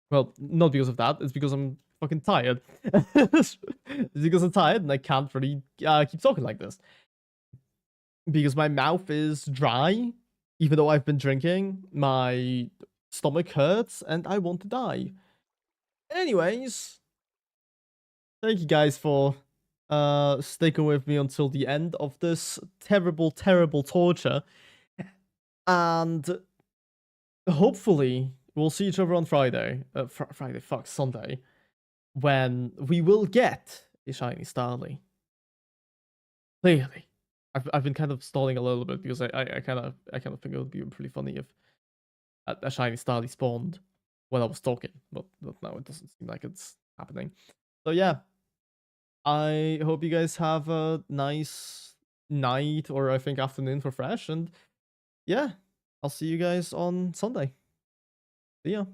Well, not because of that. It's because I'm fucking tired. It's because I'm tired and I can't really keep talking like this. Because my mouth is dry, even though I've been drinking. My stomach hurts and I want to die. Anyways, thank you guys for sticking with me until the end of this terrible, terrible torture. And hopefully we'll see each other on Friday. Sunday. When we will get a shiny starling. Clearly. I've been kind of stalling a little bit because I kind of think it would be pretty funny if a shiny starly spawned when I was talking, but now it doesn't seem like it's happening. So yeah, I hope you guys have a nice night or I think afternoon for Fresh, and yeah, I'll see you guys on Sunday. See ya.